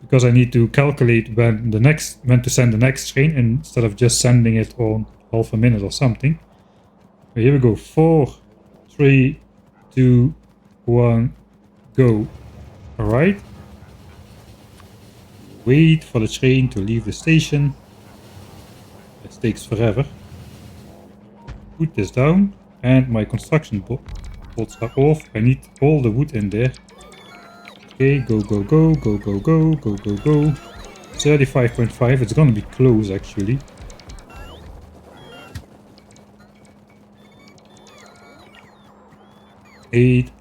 A: because I need to calculate when to send the next train instead of just sending it on half a minute or something. Okay, here we go. 4, 3, 2, 1, go. Alright. Wait for the train to leave the station. This takes forever. Put this down, and my construction bolts are off. I need all the wood in there. Okay, go, go, go, go, go, go, go, go, go. 35.5, it's gonna be close actually. Eight,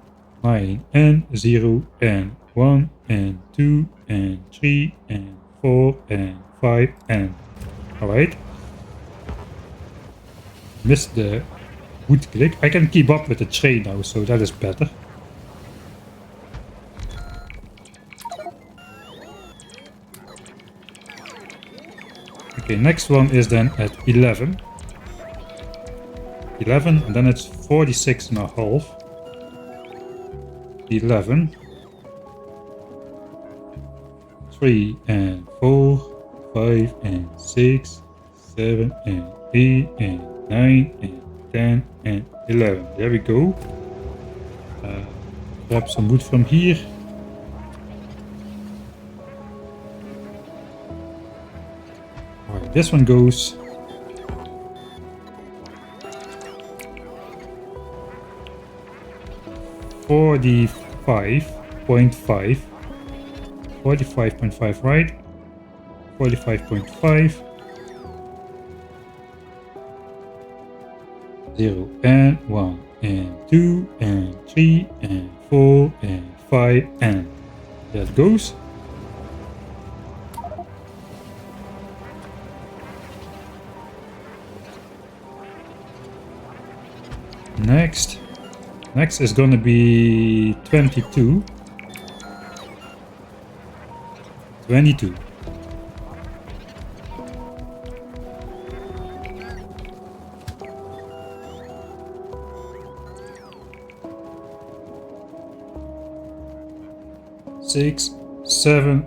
A: 9, and 0, and 1, and 2, and 3, and 4, and 5, and... Alright. Missed the wood click. I can keep up with the train now, so that is better. Okay, next one is then at 11. 11, and then it's 46.5. 11. 3 and 4, 5 and 6, 7 and 8 and 9 and 10 and 11. There we go. Grab some wood from here. Alright, this one goes. $45.5. 45.5, right? 45.5. 0 and 1 and 2 and 3 and 4 and 5 and that goes. Next. Next is gonna be 22. 22. Six, 7,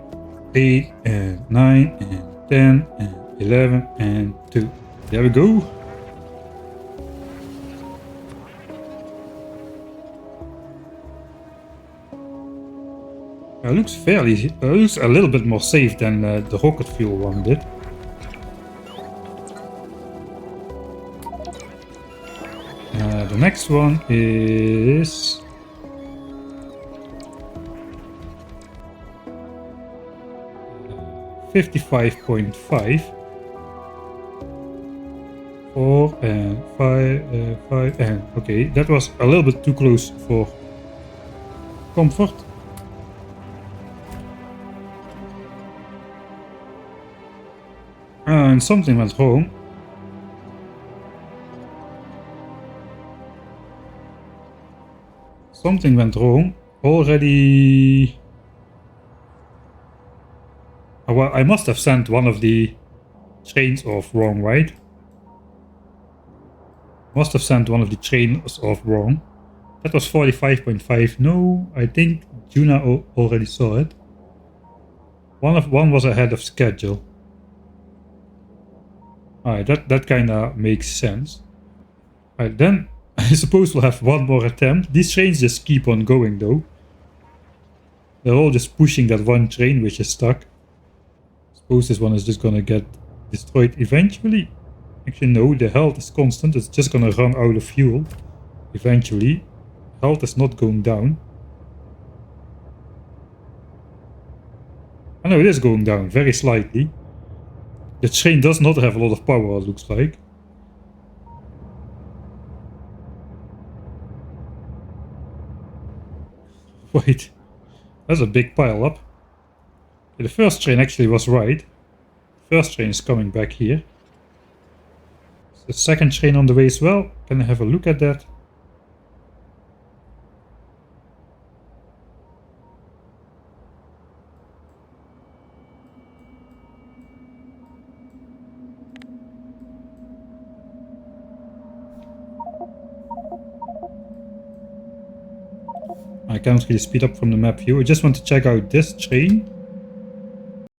A: 8, and 9, and 10, and 11, and 2. There we go. It looks a little bit more safe than the rocket fuel one did. The next one is 55.5. 4 and 5, 5 and okay, that was a little bit too close for comfort. And something went wrong. Something went wrong already. Oh, well, I must have sent one of the trains off wrong, right? Must have sent one of the trains off wrong. That was 45.5. No, I think Juna already saw it. One was ahead of schedule. Alright, that kinda makes sense. Alright, then I suppose we'll have one more attempt. These trains just keep on going though. They're all just pushing that one train which is stuck. Suppose this one is just gonna get destroyed eventually. Actually no, the health is constant. It's just gonna run out of fuel eventually. Health is not going down. I know it is going down very slightly. The train does not have a lot of power, it looks like. Wait, that's a big pile up. Okay, the first train actually was right. The first train is coming back here. The second train on the way as well. Can I have a look at that? I cannot really speed up from the map view. I just want to check out this train.